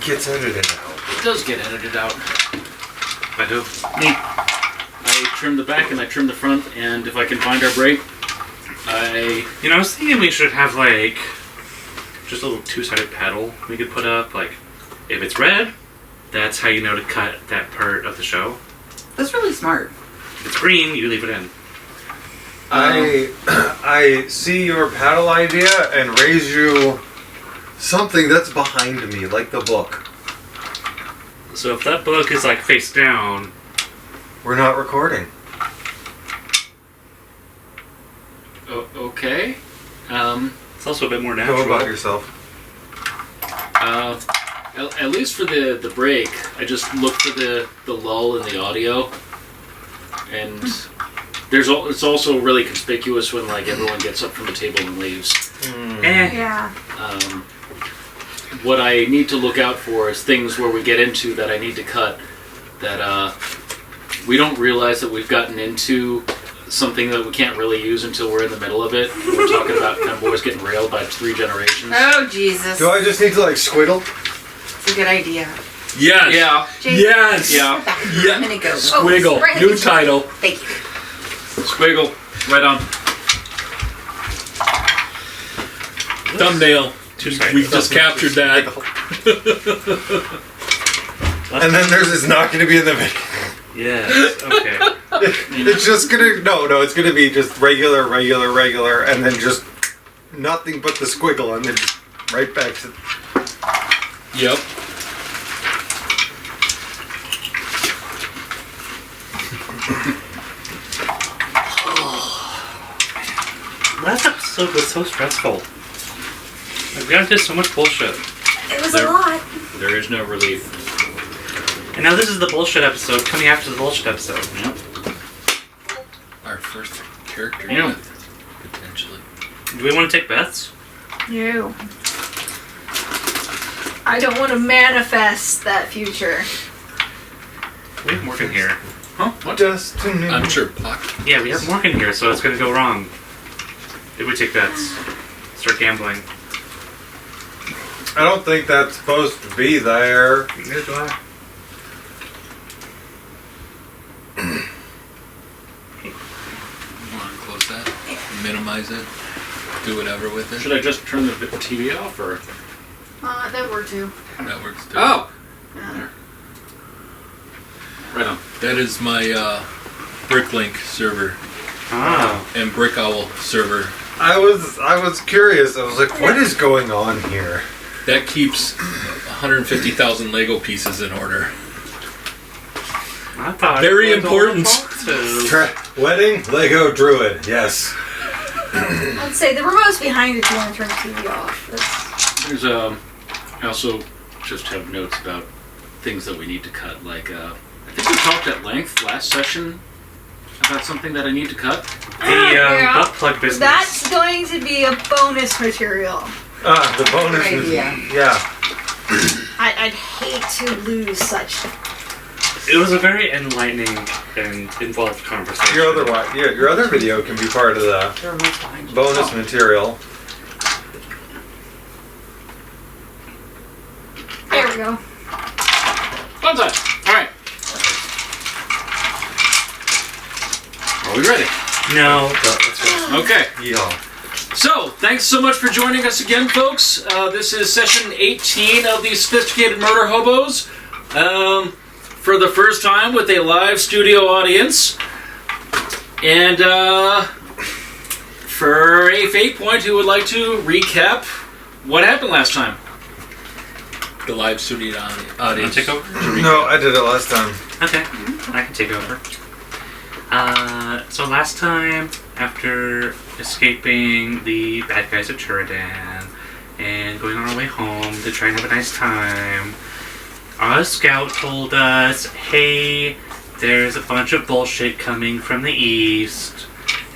gets edited out. It does get edited out. By who? Me. I trim the back and I trim the front, and if I can find our break, I was thinking we should have, like, just a little two-sided paddle we could put up. Like, if it's red, that's how you know to cut that part of the show. That's really smart. If it's green, you leave it in. I see your paddle idea and raise you something that's behind me, like the book. So if that book is, like, face down... We're not recording. Okay. It's also a bit more natural. Go about yourself. At least for the break, I just look for the lull in the audio, and it's also really conspicuous when like everyone gets up from the table and leaves. Yeah. What I need to look out for is things where we get into that I need to cut, that we don't realize that we've gotten into something that we can't really use until we're in the middle of it. We're talking about femboys getting railed by 3 generations. Oh, Jesus. Do I just need to like squiggle? It's a good idea. Yes! Yeah. Jade, Yes! Yeah. Yeah. I'm gonna go. Squiggle. Oh, right New ahead. title. Thank you. Squiggle. Right on. Thumbnail. We just captured that. And then there's this not going to be in the video. Yes, okay. It's just going to... No, it's going to be just regular, and then just nothing but the squiggle, and then just right back to... Yep. Last episode was so stressful. Like, we got into so much bullshit. It was a lot. There is no relief. And now this is the bullshit episode coming after the bullshit episode. Yep. Our first character Yeah. death, potentially. Do we want to take bets? No. I don't want to manifest that future. We have Morgan here. Huh? What? Just to know. I'm sure Puck. Yeah, we have Morgan here, so it's going to go wrong. If we take bets. Start gambling. I don't think that's supposed to be there. Neither do I. You want to close that? Minimize it? Do whatever with it? Should I just turn the TV off, or? That worked too. That works too. Oh! Yeah. Right on. That is my Bricklink server Oh. and Brick Owl server. I was curious. I was like, what is going on here? That keeps 150,000 Lego pieces in order. I thought Very it was important. all false. Wedding Lego Druid. Yes. I'd say the remote's behind if you want to turn the TV off. There's I also just have notes about things that we need to cut. Like I think we talked at length last session about something that I need to cut. The butt plug business. That's going to be a bonus material. The bonus Good is... idea. Yeah. I'd hate to lose such. It was a very enlightening and involved conversation. Your other video can be part of the The remote's behind you. bonus material. There we go. One time. All right. Are we ready? No. Okay. Yeah. So, thanks so much for joining us again, folks. This is session 18 of the Sophisticated Murder Hobos. For the first time with a live studio audience. And for a fate point, who would like to recap what happened last time? The live studio Want audience. to take over? No, I did it last time. Okay, I can take over. So last time, after escaping the bad guys at Sheridan and going on our way home to try and have a nice time, our scout told us, hey, there's a bunch of bullshit coming from the east.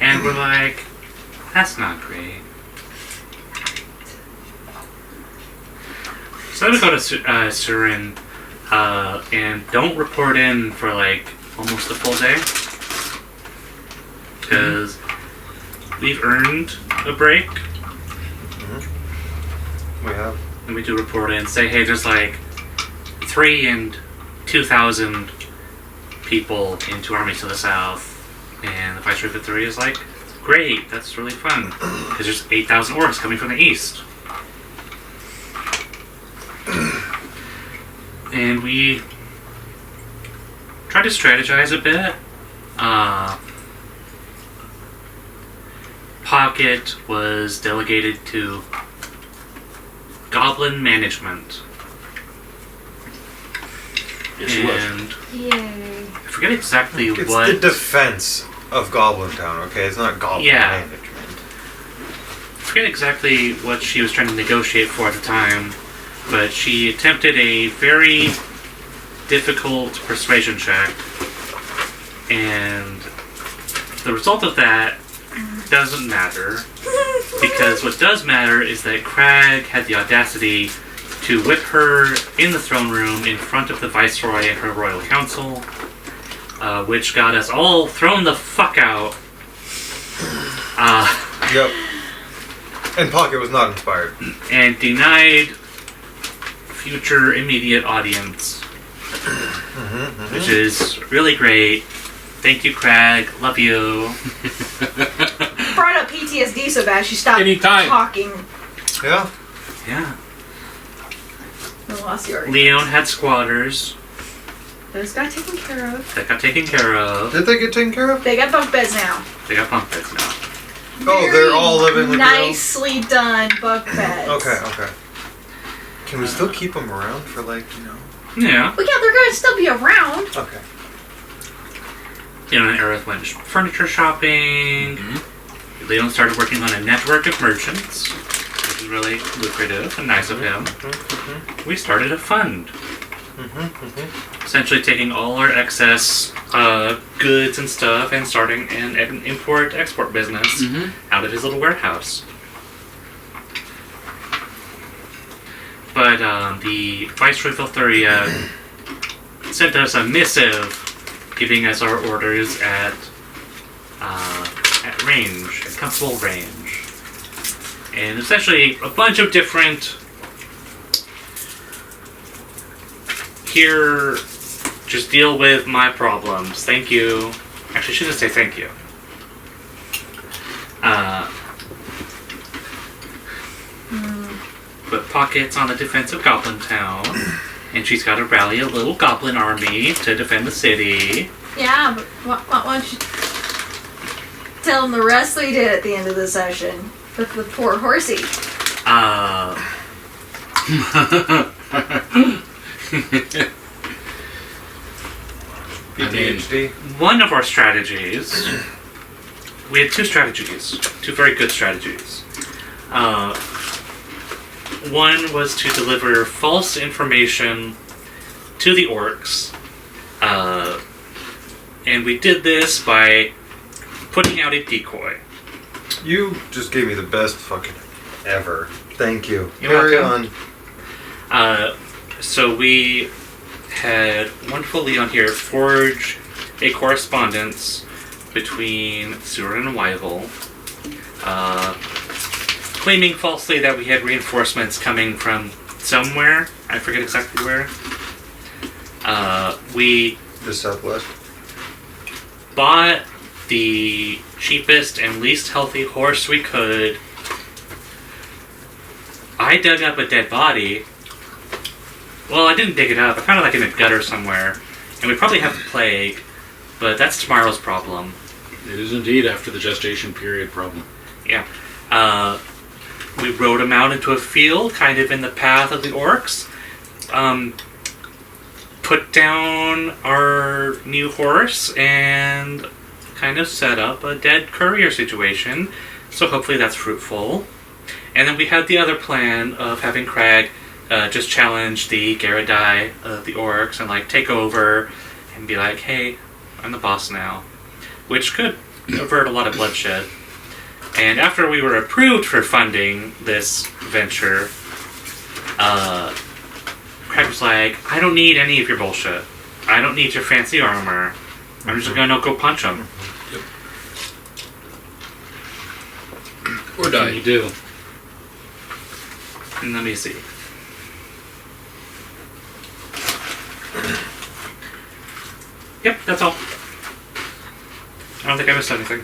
And we're like, that's not great. So then we go to Surin and don't report in for like almost a full day. Because we've earned a break. We have. And we do report in, say, hey, there's like 3 and 2,000 people into armies to the south. And the Viceroy of 3 is like, great, that's really fun. Because there's 8,000 orcs coming from the east. And we tried to strategize a bit. Pocket was delegated to goblin management. Yes, she was. And Yay. I forget exactly It's what. the defense of Goblin Town, okay? It's not Goblin Yeah. management. I forget exactly what she was trying to negotiate for at the time, but she attempted a very difficult persuasion check, and the result of that doesn't matter, because what does matter is that Crag had the audacity to whip her in the throne room in front of the Viceroy and her royal council, which got us all thrown the fuck out. Yep. And Pocket was not inspired. And denied future immediate audience, which is really great. Thank you, Crag. Love you. Brought up PTSD so bad she stopped Anytime. talking. Yeah. Yeah. And lost the argument. Leone had squatters Those got taken care of. that got taken care of. Did they get taken care of? They got bunk beds now. They got bunk beds now. Oh, they're all living with nicely done bunk beds. Okay. Can we still keep them around for Yeah. Well, yeah, they're gonna still be around. Okay. Leone and Aerith went furniture shopping. Leone started working on a network of merchants, which is really lucrative and nice of him. We started a fund. Essentially taking all our excess goods and stuff and starting an import-export business out of his little warehouse. But the Viceroy of Ilthuria sent us a missive giving us our orders at range, at comfortable range. And essentially a bunch of different... Here, just deal with my problems. Thank you. Actually, I shouldn't say thank you. Put Pockets on the defense of Goblin Town, and she's got to rally a little goblin army to defend the city. Yeah, but why don't you tell them the rest we did at the end of the session with the poor horsey? PTHD. One of our strategies, we had two strategies, two very good strategies. One was to deliver false information to the orcs, and we did this by putting out a decoy. You just gave me the best fucking ever. Thank you. You're Carry welcome. on. So we had wonderful Leon here forge a correspondence between Surin and Wyval, claiming falsely that we had reinforcements coming from somewhere. I forget exactly where. We The Southwest. bought the cheapest and least healthy horse we could. I dug up a dead body. Well, I didn't dig it up. I found it like in a gutter somewhere. And we probably have the plague, but that's tomorrow's problem. It is indeed after the gestation period problem. Yeah. We rode him out into a field, kind of in the path of the orcs. Put down our new horse and kind of set up a dead courier situation. So hopefully that's fruitful. And then we had the other plan of having Crag just challenge the Garadai of the orcs and like take over and be like, hey, I'm the boss now. Which could avert a lot of bloodshed. And after we were approved for funding this venture, Crag was like, I don't need any of your bullshit. I don't need your fancy armor. I'm just gonna go punch them. Or die. You do. And let me see. Yep, that's all. I don't think I missed anything.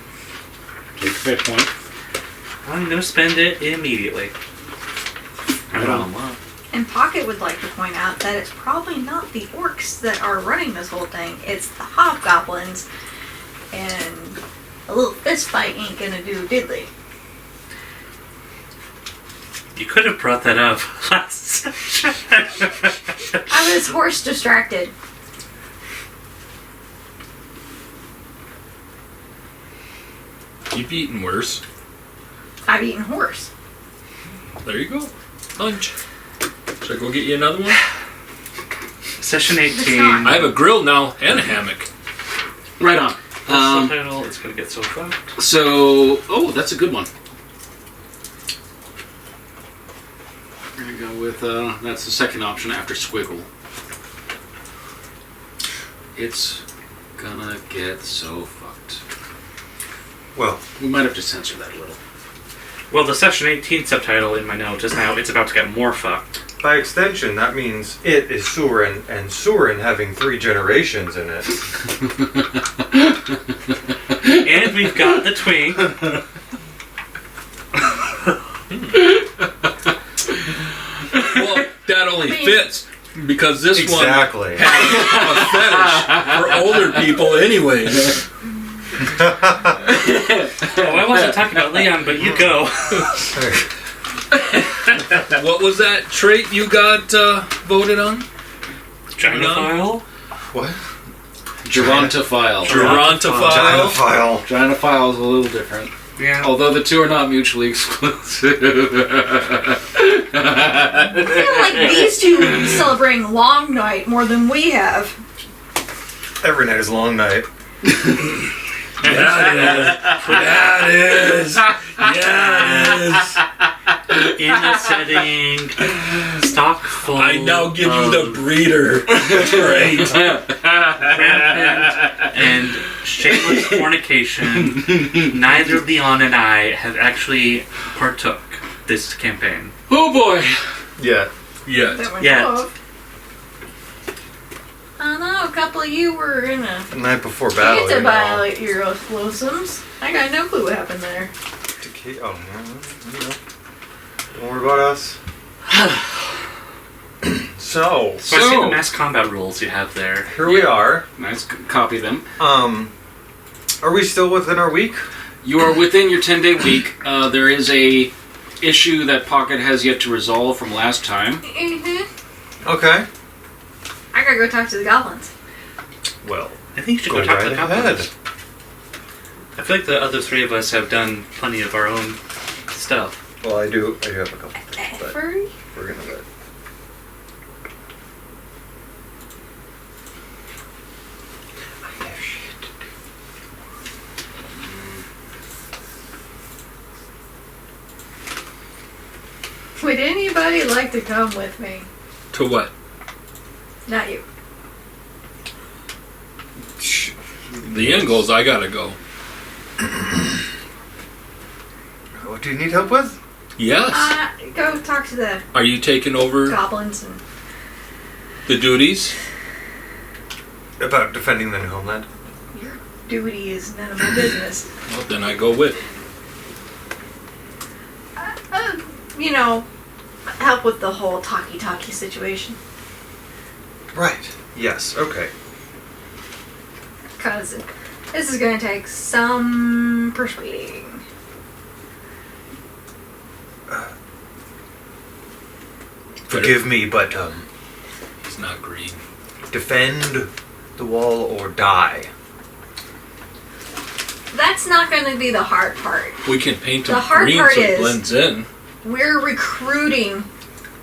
Take a fate point. I'm gonna spend it immediately. Right on. And Pocket would like to point out that it's probably not the orcs that are running this whole thing. It's the hobgoblins. And a little fist fight ain't gonna do diddly. You could have brought that up last session. I was horse distracted. You've eaten worse. I've eaten horse. There you go. Lunch. Should I go get you another one? Session 18. not. I have a grill now and a hammock. Right on. Subtitle, it's gonna get so fucked. So, oh, that's a good one. We're gonna go with, that's the second option after squiggle. It's gonna get so fucked. Well, We might have to censor that a little. Well, the Session 18 subtitle in my note is now, it's about to get more fucked. by extension, that means it is Surin, and Surin having 3 generations in it. And we've got the twink. Well, that only fits because this Exactly. one has a fetish for older people anyways. Oh, I wasn't talking about Leon, but you go. What was that trait you got voted on? Gynophile? What? Gerontophile. Gerontophile. Gynophile is a little different. Yeah. Although the two are not mutually exclusive. I feel like these two are celebrating Long Night more than we have. Every night is a long night. That is. In a setting, stock full. I now give you the breeder trait. Rampant and shameless fornication. Neither Leon and I have actually partook this campaign. Oh boy! Yeah. Yes. That we Yet. know of. I don't know, a couple of you were in a The night before battle. to you know. violate your explosives. I got no clue what happened there. Oh, no. Don't worry about us. So, So I see the mass combat rules you have there. here we are. Nice, copy them. Are we still within our week? You are within your 10-day week. There is a issue that Pocket has yet to resolve from last time. Mm-hmm. Okay. I gotta go talk to the goblins. Well, I think you should go go talk to right the ahead. goblins. I feel like the other three of us have done plenty of our own stuff. Well, I do have a couple things, but Furry? we're gonna let. Would anybody like to come with me? To what? Not you. The end goal is I gotta go. What do you need help with? Yes. Go talk to the Are you taking over goblins and the duties? About defending the new homeland. your duty is none of my business. Well, then I go with. You know, help with the whole talkie-talkie situation. Right. Yes. Okay. Because this is going to take some persuading. Forgive me, but It's not green. defend the wall or die. That's not going to be the hard part. We can paint The them hard green part so it is- blends in. We're recruiting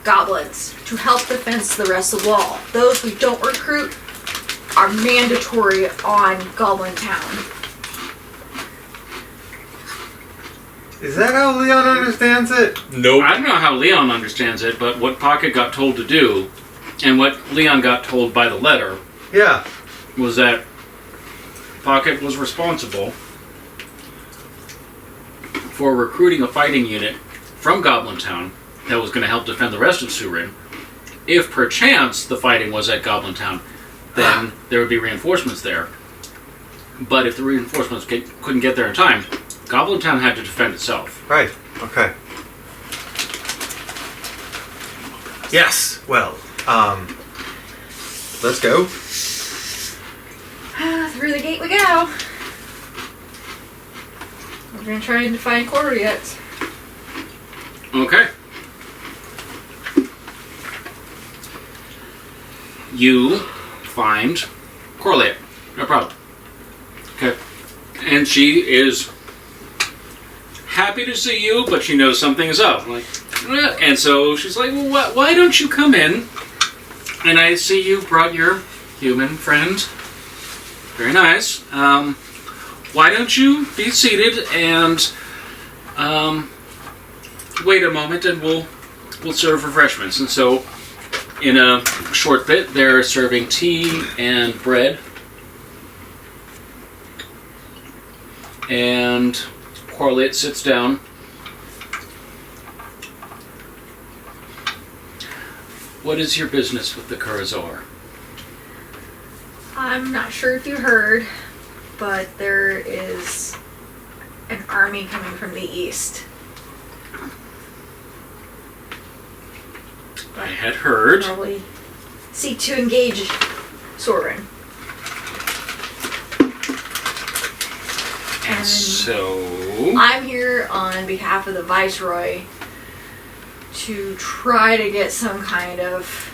goblins to help defense the rest of the wall. Those we don't recruit are mandatory on Goblin Town. Is that how Leon understands it? Nope. I don't know how Leon understands it, but what Pocket got told to do, and what Leon got told by the letter, Yeah. was that Pocket was responsible for recruiting a fighting unit from Goblin Town that was going to help defend the rest of Surin, if perchance the fighting was at Goblin Town. then there would be reinforcements there. But if the reinforcements couldn't get there in time, Goblin Town had to defend itself. Right. Okay. Yes. Well, let's go. Through the gate we go. We're gonna try and find Coriots. Okay. You find Corliet. No problem. Okay. And she is happy to see you, but she knows something is up. Like, and so she's like, well, why don't you come in? And I see you brought your human friend. Very nice. Why don't you be seated and wait a moment, and we'll serve refreshments. And so, in a short bit, they're serving tea and bread. And Corliet sits down. What is your business with the Curazor? I'm not sure if you heard, but there is an army coming from the east. I had heard. Probably seek to engage Soren. And so... I'm here on behalf of the Viceroy to try to get some kind of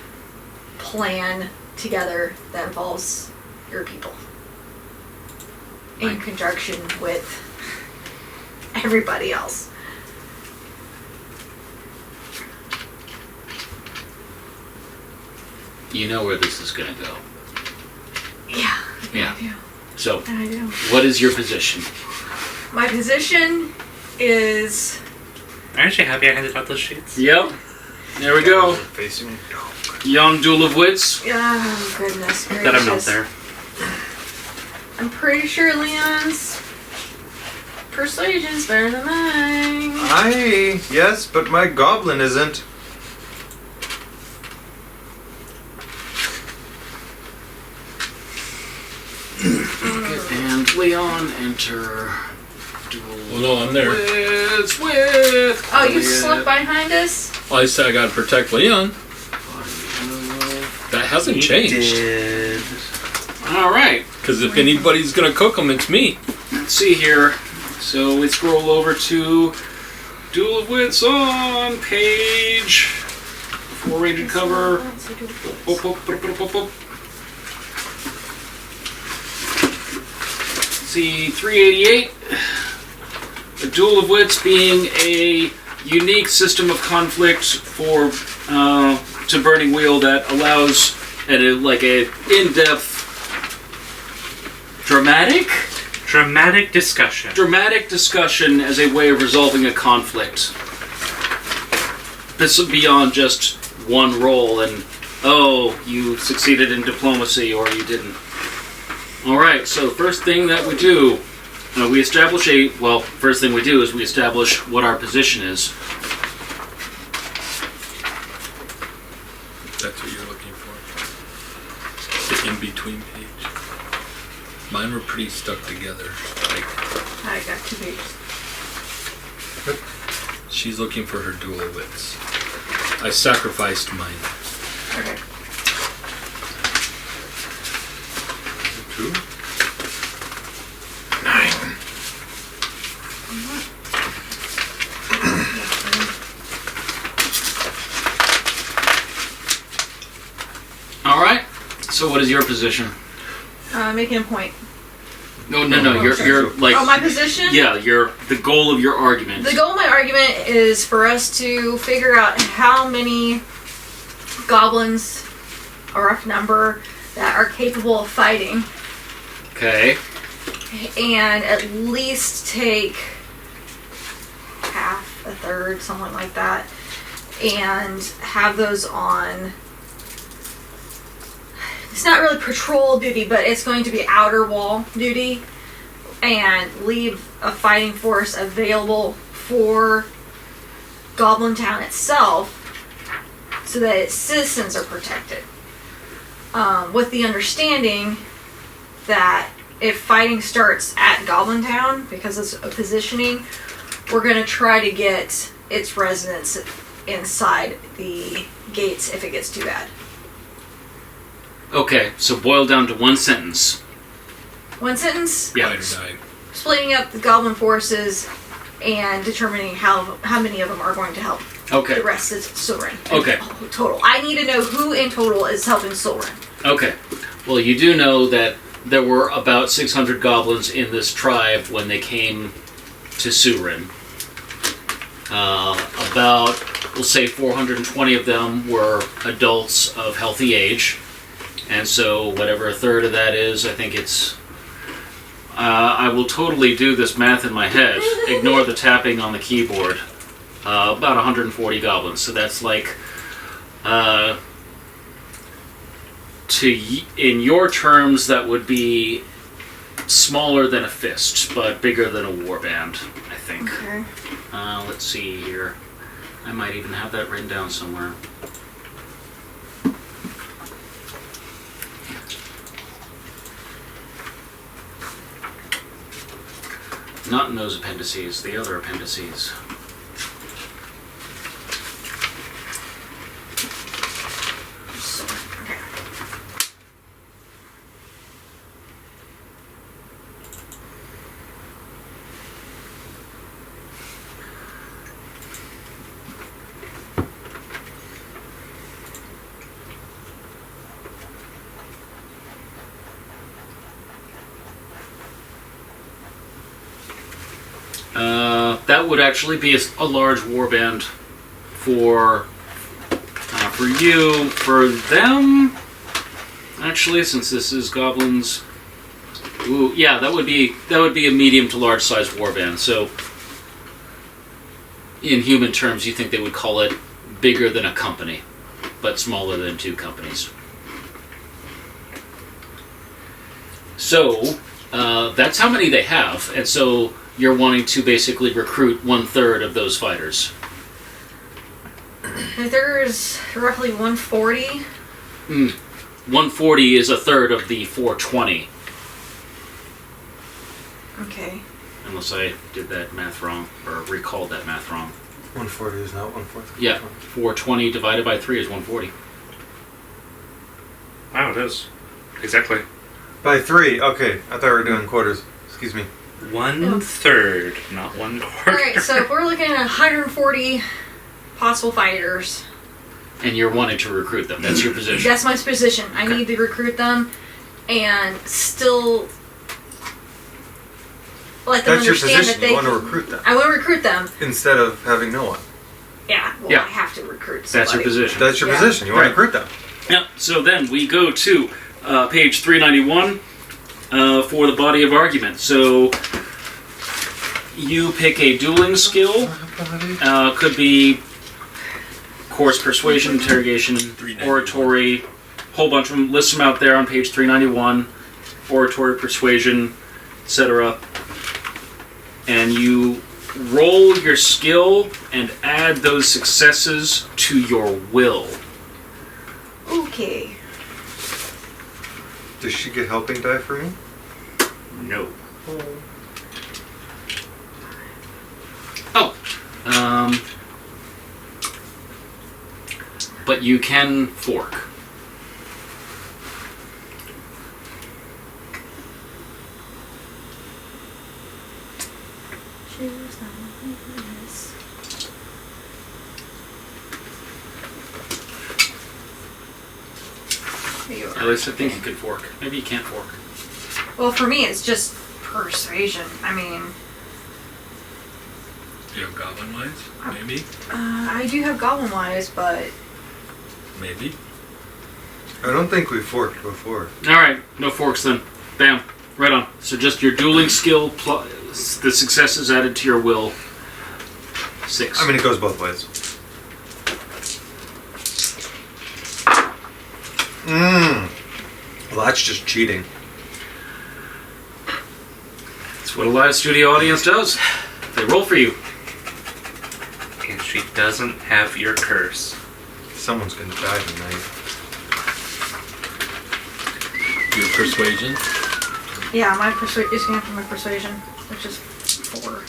plan together that involves your people. In conjunction with everybody else. You know where this is going to go. Yeah. Yeah. I do. So, I do. what is your position? My position is... Aren't you happy I handed out those sheets? Yep. There we go. Facing. Young duel of wits. Oh, goodness gracious. That I'm not there. I'm pretty sure Leon's persuasion's better than mine. Yes, but my goblin isn't. And Leon enter duel. Well, no, I'm there. Wits with. Oh, you slipped behind us? Well, I said I gotta protect Leon. That hasn't changed. All right. Because if anybody's gonna cook them, it's me. Let's see here. So we scroll over to Duel of Wits on page 4 rated cover. See 388. The Duel of Wits being a unique system of conflict for to Burning Wheel that allows a in-depth dramatic discussion as a way of resolving a conflict. This is beyond just one roll and, oh, you succeeded in diplomacy or you didn't. Alright, so the first thing that we do, first thing we do is we establish what our position is. That's what you're looking for. The in-between page. Mine were pretty stuck together. I got 2 pages. She's looking for her dual wits. I sacrificed mine. Okay. 2. 9. Alright, so what is your position? Making a point. No, you're like... Oh, my position? Yeah, the goal of your argument. The goal of my argument is for us to figure out how many goblins, a rough number, that are capable of fighting. Okay. And at least take half, a third, something like that, and have those on... It's not really patrol duty, but it's going to be outer wall duty, and leave a fighting force available for Goblin Town itself so that its citizens are protected. with the understanding that if fighting starts at Goblin Town, because it's a positioning, we're going to try to get its residents inside the gates if it gets too bad. Okay, so boil down to one sentence. One sentence? Yeah. Fight or die. Splitting up the Goblin forces and determining how many of them are going to help. Okay. The rest is Soren. Okay. Total. I need to know who in total is helping Soren. Okay. Well, you do know that there were about 600 goblins in this tribe when they came to Surin. About, we'll say 420 of them were adults of healthy age. And so whatever a third of that is, I think it's... I will totally do this math in my head. Ignore the tapping on the keyboard. About 140 goblins. So that's like... in your terms, that would be smaller than a fist, but bigger than a warband, I think. Okay. Let's see here. I might even have that written down somewhere. Not in those appendices, the other appendices. Okay. That would actually be a large warband for you. For them, actually, since this is goblins, ooh, yeah, that would be a medium to large size warband. So, in human terms, you think they would call it bigger than a company, but smaller than 2 companies. So, that's how many they have, and so you're wanting to basically recruit 1/3 of those fighters. There's roughly 140. 140 is a third of the 420, Okay. unless I did that math wrong, or recalled that math wrong. 140 is not 1/4. Yeah, 420 divided by 3 is 140. Wow, it is. Exactly. By 3, okay. I thought we were doing quarters. Excuse me. 1/3, not 1/4. Alright, so if we're looking at 140 possible fighters, And you're wanting to recruit them, that's your position. that's my position. I Okay. need to recruit them and still let them That's your understand position. that they You want to can- recruit them I want to recruit them. instead of having no one. Yeah, well, Yeah. I have to recruit somebody. That's your position. That's your Yeah. position. You want Right. to recruit them. Yeah, so then we go to page 391 for the body of argument. So you pick a dueling skill. Could be course, persuasion, interrogation, 391. oratory, whole bunch of them. List them out there on page 391. Oratory, persuasion, etc. And you roll your skill and add those successes to your will. Okay. Does she get helping die for me? No. Oh. But you can fork. At least I think you can fork. Maybe you can't fork. Well, for me, it's just persuasion. I mean, You have goblin wise? Maybe. I do have goblin wise, but Maybe. I don't think we forked before. Alright, no forks then. Bam. Right on. So just your dueling skill plus the successes added to your will. 6. I mean, it goes both ways. Well, that's just cheating. That's what a live studio audience does. They roll for you. And she doesn't have your curse. Someone's gonna die tonight. persuasion. Yeah, my persuasion is going for my persuasion, which is 4.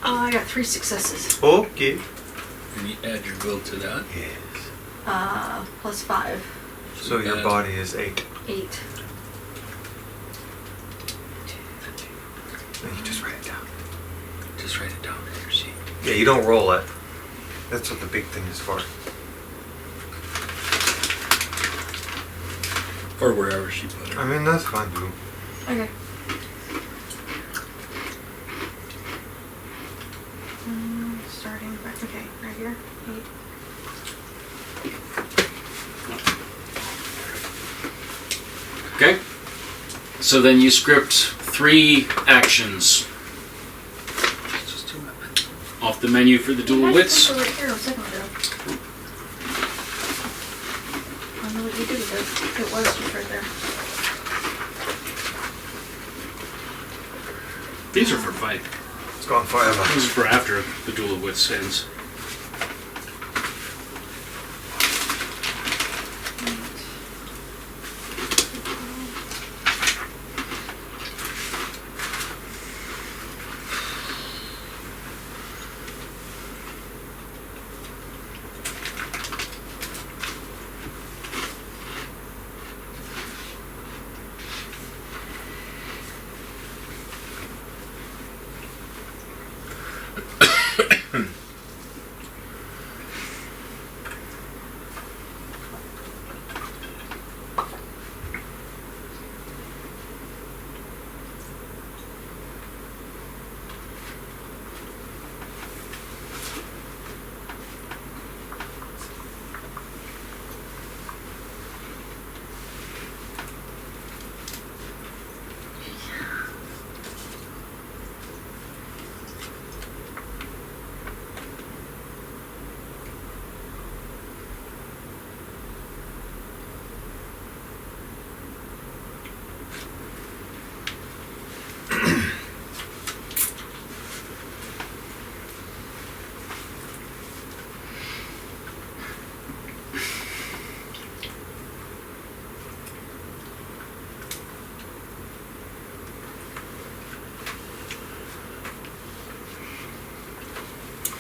I got 3 successes. Okay. And you add your will to that. Yes. Plus 5. So your body is 8. 8. No, you just write it down. Just write it down on your sheet. Yeah, you don't roll it. That's what the big thing is for. Or wherever she put it. I mean, that's fine too. Okay. Starting back. Okay, right here. 8. Okay. So then you script 3 actions off the menu for the Duel of Wits. Right here a second ago. I don't know what you did with it. It was just right there. These are for fight. It's gone forever. These are for after the Duel of Wits ends.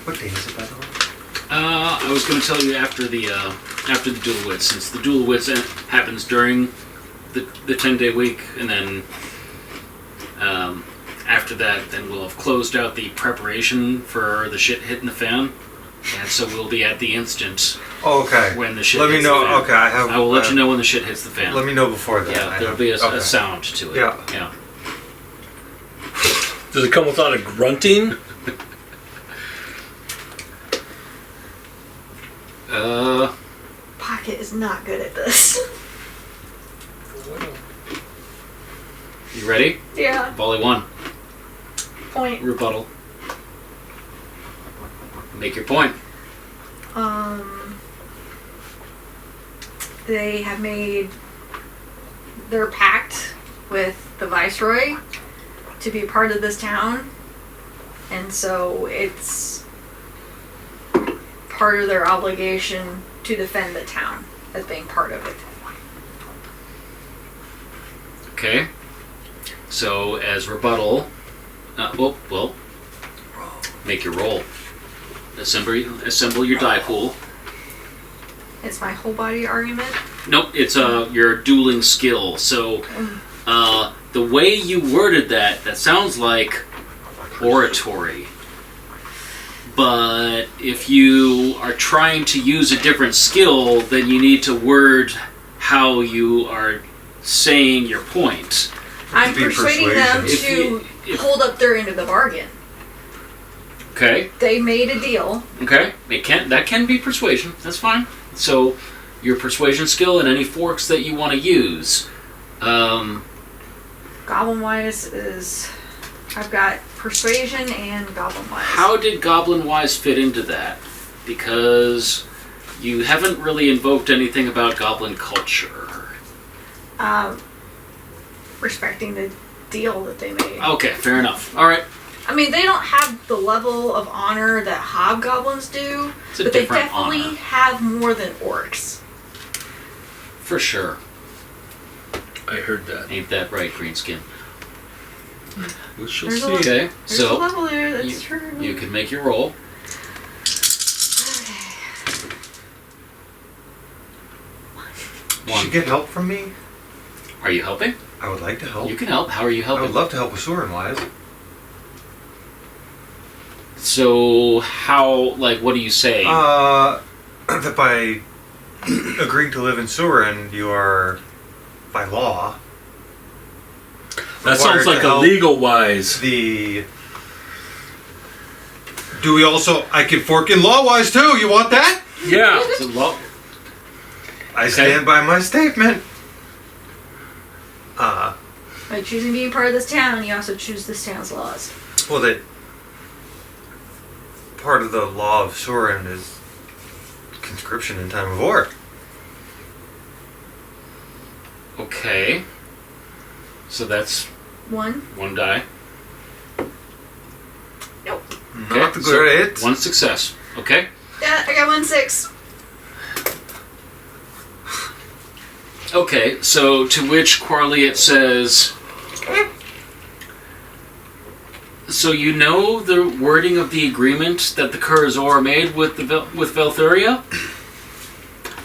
What day is it, by the way? I was going to tell you after the Duel of Wits, since the Duel of Wits happens during the 10-day week, and then after that, then we'll have closed out the preparation for the shit hitting the fan, and so we'll be at the instant Oh, okay. when the shit Let me hits know. the fan. Okay, I will let you know when the shit hits the fan. Let me know before that. Yeah, there'll be a Okay. sound to it. Yeah. Does it come without a grunting? Pocket is not good at this. You ready? Yeah. Volley 1. Point. Rebuttal. Make your point. They have made their pact with the Viceroy to be part of this town, and so it's part of their obligation to defend the town as being part of it. Okay. So as rebuttal, well, make your roll. Assemble your die pool. It's my whole body argument. Nope, it's your dueling skill. So the way you worded that sounds like oratory. But if you are trying to use a different skill, then you need to word how you are saying your point. I'm be persuading them persuasion. to hold up their end of the bargain. Okay. They made a deal. Okay. That can be persuasion. That's fine. So your persuasion skill and any forks that you want to use. Goblin wise is I've got persuasion and goblin wise. How did Goblin Wise fit into that? Because you haven't really invoked anything about goblin culture. Respecting the deal that they made. Okay, fair enough. All right. I mean, they don't have the level of honor that hobgoblins do, It's a but they different definitely honor. have more than orcs. For sure. I heard that. Ain't that right, Greenskin? We shall There's a see. lot- Okay, There's a so level there, that's true. you can make your roll. Did she get help from me? Are you helping? I would like to help. You can help. How are you I helping? would love to help with Soren-wise. So, how, like, what are you saying? That by agreeing to live in Surin, you are, by law, That sounds required like to a help legal wise. the... Do we also... I can fork in law-wise, too. You want that? Yeah. Is it law? I stand by my statement. By choosing being part of this town, you also choose this town's laws. Well, that part of the law of Surin is conscription in time of war. Okay. So that's One. one die. Nope. Not Okay, great. One success. Okay. Yeah, I got 1-6. Okay, so to which Quarliet says, so you know the wording of the agreement that the Kurzor made with with Velthuria?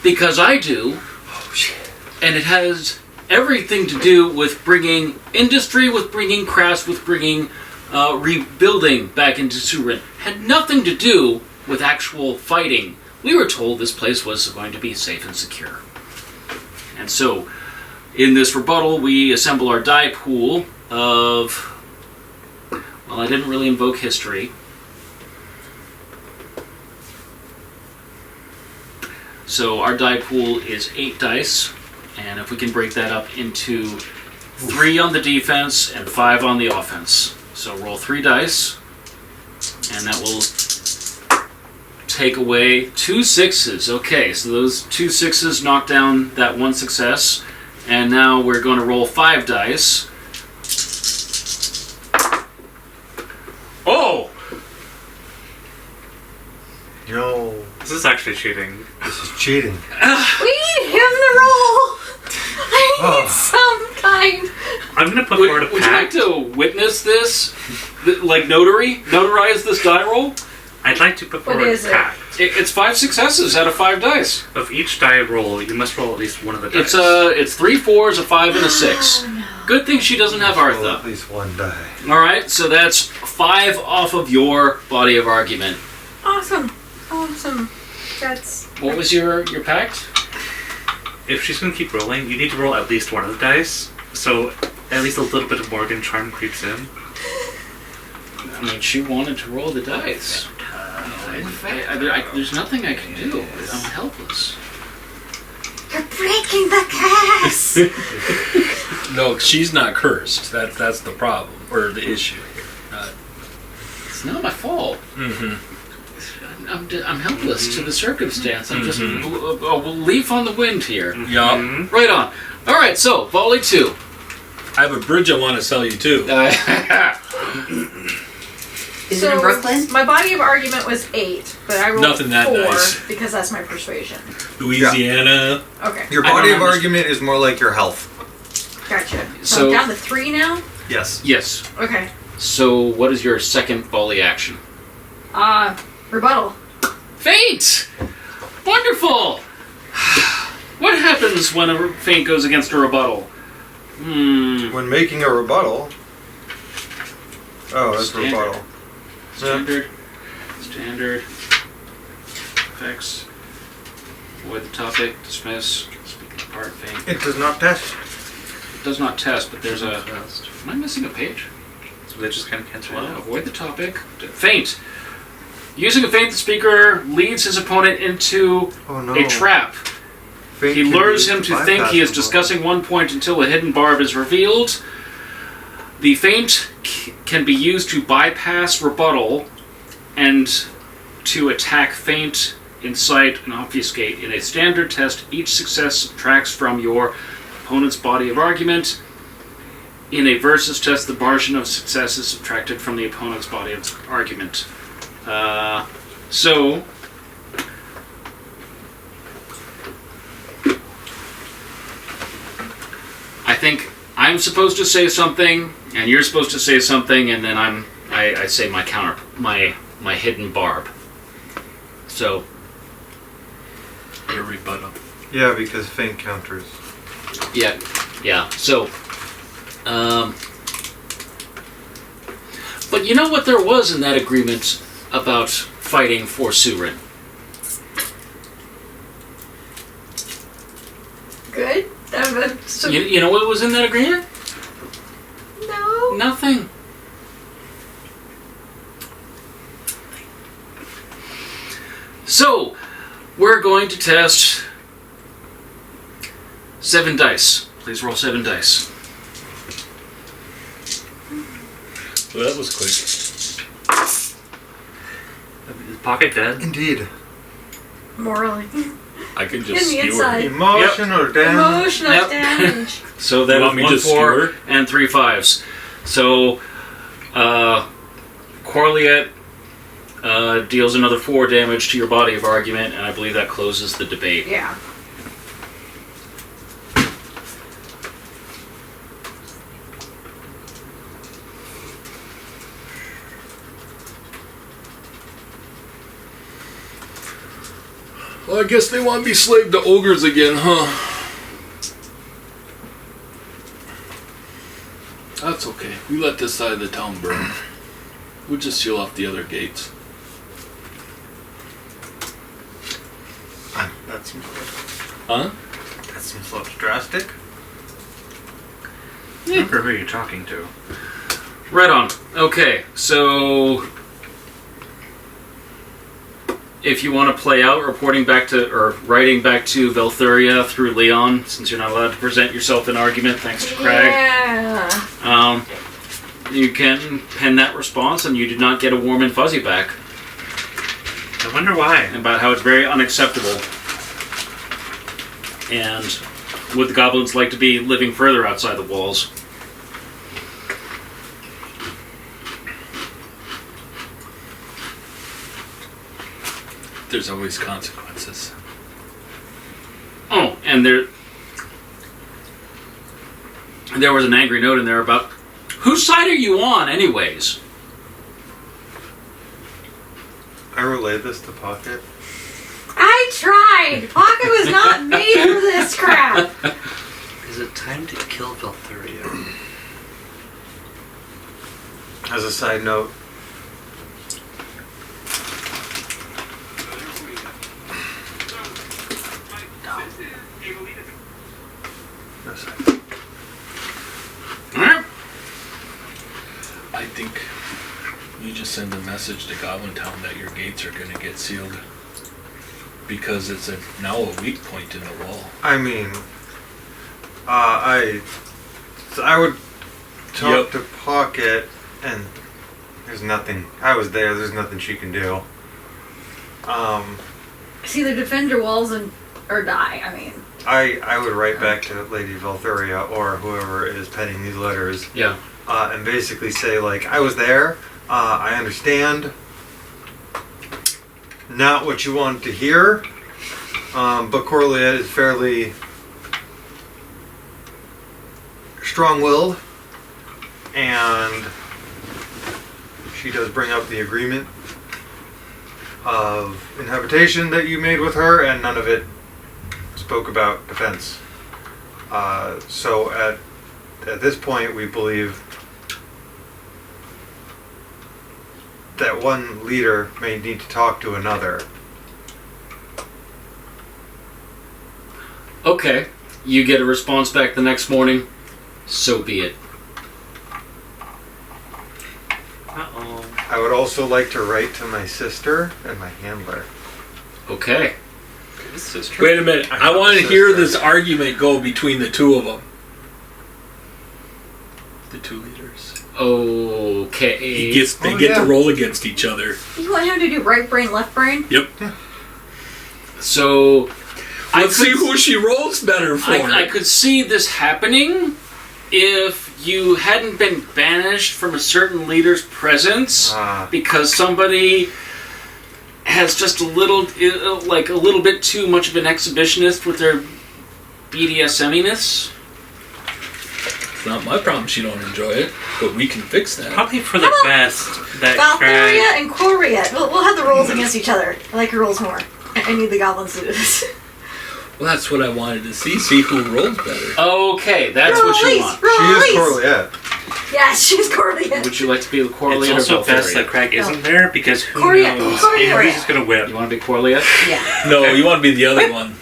Because I do. Oh, shit. And it has everything to do with bringing industry, with bringing crafts, with bringing rebuilding back into Surin. Had nothing to do with actual fighting. We were told this place was going to be safe and secure. And so, in this rebuttal, we assemble our die pool of... Well, I didn't really invoke history. So our die pool is 8 dice, and if we can break that up into 3 on the defense and 5 on the offense. So roll 3 dice, and that will take away 2 6s. Okay, so those 2 6s knock down that 1 success, and now we're going to roll 5 dice. Oh! No, This is actually cheating. this is cheating. We need him to roll! I need some kind. I'm gonna put Would, forward a would you like pact. to witness this? Like notarize this die roll? I'd like to put What forward is a it? pact. It's 5 successes out of 5 dice. Of each die roll, you must roll at least one of the dice. It's 3 4s, a 5, and a 6. Good thing she doesn't have Roll Artha. at least one die. All right, so that's 5 off of your body of argument. Awesome. Awesome. That's... What was your pact? If she's gonna keep rolling, you need to roll at least one of the dice, so at least a little bit of Morgan charm creeps in. I mean, she wanted to roll the dice. There's nothing I can do. I'm helpless. You're breaking the curse! No, she's not cursed. That's the problem, or the issue here. It's not my fault. I'm helpless to the circumstance. I'm just a leaf on the wind here. Yup. Right on. All right, so volley 2. I have a bridge I want to sell you too. Is it in Brooklyn? My body of argument was 8, but I rolled Nothing that 4 nice. because that's my persuasion. Louisiana. Okay, Your I body don't of understand. argument is more like your health. gotcha. So So- I'm down to 3 now? Yes. Yes. Okay. So what is your second volley action? Rebuttal. Feint! Wonderful! What happens when a feint goes against a rebuttal? When making a rebuttal. Oh, that's Standard. rebuttal. Standard. Effects. Avoid the topic. Dismiss. Speaking apart. Feint. It does not test. It does not test, but there's a... Am I missing a page? So they just kind of cancel out. Avoid the topic. Feint. Using a feint, the speaker leads his opponent into Oh no. a trap. Fate He can lures be him to think he is bypassable. discussing one point until a hidden barb is revealed. The feint can be used to bypass rebuttal and to attack feint, incite, and obfuscate. In a standard test, each success subtracts from your opponent's body of argument. In a versus test, the margin of success is subtracted from the opponent's body of argument. So, I think I'm supposed to say something, and you're supposed to say something, and then I say my counter, my hidden barb. So, Your rebuttal. Yeah, because feint counters. yeah. So, but you know what there was in that agreement about fighting for Surin? Good? So, You know what was in that agreement? no. Nothing. So, we're going to test 7 dice. Please roll 7 dice. Well, that was quick. Is Pocket dead? Indeed. Morally. I can In just the skewer. inside. Emotional damage. Emotional Yep. damage. So that You is want me 1 to 4 skewer? and 3 5s. So, Corliet deals another 4 damage to your body of argument, and I believe that closes the debate. Yeah. Well, I guess they want to be slave to ogres again, huh? That's okay. We let this side of the town burn. We'll just seal off the other gates. That seems Huh? that seems a little drastic. Remember who you're talking to. Right on. Okay, so if you want to play out reporting back to, or writing back to Velthuria through Leone, since you're not allowed to present yourself in argument thanks to Crag, Yeah. you can pen that response and you do not get a warm and fuzzy back I wonder why. about how it's very unacceptable. And would the goblins like to be living further outside the walls? There's always consequences. Oh, and there was an angry note in there about whose side are you on, anyways? I relayed this to Pocket. I tried! Pocket was not made for this crap! Is it time to kill Velthuria? As a side note, no side. Alright. I think you just send a message to Goblin Town that your gates are going to get sealed. Because it's now a weak point in the wall. I mean, I would talk Yep. to Pocket, and there's nothing. I was there. There's nothing she can do. It's either defend your walls or die, I mean. I would write back to Lady Velthuria or whoever is penning these letters, Yeah. and basically say like, I was there. I understand. Not what you wanted to hear, but Corliet is fairly strong-willed, and she does bring up the agreement of inhabitation that you made with her, and none of it spoke about defense. So at this point, we believe that one leader may need to talk to another. Okay. You get a response back the next morning. So be it. Uh-oh. I would also like to write to my sister and my handler. Okay. Wait a minute. I want to hear this argument go between the two of them. The two leaders. Okay. They get to roll against each other. You want him to do right brain, left brain? Yep. So Let's see who she rolls better for. I could see this happening if you hadn't been banished from a certain leader's presence because somebody has just a little bit too much of an exhibitionist with their BDSM-iness. It's not my problem she don't enjoy it, but we can fix that. Probably for the best that Valkyria Crag... and Coriat. We'll have the rolls against each other. I like your rolls more. I need the goblins to do this. Well, that's what I wanted to see who rolls better. Okay, that's Roll what you Elise, want. roll She is Elise. Corliette. Yes, she's Coriat. Would you like to be the Corliette It's also or best Valkyria? that Crag isn't there because who Coriat, knows? Coriat. Avery's just gonna whip. You want to be Corliette? Yeah. No, you want to be the other one.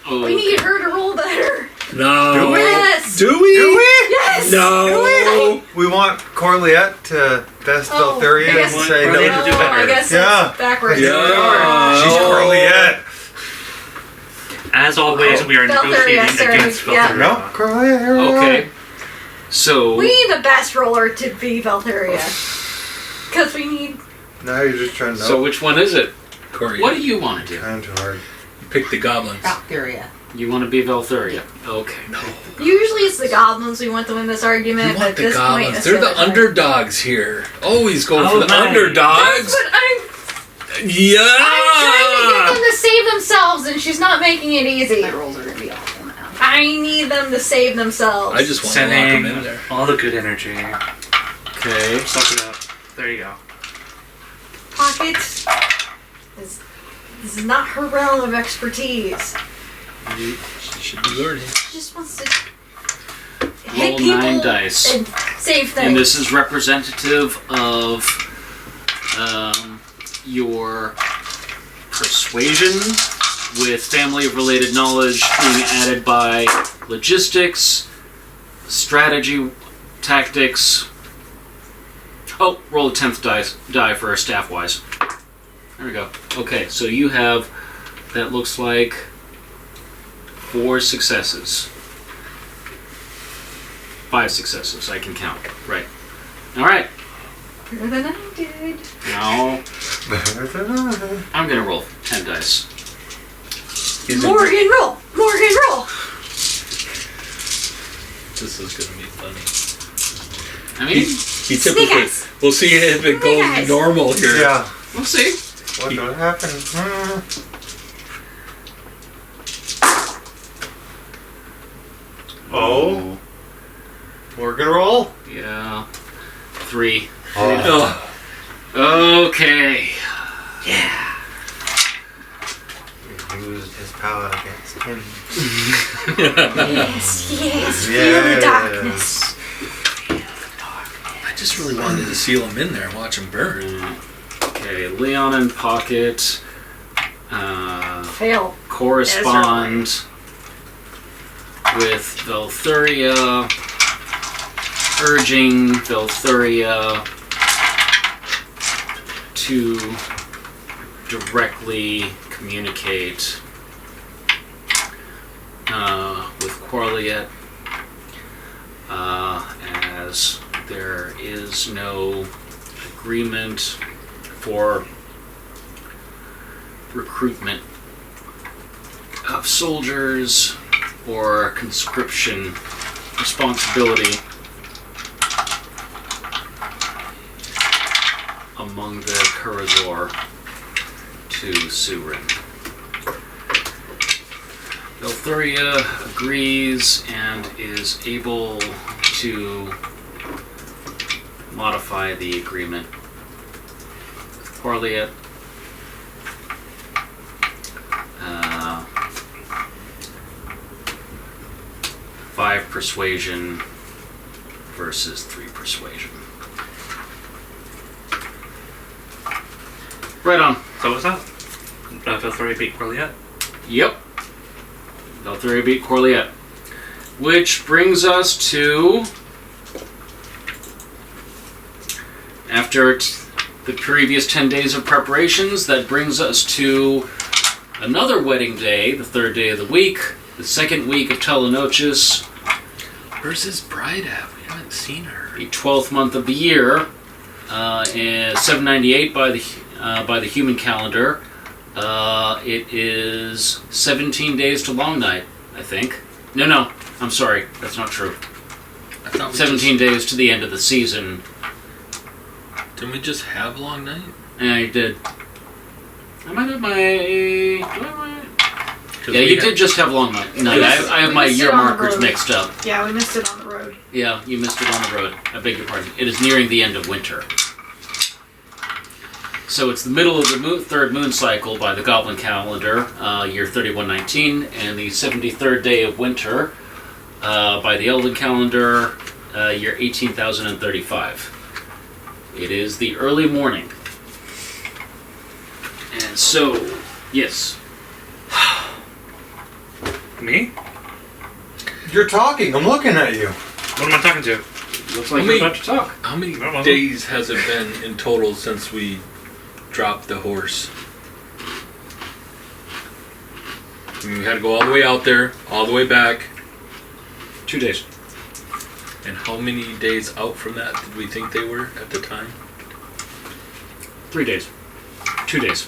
Oh, We need her to roll better. No. Do we? Yes. Do we? Yes. No. We want Corliette to best Oh, Valkyria I and guess- say Or no. they have to do better. I guess Yeah. it's backwards. Yeah. She's Corliette. As always, we are Valkyria, negotiating sorry. against Yeah. Valkyria. No, Corliette. okay. So, We need the best roller to be Valkyria. Because we need... Now you're just trying to so which one is it? Corey, What do you want to do? Trying too hard. pick the goblins. Valkyria. You want to be Valkyria? Okay. No. Usually it's the goblins we want to win this argument, You but want at the this point goblins. it's They're the other side. underdogs here. Always go Oh, for the nice. underdogs. That's what I'm trying to get Yeah. them to save themselves, and she's not making it easy. My rolls are gonna be awful now. I need them to save themselves. I just want to lock them Sending in there. all the good energy. Okay. Suck it up. There you go. Pocket is... This is not her realm of expertise. She should be learning. She just wants to hit Roll people 9 dice. and save things. And this is representative of your persuasion with family of related knowledge being added by logistics, strategy, tactics. Oh, roll a 10th die for staff-wise. There we go. Okay, so you have, that looks like 4 successes. 5 successes, I can count. Right. Alright. Better than I did. Now, I'm gonna roll 10 dice. Morgan, roll! Morgan, roll! This is going to be funny. I mean, He typically. eyes. We'll see if it goes eyes. normal here. Yeah. we'll see. What's gonna happen? Oh. Morgan roll? Yeah. 3. Oh. Okay. He used his power against him. Yes, yes, feel Yes. the darkness. I just really wanted to seal him in there and watch him burn. Okay, Leon and Pocket Fail. correspond with Valthuria, urging Valthuria to directly communicate with Corliette, as there is no agreement for recruitment of soldiers or conscription responsibility among the Kurazor to Surin. Valthuria agrees and is able to modify the agreement with Corliette. 5 persuasion versus 3 persuasion. Right on. So what's up? Valkyria beat Corliette. Yep. Valthuria beat Corliette. Which brings us to... After the previous 10 days of preparations, that brings us to another wedding day, the 3rd day of the week, the 2nd week of Telenochus, Where's his bride at? We haven't seen her. the 12th month of the year, and 798 by the human calendar. It is 17 days to Long Night, I think. No, I'm sorry, that's not true. I thought we 17 days to the end of the season. Didn't we just have Long Night? And I did. I might have my. Yeah, we you had- did just have long night. No, I have we my missed year it on the markers road. mixed up. Yeah, we missed it on the road. Yeah, you missed it on the road. I beg your pardon. It is nearing the end of winter. So it's the middle of the third moon cycle by the Goblin calendar, year 3119, and the 73rd day of winter by the Elven calendar, year 18,035. It is the early morning. And so, yes. Me? You're talking. I'm looking at you. What am I talking to? Looks How like many- you're about to talk. How many I don't know. days has it been in total since we dropped the horse? I mean, we had to go all the way out there, all the way back. 2 days. And how many days out from that did we think they were at the time? 3 days. 2 days.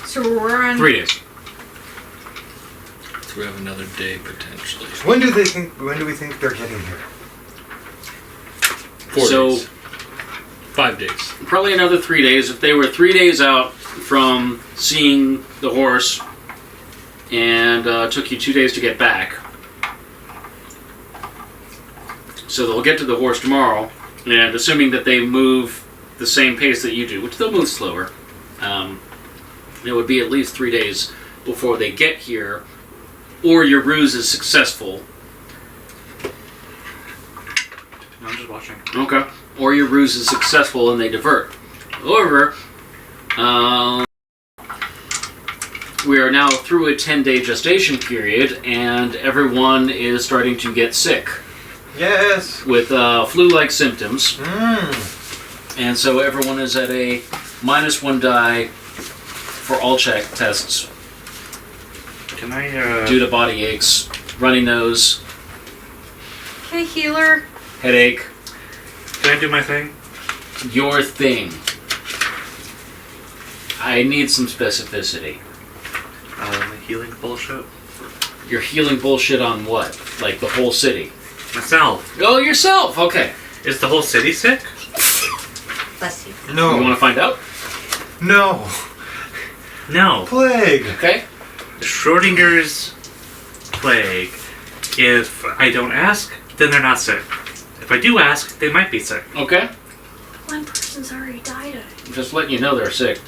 So we're on. 3 days. So we have another day potentially. When do we think they're getting here? 4 So- days. 5 days. Probably another 3 days. If they were 3 days out from seeing the horse and took you 2 days to get back. So they'll get to the horse tomorrow, and assuming that they move the same pace that you do, which they'll move slower, it would be at least 3 days before they get here, or your ruse is successful. No, I'm just watching. Okay. Or your ruse is successful and they divert. However, we are now through a 10-day gestation period, and everyone is starting to get sick Yes. with flu-like symptoms. Mmm. And so everyone is at a -1 die for all check tests Can I, due to body aches, runny nose, Okay, healer. headache, can I do my thing? your thing. I need some specificity. Healing bullshit? You're healing bullshit on what? Like the whole city? Myself. Oh, yourself! Okay. Is the whole city sick? Bless you. You No. want to find out? No. No. Plague. Okay. Schrodinger's plague. If I don't ask, then they're not sick. If I do ask, they might be sick. Okay. One person's already died of it. Just letting you know they're sick.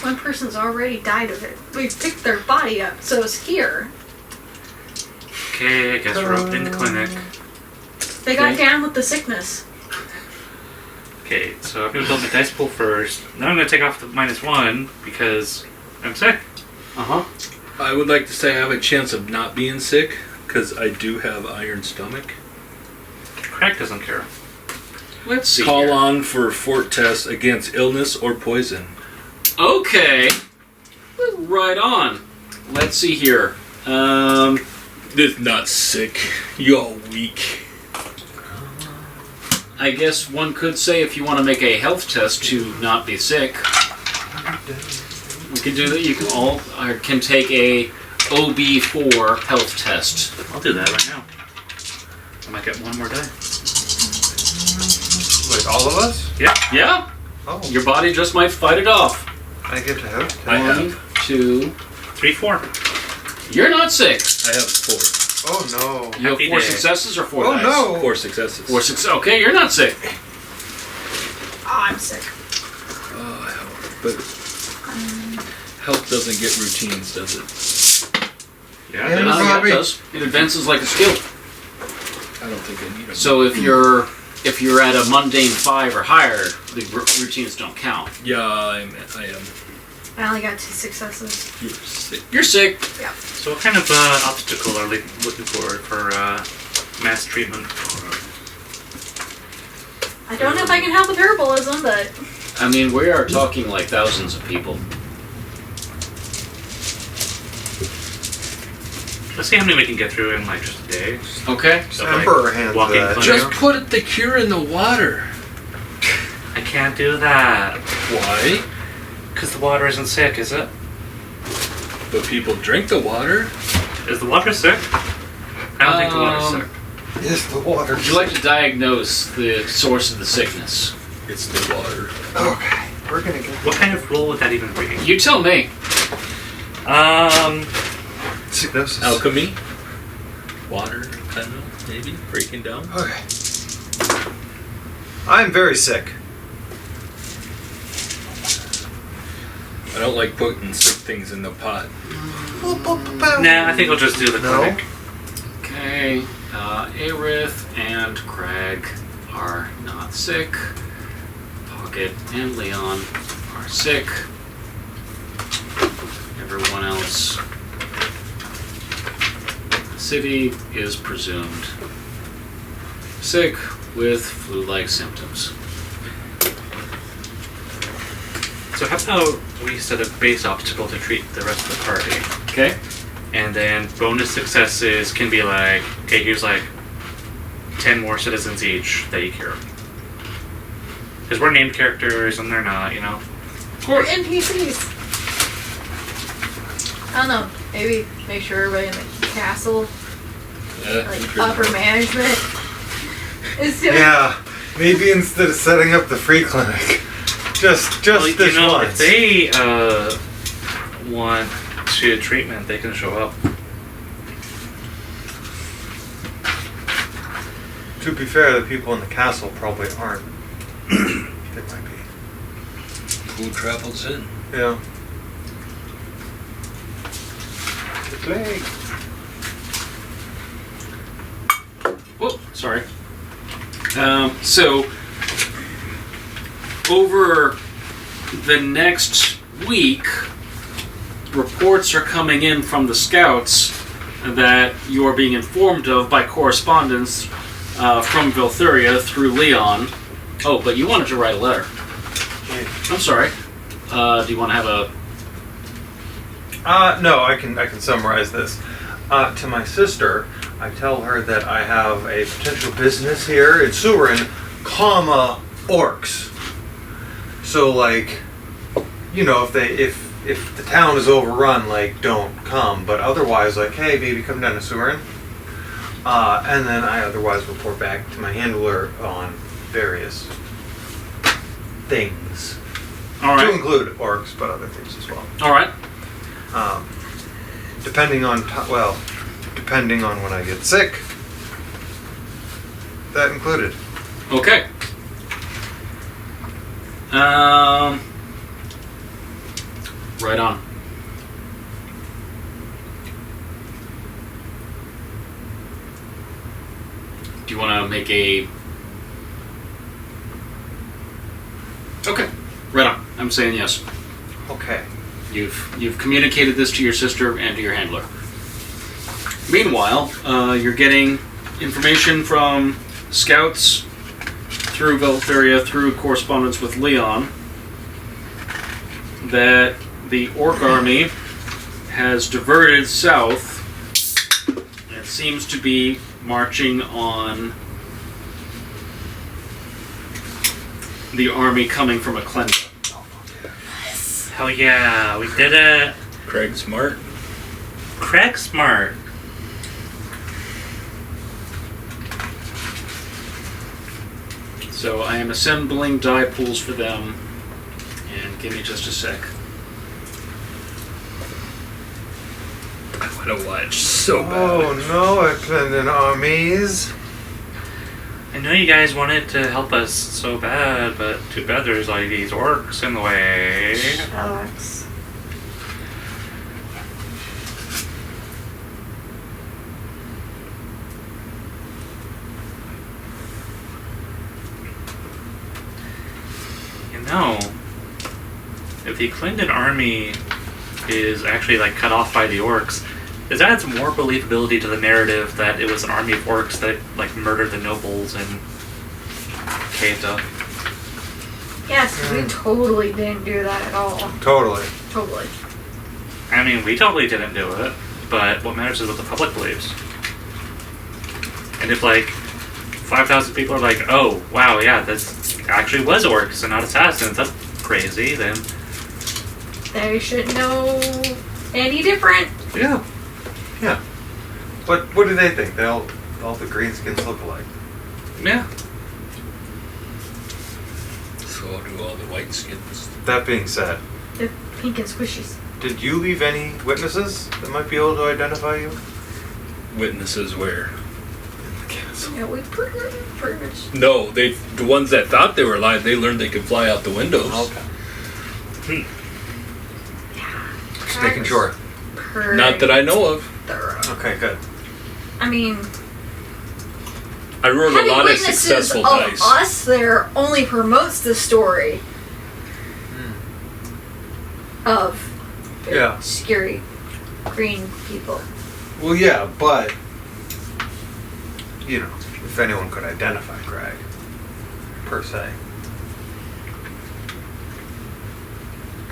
One person's already died of it. We picked their body up, so it's here. Okay, I guess we're up in the clinic. They got Okay. down with the sickness. Okay, so I'm gonna build my dice pool first. Now I'm gonna take off the -1 because I'm sick. Uh-huh. I would like to say I have a chance of not being sick because I do have iron stomach. Crag doesn't care. Let's see Call here. on for fort tests against illness or poison. Okay. Right on. Let's see here. This not sick. You're weak. I guess one could say if you want to make a health test to not be sick, we can do that. You can all can take a OB4 health test. I'll do that right now. I might get one more die. Like all of us? Yeah, Oh. your body just might fight it off. I get to have. I have. 1, 2. 3, 4. You're not sick. I have 4. Oh no. You have Happy 4 day. successes or 4 Oh dice? no. 4 successes. 4 successes. Okay, you're not sick. Oh, I'm sick. But health doesn't get routines, does it? Yeah, Yeah. it Yeah, does. it Robbie. does. It advances like a skill. I don't think I need them. So if you're at a mundane 5 or higher, the routines don't count. Yeah, I am. I only got 2 successes. You're sick. You're sick. So what kind of obstacle are they looking for mass treatment? I don't know if I can help with herbalism, but I mean, we are talking like thousands of people. Let's see how many we can get through in like just a day. Okay. So, like, Emperor hands walking that. clinic. Just put the cure in the water. I can't do that. Why? Because the water isn't sick, is it? But people drink the water. Is the water sick? I don't think the water's sick. Yes, the water. Would you like to diagnose the source of the sickness? It's the water. Okay, we're gonna get. What kind of roll would that even be? You tell me. Signosis. Alchemy? Water, kind of, maybe? Breaking down? Okay. I'm very sick. I don't like putting sick things in the pot. Nah, I think we'll just do the No. clinic. Okay. Aerith and Crag are not sick. Pocket and Leon are sick. Everyone else. The city is presumed sick with flu-like symptoms. So how about we set a base obstacle to treat the rest of the party? Okay. And then bonus successes can be like, okay, here's like 10 more citizens each that you cure. Because we're named characters and they're not, you know? We're NPCs. I don't know. Maybe make sure everybody in the castle, like upper management, is doing. Yeah, maybe instead of setting up the free clinic, just Well, this you know, once. if they want to treatment, they can show up. To be fair, the people in the castle probably aren't. They might be. Who travels in? Yeah. The plague. Whoa, sorry. So, over the next week, reports are coming in from the scouts that you are being informed of by correspondence from Vilthuria through Leone. Oh, but you wanted to write a letter. I'm sorry. Do you want to have a... No, I can summarize this. To my sister, I tell her that I have a potential business here in Surin, comma, orcs. So, like, you know, if the town is overrun, like, don't come. But otherwise, like, hey, maybe come down to Surin. And then I otherwise report back to my handler on various things. All right. To include orcs, but other things as well. All right. Depending on when I get sick, that included. Okay. Right on. Do you want to make a... Okay. Right on. I'm saying yes. Okay. You've communicated this to your sister and to your handler. Meanwhile, you're getting information from scouts through Vilthuria, through correspondence with Leone, that the orc army has diverted south and seems to be marching on the army coming from Aklenda. Hell yeah, we did it. Craig Smart? Crag Smart. So I am assembling die pools for them, and give me just a sec. I want to watch so bad. Oh no, Aklenden armies. I know you guys wanted to help us so bad, but too bad there's like these orcs in the way. Shucks. You know, if the Clinton army is actually like cut off by the orcs, this adds more believability to the narrative that it was an army of orcs that like murdered the nobles and caved up. Yes, we totally didn't do that at all. Totally. Totally. I mean, we totally didn't do it, but what matters is what the public believes. And if like 5,000 people are like, oh wow, yeah, this actually was orcs and not assassins, that's crazy, then They shouldn't know any different. yeah. Yeah. But what do they think? All the greenskins look alike. Yeah. So do all the white skins. That being said, They're pink and squishies. did you leave any witnesses that might be able to identify you? Witnesses where? Yeah, we pretty much. No, the ones that thought they were alive, they learned they could fly out the windows. Okay. Just making sure. Not that I know of. Thorough. Okay, good. I mean, I rolled a having lot of witnesses successful of dice. us there only promotes the story of the Yeah. scary green people. Well, yeah, but you know, if anyone could identify Crag, per se.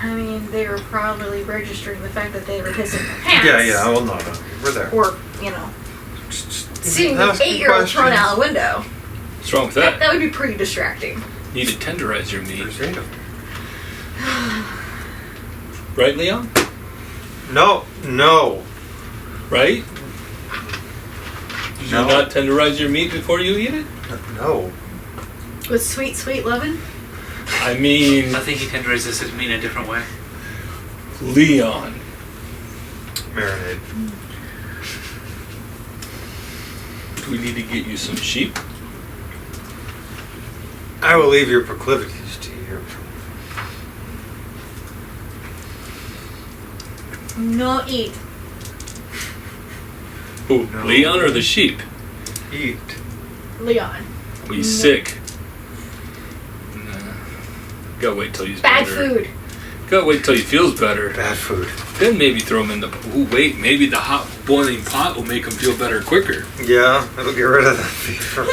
I mean, they were probably registering the fact that they were pissing their pants. Yeah. Well, no, we're there. Or, you know, Just seeing an asking 8-year-old thrown questions. out a window. What's wrong with that? That would be pretty distracting. Need to tenderize your meat. Crusader. Right, Leon? No. Right? Did No. you not tenderize your meat before you eat it? No. With sweet, sweet lovin'? I mean, I think he tenderizes his meat in a different way. Leon. Marinade. Do we need to get you some sheep? I will leave your proclivities to you. No eat. Who, No. Leon or the sheep? Eat. Leon. He's No. sick. Nah. Gotta wait till he's Bad better. food. Gotta wait till he feels better. Bad food. Then maybe throw him in the... Ooh, wait, maybe the hot boiling pot will make him feel better quicker. Yeah, it'll get rid of that fever.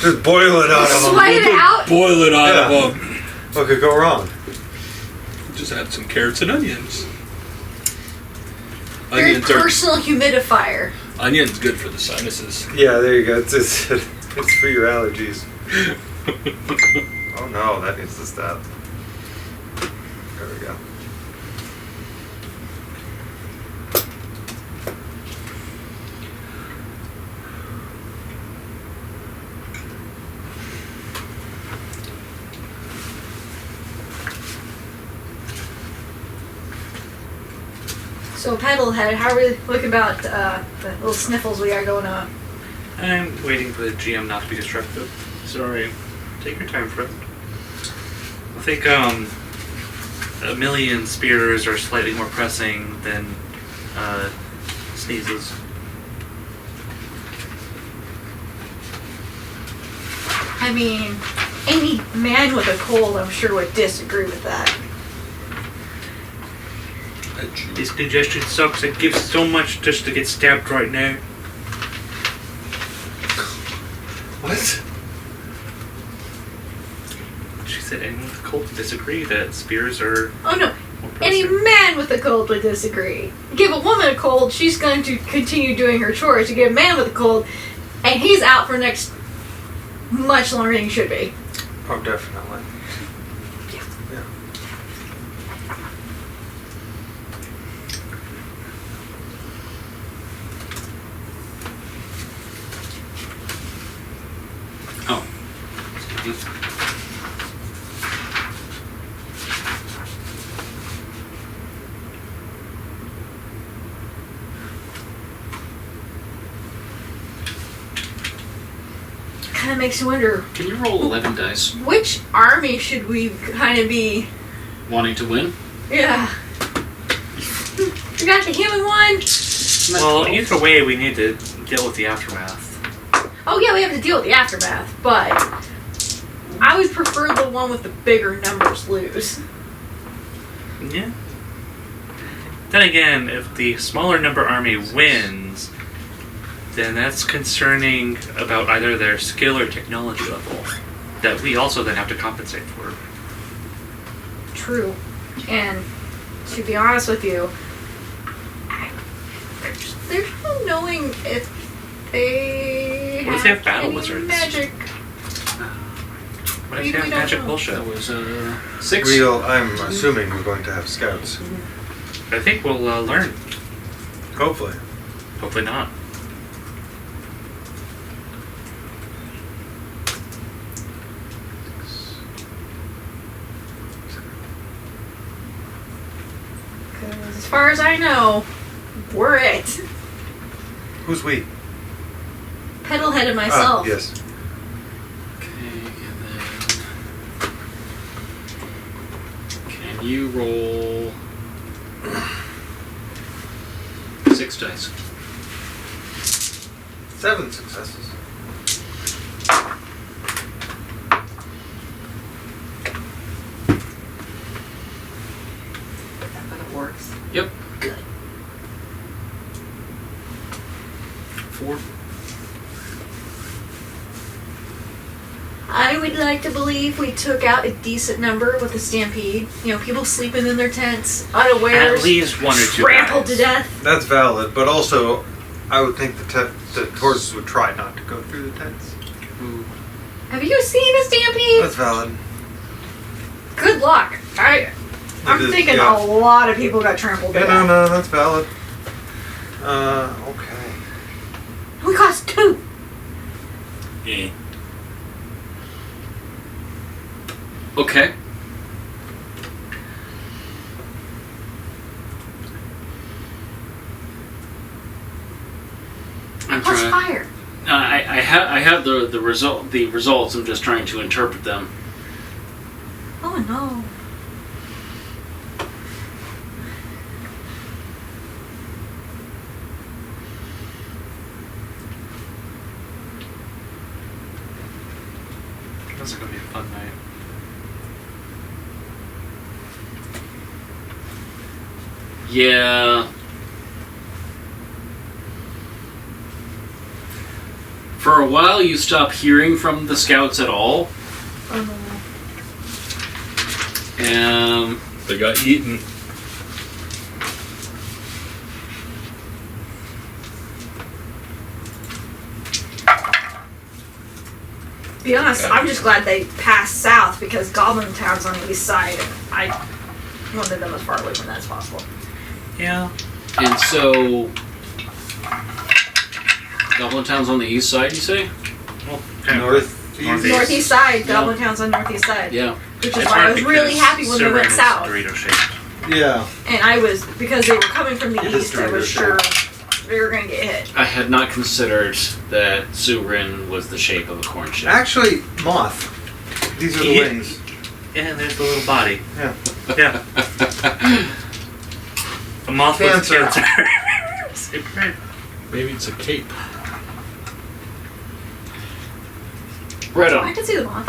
Just boil it out of Sweat them. it out. Boil it out Yeah. of him. What could go wrong? Just add some carrots and onions. Very Onions are... personal humidifier. Onions good for the sinuses. Yeah, there you go. It's for your allergies. Oh no, that needs to stop. There we go. So, Paddlehead, how are we looking about the little sniffles we got going on? I'm waiting for the GM not to be destructive. Sorry. Take your time, friend. I think a million spears are slightly more pressing than sneezes. I mean, any man with a cold, I'm sure, would disagree with that. This congestion sucks. It gives so much just to get stabbed right now. What? She said anyone with a cold would disagree that spears are Oh no, more any pressing. man with a cold would disagree. Give a woman a cold, she's going to continue doing her chores. You give a man with a cold, and he's out for next much longer than he should be. Oh, definitely. Yeah. Yeah. Oh. Kind of makes you wonder, Can you roll 11 dice? which army should we kind of be? Wanting to win? Yeah. We got the human one. Well, either way, we need to deal with the aftermath. Oh yeah, we have to deal with the aftermath, but I would prefer the one with the bigger numbers lose. Yeah. Then again, if the smaller number army wins, then that's concerning about either their skill or technology level that we also then have to compensate for. True. And to be honest with you, there's no knowing if they What if they have battle any wizards? magic. What if We you have don't magic know. bullshit? That was 6. I'm assuming we're going to have scouts. I think we'll learn. Hopefully. Hopefully not. Because as far as I know, we're it. Who's we? Pedalhead and myself. Ah, yes. Okay, and then can you roll 6 dice? 7 successes. But it works. Yep. Good. 4. I would like to believe we took out a decent number with the stampede. You know, people sleeping in their tents, unawares, At least 1 or 2 trampled guys. to death. That's valid, but also, I would think the horses would try not to go through the tents. Have you seen a stampede? That's valid. Good luck. I'm It is, thinking yeah. a lot of people got trampled to Yeah, death. no, that's valid. Okay. We cost 2. Yeah. Okay. I'm Plus trying. fire. I have the results. I'm just trying to interpret them. Oh no. This is gonna be a fun night. Yeah. For a while, you stop hearing from the scouts at all. Oh They got eaten. To be honest, I'm just glad they passed south because Goblin Town's on the east side and I wanted them as far away from that as possible. Yeah. And so, Goblin Town's on the east side, you say? Well, kind of Northeast. Northeast side, Goblin Town's on northeast side. Yeah. Which is why I was really happy when they went south. Dorito shaped. Yeah. And I was, because they were coming from the It is east, I was Dorito sure they were going to get hit. I had not considered that Surin was the shape of a corn chip. Actually, moth. These are the Yeah. wings. Yeah, and there's the little body. Yeah. Yeah. A moth was Cancer. Same right. Maybe it's a cape. Right I on. can see the moth.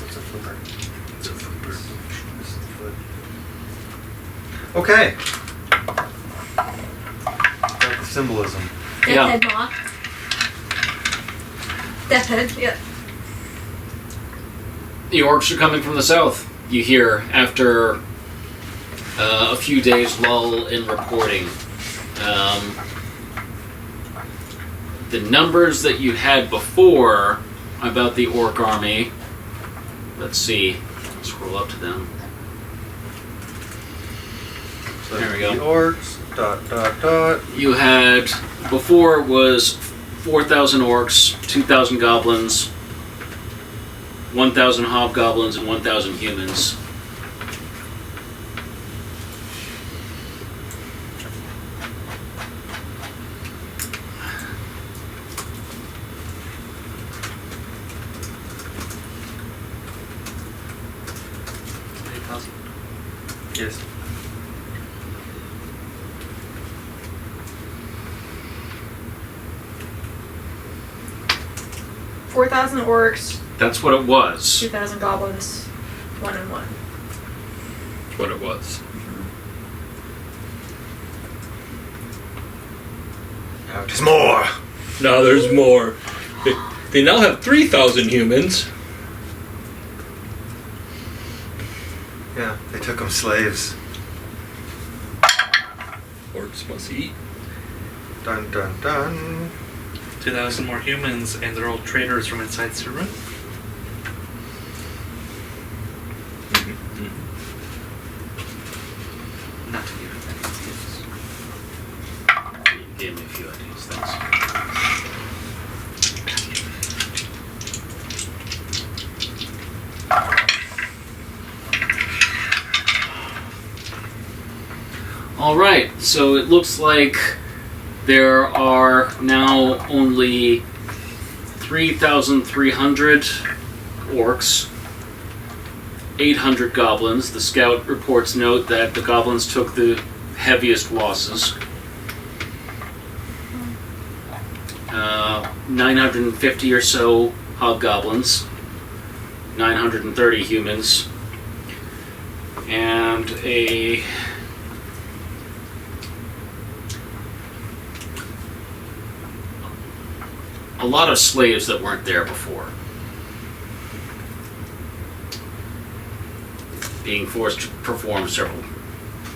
It's a flipper. It's a flipper. This is the flip. Okay. Got the symbolism. Death Yeah. head moth. Death head, yeah. The orcs are coming from the south. You hear after a few days lull in reporting. The numbers that you had before about the orc army. Let's see. Scroll up to them. So There we go. The orcs. ... You had before was 4,000 orcs, 2,000 goblins, 1,000 hobgoblins, and 1,000 humans. Yes. Four 4,000 orcs, That's what it was. 2,000 goblins, 1 and 1. What it was. There's more. Now there's more. They now have 3,000 humans. Yeah, they took them slaves. Orcs must eat. Dun dun dun. 2,000 more humans, and they're all traders from inside Serna. Not to give them any ideas. You gave me a few ideas, thanks. All right, so it looks like there are now only 3,300 orcs, 800 goblins. The scout reports note that the goblins took the heaviest losses. 950 or so hobgoblins, 930 humans, and a lot of slaves that weren't there before, being forced to perform several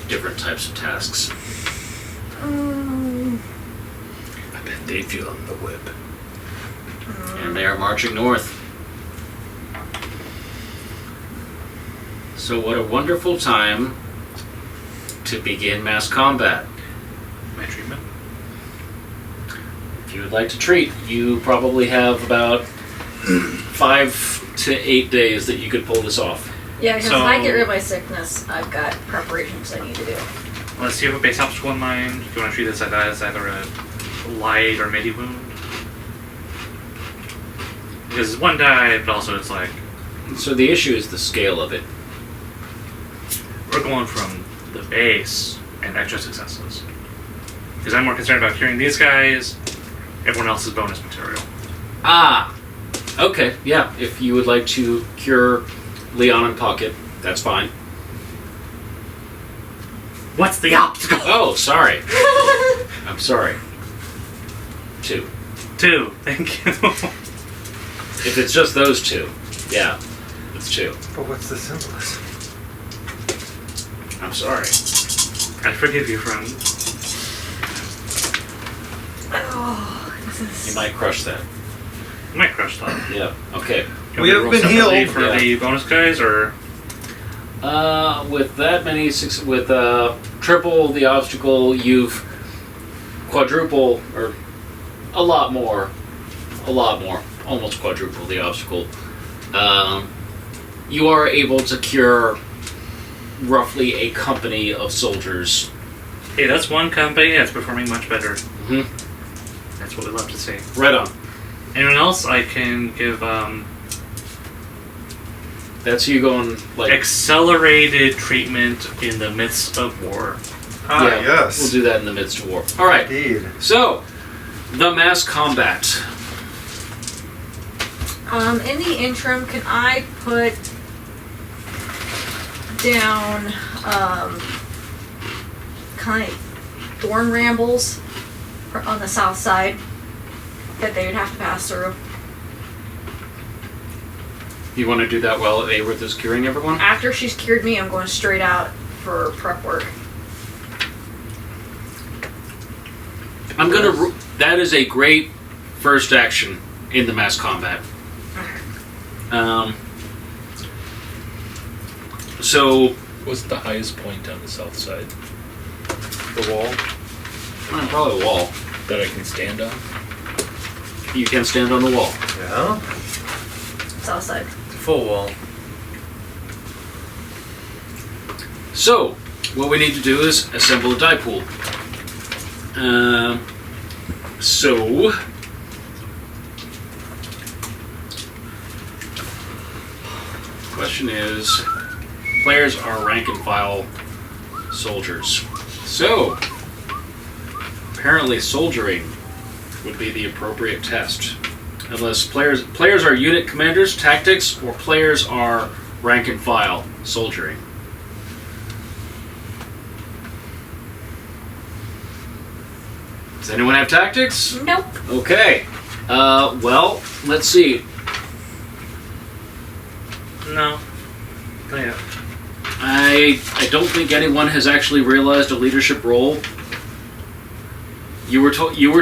different types of tasks. I bet they feel on the whip. And they are marching north. So what a wonderful time to begin mass combat. My treatment. If you would like to treat, you probably have about 5 to 8 days that you could pull this off. Yeah, because So- if I get rid of my sickness, I've got preparations I need to do. Let's see if you have a base obstacle in mind. If you want to treat this as either a light or midi wound. Because it's one die, but also it's like, So the issue is the scale of it. we're going from the base and extra successes. Because I'm more concerned about curing these guys, everyone else's bonus material. Ah! Okay, yeah. If you would like to cure Leon and Pocket, that's fine. What's the obstacle? Oh, sorry. I'm sorry. 2. 2, thank you. If it's just those 2, yeah, it's 2. But what's the simplest? I'm sorry. I forgive you, friend. Oh, this is. You might crush that. I might crush that. Yeah. Okay. Can We have roll been separately healed. for Yeah. the bonus guys, or With that many, with triple the obstacle, you've quadruple or a lot more, almost quadruple the obstacle. You are able to cure roughly a company of soldiers. hey, that's one company that's performing much better. Hmm. That's what we love to see. Right on. Anyone else? I can give That's you going like. accelerated treatment in the midst of war. Ah, yeah, yes. We'll do that in the midst of war. All right. Indeed. So, the mass combat. In the interim, can I put down kind of thorn rambles on the south side that they would have to pass through? You want to do that while Aerith is curing everyone? After she's cured me, I'm going straight out for prep work. I'm gonna. That is a great first action in the mass combat. So What's the highest point on the south side The wall. probably a wall. that I can stand on? You can stand on the wall. Yeah. South side. It's a full wall. So what we need to do is assemble a die pool. So question is, players are rank and file soldiers. So apparently soldiering would be the appropriate test. Unless players are unit commanders, tactics, or players are rank and file soldiering. Does anyone have tactics? Nope. Okay. Well, let's see. No. Not yet. I don't think anyone has actually realized a leadership role. You were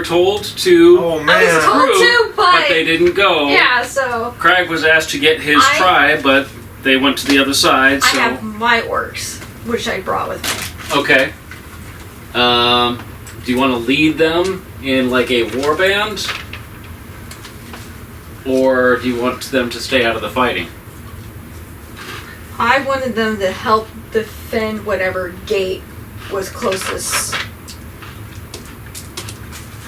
told to Oh I was man. told recruit, to, but they didn't go. Yeah, so Crag was asked to get his I- tribe, but they went to the other side. I So have my orcs, which I brought with me. okay. Do you want to lead them in like a war band, or do you want them to stay out of the fighting? I wanted them to help defend whatever gate was closest.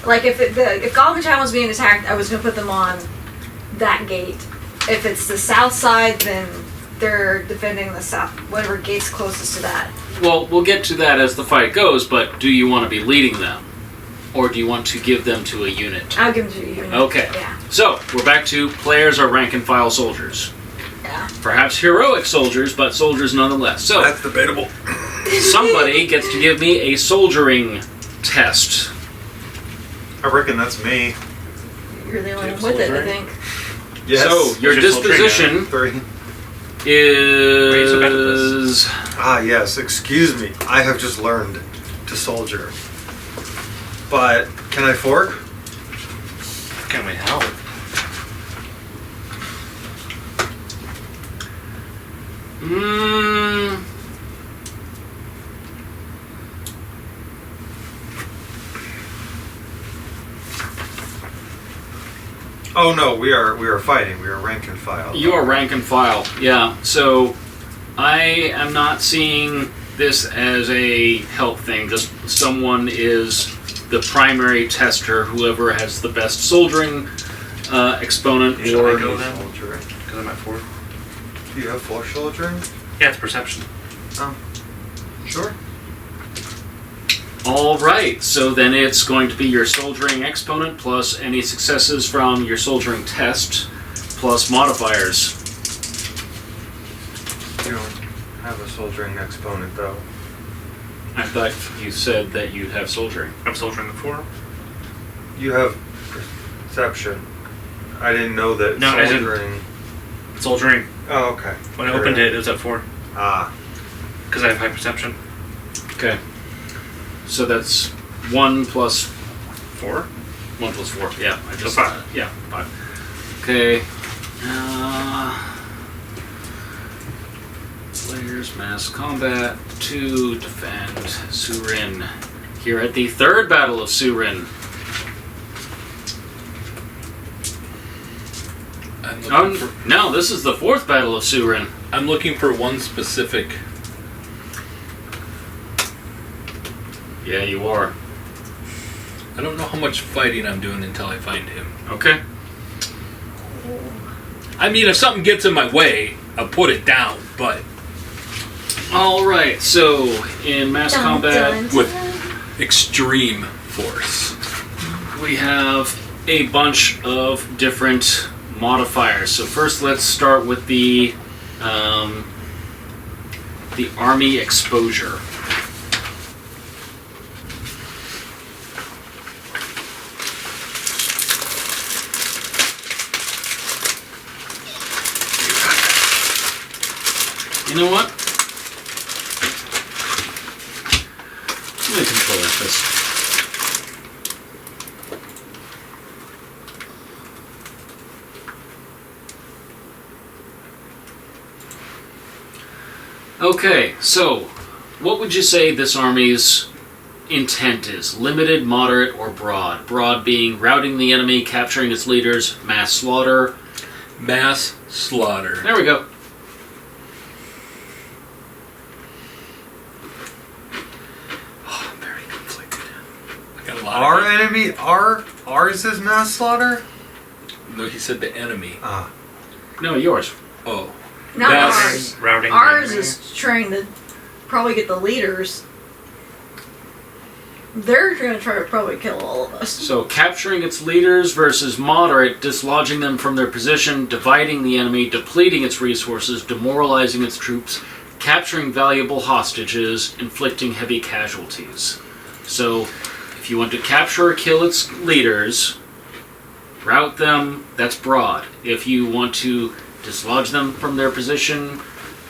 Like if Goblin Town was being attacked, I was gonna put them on that gate. If it's the south side, then they're defending the south, whatever gate's closest to that. Well, we'll get to that as the fight goes, but do you want to be leading them? Or do you want to give them to a unit? I'll give them to you. Okay. Yeah. So, we're back to players are rank and file soldiers. Yeah. Perhaps heroic soldiers, but soldiers nonetheless. So, That's debatable. somebody gets to give me a soldiering test. I reckon that's me. You're the only Do you one have with it, I soldiering? think. Yes. So, your Who's your soldiering disposition 3. you so bad at is... Ah, yes. Excuse me. I have just learned to soldier. But can I fork? Can we help? Oh no, we are fighting. We are rank and file. You are rank and file, yeah. So, I am not seeing this as a help thing. Just someone is the primary tester, whoever has the best soldiering exponent. Should or I go then? Soldiering. Because I'm at 4. Do you have 4 soldiering? Yeah, it's perception. Sure. All right, so then it's going to be your soldiering exponent plus any successes from your soldiering test plus modifiers. You don't have a soldiering exponent though. I thought you said that you'd have soldiering. I'm soldiering at 4. You have perception. I didn't know that No, I didn't. soldiering. Soldering. Oh, okay. When I opened it was at 4. Ah, Because I have high perception. Okay. So that's 1 plus 4? 1 plus 4. Yeah, I just So 5. Yeah, 5. Okay. Players, mass combat, 2 defend Surin. Here at the 3rd Battle of Surin. I'm looking, for, No, this is the 4th Battle of Surin. I'm looking for one specific. Yeah, you are. I don't know how much fighting I'm doing until I find him. Okay. I mean, if something gets in my way, I'll put it down, but Alright, so in mass combat, with extreme force. we have a bunch of different modifiers. So first let's start with the army exposure. You know what? Let me control this. Okay, so what would you say this army's intent is? Limited, moderate, or broad? Broad being routing the enemy, capturing its leaders, mass slaughter. Mass slaughter. There we go. Oh, I'm very conflicted. I got a lot our of enemy, ours is mass slaughter. No, he said the enemy. Ah, No, yours. Oh. Not That's- ours. Routing. Ours the is trying to probably get the leaders. They're going to try to probably kill all of us. So capturing its leaders versus moderate, dislodging them from their position, dividing the enemy, depleting its resources, demoralizing its troops, capturing valuable hostages, inflicting heavy casualties. So if you want to capture or kill its leaders, rout them, that's broad. If you want to dislodge them from their position,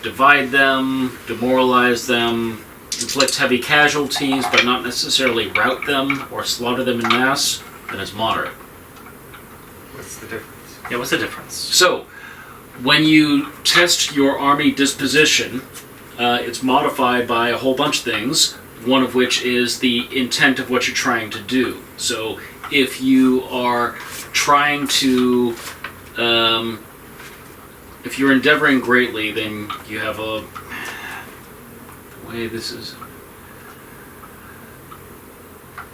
divide them, demoralize them, inflict heavy casualties, but not necessarily rout them or slaughter them in mass, then it's moderate. what's the difference? Yeah, what's the difference? So, when you test your army disposition, it's modified by a whole bunch of things, one of which is the intent of what you're trying to do. So, if you are trying to, if you're endeavoring greatly, then you have a... the way this is...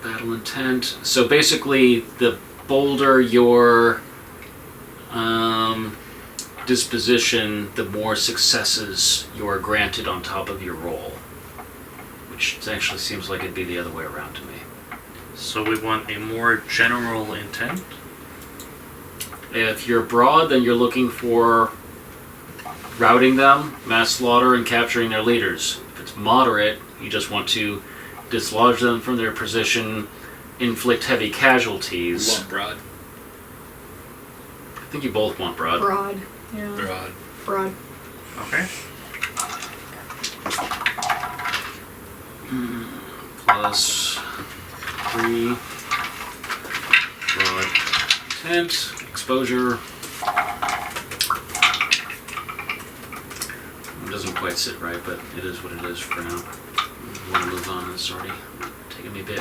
battle intent. So basically, the bolder your disposition, the more successes you are granted on top of your roll. Which actually seems like it'd be the other way around to me. So we want a more general intent. If you're broad, then you're looking for routing them, mass slaughter, and capturing their leaders. If it's moderate, you just want to dislodge them from their position, inflict heavy casualties. You want broad. I think you both want broad. Broad. Yeah. Broad. Broad. Okay. Plus 3. Broad intent. Exposure. It doesn't quite sit right, but it is what it is for now. I want to move on. It's already taking me a bit.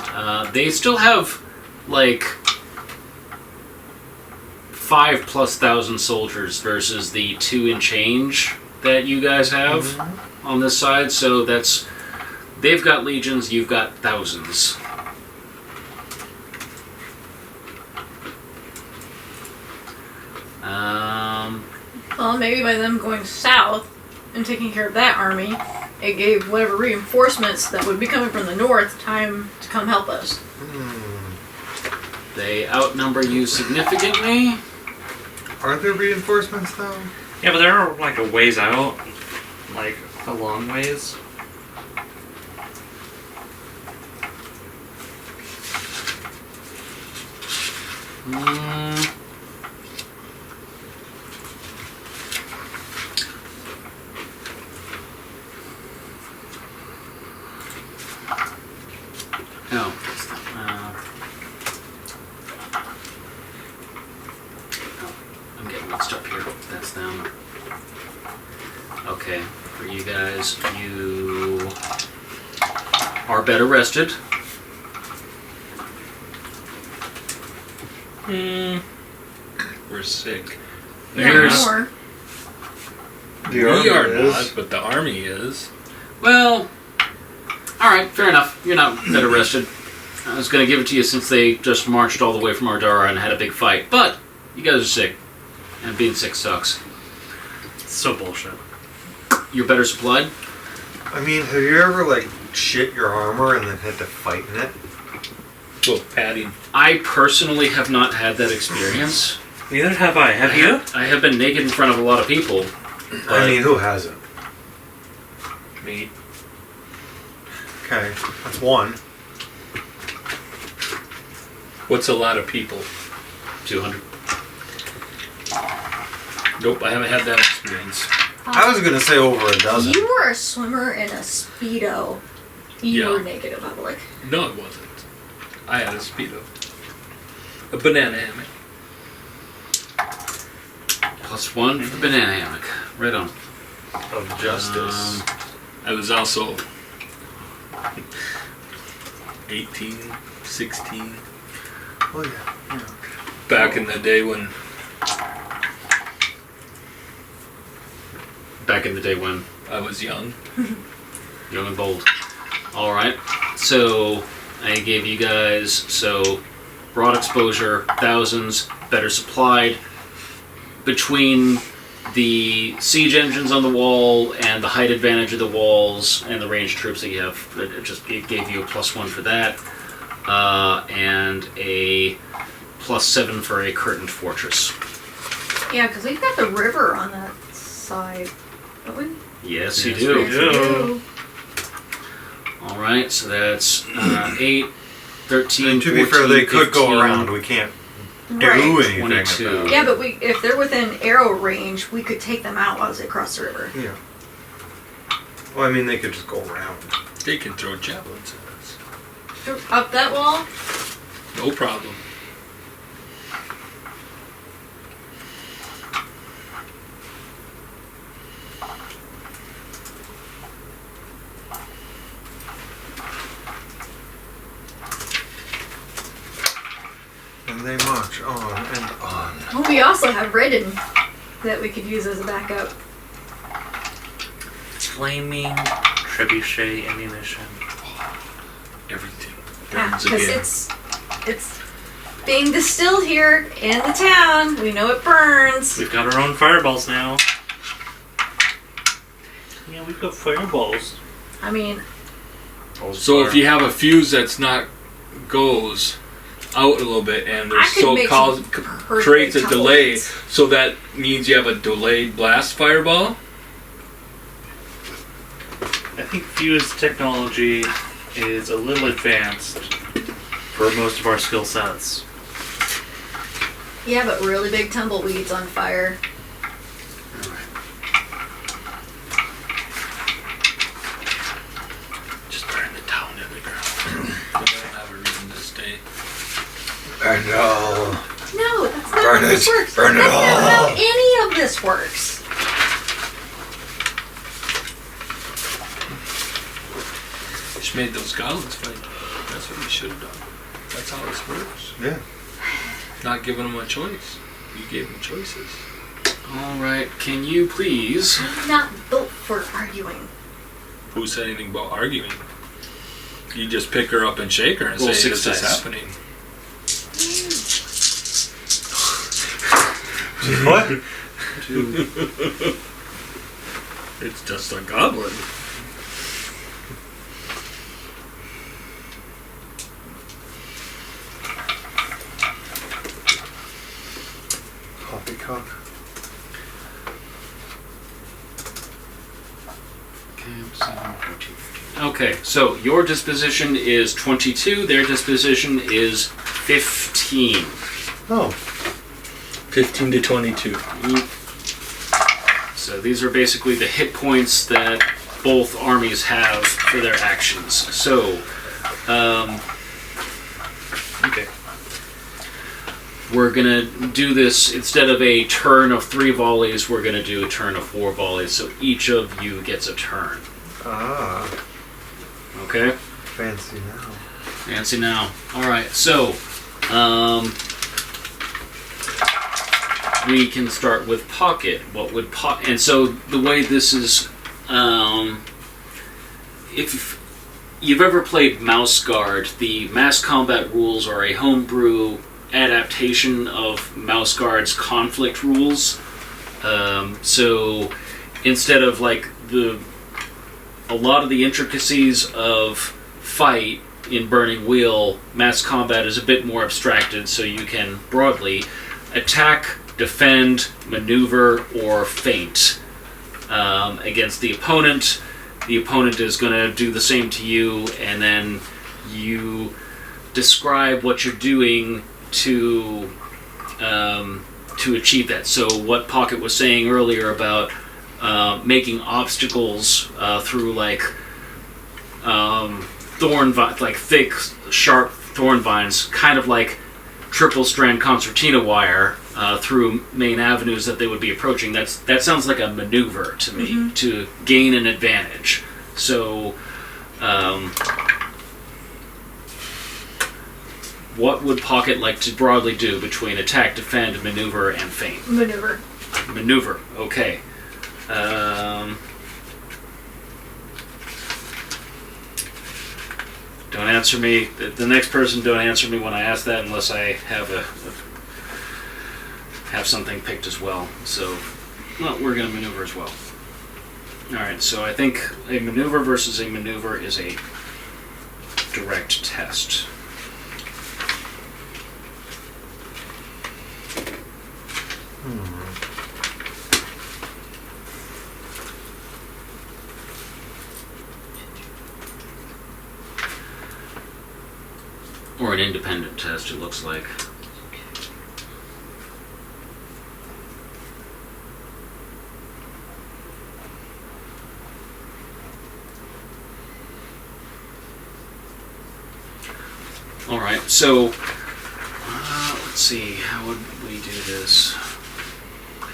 They still have, like, 5,000+ soldiers versus the 2 and change that you guys have on this side. So that's, they've got legions, you've got thousands. Well, maybe by them going south and taking care of that army, it gave whatever reinforcements that would be coming from the north time to come help us. They outnumber you significantly. Are there reinforcements though? Yeah, but they're like a ways out. Like a long ways. I'm getting mixed up here. That's them. Okay, for you guys, you are better rested. We're sick. There's- more. The We army are is. not, but the army is. Well, alright, fair enough. You're not better rested. I was going to give it to you since they just marched all the way from Ardara and had a big fight. But, you guys are sick. And being sick sucks. So bullshit. You're better supplied? I mean, have you ever like shit your armor and then had to fight in it? Well, padding. I personally have not had that experience. Neither have I. Have you? I have been naked in front of a lot of people. I mean, who hasn't? Me. Okay, that's one. What's a lot of people? 200. Nope, I haven't had that experience. I was gonna say over a dozen. You were a swimmer in a Speedo. You Yeah. were naked in public. No, it wasn't. I had a Speedo. A banana hammock. +1 for the banana hammock. Right on. Of justice. I was also 18, 16. Oh yeah. Back in the day when Back in the day when I was young. young and bold. Alright, so I gave you guys, broad exposure, thousands, better supplied. Between the siege engines on the wall and the height advantage of the walls and the ranged troops that you have, it gave you a +1 for that. And a +7 for a curtained fortress. Yeah, because we've got the river on that side. Don't we? Yes, you Yes, do. we do. Alright, so that's 8, 13, And to be 14, fair, they could 15, go around. We can't do Right. anything 22. about it. Yeah, but if they're within arrow range, we could take them out as they cross the river. Yeah. Well, I mean, they could just go around. They can throw javelins at us. Up that wall? No problem. And they march on and on. Well, we also have Ridden that we could use as a backup. Flaming trebuchet ammunition. Everything. burns Because again. it's being distilled here in the town. We know it burns. We've got our own fireballs now. Yeah, we've got fireballs. I mean, So if you have a fuse that's not goes out a little bit and I there's could so make cause some perfect creates a delay, tumbleweeds. so that means you have a delayed blast fireball. I think fuse technology is a little advanced for most of our skill sets. Yeah, but really big tumbleweeds on fire. Just burn the town to the ground. They don't have a reason to stay. I know. No, that's not Burn how this it. works. Burn it That's not how all. any of this works. Just made those goblins fight. That's what we should have done. That's how this works. Yeah. Not giving them a choice. You gave them choices. All right, can you please? I'm not built for arguing. Who said anything about arguing? You just pick her up and shake her and Roll say, six this is dice. happening. What? It's just a goblin. Poppycock. Okay, so your disposition is 22, their disposition is 15. Oh. 15 to 22. So these are basically the hit points that both armies have for their actions. So, Okay. we're gonna do this instead of a turn of 3 volleys, we're gonna do a turn of 4 volleys, so each of you gets a turn. Ah. Okay? Fancy now. Fancy now. Alright, so, we can start with Pocket. What would and so the way this is, if you've ever played Mouse Guard, the mass combat rules are a homebrew adaptation of Mouse Guard's conflict rules. So instead of like a lot of the intricacies of fight in Burning Wheel, mass combat is a bit more abstracted, so you can broadly attack, defend, maneuver, or feint against the opponent. The opponent is going to do the same to you, and then you describe what you're doing to achieve that. So what Pocket was saying earlier about making obstacles through like thick, sharp thorn vines, kind of like triple strand concertina wire through main avenues that they would be approaching. That sounds like a maneuver to me to gain an advantage. So, what would Pocket like to broadly do between attack, defend, maneuver, and feint? Maneuver. Maneuver. Okay. Don't answer me. The next person, don't answer me when I ask that unless I have have something picked as well. So, well, we're going to maneuver as well. All right. So I think a maneuver versus a maneuver is a direct test. Or an independent test, it looks like. Alright, so let's see, how would we do this?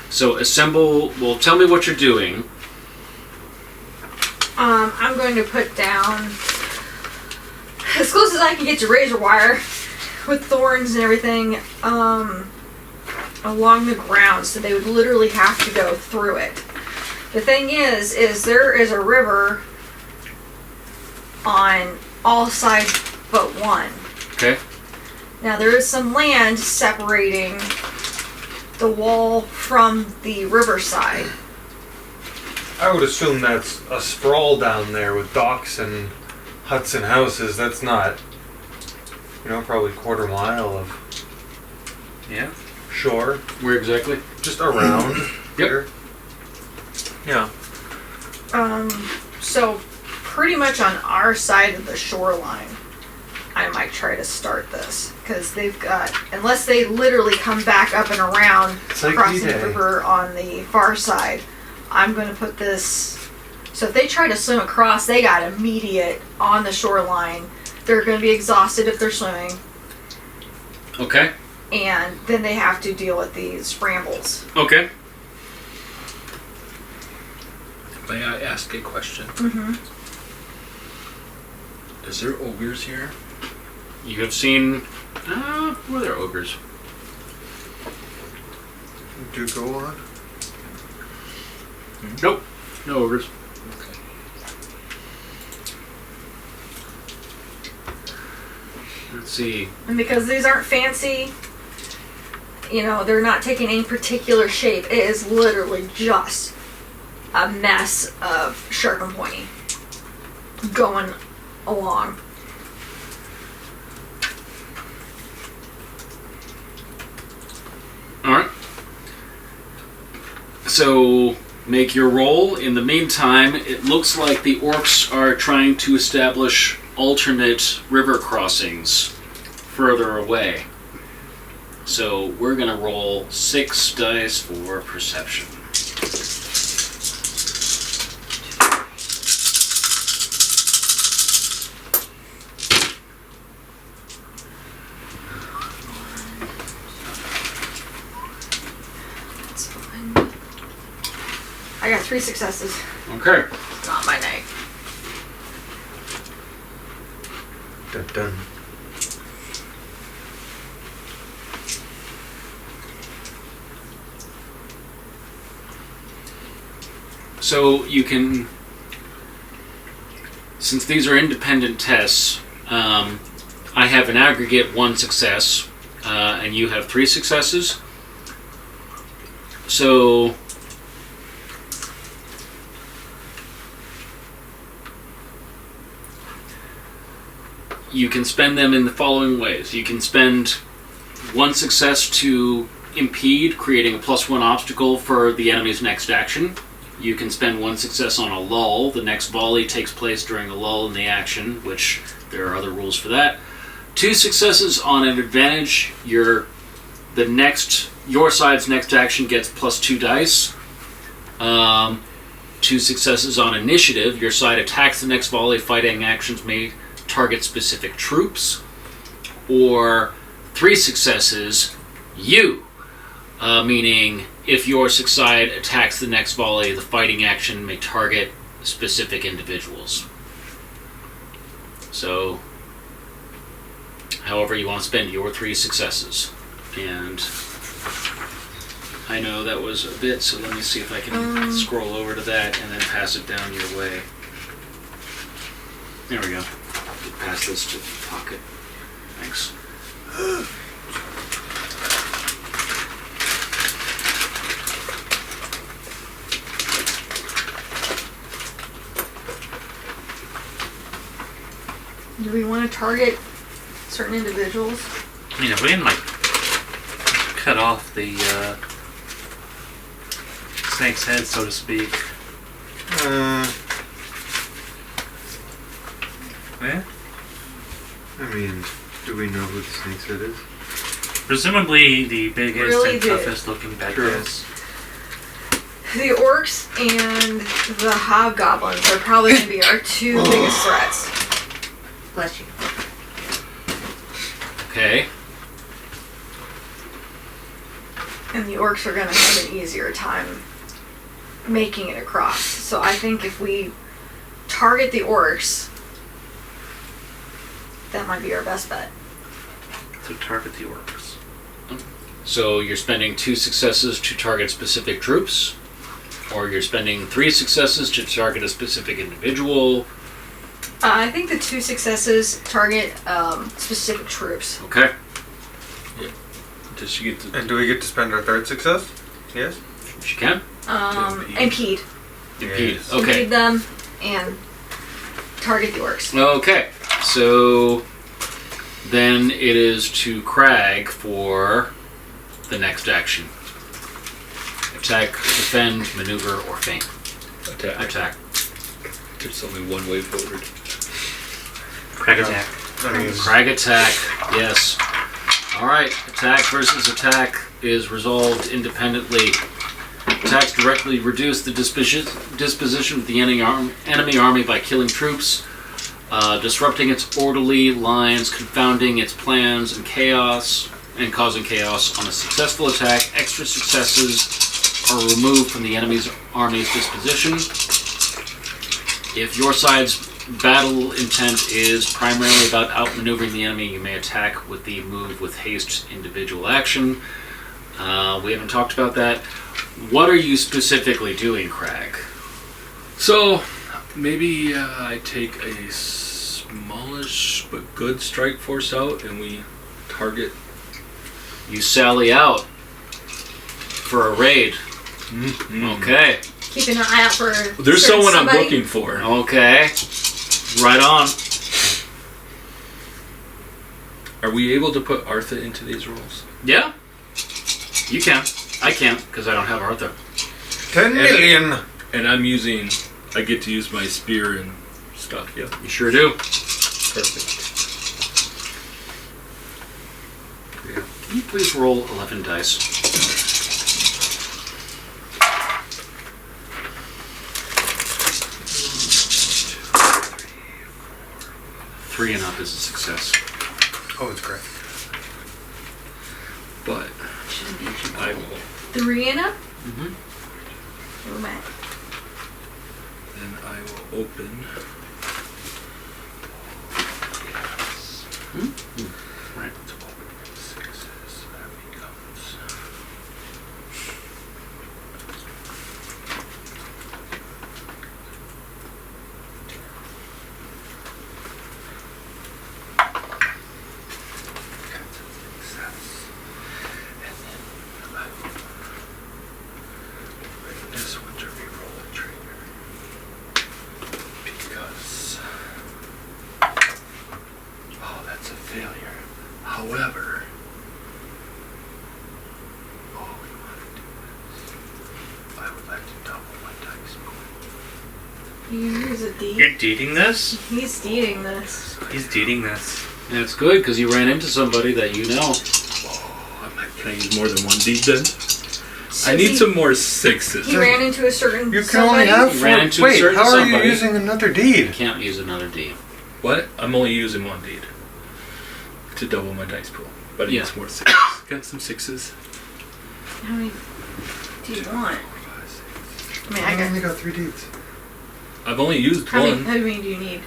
So assemble, well, tell me what you're doing. I'm going to put down as close as I can get to razor wire with thorns and everything along the ground, so they would literally have to go through it. The thing is there is a river on all sides but one. Okay. Now there is some land separating the wall from the riverside. I would assume that's a sprawl down there with docks and huts and houses. That's not, probably quarter mile of Yeah. shore. Where exactly? Just around here. Yeah. So pretty much on our side of the shoreline, I might try to start this because they've got, unless they literally come back up and around It's like crossing the D-Day. river on the far side, I'm going to put this. So if they try to swim across, they got immediate on the shoreline. They're going to be exhausted if they're swimming, Okay. and then they have to deal with these brambles. Okay. May I ask a question? Mm-hmm. Is there ogres here? You have seen. Were there ogres? Do go on. Nope. No ogres. Okay. Let's see. And because these aren't fancy, they're not taking any particular shape. It is literally just a mess of sharp and pointy going along. Alright. So, make your roll. In the meantime, it looks like the orcs are trying to establish alternate river crossings further away. So, we're going to roll 6 dice for perception. That's fine. I got 3 successes. Okay. It's not my night. Dun dun. So you can, since these are independent tests, I have an aggregate 1 success, and you have 3 successes. So you can spend them in the following ways. You can spend 1 success to impede, creating a +1 obstacle for the enemy's next action. You can spend 1 success on a lull. The next volley takes place during a lull in the action, which there are other rules for that. 2 successes on an advantage. Your side's next action gets +2 dice. 2 successes on initiative. Your side attacks the next volley. Fighting actions may target specific troops. Or 3 successes, meaning if your side attacks the next volley, the fighting action may target specific individuals. So, however you want to spend your 3 successes. And I know that was a bit, so let me see if I can scroll over to that and then pass it down your way. There we go. Pass this to the pocket. Thanks. Do we want to target certain individuals? I mean, if we can, cut off the snake's head, so to speak. Yeah? I mean, do we know who the snake's head is? Presumably the biggest Really and do. toughest looking bad True. guys. The orcs and the hobgoblins are probably going to be our 2 biggest threats. Bless you. Okay. And the orcs are going to have an easier time making it across. So I think if we target the orcs, that might be our best bet. To target the orcs. So you're spending 2 successes to target specific troops, or you're spending 3 successes to target a specific individual, I think the 2 successes target specific troops. Okay. Does she get to... And do we get to spend our 3rd success? Yes? She can. Impede. Impede. Yes. Okay. Impede them and target the orcs. Okay. So then it is to Crag for the next action. Attack, defend, maneuver, or feint. Attack. There's only one way forward. Crag attack. I mean, Crag attack. Yes. Alright. Attack versus attack is resolved independently. Attacks directly reduce the disposition of the enemy army by killing troops, disrupting its orderly lines, confounding its plans and causing chaos. On a successful attack, extra successes are removed from the enemy's army's disposition. If your side's battle intent is primarily about outmaneuvering the enemy, you may attack with the move with haste individual action. We haven't talked about that. What are you specifically doing, Crag? So, maybe I take a smallish but good strike force out and we target... You sally out for a raid. Okay. Keeping an eye out for. There's someone somebody. I'm looking for. Okay. Right on. Are we able to put Artha into these roles? Yeah. You can. I can't because I don't have Arthur. 10 million! And I'm using... I get to use my spear and stuff, yeah. You sure do. Perfect. Can you please roll 11 dice? 3 and up is a success. Oh, it's great. But I will... 3 and up? Mm-hmm. Oh, man. Then I will open... Right. 6s, that becomes... This one to reroll a trigger. Because... Oh, that's a failure. However... Oh, we want to do this. I would like to double my dice pool. Here's a D. You're deeding this? He's deeding this. He's deeding this. That's good because you ran into somebody that you know. Can I use more than one deed then? So I need he- some more 6s. He ran into a certain. You can only have You 4. ran into a Wait, certain how are you somebody. using another You deed? can't use another D. What? I'm only using one deed. To double my dice pool. But I Yeah. need some more 6s. Got some 6s. How many do you want? I mean, I I got. only got 3 deeds. I've only used How one. many do you need?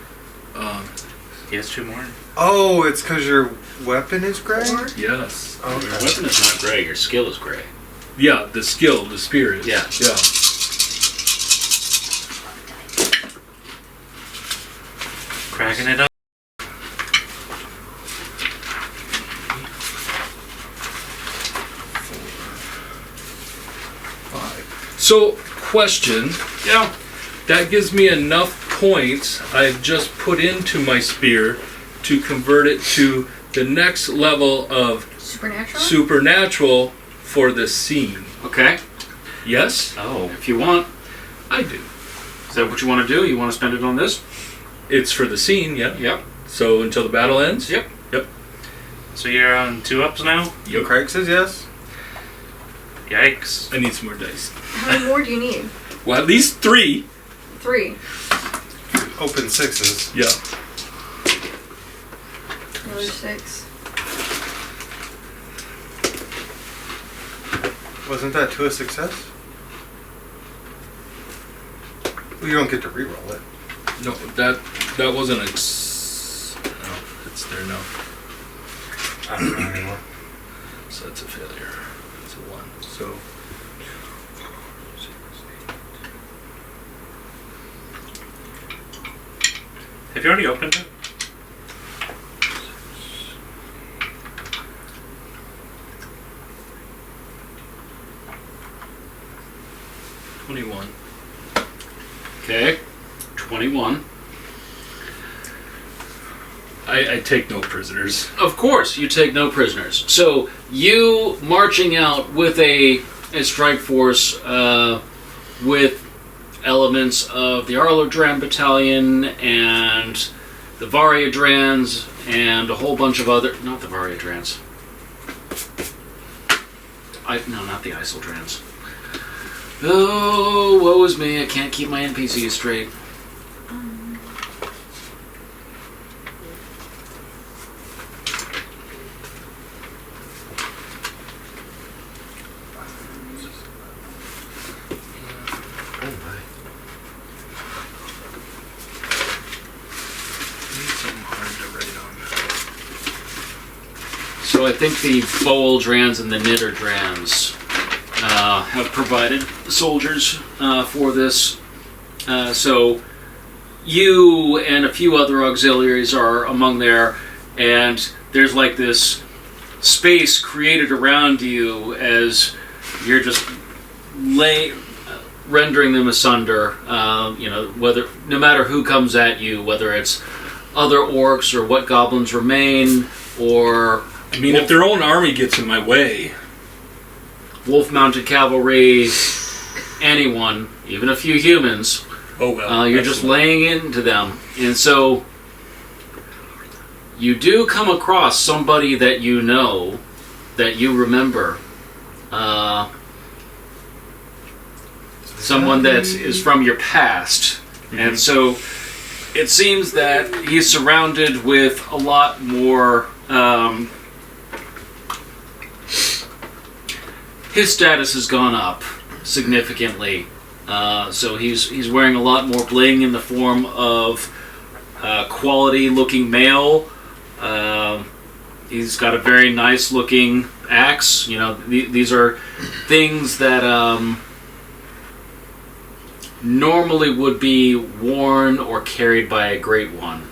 He has 2 more. Oh, it's because your weapon is gray? 4? Yes. Your weapon is not gray, your skill is gray. Yeah, the skill, the spear is. Yeah. Yeah. Cracking it up. So, question. Yeah. That gives me enough points I've just put into my spear to convert it to the next level of Supernatural? supernatural for the scene. Okay. Yes? Oh. If you want. I do. Is that what you want to do? You want to spend it on this? It's for the scene, yeah. Yep. So until the battle ends? Yep. Yep. So you're on 2 ups now? Yo, Craig says yes. Yikes. I need some more dice. How many more do you need? Well, at least 3. 3. Open 6s. Yeah. Another 6. Wasn't that to a success? Well, you don't get to reroll it. No, that wasn't a... No, it's there now. I don't know anymore. So that's a failure. It's a 1. So... Have you already opened it? Okay. 21. I take no prisoners. Of course, you take no prisoners. So, you marching out with a strike force with elements of the Arlodran Battalion and the Varyadrans and a whole bunch of other... Not the Varyadrans. No, not the Isildrans. Oh, woe is me. I can't keep my NPCs straight. So I think the Boeldrans and the Nidderdrans have provided soldiers for this. So you and a few other auxiliaries are among there, and there's like this space created around you as you're just rendering them asunder. No matter who comes at you, whether it's other orcs or what goblins remain, or I mean, if their own army gets in my way, wolf-mounted cavalry, anyone, even a few humans. Oh well. You're just laying into them. And so you do come across somebody that you know, that you remember. Someone that is from your past. Mm-hmm. And so it seems that he's surrounded with a lot more... his status has gone up significantly. So he's wearing a lot more bling in the form of quality-looking mail. He's got a very nice-looking axe. You know, these are things that normally would be worn or carried by a Great One.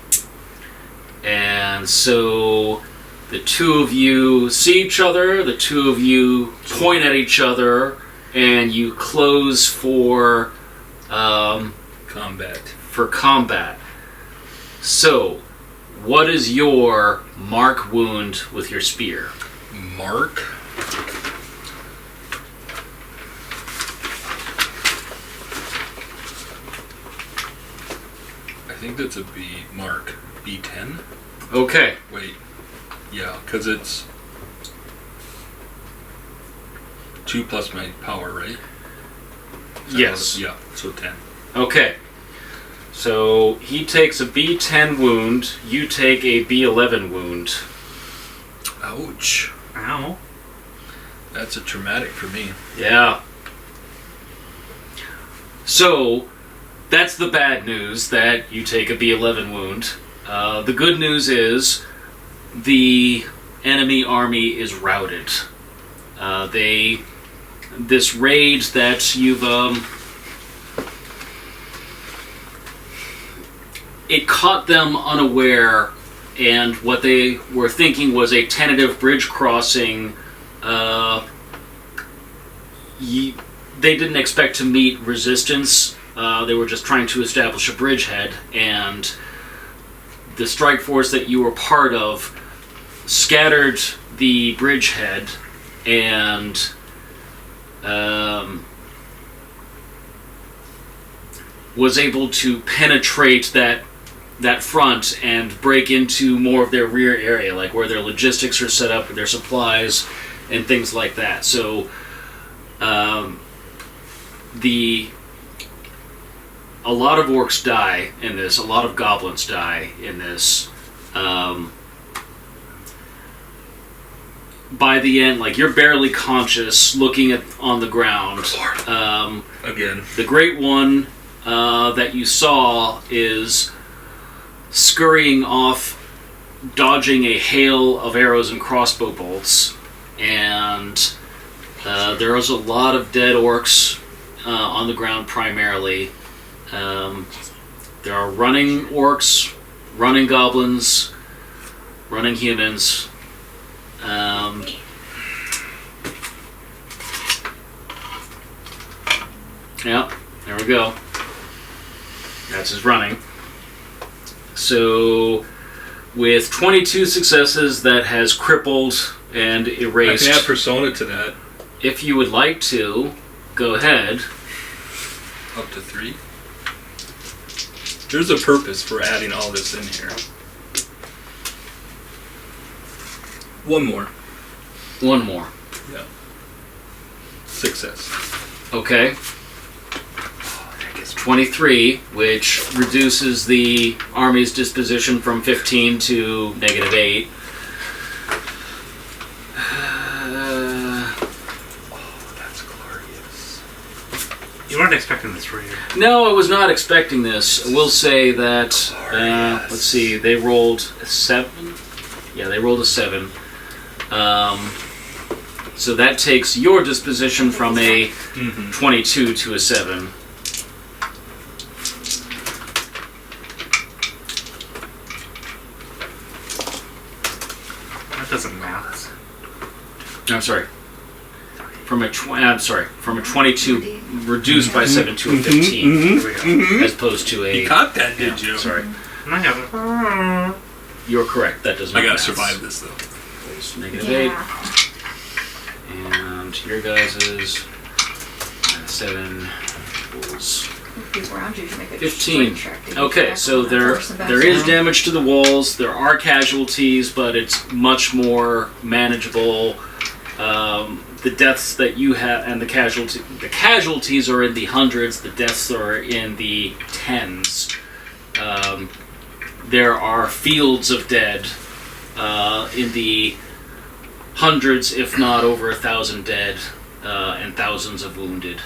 And so the two of you see each other, the two of you point at each other, and you close for combat. So, what is your mark wound with your spear? Mark? I think that's a B. Mark. B10? Okay. Wait. Yeah, because it's 2 plus my power, right? Yes. Yeah, so 10. Okay. So he takes a B10 wound, you take a B11 wound. Ouch. Ow. That's a traumatic for me. Yeah. So, that's the bad news, that you take a B11 wound. The good news is the enemy army is routed. This raid that you've it caught them unaware, and what they were thinking was a tentative bridge crossing. They didn't expect to meet resistance. They were just trying to establish a bridgehead, and the strike force that you were part of scattered the bridgehead and was able to penetrate that front and break into more of their rear area, like where their logistics are set up, their supplies, and things like that. So a lot of orcs die in this, a lot of goblins die in this. By the end, like, you're barely conscious looking on the ground. Again. The Great One that you saw is scurrying off, dodging a hail of arrows and crossbow bolts, and there is a lot of dead orcs on the ground primarily. There are running orcs running goblins, running humans. Yeah, there we go. That's his running. So, with 22 successes, that has crippled and erased. I can add persona to that. If you would like to, go ahead. Up to 3. There's a purpose for adding all this in here. One more. One more. Yeah. Success. Okay. 23, which reduces the army's disposition from 15 to -8. That's glorious. You weren't expecting this, were you? No, I was not expecting this. I will say that, let's see, they rolled a 7. Yeah, they rolled a 7. So that takes your disposition from a 22 to a 7. That doesn't math. I'm sorry. From a 22 reduced by 7 to a 15, There we go. as opposed to a. You caught that, did you? Sorry, I have it. you're correct. That does not. I gotta math. survive this though. It's -8, Yeah. and your guys is -7 equals People around you should make a 15. straight check to get Okay, back so on that there horse and back there is down. damage to the walls. There are casualties, but it's much more manageable. The deaths that you have and the casualties are in the hundreds. The deaths are in the tens. There are fields of dead in the hundreds, if not over 1,000 dead, and thousands of wounded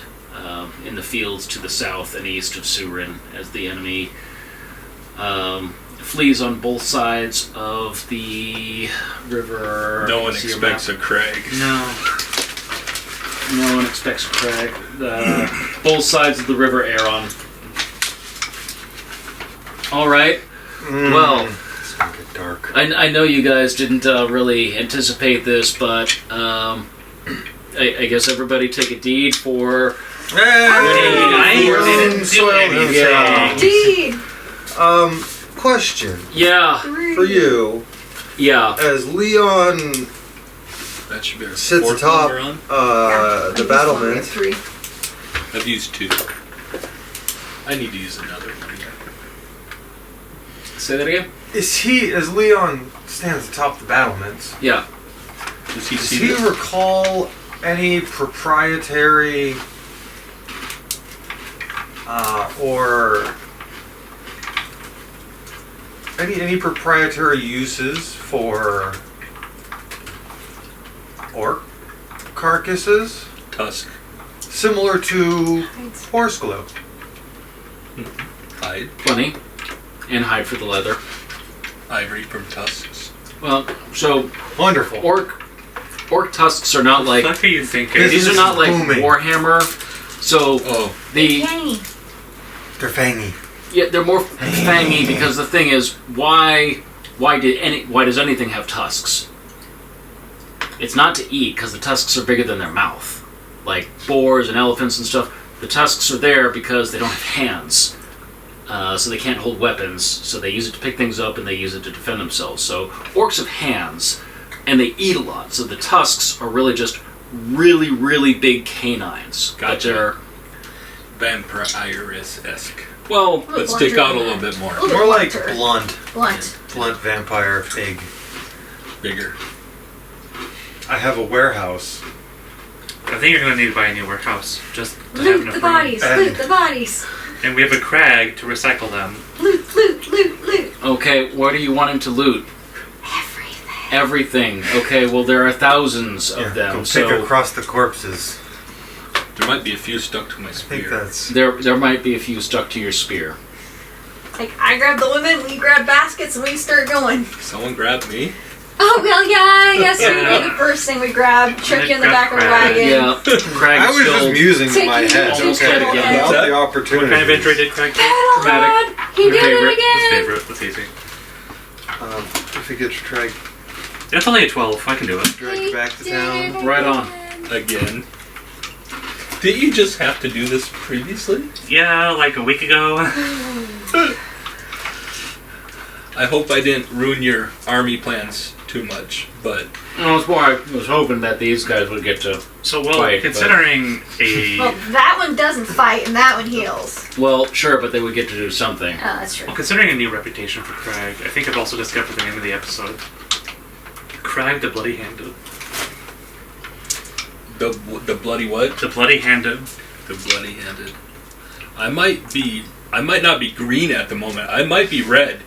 in the fields to the south and east of Surin as the enemy flees on both sides of the river. No one See your expects map. a Crag. No. No one expects a Crag. Both sides of the river Aeron. All right. Well, It's gonna get dark. I know you guys didn't really anticipate this, but I guess everybody take a deed for. Indeed. Question Yeah, for you: yeah. as Leon That should be our sits fourth atop one we're on. the battlement, 3. I've used 2. I need to use another one. Say that again. as Leon stands atop the battlements, Yeah. Does he does see he this? recall any proprietary or any proprietary uses for orc carcasses Tusk. similar to horse glue? Hide. Plenty. And hide for the leather. Ivory from tusks. Well, so Wonderful. orc tusks are not like What are you thinking? This these are is not like booming. Warhammer. So Oh, the Kenny. They're fangy. yeah they're more fangy because the thing is why does anything have tusks? It's not to eat because the tusks are bigger than their mouth. Like boars and elephants and stuff, the tusks are there because they don't have hands. So they can't hold weapons, so they use it to pick things up and they use it to defend themselves. So orcs have hands, and they eat a lot, so the tusks are really just really, really big canines. But Gotcha. they're, vampire-esque. well, But stick out a little bit more. little bit More like blunter. blunt Blunt. vampire pig. Bigger. I have a warehouse. I think you're gonna need to buy a new warehouse just to have Loot enough the room. bodies. Loot the bodies. And we have a crag to recycle them. Loot, loot, loot, loot. okay, what are you wanting to loot? Everything. Everything. Okay, well, there are thousands of Yeah, them, go pick so across the corpses. There might be a few stuck to my I think spear. that's. there might be a few stuck to your spear. Like, I grab the women, we grab baskets, and we start going. Someone grab me. Oh, well, yeah, I guess we Yeah. be the first thing we grab. Chuck you in the Grab back of a Crag. wagon. Yeah, Crag I is was just still... musing in Take my you head. to Almost had it again. Without What's the that? opportunity. What kind of injury did Crag take? Battle Traumatic. God! He did Favorite. it again! His favorite. That's easy. If he gets Treg It's only a 12. I can do it. dragged back to town. Right on. Again. Did you just have to do this previously? Yeah, like a week ago. I hope I didn't ruin your army plans too much, but No, it's more I was hoping that these guys would get to. So, well, Fight, considering a... Well, that one doesn't fight and that one heals. Well, sure, but they would get to do something. Oh, that's true. Well, considering a new reputation for Crag, I think I've also discovered the name of the episode. Crag the Bloody Handed. the bloody what? The Bloody Handed. The bloody handed. I might not be green at the moment. I might be red.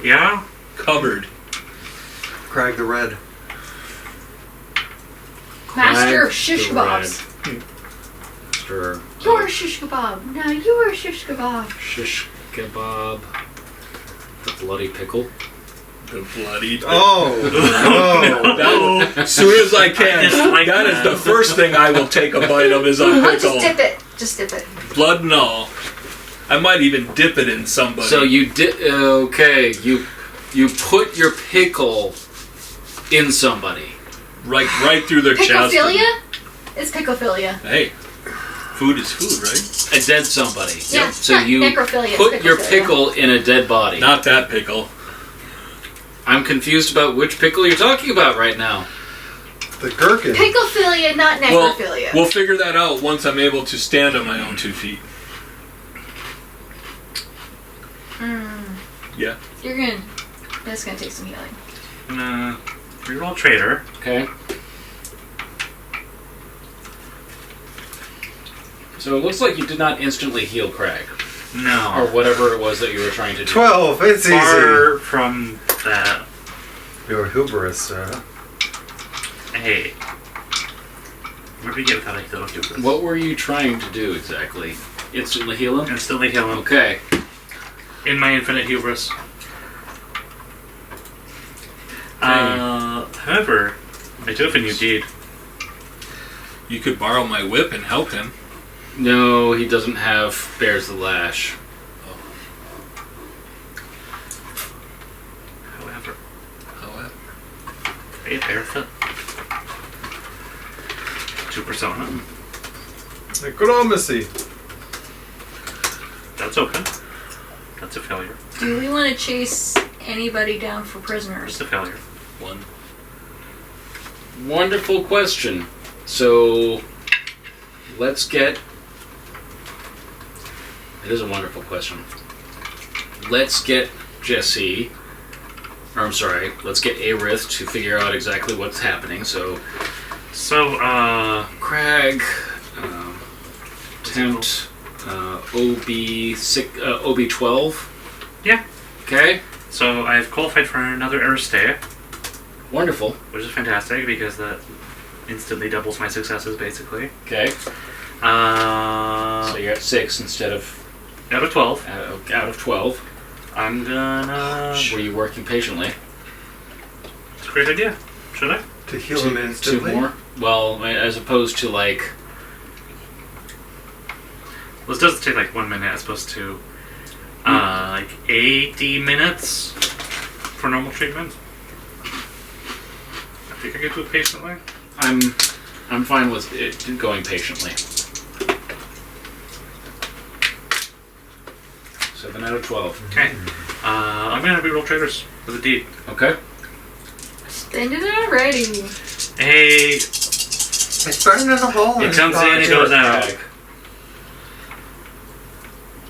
Yeah? Covered. Crag the Red. Master of Crag shish the kebabs. Master. You're a shish kebab. Now you're a shish kebab. Shish kebab. The bloody pickle. The bloody. Oh, no. That, as soon as I can. I dislike That is that. the first thing I will take a bite of is a Oh, pickle. just dip it. Just dip it. Blood and all. I might even dip it in somebody. So you did. Okay, you put your pickle in somebody. right through their chest. Picklephilia? It's picklephilia. Hey, food is food, right? A dead somebody. Yeah, So not you necrophilia, it's put your picklephilia. pickle in a dead body. Not that pickle. I'm confused about which pickle you're talking about right now. The gherkin. Picklephilia, not Well, necrophilia. we'll figure that out once I'm able to stand on my own 2 feet. Yeah. You're gonna. That's gonna take some healing. Reroll Trader. Okay. So it looks like you did not instantly heal Crag, or No. whatever it was that you were trying to do. 12. It's easy. Far from that. Your hubris. Hey. Where do we get without a little hubris? What were you trying to do exactly? Instantly heal him? Instantly heal him. Okay. In my infinite hubris. However, I do have a new deed. You could borrow my whip and help him. No, he doesn't have Bears the Lash. However, However. a barefoot. 2 persona. Necromancy. That's okay. That's a failure. Do we want to chase anybody down for prisoners? It's a failure. 1. Wonderful question. So, let's get... It is a wonderful question. Let's get Jesse... Or I'm sorry, let's get Aerith to figure out exactly what's happening. So, Crag, Tent, OB12. Yeah. Okay, So I've qualified for another Aerith, wonderful. which is fantastic because that instantly doubles my successes, basically. Okay, so you're at 6 instead of Out of 12, out of 12. I'm gonna... Were you working patiently? It's a great idea. Should I? To heal him Two instantly. more? Well, as opposed to like... Well, this does take like 1 minute as opposed to like 80 minutes for normal treatment. I think I could do it patiently. I'm fine with it going patiently. 7 out of 12. Okay. I'm gonna reroll traders with a D. Okay. Spend it already. Hey, It's burning in the hole. it comes in, it goes out. Crag.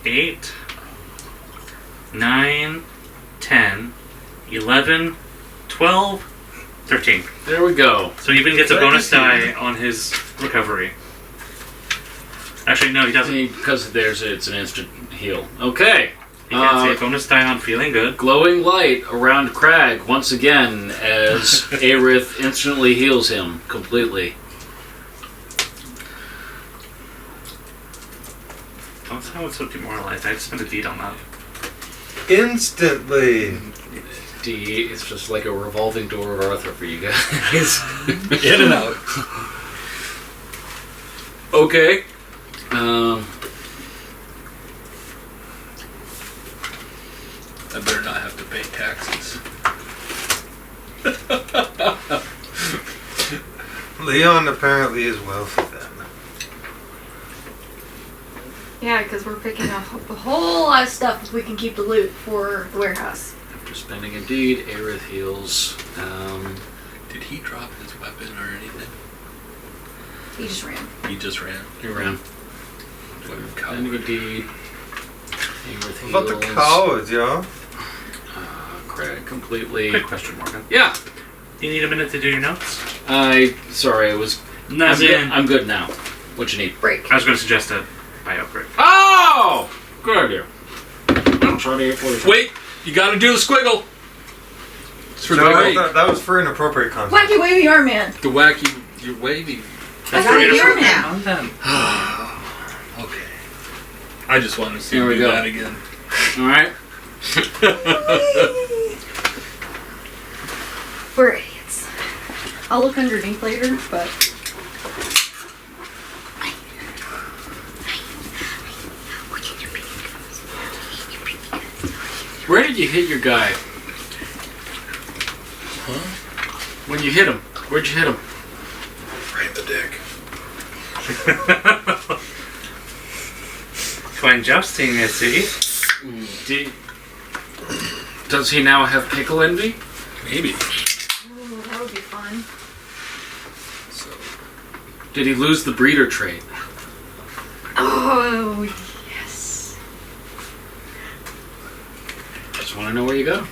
8, 9, 10, 11, 12, 13. There we go. So he even gets a bonus die on his recovery. Actually, no, he doesn't. Because it's an instant heal. Okay. He gets a bonus die on feeling good. Glowing light around Crag once again as Aerith instantly heals him completely. Don't tell what's so demoralized. I just spent a deed on that. Instantly. D, it's just like a revolving door of Arthur for you guys. In and out. Okay. I better not have to pay taxes. Leone apparently is wealthy then. Yeah, because we're picking up a whole lot of stuff if we can keep the loot for the warehouse. After spending a deed, Aerith heals. Did he drop his weapon or anything? He just ran. He just ran. He ran. What a Spending a coward. deed. Aerith What about the heals. cowards, yo? Crag completely. Quick question, Morgan. Yeah. Do you need a minute to do your notes? Sorry, I was. As in, I'm good now. What you need? Break. I was going to suggest a buyout break. Oh! Good idea. I'm trying to get 40. Wait! You gotta do the squiggle! It's for the No, break. that was for inappropriate content. Wacky wavy arm man. The wacky, you're wavy. That's for what you're inappropriate now. content. Okay. I just wanted to see Here you we do go. that again. Alright. We're idiots. I'll look underneath later, but Where did you hit your guy? Huh? When you hit him, where'd you hit him? Right in the dick. Fine jousting, I see. Does he now have pickle envy? Maybe. ooh, that would be fun. So, Did he lose the breeder trait? Oh yes. Just want to know where you go.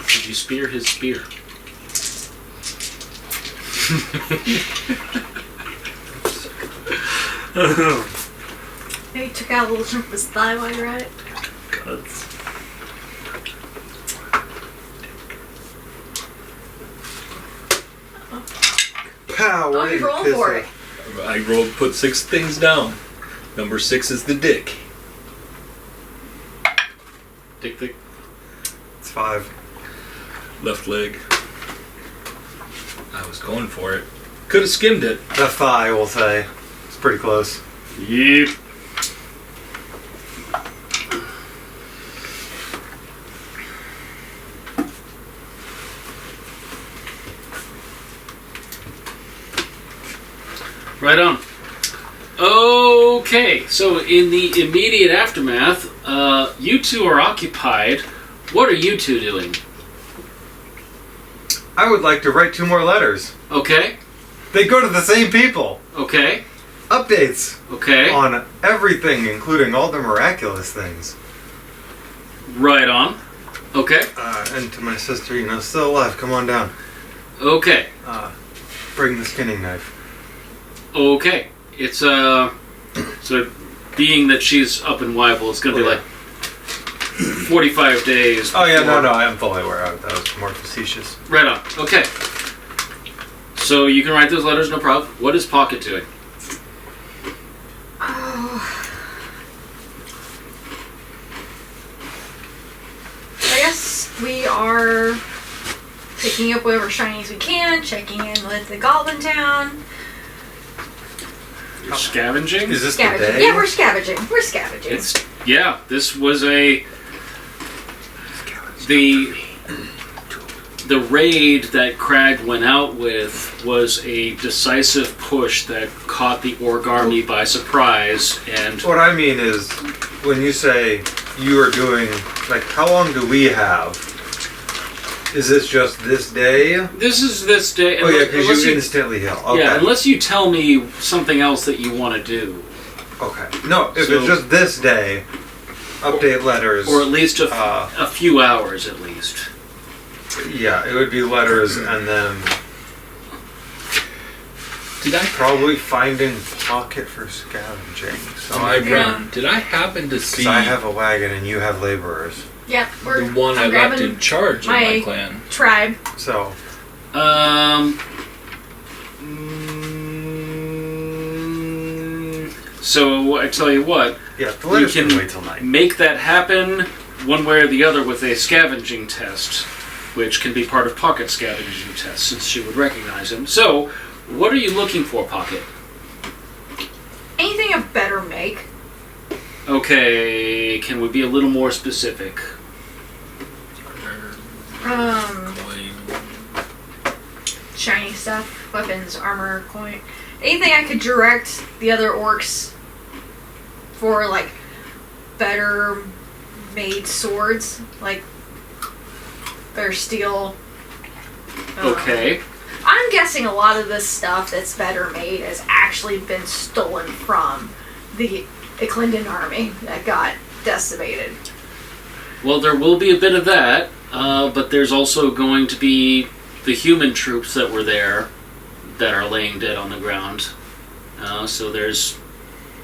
Did you spear his spear? Maybe took out a little chunk of his thigh while you're at it. Power. Oh, he's rolling for it. I rolled, put 6 things down. Number 6 is the dick. Dick, dick. It's 5. Left leg. I was going for it. Could have skimmed it. The thigh, we'll say. It's pretty close. Yep. Right on. Okay, so in the immediate aftermath, you two are occupied. What are you two doing? I would like to write 2 more letters. Okay, They go to the same people. okay, Updates okay. on everything, including all the miraculous things. Right on. Okay, And to my sister, still alive. Come on down. okay, Bring the skinning knife. okay. It's so being that she's up in Weibel, it's gonna be Oh, yeah. like 45 days. Oh yeah, before- no, I am fully aware of that. Was more facetious. Right on. Okay. So you can write those letters, no problem. What is Pocket doing? Oh. I guess we are picking up whatever shinies we can, checking in with the Goblin Town. You're scavenging? Is this the Scavenging. day? Yeah, we're scavenging. We're scavenging. This was the raid that Crag went out with was a decisive push that caught the Orc army by surprise, and What I mean is, when you say you are doing, like, how long do we have? Is this just this day? this is this day. Oh yeah, unless because you instantly heal. Okay. Yeah, unless you tell me something else that you want to do, Okay. No, if So- it's just this day, update letters. or at least Uh, a few hours at least. Yeah, it would be letters and then probably finding Pocket for scavenging. So Did I happen to see because I have a wagon and you have laborers. Yeah, we're the one I I'm left grabbing in charge of my- my clan? tribe. So So I tell you what, yeah, the letters You can can wait till night. make that happen one way or the other with a scavenging test, which can be part of Pocket's scavenging test, since she would recognize him. So, what are you looking for, Pocket? Anything a better make. Okay, can we be a little more specific? Shiny stuff, weapons, armor, coin, anything I could direct the other orcs for, like, better made swords, like better steel. Okay. I'm guessing a lot of this stuff that's better made has actually been stolen from the Eclinden army that got decimated. Well, there will be a bit of that, but there's also going to be the human troops that were there that are laying dead on the ground. So there's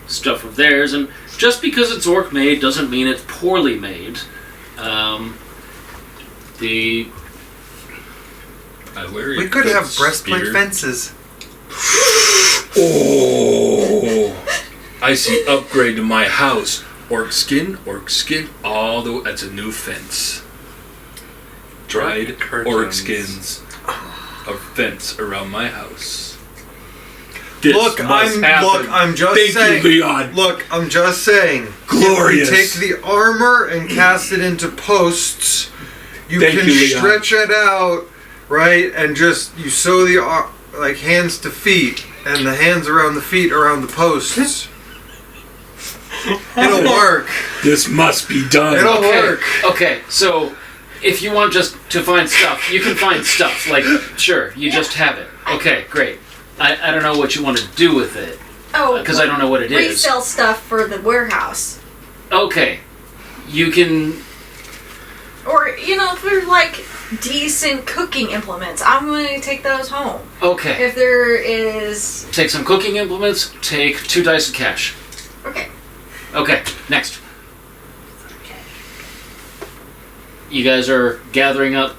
stuff of theirs, and just because it's orc made doesn't mean it's poorly made. We could have breastplate fences. Oh, I see. Upgrade to my house. Orc skin, all the way. That's a new fence. Dried orc skins. A fence around my house. I'm just Thank saying. you, Leon. Look, I'm just saying. Glorious. If you take the armor and cast it into posts, you Thank can you, Leon. stretch it out, right? And just you sew the like hands to feet, and the hands around the feet around the posts. It'll work. This must be done. It'll work. Okay, so if you want just to find stuff, you can find stuff. Like, sure, you just have it. Okay, great. I don't know what you want to do with it. Oh, because I don't know what it is. Resell stuff for the warehouse. Okay. You can... Or, if they're like decent cooking implements, I'm going to take those home. Okay. If there is... Take some cooking implements, take 2 dice of cash. Okay. Okay, next. You guys are gathering up...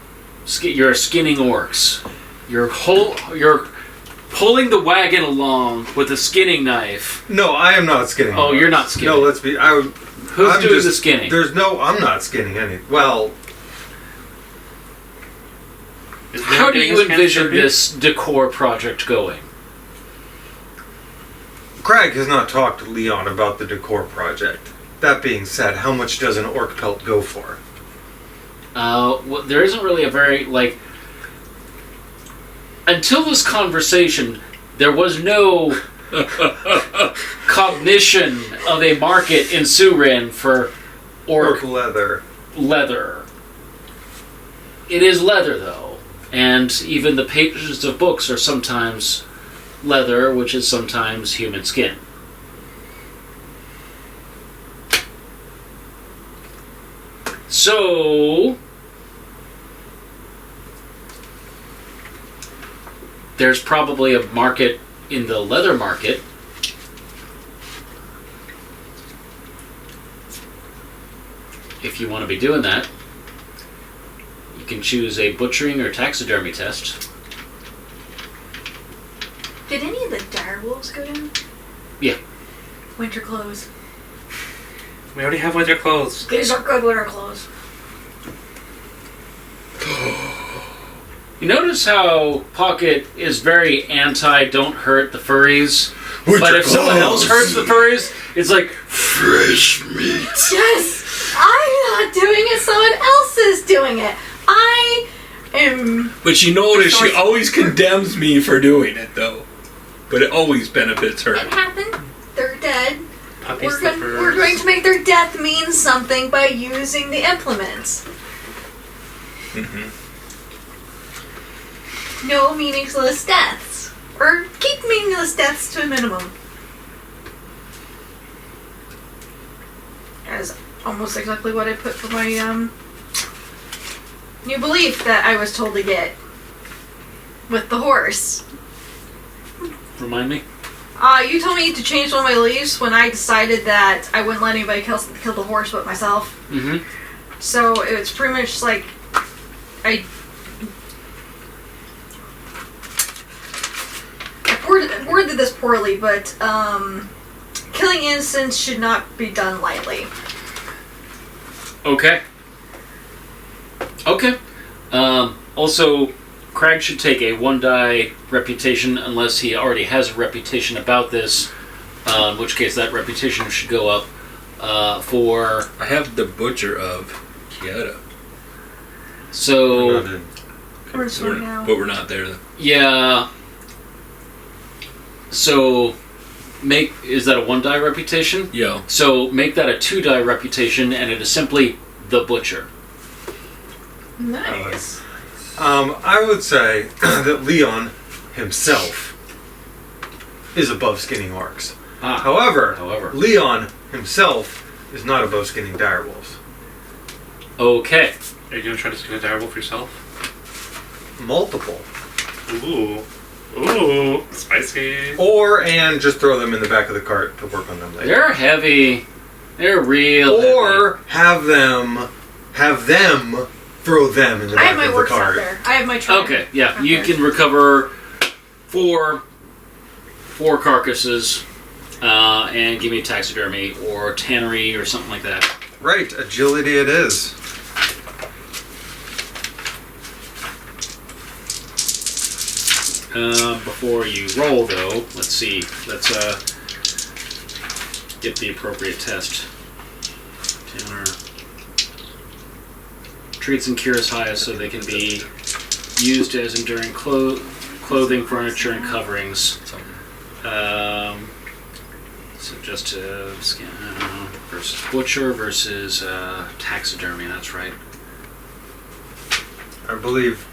You're skinning orcs. You're pulling the wagon along with a skinning knife. No, I am not skinning. Oh, you're not skinning. No, let's be. Who's doing the skinning? I'm not skinning any. Well, how do you envision this decor project going? Crag has not talked to Leon about the decor project. That being said, how much does an orc pelt go for? Well, there isn't really a very, until this conversation, there was no cognition of a market in Surin for orc leather. It is leather, though, and even the pages of books are sometimes leather, which is sometimes human skin. So... there's probably a market in the leather market. If you want to be doing that, you can choose a butchering or taxidermy test. Did any of the direwolves go down? Yeah. Winter clothes. We already have winter clothes. These are good winter clothes. You notice how Pocket is very anti-don't hurt the furries, but if someone else hurts the furries, it's like, fresh meat. Yes! I'm not doing it, someone else is doing it. I am... But you notice she always condemns me for doing it, though. But it always benefits her. It happened. They're dead. Puppy We're slippers. going to make their death mean something by using the implements. Mm-hmm. No meaningless deaths. Or keep meaningless deaths to a minimum. As almost exactly what I put for my new belief that I was told to get with the horse. remind me? You told me to change one of my leaves when I decided that I wouldn't let anybody else kill the horse but myself. Mm-hmm. So it's pretty much like I worded this poorly, but killing innocents should not be done lightly. Okay. Okay. Also, Crag should take a 1-die reputation unless he already has a reputation about this, in which case that reputation should go up. For I have the Butcher of Kyoto. so We're just right now. But we're not there. yeah. So is that a 1 die reputation? Yo. So make that a 2 die reputation, and it is simply the Butcher. Nice. I would say that Leon himself is above skinning orcs. However, Leon himself is not above skinning direwolves. Okay. Are you gonna try to skin a direwolf yourself? Multiple. Ooh, spicy. And just throw them in the back of the cart to work on them later. They're heavy. They're real Or have them throw them in the I back have my of the works out cart. there. I have my tray. Okay, yeah. Okay. You can recover four carcasses and give me taxidermy or tannery or something like that. Right, agility it is. Before you roll, though, let's see. Let's get the appropriate test. Tanner. Treats and cures highest so they can be used as enduring clothing, furniture, and coverings. So just scan versus Butcher versus taxidermy, that's right. I believe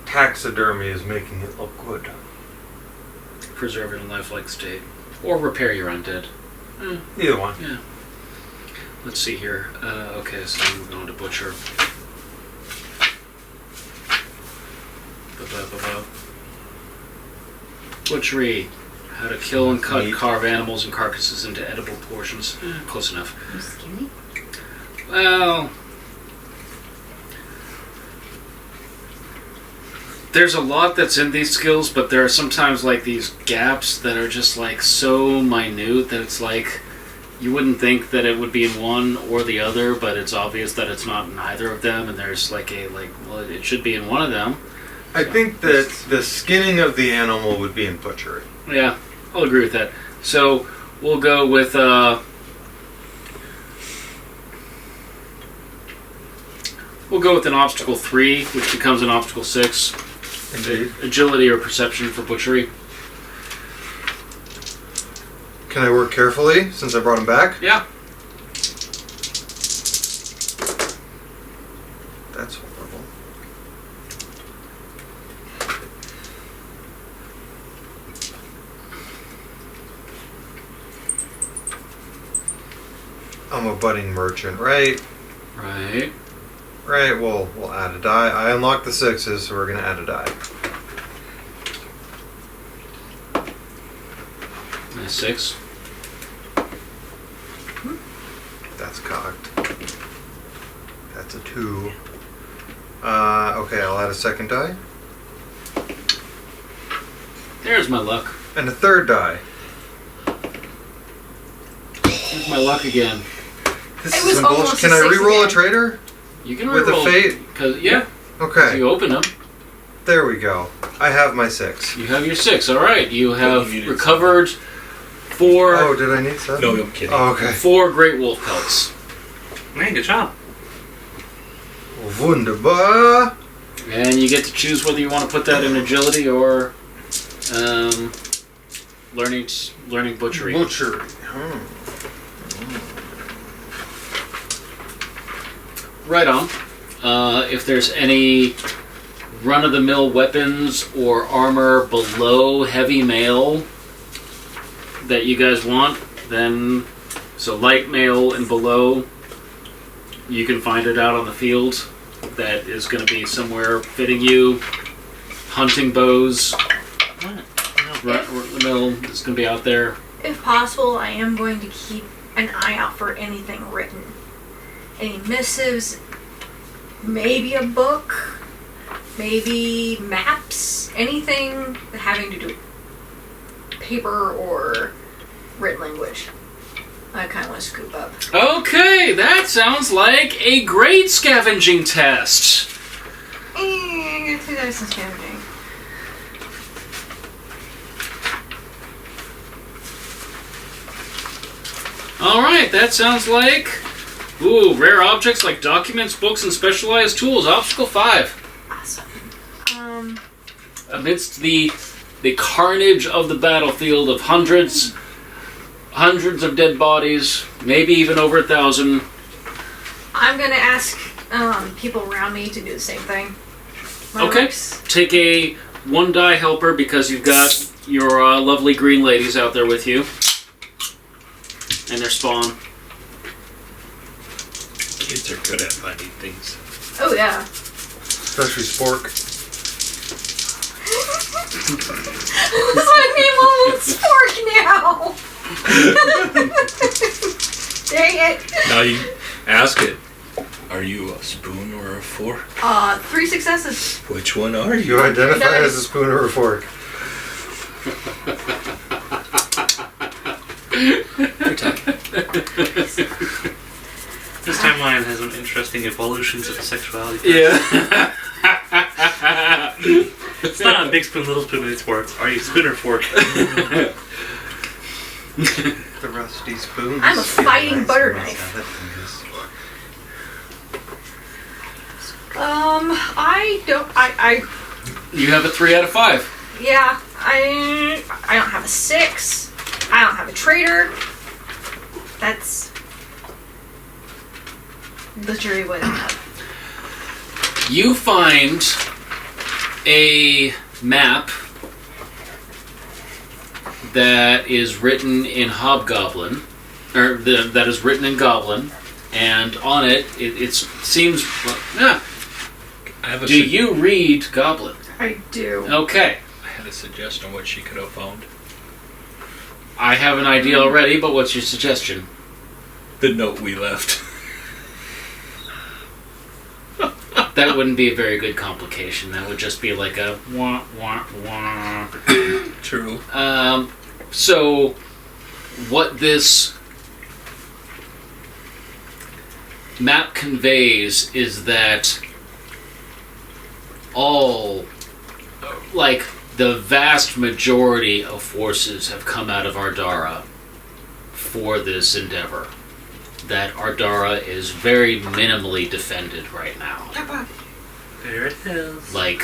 taxidermy is making it look good. Preserve it in lifelike state. Or repair your undead. Either one. Yeah. Let's see here. Okay, so I'm going to Butcher. Butchery. How to kill and carve animals and carcasses into edible portions. Close enough. You skinny? Well, there's a lot that's in these skills, but there are sometimes like these gaps that are just like so minute that it's like you wouldn't think that it would be in one or the other, but it's obvious that it's not in either of them, and there's like well, it should be in one of them. I think that the skinning of the animal would be in butchery. Yeah, I'll agree with that. So we'll go with an obstacle 3, which becomes an obstacle 6. Indeed. Agility or perception for butchery. Can I work carefully since I brought him back? Yeah. That's horrible. I'm a budding merchant, right? Right. Right, well, we'll add a die. I unlocked the 6s, so we're going to add a die. Nice 6. That's cocked. That's a 2. Okay, I'll add a second die. There's my luck. And a third die. There's my luck again. This It is was some almost bullshit. Can a I 6 re-roll a again. traitor? You can With a reroll. fate? Cause, yeah. Okay. You open them. There we go. I have my 6. You have your 6. All right. You have you needed recovered 4. Oh, did I need 7? No, I'm kidding. Oh, okay. 4 great wolf pelts. Man, good job. Wunderbar. And you get to choose whether you want to put that in agility or learning butchery. Butchery. Right on. If there's any run-of-the-mill weapons or armor below heavy mail that you guys want, then so light mail and below, you can find it out on the field. That is going to be somewhere fitting you. Hunting bows. Run-of-the-mill is going to be out there. If possible, I am going to keep an eye out for anything written. Any missives, maybe a book, maybe maps, anything having to do with paper or written language. I kind of want to scoop up. Okay, that sounds like a great scavenging test. I get 2 dice in scavenging. Alright, that sounds like... Ooh, rare objects like documents, books, and specialized tools. Obstacle 5. Awesome. Amidst the carnage of the battlefield of hundreds of dead bodies, maybe even over 1,000. I'm gonna ask people around me to do the same thing. Okay. Take a 1 die helper because you've got your lovely green ladies out there with you. And their spawn. Kids are good at finding things. Oh yeah. Especially spork. That's my name on Spork now. Dang it. Now you ask it. Are you a spoon or a fork? 3 successes. Which one are you? You identify as a spoon or a fork. This timeline has some interesting evolutions of sexuality. Yeah. It's not a big spoon, little spoon, it's fork. Are you spoon or fork? The rusty spoon. I'm a fighting butter knife. I You have a 3 out of 5. yeah, I don't have a 6. I don't have a traitor. That's the jury would have. You find a map that is written in Hobgoblin, or that is written in Goblin, and on it, it seems... Do you read Goblin? I do. Okay. I had a suggestion on what she could have found. I have an idea already, but what's your suggestion? The note we left. That wouldn't be a very good complication. That would just be like a wah, wah, wah. True. So, what this map conveys is that the vast majority of forces have come out of Ardara for this endeavor. That Ardara is very minimally defended right now. There it is. Like,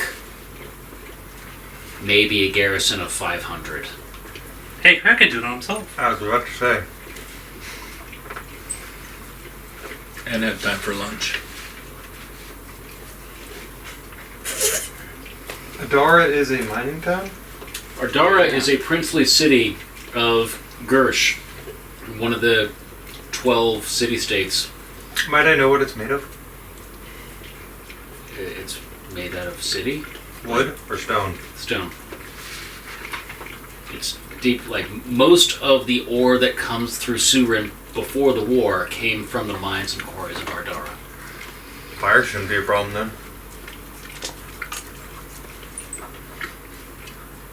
maybe a garrison of 500. Hey, Crag can do it on himself. I was about to say. And have time for lunch. Adara is a mining town? Ardara is a princely city of Gersh, one of the 12 city-states. Might I know what it's made of? It's made out of city? Wood or stone? Stone. It's deep, like most of the ore that comes through Surin before the war came from the mines and quarries of Ardara. Fire shouldn't be a problem then.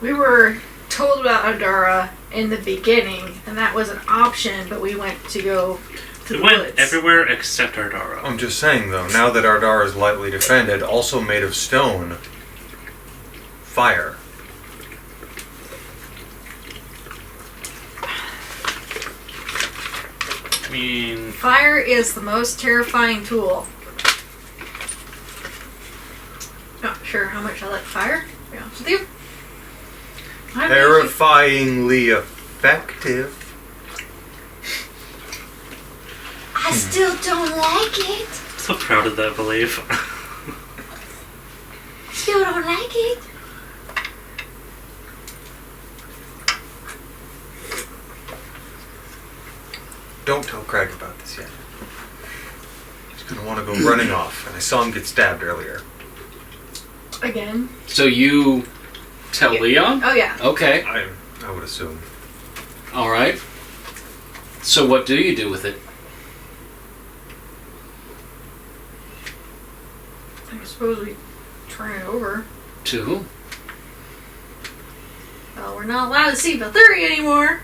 We were told about Adara in the beginning, and that was an option, but we went to go to We the went woods. everywhere except Ardara. I'm just saying though, now that Ardara is lightly defended, also made of stone, fire. I mean, Fire is the most terrifying tool. Not sure how much I like fire, to be honest with you. I'm usually- Terrifyingly effective. I still don't like it. I'm so proud of that belief. Still don't like it. Don't tell Crag about this yet. He's gonna want to go running off, and I saw him get stabbed earlier. Again? So you tell Yeah. Leon? Oh yeah. Okay. I would assume. Alright. So what do you do with it? I suppose we turn it over. To who? Well, we're not allowed to see Valthyria anymore.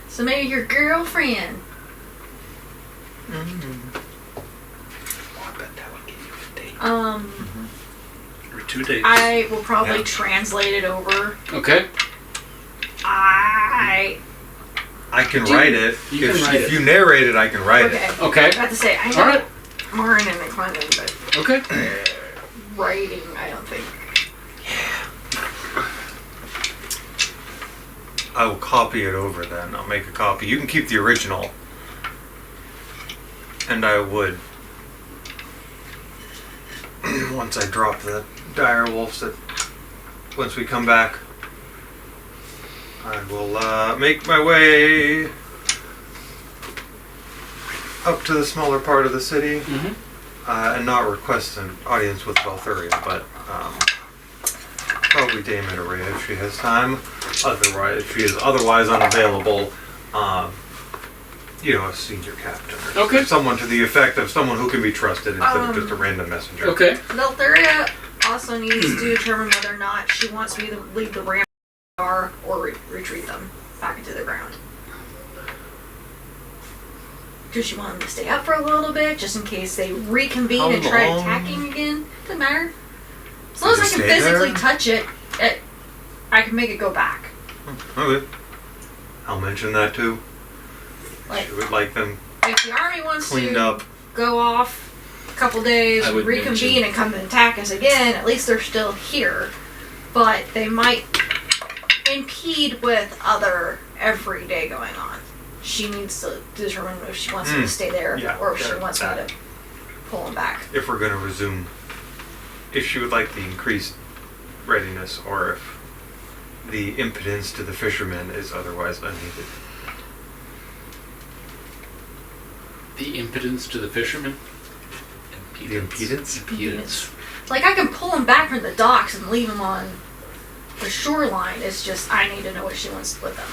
So maybe your girlfriend. Mm-hmm. Oh, I bet that would give you a date. For 2 days. I will probably Yeah. translate it over. Okay. I I can write it. You can write If it. you narrate it, I can write Okay. it. Okay. I have to say, I know Alright. Martin and McClendon, but Okay. writing, I don't think. I will copy it over then. I'll make a copy. You can keep the original. And I would. Once I drop the dire wolves, once we come back, I will make my way up to the smaller part of the city and not request an audience with Valthuria, but probably Dame Ray if she has time. Otherwise, if she is otherwise unavailable, a senior captain or Okay. someone to the effect of someone who can be trusted instead of just a random messenger. Okay. Valthuria also needs to determine whether or not she wants me to leave the ramp or retreat them back into the ground. Does she want them to stay up for a little bit, just in case they reconvene How and try long? attacking again? Doesn't matter. As long as I Does it can stay physically there? touch it, I can make it go back. Okay. I'll mention that too. Like, She would like them if the army wants cleaned to up. go off a couple days, I would reconvene, mention- and come and attack us again, at least they're still here. But they might impede with other everyday going on. She needs to determine if she wants me to stay there Yeah, or if she there, wants me that. to pull them back. If we're going to resume, if she would like the increased readiness, or if the impotence to the fishermen is otherwise unneeded. The impotence to the fishermen. The impedance? Impedance. Like, I can pull them back from the docks and leave them on the shoreline. It's just I need to know what she wants with them.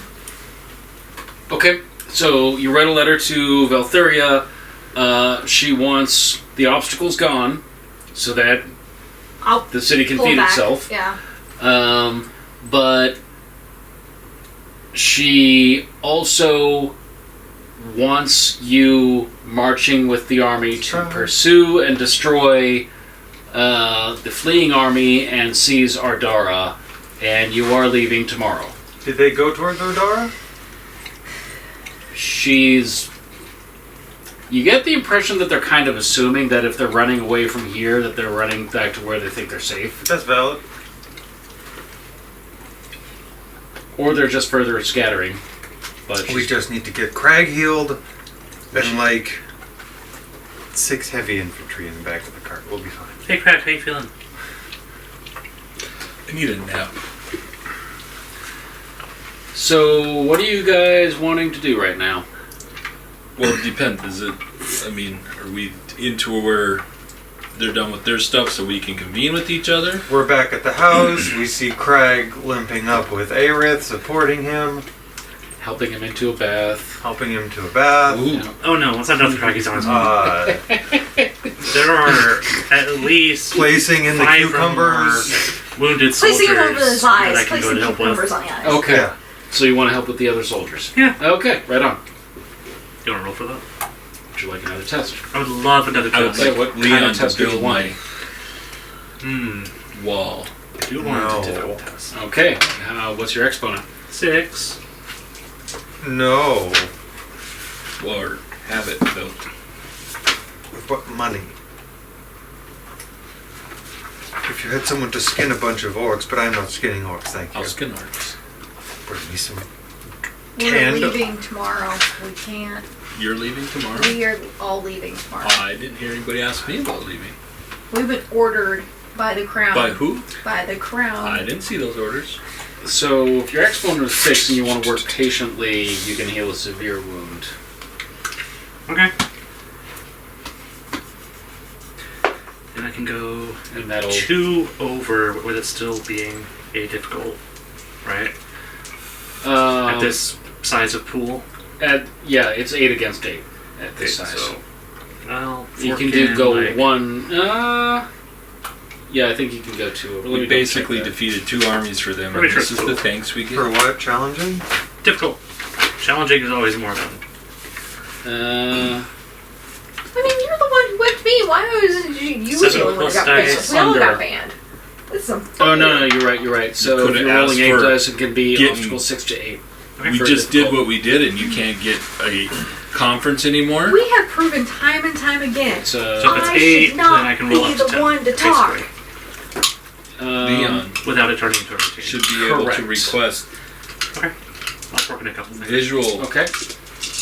Okay. So you write a letter to Valthuria. She wants the obstacles gone, so that I'll the city can pull feed back. itself. Yeah. But she also wants you marching with the army to pursue and destroy the fleeing army and seize Ardara, and you are leaving tomorrow. Did they go towards Odara? You get the impression that they're kind of assuming that if they're running away from here, that they're running back to where they think they're safe. That's valid. Or they're just further scattering. But We just need to get Crag healed and 6 heavy infantry in the back of the cart. We'll be fine. Hey, Crag, how you feeling? I need a nap. So, what are you guys wanting to do right now? Well, it depends. Are we into where they're done with their stuff so we can convene with each other? We're back at the house. We see Crag limping up with Aerith, supporting him, Helping him into a bath. helping him to a bath. Ooh. Oh no, once I'm done with Crag, he's on his own. There are at least Placing in the 5 or cucumbers. more wounded soldiers Placing them over his that I eyes. can go Placing to help cucumbers with. on the eyes. Okay. Yeah. So you want to help with the other soldiers? Yeah. Okay, right on. You want to roll for that? Would you like another test? I would love another I would test. Okay, like what kind Leon of to test do you build want? my wall. I do want No. a difficult test. Okay, what's your exponent? 6. No. Or have it built. With what money? If you had someone to skin a bunch of orcs, but I'm not skinning orcs, thank you. I'll skin orcs. Bring me some. We're Canned- leaving tomorrow. We can't. You're leaving tomorrow? We are all leaving tomorrow. I didn't hear anybody ask me about leaving. We've been ordered by the crown. By who? By the crown. I didn't see those orders. So, if your exponent is 6 and you want to work patiently, you can heal a severe wound. Okay. And I can go And that'll... 2 over with it still being a difficult, right? At this size of pool. Yeah, it's 8 against 8 at this Okay, size. so, well, You 4 can do go like, 1... yeah, I think you can go 2 over. Let We me basically double check defeated 2 armies for them, Let me and this try is to- the thanks we For get. what? Challenging? Difficult. Challenging is always more fun. that. I mean, you're the one who whipped me. Why was you Seven the one who plus got dice banned? We all under. got banned. That's some Oh, no, you're right. So You if could've you're rolling asked 8 for dice, it can be getting- obstacle 6 to 8. We just did what we did, and you can't get a conference anymore. We have proven time and time again. So if it's I 8, should not then I can roll be up to the 10. one to talk. basically, Leon without it turning into a routine. should be able Correct. to request Okay. I'll work in a couple things. visual Okay.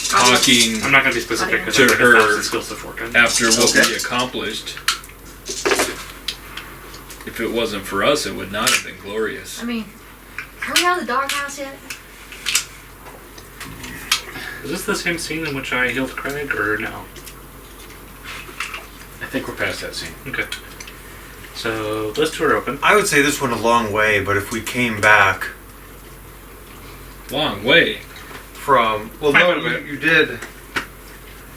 talking I'm not going to be specific because To I have like her 1,000 skills to fork in. after what Okay. we accomplished. If it wasn't for us, it would not have been glorious. I mean, are we out of the doghouse yet? Is this the same scene in which I healed Crag, or no? I think we're past that scene. Okay. So those two are open. I would say this went a long way, but if we came back Long way. from... Well, Fine, no, wait a minute. you did.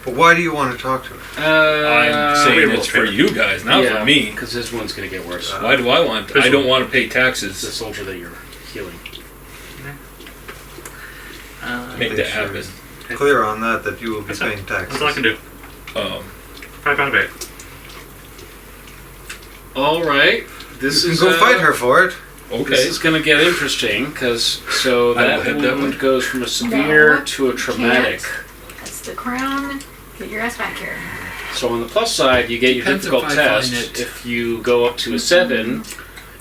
But why do you want to talk to her? I'm saying reroll it's for failure. you guys, not for me. Because this one's going to get worse. Why do I want? I don't want to pay It's the taxes. soldier that you're healing. Make that happen. Clear on that you will be That's it. paying taxes. That's all I can do. 5 out of 8. All right. This You is can go fight her for it. This Okay. is going to get interesting because I will that hit that wound one. goes from a severe No, to a traumatic. can't. That's the crown. Get your ass back here. So on the plus side, you get your Depends difficult if I test. find it. If you go up to a 7,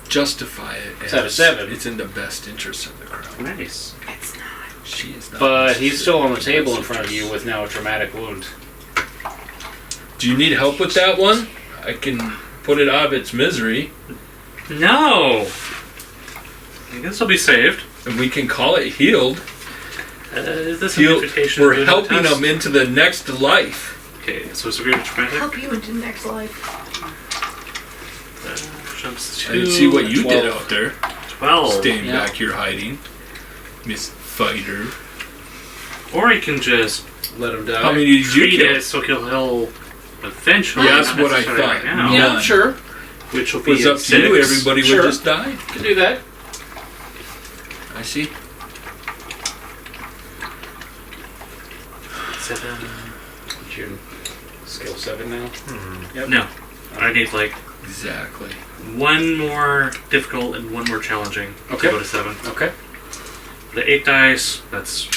Justify it. It's at a 7. It's in the best interest of the crowd. Nice. It's not. She is not. but he's still on the necessarily table in best front of you interest. with now a traumatic wound. Do you need help with that one? I can put it out of its misery, No! I guess I'll be saved. and we can call it healed. Is this an Heal. invitation? to We're do the helping test? them into the next life. Okay, so severe to traumatic. Help you into the next life. Jumps to I didn't see what you did 12. out there. 12. Staying Yeah. back here hiding, Miss Fighter. Or I can just Let him die. How many did you treat kill? it so he'll eventually. Yeah, that's not what I necessarily thought. Right now, Yeah, sure. which will If it was be up at to you, 6. everybody Sure. would just die. Can do that. I see. 7. What's your skill 7 now? Yep. No, I need like Exactly. one more difficult and one more challenging Okay. to go to 7. Okay. The 8 dice, that's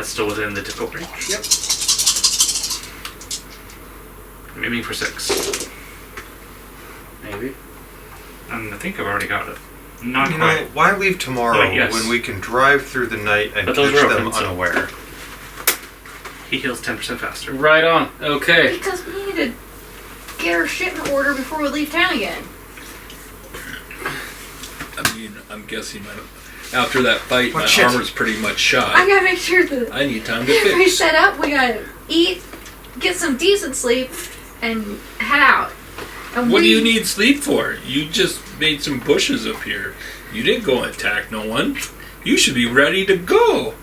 still within the difficult range. Yep. I'm aiming for 6. Maybe. And I think I've already got it. Not You quite. know, why leave tomorrow Oh, yes. when we can drive through the night and But those catch are them open, so- unaware? He heals 10% faster. Right on. Okay. Because we need to get our shit in order before we leave town again. I mean, I'm guessing after that fight, What my shit? armor's pretty much I shot. gotta make sure that I need time to everybody's fix. set up. We gotta eat, get some decent sleep, and head out. And What do we- you need sleep for? You just made some bushes up here. You didn't go and attack no one. You should be ready to go.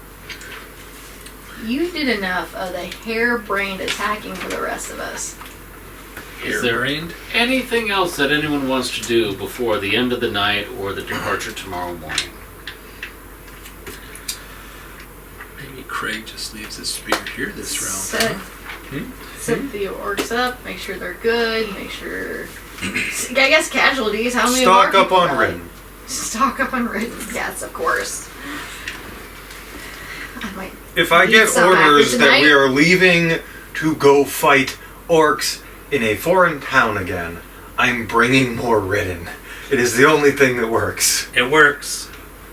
You did enough of the harebrained attacking for the rest of us. Is there Hairbrained? anything else that anyone wants to do before the end of the night or the departure tomorrow morning? Maybe Craig just leaves his spear here this round. Set, Hmm? set the orcs up, make sure they're good, make sure... I guess casualties, how many Stock of our up people on died? Rin. Stock up on Rin, yes, of course. I might... If I Need get some orders after that we tonight? are leaving to go fight orcs in a foreign town again, I'm bringing more Ridden. It is the only thing that works. It works.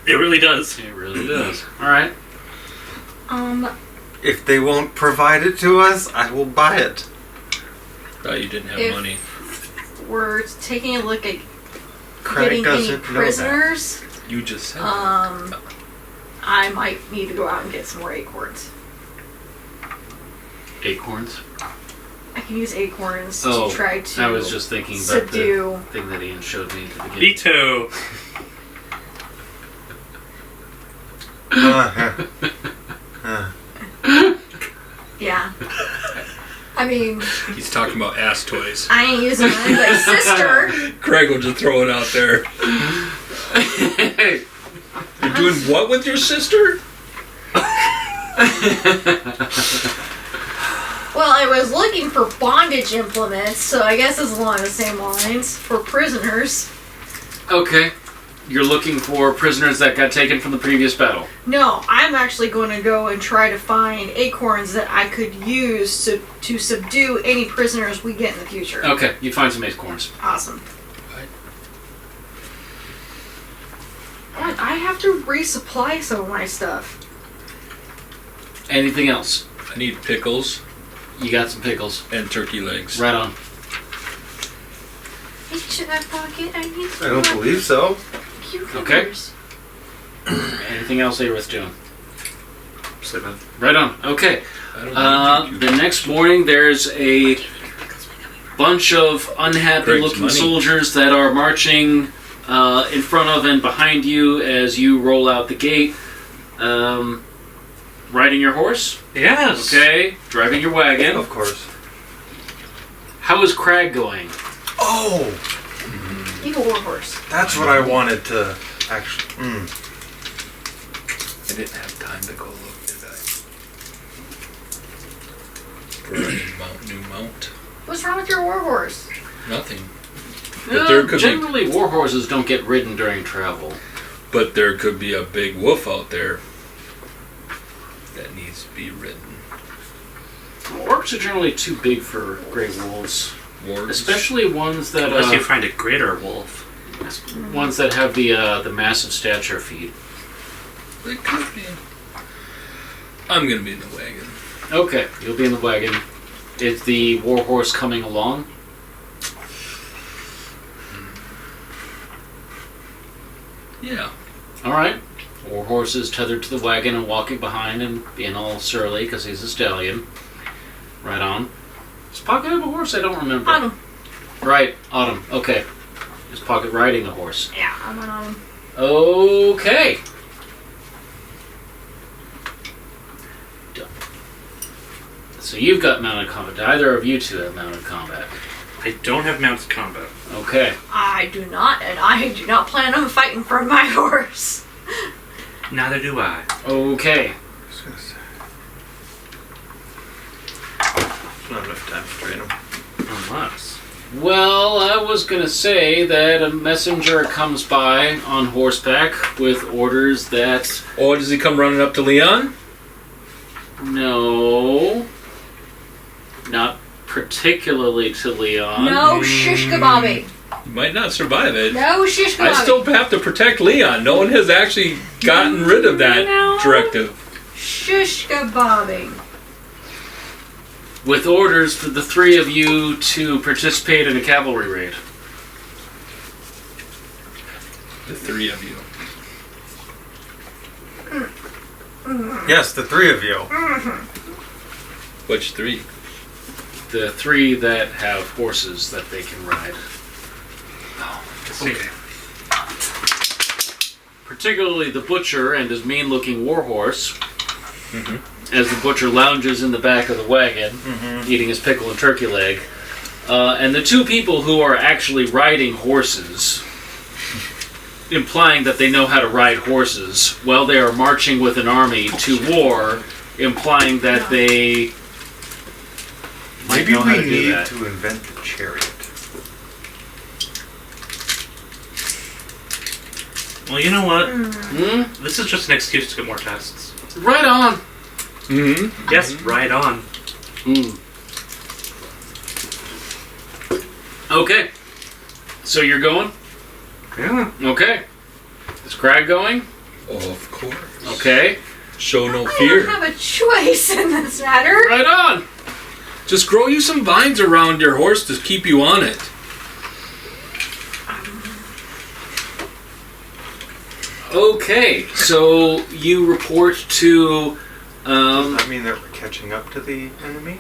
It really does. It really does. All right. If they won't provide it to us, I will buy it. Thought you didn't have If- money. We're taking a look at Craig getting any doesn't know that. prisoners. You just said that. I might need to go out and get some more acorns. Acorns. I can use acorns Oh, to try to I was just thinking about subdue. the thing that Ian showed me at the beginning. Me too. Yeah. I mean, He's talking about ass toys. I ain't using mine, but sister. Craig will just throw it out there. You're doing what with your sister? Well, I was looking for bondage implements, so I guess it's along the same lines for prisoners. Okay. You're looking for prisoners that got taken from the previous battle. No, I'm actually going to go and try to find acorns that I could use to subdue any prisoners we get in the future. Okay, you find some acorns. Awesome. But I have to resupply some of my stuff. Anything else? I need pickles You got some pickles. and turkey legs. Right on. Should I pocket? I need some I don't believe so. cucumbers. Anything else Aerith doing? Sleeping. Right on. Okay. I don't need The next morning, there's a bunch of unhappy-looking money. soldiers that are marching in front of and behind you as you roll out the gate. Riding your horse? Yes. Okay. Driving your wagon. Of course. How is Crag going? Oh, You have a warhorse. that's what I wanted to actually. I didn't have time to go look, did I? For a new mount. What's wrong with your warhorse? Nothing. But there could be, Generally, war horses don't get ridden during travel. but there could be a big wolf out there that needs to be ridden. Orcs are generally too big for great wolves. Wargs. Especially ones that Unless you find a greater wolf. ones that have the massive stature feet. They could be. I'm gonna be in the wagon. Okay, you'll be in the wagon. Is the warhorse coming along? Yeah. All right. Warhorse is tethered to the wagon and walking behind and being all surly because he's a stallion. Right on. Is Pocket have a horse? I don't remember. Autumn. Right, Autumn. Okay. Is Pocket riding a horse? Yeah, I'm on Autumn. Okay. Done. So you've got mounted combat. Do either of you two have mounted combat? I don't have mounted combat. Okay. I do not, and I do not plan on fighting for my horse. Neither do I. Okay. Not enough time to train them. Unless. Well, I was going to say that a messenger comes by on horseback with orders that... Oh, does he come running up to Leon? No. Not particularly to Leon. No shish kebabby. He might not survive it. No shish kebabby. I still have to protect Leon. No one has actually gotten rid of that No. directive. Shish kebabby. With orders for the three of you to participate in a cavalry raid. The three of you. Yes, the three of you. Which three? The three that have horses that they can ride. Okay. Particularly the butcher and his mean-looking warhorse. As the butcher lounges in the back of the wagon, eating his pickle and turkey leg. And the two people who are actually riding horses, implying that they know how to ride horses, while they are marching with an army to war, implying that they might Maybe know how we to do need that. to invent the chariot. Well, you know what? Hmm? This is just an excuse to get more tests. Right on. Mm-hmm. Yes, right on. Hmm. Okay. So you're going? Yeah. Okay. Is Crag going? Of course. Okay. Show no I don't fear. have a choice in this matter. Right on. Just grow you some vines around your horse to keep you on it. Okay. So you report to Does that mean that we're catching up to the enemy?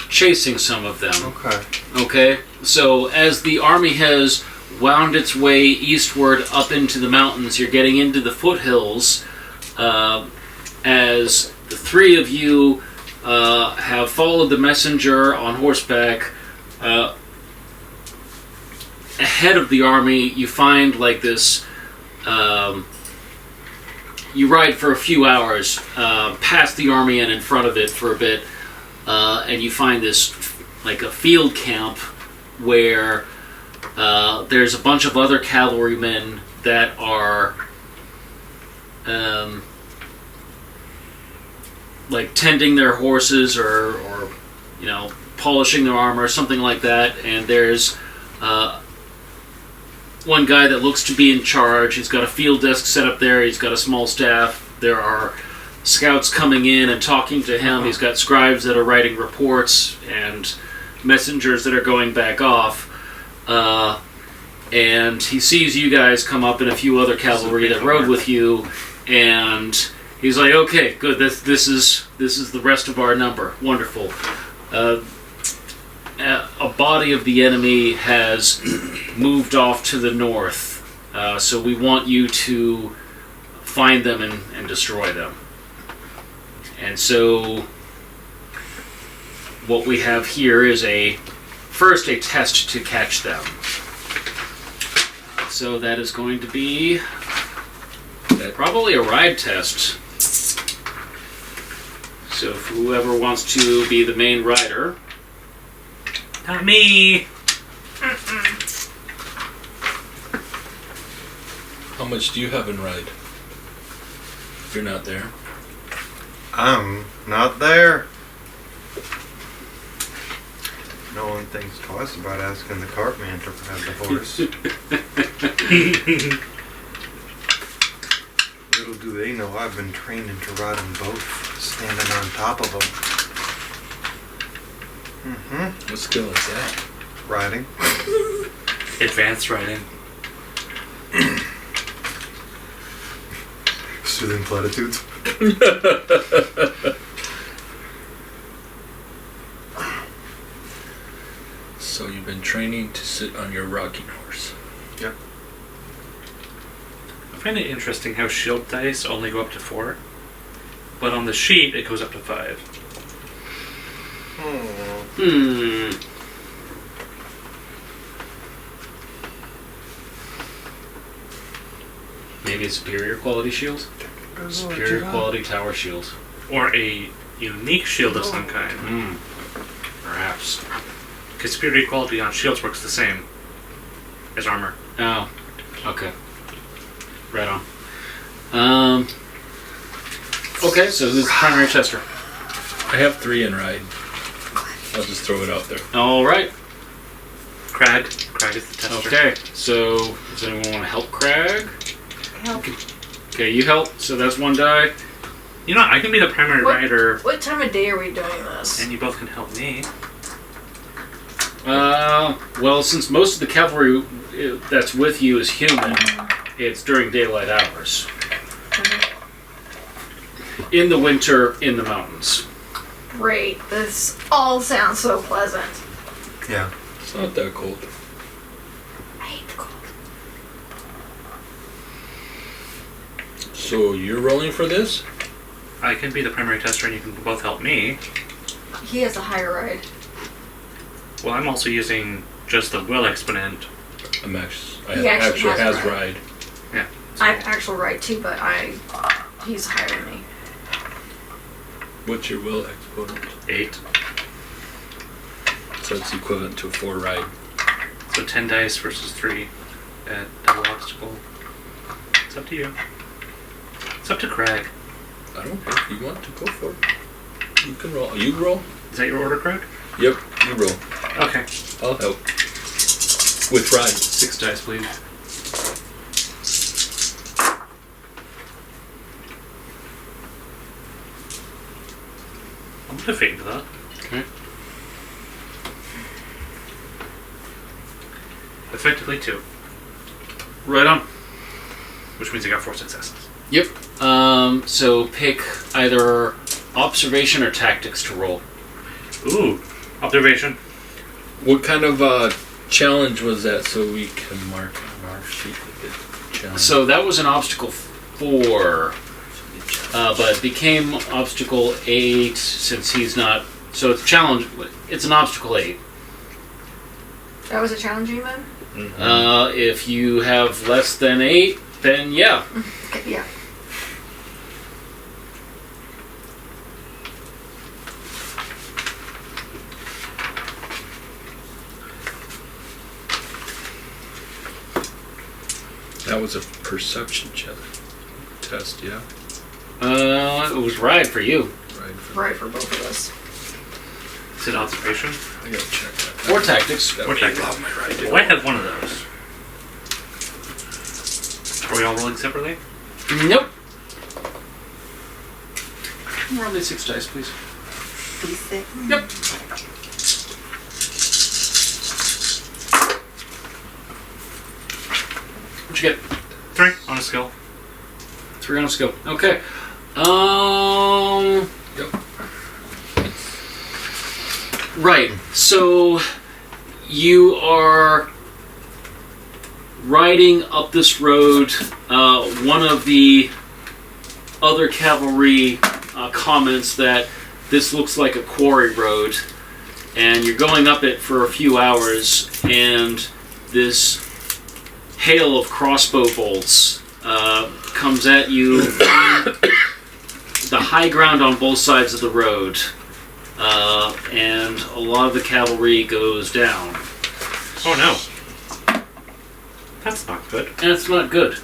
chasing some of them. Okay. Okay. So as the army has wound its way eastward up into the mountains, you're getting into the foothills. As the three of you have followed the messenger on horseback ahead of the army, you find like this. You ride for a few hours past the army and in front of it for a bit, and you find this like a field camp where there's a bunch of other cavalrymen that are like tending their horses or polishing their armor, something like that. And there's one guy that looks to be in charge. He's got a field desk set up there. He's got a small staff. There are scouts coming in and talking to him. He's got scribes that are writing reports and messengers that are going back off. And he sees you guys come up and a few other cavalry that rode with you, and he's like, "Okay, good. This is the rest of our number. Wonderful." A body of the enemy has moved off to the north, so we want you to find them and destroy them. And so what we have here is first a test to catch them. So that is going to be probably a ride test. So if whoever wants to be the main rider. Not me! How much do you have in ride? You're not there. I'm not there. No one thinks twice about asking the cart man to ride the horse. Little do they know I've been training to ride them both, standing on top of them. Mm-hmm. What skill is that? Riding. Advanced riding. Soothing platitudes. So you've been training to sit on your rocking horse. Yep. I find it interesting how shield dice only go up to 4, but on the sheet it goes up to 5. Maybe a superior quality shield? Superior quality tower shield. Or a unique shield of some kind. Perhaps. Because superior quality on shields works the same as armor. Oh, okay. Right on. Okay, so who's the primary tester? I have 3 in ride. I'll just throw it out there. Alright. Crag. Crag is the tester. Okay, so does anyone want to help Crag? Help. Okay, you help, so that's 1 die. You know, I can be the primary rider, What time of day are we doing this? and you both can help me. Well, since most of the cavalry that's with you is human, it's during daylight hours. In the winter, in the mountains. Great. This all sounds so pleasant. Yeah. It's not that cold. I hate the cold. So you're rolling for this? I can be the primary tester, and you can both help me. He has a higher ride. Well, I'm also using just the will exponent. He actually has ride. Yeah. I have actual ride too, but he's higher than me. What's your will exponent? 8. So it's equivalent to a 4 ride. So 10 dice versus 3 at double obstacle. It's up to you. It's up to Crag. I don't know. If you want to go for it, you can roll. You roll? Is that your order, Crag? Yep, you roll. Okay. I'll help. With ride. 6 dice, please. I'm gonna fade that. Okay. Effectively 2, Right on. which means I got 4 successes. Yep. So pick either observation or tactics to roll. Ooh, observation. What kind of challenge was that so we can mark on our sheet the challenge? So that was an obstacle 4, but it became obstacle 8 since he's not. So it's challenge. It's an obstacle 8. That was a challenging then? Mm-hmm. If you have less than 8, then yeah. Okay, yeah. That was a perception test, yeah? It was right for you. Right for both of us. Is it observation? I gotta check that. Or tactics. That Or would tactics. involve my right. Well, I have one of those. Are we all rolling separately? Nope. Roll me 6 dice, please. D6. Yep. What'd you get? 3 on a skill. 3 on a skill. Okay. Yep. Right. So you are riding up this road. One of the other cavalry comments that this looks like a quarry road, and you're going up it for a few hours, and this hail of crossbow bolts comes at you. The high ground on both sides of the road, and a lot of the cavalry goes down. Oh no. That's not good. And it's not good.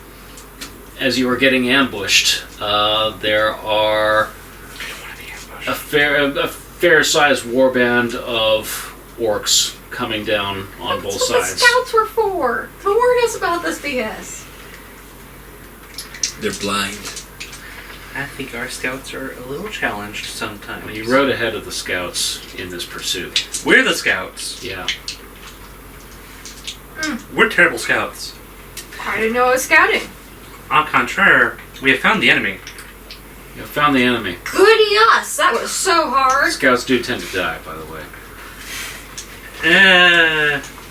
As you are getting ambushed, there are a fair-sized warband of orcs coming down on both That's what sides. the scouts were for. To warn us about this BS. They're blind. I think our scouts are a little challenged sometimes. You rode ahead of the scouts in this pursuit. We're the scouts. Yeah. We're terrible scouts. I didn't know I was scouting. Au contraire, we have found the enemy. You found the enemy. Goody us! That was so hard. Scouts do tend to die, by the way.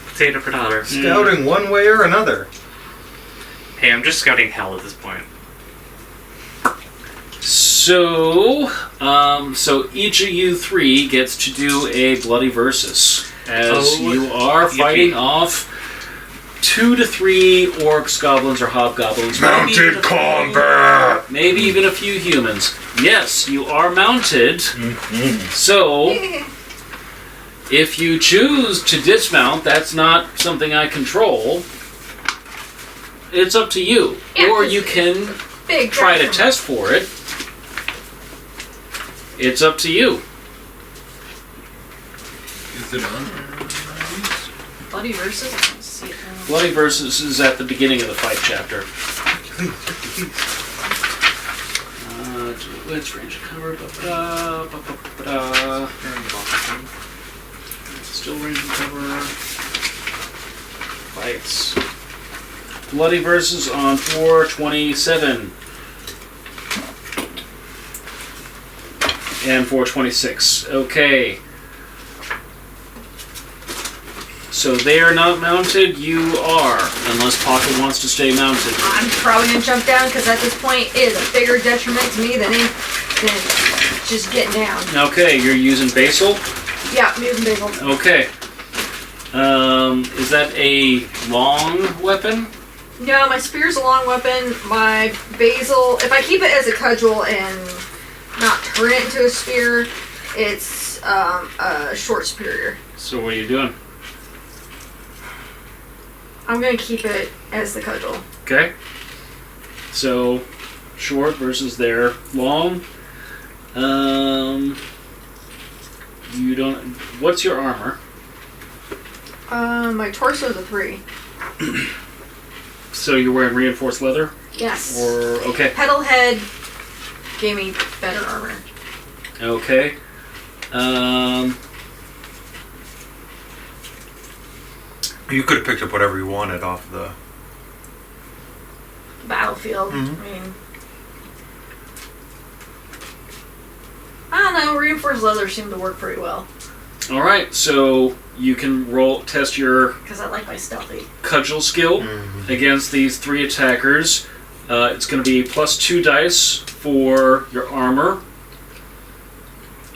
Potato potato. Scouting one way or another. Hey, I'm just scouting hell at this point. So each of you 3 gets to do a bloody versus, as you are fighting off 2 to 3 orcs, goblins, or hobgoblins. Mounted combat! Maybe even a few humans. Yes, you are mounted. So, if you choose to dismount, that's not something I control. It's up to you. Yeah, Or it's you can Big try to detriment. test for it. It's up to you. Is it on? Bloody versus. Let's see it now. Bloody versus is at the beginning of the fight chapter. Let's range of cover. Still range of cover. Fights. Bloody versus on 427. And 426. Okay. So they are not mounted, you are. Unless Pocket wants to stay mounted. I'm probably gonna jump down because at this point it is a bigger detriment to me than just getting down. Okay, you're using Basil? Yeah, I'm using basil. Okay. Is that a long weapon? No, my spear's a long weapon. My basil, if I keep it as a cudgel and not turn it into a spear, it's a short superior. So what are you doing? I'm gonna keep it as the cudgel. Okay. So, short versus their long. You don't. What's your armor? My torso's a 3. So you're wearing reinforced leather? Yes. Or okay. Petal head gave me better armor. Okay. You could have picked up whatever you wanted off the. Battlefield. Mhm. I mean, I don't know. Reinforced leather seemed to work pretty well All right. So you can test your because I like my stealthy. cudgel skill against these 3 attackers. It's going to be +2 dice for your armor.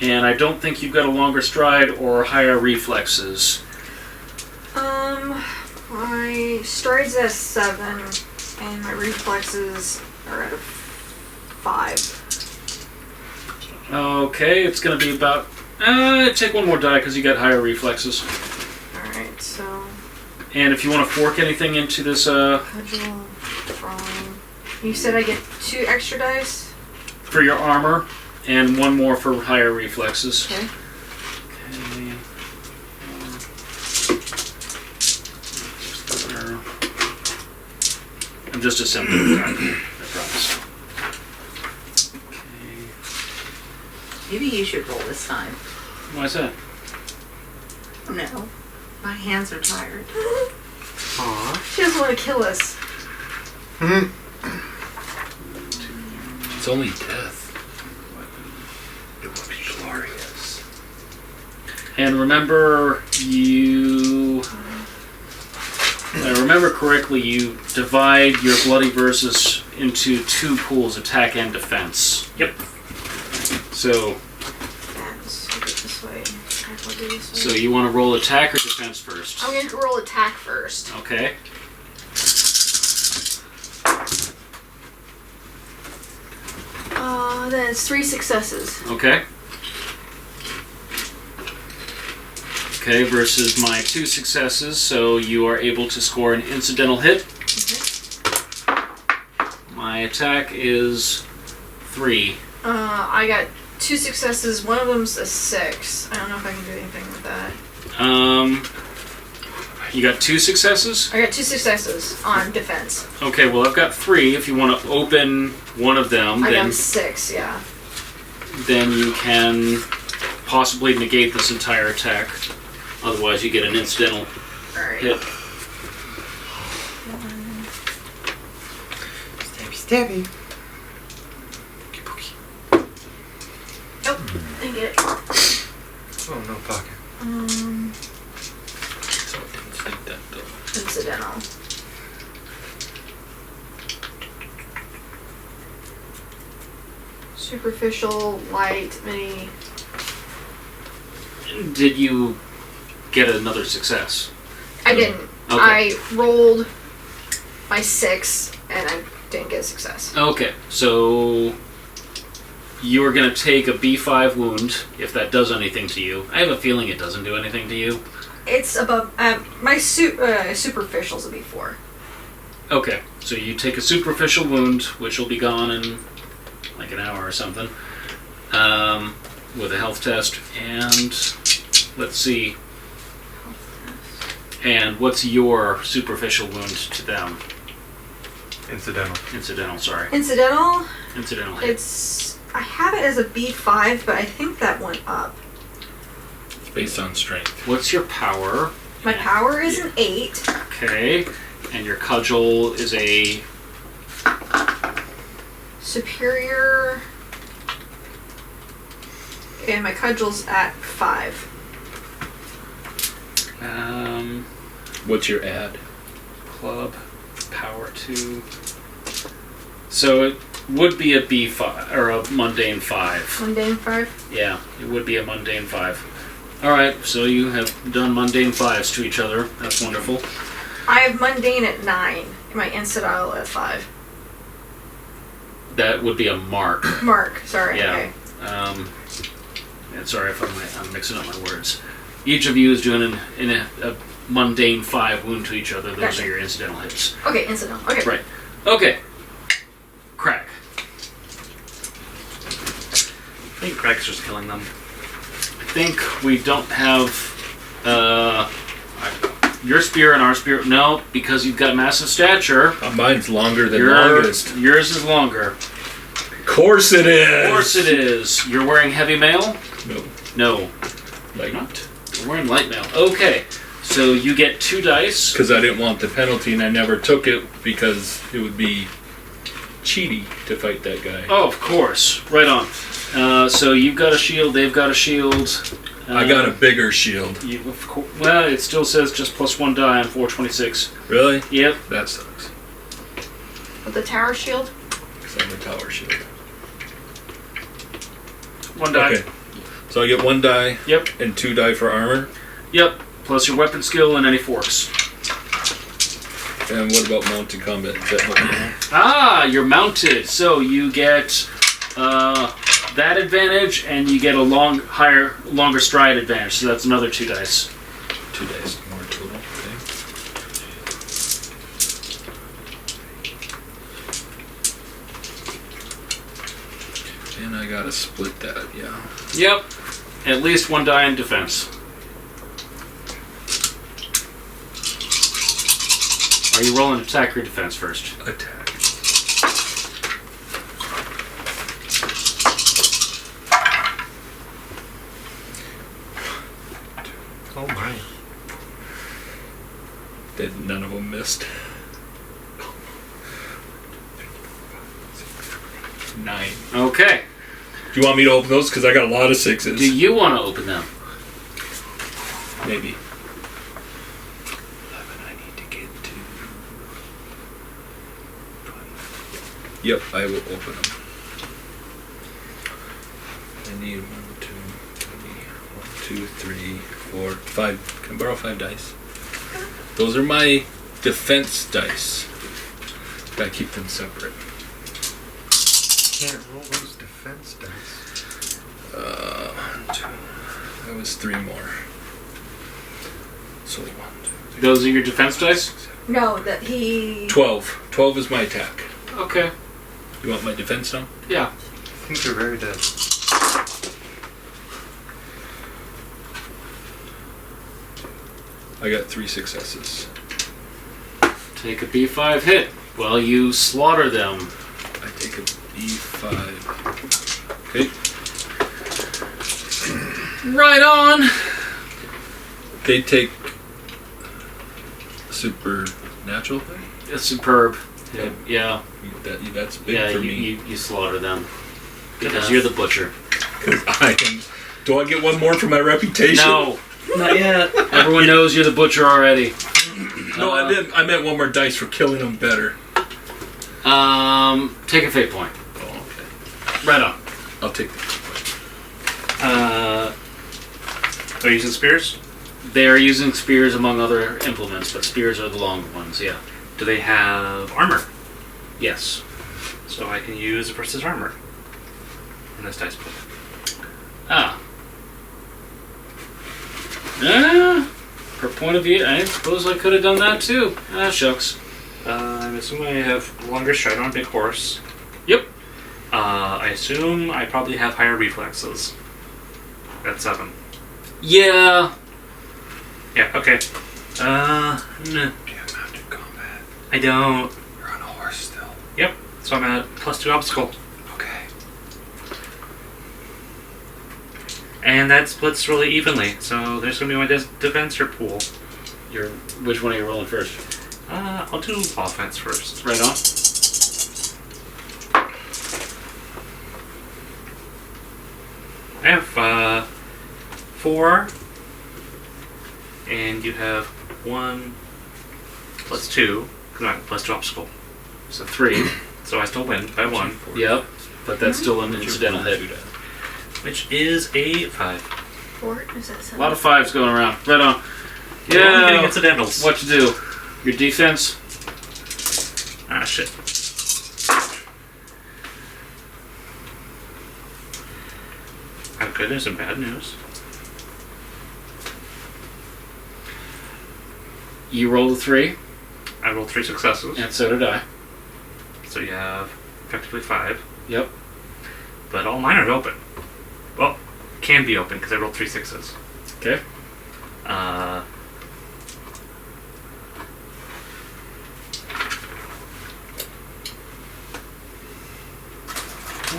And I don't think you've got a longer stride or higher reflexes. My stride's at 7, and my reflexes are at a 5. Okay, it's going to be about... take one more die because you got higher reflexes. Alright, so And if you want to fork anything into this, Cudgel from. You said I get 2 extra dice? for your armor, and 1 more for higher reflexes. Okay. Okay. I'm just assembling the card, I promise. Okay. Maybe you should roll this time. Why is that? No. My hands are tired. Aw. She doesn't want to kill us. It's only death. It will be glorious. And remember, I remember correctly, you divide your bloody versus into 2 pools, attack and defense. Yep. So Let's do it this way. I'll do this way. So you want to roll attack or defense first? I'm going to roll attack first. Okay. Then it's 3 successes. Okay. Okay, versus my 2 successes, so you are able to score an incidental hit. My attack is 3. I got 2 successes. One of them's a 6. I don't know if I can do anything with that. You got 2 successes? I got 2 successes on defense. Okay, well I've got 3. If you want to open one of them, I then got 6, yeah. then you can possibly negate this entire attack. Otherwise, you get an incidental Alright. hit. Stabby, stabby. Oh, I get it. Oh, no pocket. So incidental. Incidental. Superficial, light, mini. Did you get another success? I didn't. Okay. I rolled my 6 and I didn't get a success. Okay, so you are going to take a B5 wound if that does anything to you. I have a feeling it doesn't do anything to you. It's above. My superficial's a B4. Okay, so you take a superficial wound, which will be gone in like an hour or something, with a health test, and let's see. And what's your superficial wound to them? Incidental. Incidental, sorry. Incidental. Incidental hit. I have it as a B5, but I think that went up. It's based on strength. What's your power? My power is an 8. Okay, and your cudgel is a... Superior. And my cudgel's at 5. What's your ad? Club, power 2. So it would be a B5, or a mundane 5. Mundane 5. Yeah, it would be a mundane 5. Alright, so you have done mundane 5s to each other. That's wonderful. I have mundane at 9. And my incidental at 5. That would be a mark. Mark, sorry. Yeah. Okay. And sorry if I'm mixing up my words. Each of you is doing a mundane 5 wound to each other. Those Gotcha. are your incidental hits. Okay, incidental. Okay. Right. Okay. Crag. I think Craig's just killing them. I think we don't have your spear and our spear. No, because you've got massive stature. Mine's longer than longest. Yours is longer. Of course it is. Of course it is. You're wearing heavy mail? No. No. Like, Not? You're wearing light mail. Okay. So you get 2 dice. because I didn't want the penalty and I never took it because it would be cheaty to fight that guy. Oh, of course. Right on. So you've got a shield, they've got a shield. I got a bigger shield. Well, it still says just +1 die on 426. Really? Yep. That sucks. With the tower shield. Because I'm a tower shield. 1 die. Okay. So I get 1 die. Yep. And 2 die for armor. Yep. Plus your weapon skill and any forks. And what about mounted combat? Does that help me out? Ah, you're mounted. So you get that advantage, and you get a longer stride advantage. So that's another 2 dice. 2 dice more total. Okay. I gotta split that, yeah. Yep. At least one die in defense. Are you rolling attack or defense first? Attack. Oh my. None of them missed. 9. Okay. Do you want me to open those? Because I got a lot of 6s. Do you want to open them? Maybe. 11 I need to get to. 20. Yep, I will open them. I need 1, 2, 3, 4, 5. Can I borrow 5 dice? Those are my defense dice. Gotta keep them separate. Can't roll those defense dice. 1, 2. That was 3 more. So 1, 2, 3. Those are your defense dice? 6, 7. No, that he. 12. 12 is my attack. Okay. You want my defense now? Yeah. I think they're very dead. I got 3 successes. Take a B5 hit. Well, you slaughter them. I take a B5. Okay. Right on. They take supernatural thing? It's superb. Yeah. Yeah. That's big Yeah, for me. you slaughter them. Because you're the butcher. I am. Do I get one more for my reputation? No. Not yet. Everyone knows you're the butcher already. No, I didn't. I meant one more dice for killing them better. Take a fate point. Oh, okay. Right on. I'll take the Are you using spears? They're using spears among other implements, but spears are the long ones, yeah. Do they have armor? Yes. So I can use versus armor in this dice pool. Ah. Per point of view, I suppose I could have done that too. Ah, shucks. I'm assuming I have longer stride on a big horse. Yep. I assume I probably have higher reflexes. At 7. Yeah. Yeah, okay. No. Do you have mounted combat? I don't. You're on a horse still. Yep. So I'm at +2 obstacle. Okay. And that splits really evenly. So there's going to be my defense or pool. Which one are you rolling first? I'll do offense first. Right on. I have 4. And you have 1 +2. No, +2 obstacle. So 3. So I still win by 1. Yep. But that's still an incidental hit. Which is a 5. 4? Is that 7? A lot of 5s going around. Right on. We're only getting Yeah. incidentals. What to do? Your defense? Ah, shit. I have good news and bad news. You rolled a 3, I rolled 3 successes. and so did I. So you have effectively 5. Yep. But all mine are open. Well, can be open because I rolled 3 6s. Okay. Well,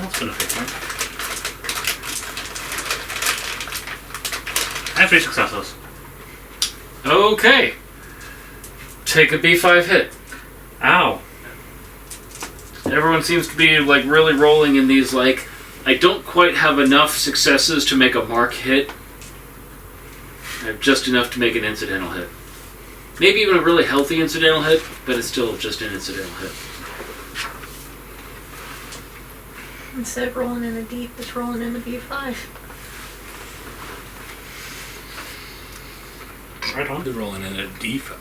that's been a fake one. I have 3 successes. Okay. Take a B5 hit. Ow. Everyone seems to be like really rolling in these like, I don't quite have enough successes to make a mark hit. I have just enough to make an incidental hit. Maybe even a really healthy incidental hit, but it's still just an incidental hit. Instead of rolling in a deep, it's rolling in a B5. Right on. They're rolling in a D5.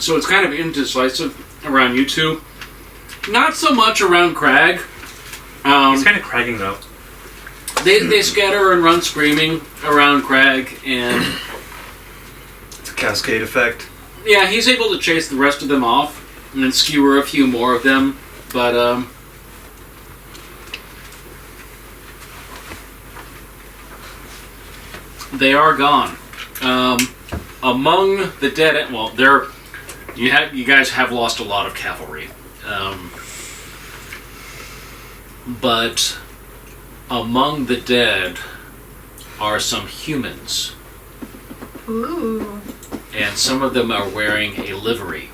So it's kind of indecisive around you two. Not so much around Crag. He's kind of cragging though. They scatter and run screaming around Crag, and It's a cascade effect. yeah, he's able to chase the rest of them off and then skewer a few more of them, but they are gone. Among the dead, well, you guys have lost a lot of cavalry, but among the dead are some humans, Ooh. and some of them are wearing a livery.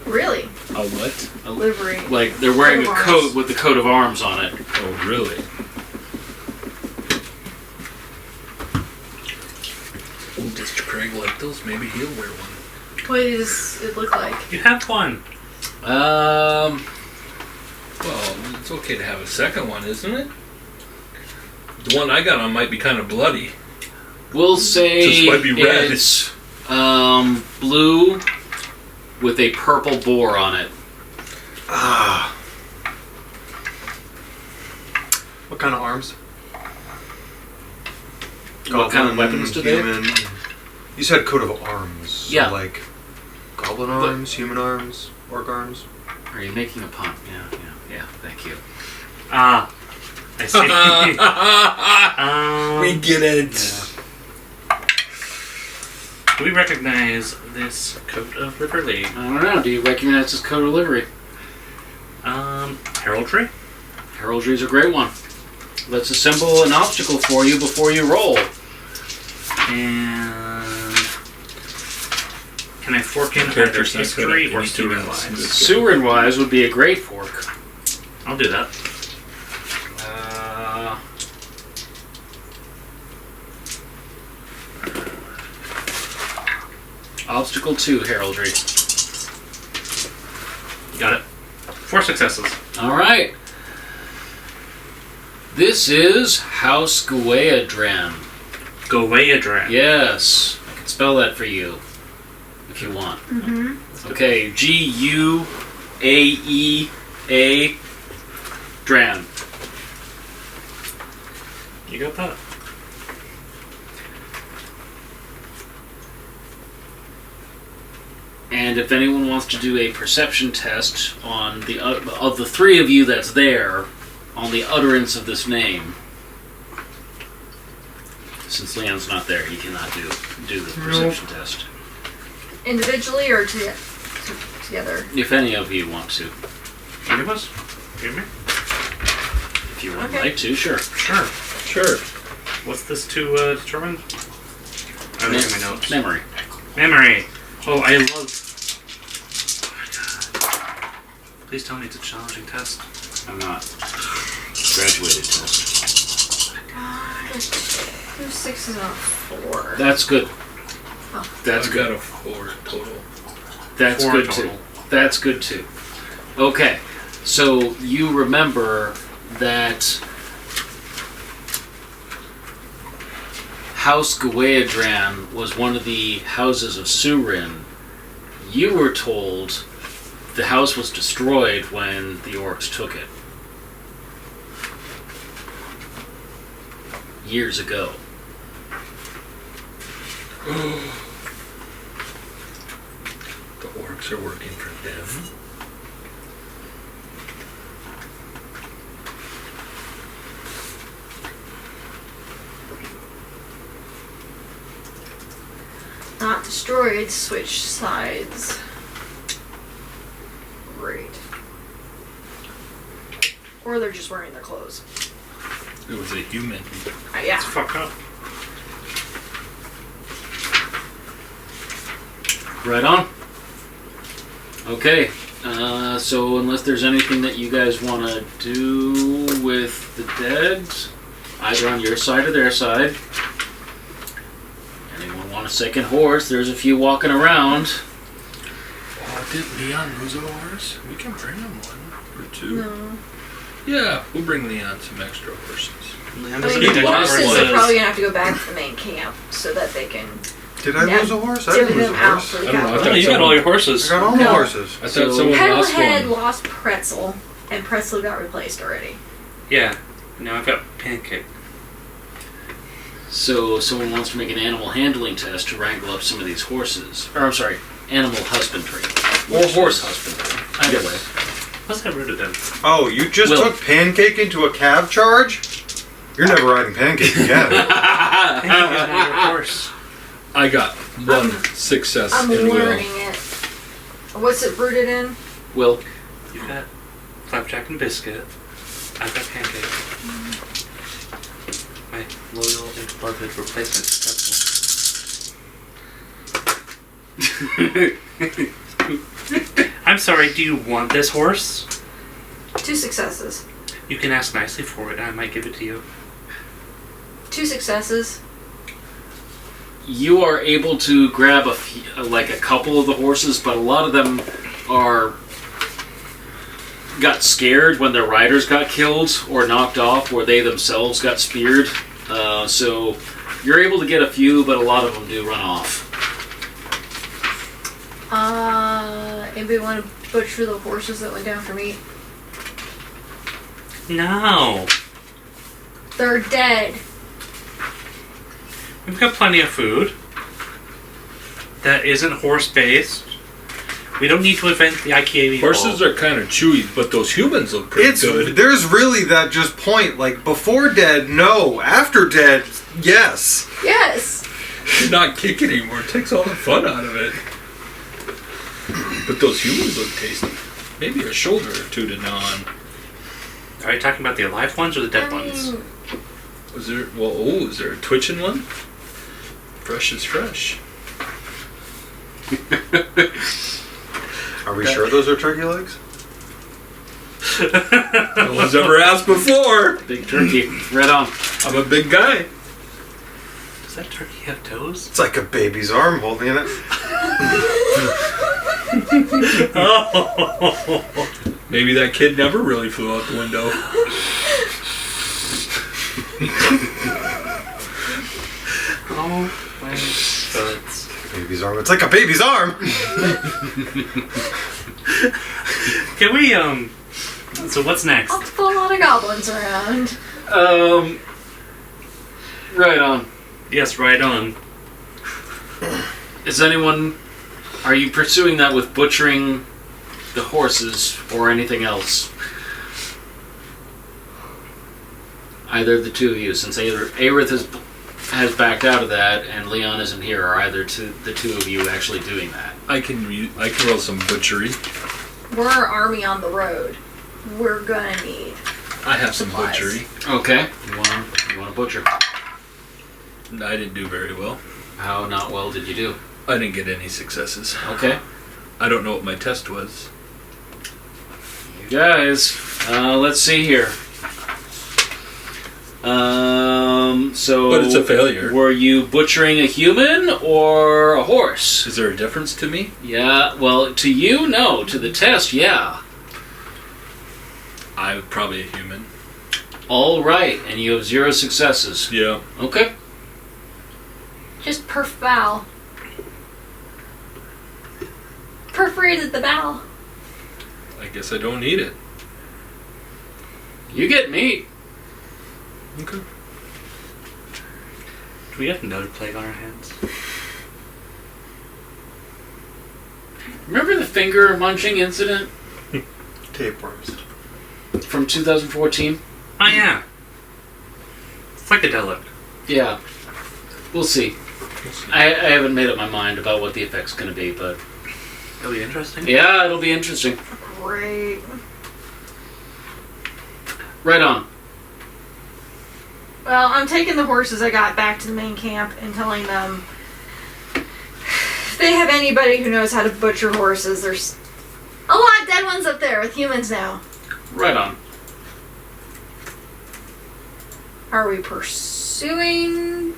Really? A what? A livery. Like they're wearing a Coat of coat arms. with the coat of arms on it. Oh, really? Oh, does Craig like those? Maybe he'll wear one. What does it look like? You have one. Well, it's okay to have a second one, isn't it? The one I got on might be kind of bloody. We'll say Just might be red. it's blue with a purple boar on it. Ah. What kind of arms? What kind of weapons do they have? human. You said coat of arms. So Yeah. like goblin arms, human arms, orc arms. Are you making a pun? Yeah. Thank you. Ah, I see. We get it. Do we recognize this coat of livery? I don't know. Do you recognize this coat of livery? Heraldry? Heraldry is a great one. Let's assemble an obstacle for you before you roll. And can I fork in either Character's not good history at or anything sewer else. wise? Sewer wise would be a great fork. I'll do that. Obstacle 2, heraldry. Got it. 4 successes. All right. This is House Gueadran. Goeadran. Yes, I can spell that for you if you want. Mm-hmm. Okay, Gueea Dran. You got that? And if anyone wants to do a perception test on the of the three of you that's there on the utterance of this name, since Leon's not there, he cannot do the perception test. Individually or together? If any of you want to, Any of us? Give me? if you would Okay. like to, sure. Sure. What's this to determine? I look at my notes. Memory. Memory. Oh, I love. Oh my god. Please tell me it's a challenging test. I'm not. Graduated test. Two sixes and a 4. That's good. Oh. That's I've good. got a 4 total. That's 4 good total. too. That's good too. Okay, so you remember that House Gueadran was one of the houses of Surin. You were told the house was destroyed when the orcs took it. Years ago. The orcs are working for them. Not destroyed, switch sides. Great. Or they're just wearing their clothes. It was a human. Yeah. It's fucked up. Right on. Okay, so unless there's anything that you guys want to do with the dead, either on your side or their side. Anyone want a second horse? There's a few walking around. Did Leon lose a horse? We can bring him one or two. No. Yeah, we'll bring Leon some extra horses. Leon I doesn't mean, need the to lost horses one. are probably gonna have to go back to the main camp so that they can Did I Yeah. lose a horse? I divvy didn't lose them a out horse. for I the don't know, I capital. thought you got all your horses. I got all the No. horses. I thought So- someone lost Petalhead one. lost Pretzel, and Pretzel got replaced already. Yeah. No, I've got pancake. So someone wants to make an animal handling test to wrangle up some of these horses. Or I'm sorry, animal husbandry. Or horse husbandry. Either way. What's that rooted in? Oh, you just Will. took Pancake into a cab charge? You're never riding Pancake again. Pancake is not your horse. I got one success I'm in learning will. it. What's it rooted in? Will. You've got flapjack and biscuit. I've got pancake. My loyal and beloved replacement successful. I'm sorry, do you want this horse? 2 successes. You can ask nicely for it, and I might give it to you. 2 successes. You are able to grab a couple of the horses, but a lot of them got scared when their riders got killed or knocked off, or they themselves got speared. So you're able to get a few, but a lot of them do run off. Anybody want to butcher the horses that went down for meat? No. They're dead. We've got plenty of food that isn't horse-based. We don't need to invent the IKEA meatball. Horses are kind of chewy, but those humans look pretty good. There's really that just point, like, before dead, no. After dead, yes. Yes. You're not kicking anymore. It takes all the fun out of it. But those humans look tasty. Maybe a shoulder or two to gnaw on. Are you talking about the alive ones or the dead ones? Is there a twitching one? Fresh is fresh. Are we sure those are turkey legs? No one's ever asked before. Big turkey. Right on. I'm a big guy. Does that turkey have toes? It's like a baby's arm holding it. Maybe that kid never really flew out the window. Oh my gods. Baby's arm. It's like a baby's arm. Can we, so what's next? I'll pull a lot of goblins around. Right on. Yes, right on. Are you pursuing that with butchering the horses or anything else? Either of the two of you, since Aerith has backed out of that and Leone isn't here, are the two of you actually doing that? I can roll some butchery. We're an army on the road. We're gonna need. I have some supplies. butchery. Okay. You want to butcher? I didn't do very well. How not well did you do? I didn't get any successes. Okay. I don't know what my test was. You guys, let's see here. So. But it's a failure. Were you butchering a human or a horse? Is there a difference to me? Yeah, well, to you, no. To the test, yeah. I'm probably a human. All right, and you have 0 successes. Yeah. Okay. Just bow. Perforated the bow. I guess I don't need it. You get meat. Okay. Do we have another plague on our hands? Remember the finger munching incident Tapeworms. from 2014? Oh yeah. Psychedelic. Yeah. We'll see. I haven't made up my mind about what the effect's going to be, but... It'll be interesting. Yeah, it'll be interesting. Great. Right on. Well, I'm taking the horses I got back to the main camp and telling them if they have anybody who knows how to butcher horses. There's a lot of dead ones up there with humans now. Right on. Are we pursuing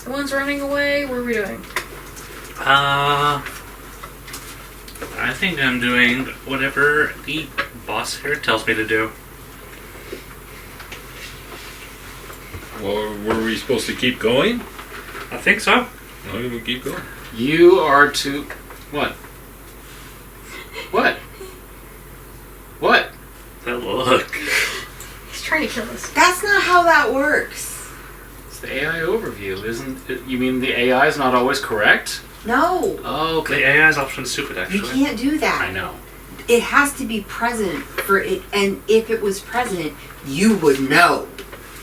the ones running away? What are we doing? I think I'm doing whatever the boss here tells me to do. Well, were we supposed to keep going? I think so. No, we'll keep going. You are to... What? What? What? That look. trying to kill us. That's not how that works. It's the AI overview, isn't it? You mean the AI is not always correct? No, Oh, The okay. AI is often stupid, you actually. can't do that. I know. It has to be present for it, and if it was present, you would know.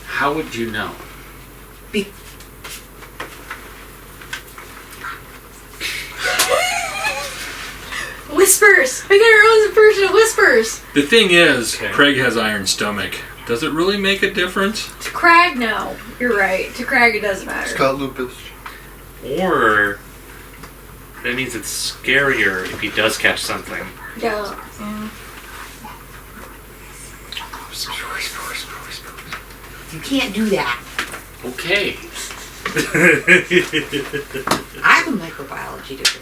How would you know? Whispers! We got our own version of whispers! The thing is, Okay. Craig has iron stomach. Does it really make a difference? To Crag, no. You're right. To Crag, it doesn't matter. It's got lupus. Or that means it's scarier if he does catch something. Yeah. You can't do that. Okay. I have a microbiology degree.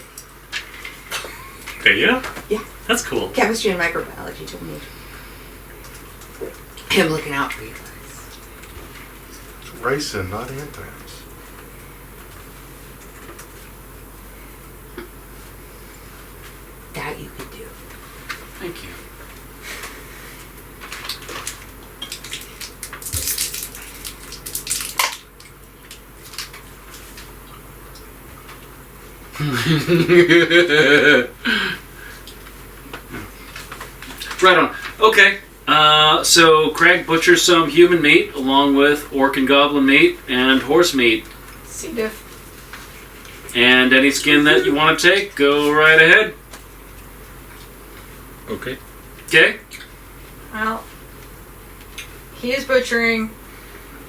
Do you? Yeah. That's cool. Chemistry and microbiology took me. I'm looking out for you guys. Ricin, not anthrax. That you could do. Thank you. Right on. Okay. So Crag butchers some human meat along with orc and goblin meat and horse meat. C. diff. And any skin that you want to take, go right ahead. Okay. Okay? Well, he is butchering.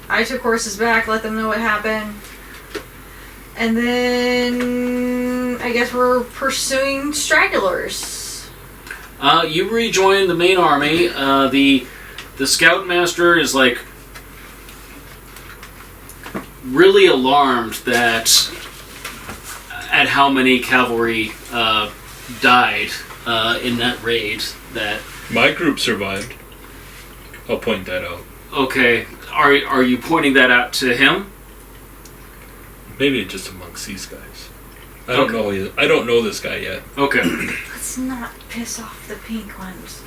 I took horses back, let them know what happened. And then I guess we're pursuing stragglers. You rejoin the main army. The scoutmaster is like really alarmed that at how many cavalry died in that raid. That My group survived. I'll point that out. okay. Are you pointing that out to him? Maybe just amongst these guys. I don't know. I don't know this guy yet. Okay. Let's not piss off the pink ones.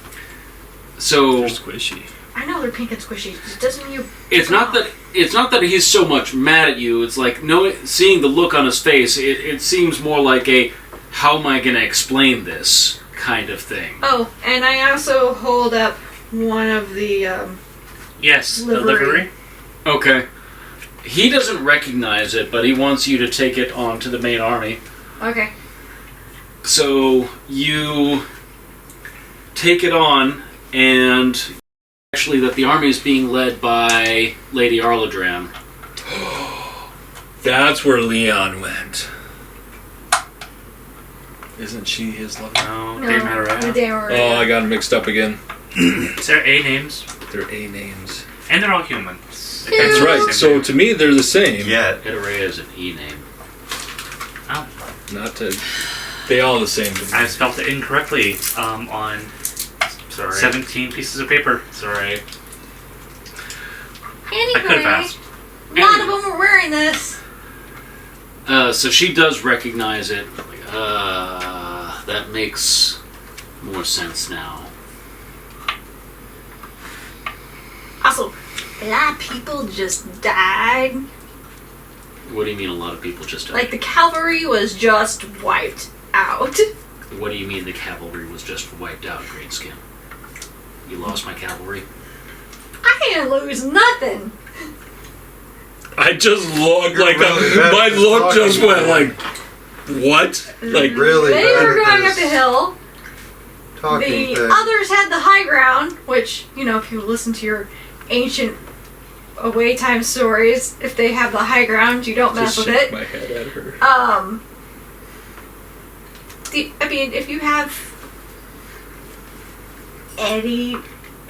So They're squishy. I know they're pink and squishy. It doesn't mean you. it's not that he's so much mad at you. It's like seeing the look on his face. It seems more like a how am I going to explain this kind of thing. Oh, and I also hold up one of the. Yes, the Livery. livery. Okay. He doesn't recognize it, but he wants you to take it on to the main army. Okay. So you take it on, and actually that the army is being led by Lady Arladran. That's where Leon went. Isn't she his love? No, No, Dame Mataraya. Dame Oh, I got him mixed up again. They're A names, They're A names. and they're all humans. They That's kind of right. the same So name. to me, they're the same. Yet. Itarea is an E name. Oh, Not to. They all the same to me. I spelled it incorrectly on Sorry. 17 pieces of paper. Sorry. Anyway, I could have asked. a lot of them were wearing this. So she does recognize it. That makes more sense now. Also, a lot of people just died. What do you mean a lot of people just died? Like the cavalry was just wiped out. What do you mean the cavalry was just wiped out, Greenskin? You lost my cavalry? I didn't lose nothing. I just looked You're like really bad my at look talking just went like, what? Like Really They bad were at going up this the hill. talking The thing. others had the high ground, which, you know, if you listen to your ancient away time stories, if they have the high ground, you don't mess just with shook it. my head at her. I mean, if you have any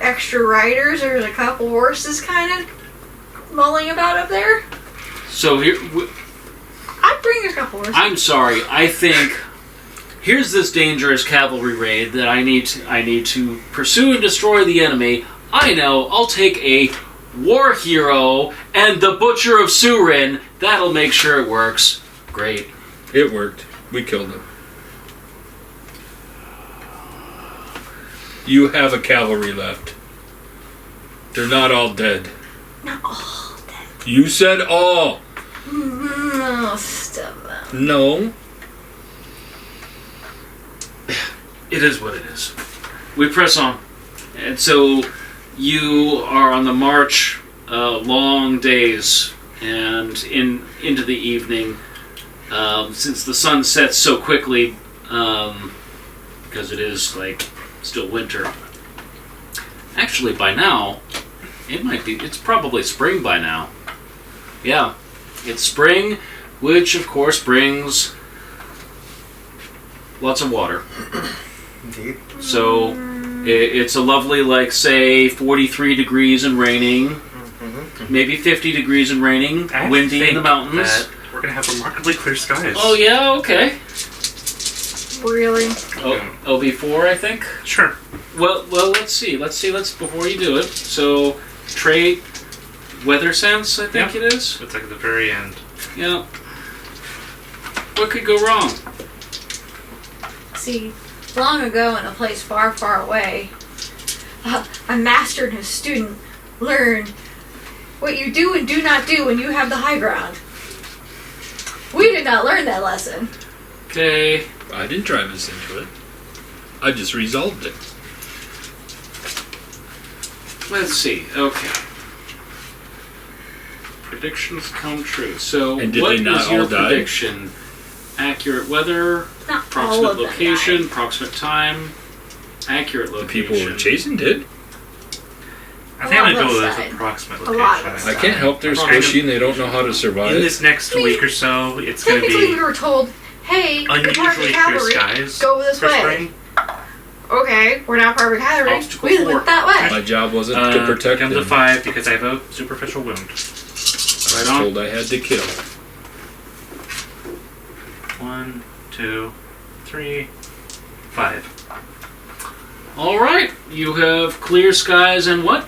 extra riders, there's a couple horses kind of mulling about up there. So here, I'd bring a couple horses. I'm sorry. I think here's this dangerous cavalry raid that I need to pursue and destroy the enemy. I know. I'll take a war hero and the Butcher of Surin. That'll make sure it works. Great. It worked. We killed him. You have a cavalry left. They're not all dead. Not all dead. You said all. Most of them. No. It is what it is. We press on. And so you are on the march, long days, and into the evening. Since the sun sets so quickly, because it is like still winter. Actually, by now, it's probably spring by now. Yeah, it's spring, which of course brings lots of water. Indeed. So it's a lovely, like, say, 43 degrees and raining, maybe 50 degrees and raining, I windy in think the mountains. that we're going to have remarkably clear skies. Oh, yeah, okay. Really? OB4, I think? Sure. Well, let's see. Let's before you do it. So, trait weather sense, I think it is. It's like at the very end. Yeah. What could go wrong? See, long ago in a place far, far away, a master and his student learned what you do and do not do when you have the high ground. We did not learn that lesson. Okay. I didn't drive us into it. I just resolved it. Let's see. Okay. Predictions come true. So, And did what they not is your all die? prediction? Accurate weather, Not all approximate of them location, died. approximate time, accurate The location. people we're chasing did. I think I'm A lot going to go of with us died. approximate A location. lot of us I can't help they're squishy and they don't know how to survive. In this next week or so, it's going to Technically, be we were told, hey, the unusually Parker clear Cavalry, skies go this for way. spring. Okay, we're not Parker Cavalry. Obstacle We 4. went that way. My job wasn't to protect Comes them. to 5 because I have a superficial wound. I was told I had to kill. 1, 2, 3, 5. All right. You have clear skies and what?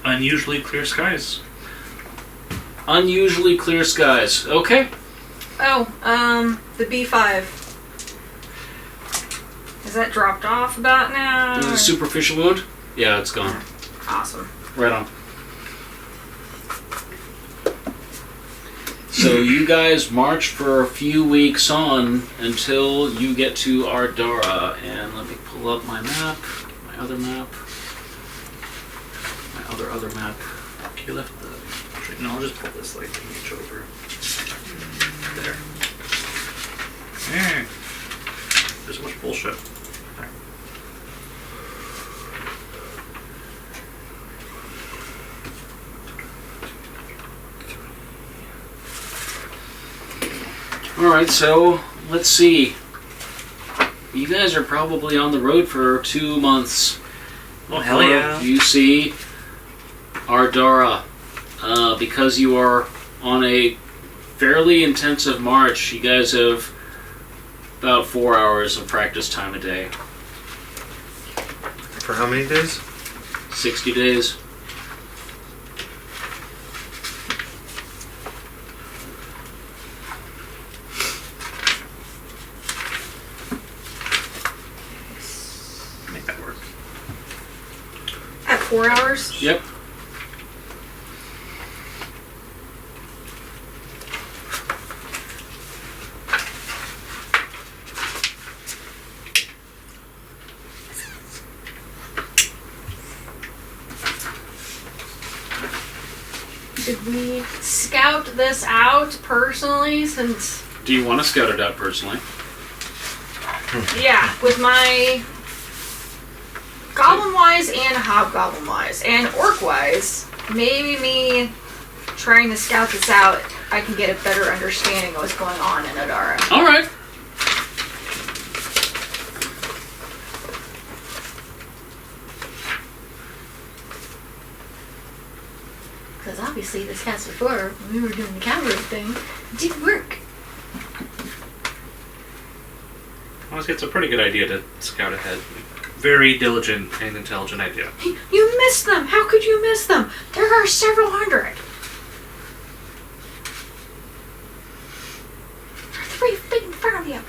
Unusually clear skies. Unusually clear skies. Okay. Oh, the B5. Is that dropped off about now? This is a superficial wound? Yeah, it's gone. Awesome. Right on. So you guys march for a few weeks on until you get to Ardara. And let me pull up my map, my other map, my other map. You left the... No, I'll just pull this like image over. There. There's so much bullshit. There. Alright, so let's see. You guys are probably on the road for 2 months. Well, hell yeah. You see Ardara. Because you are on a fairly intensive march, you guys have about 4 hours of practice time a day. For how many days? 60 days. Make that work. At 4 hours? Yep. Should we scout this out personally since... Do you want to scout it out personally? Yeah, with my goblin-wise and hobgoblin-wise and orc-wise, maybe me trying to scout this out, I can get a better understanding of what's going on in Adara. Alright. Because obviously this cast before, when we were doing the cavalry thing, it didn't work. Honestly, it's a pretty good idea to scout ahead. Very diligent and intelligent idea. Hey, you missed them! How could you miss them? There are several hundred. They're right in front of you.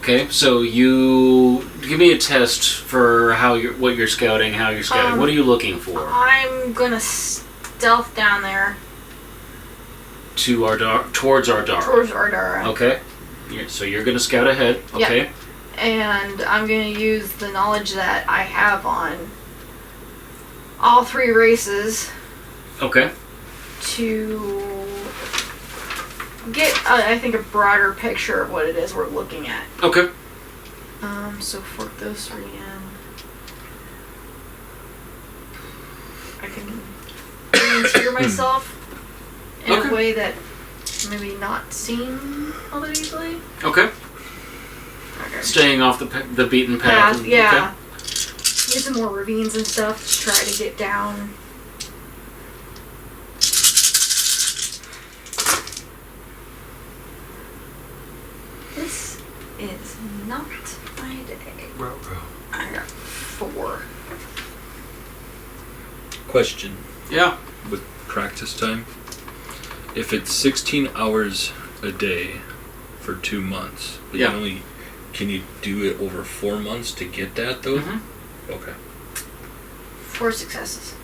Okay, so you give me a test for what you're scouting, how you're scouting. What are you looking for? I'm gonna stealth down there Towards Ardara. towards Ardara. Okay. So you're gonna scout ahead. Okay. Yep. And I'm gonna use the knowledge that I have on all 3 races Okay. to get, I think, a broader picture of what it is we're looking at. Okay. So fork those 3 in. I can volunteer myself in Okay. a way that maybe not seen all that easily. Okay. Okay. Staying off the beaten path. Path, yeah. Use some more ravines and stuff to try to get down. This is not my day. I got 4. Question. Okay. Yeah. With practice time, if it's 16 hours a day for 2 months, but Yeah. can you do it over 4 months to get that though? Mhm. Okay. 4 successes.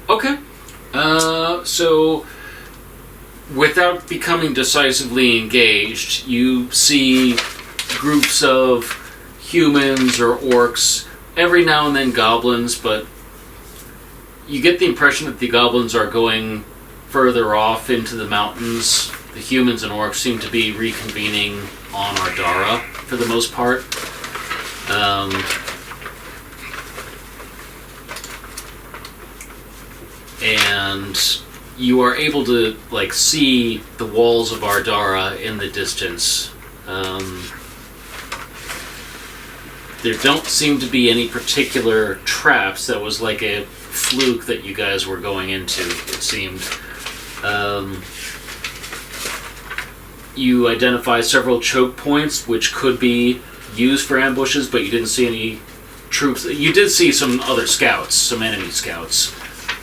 Okay. So without becoming decisively engaged, you see groups of humans or orcs, every now and then goblins, but you get the impression that the goblins are going further off into the mountains. The humans and orcs seem to be reconvening on Ardara for the most part. And you are able to see the walls of Ardara in the distance. There don't seem to be any particular traps. That was like a fluke that you guys were going into, it seemed. You identify several choke points which could be used for ambushes, but you didn't see any troops. You did see some other scouts, some enemy scouts,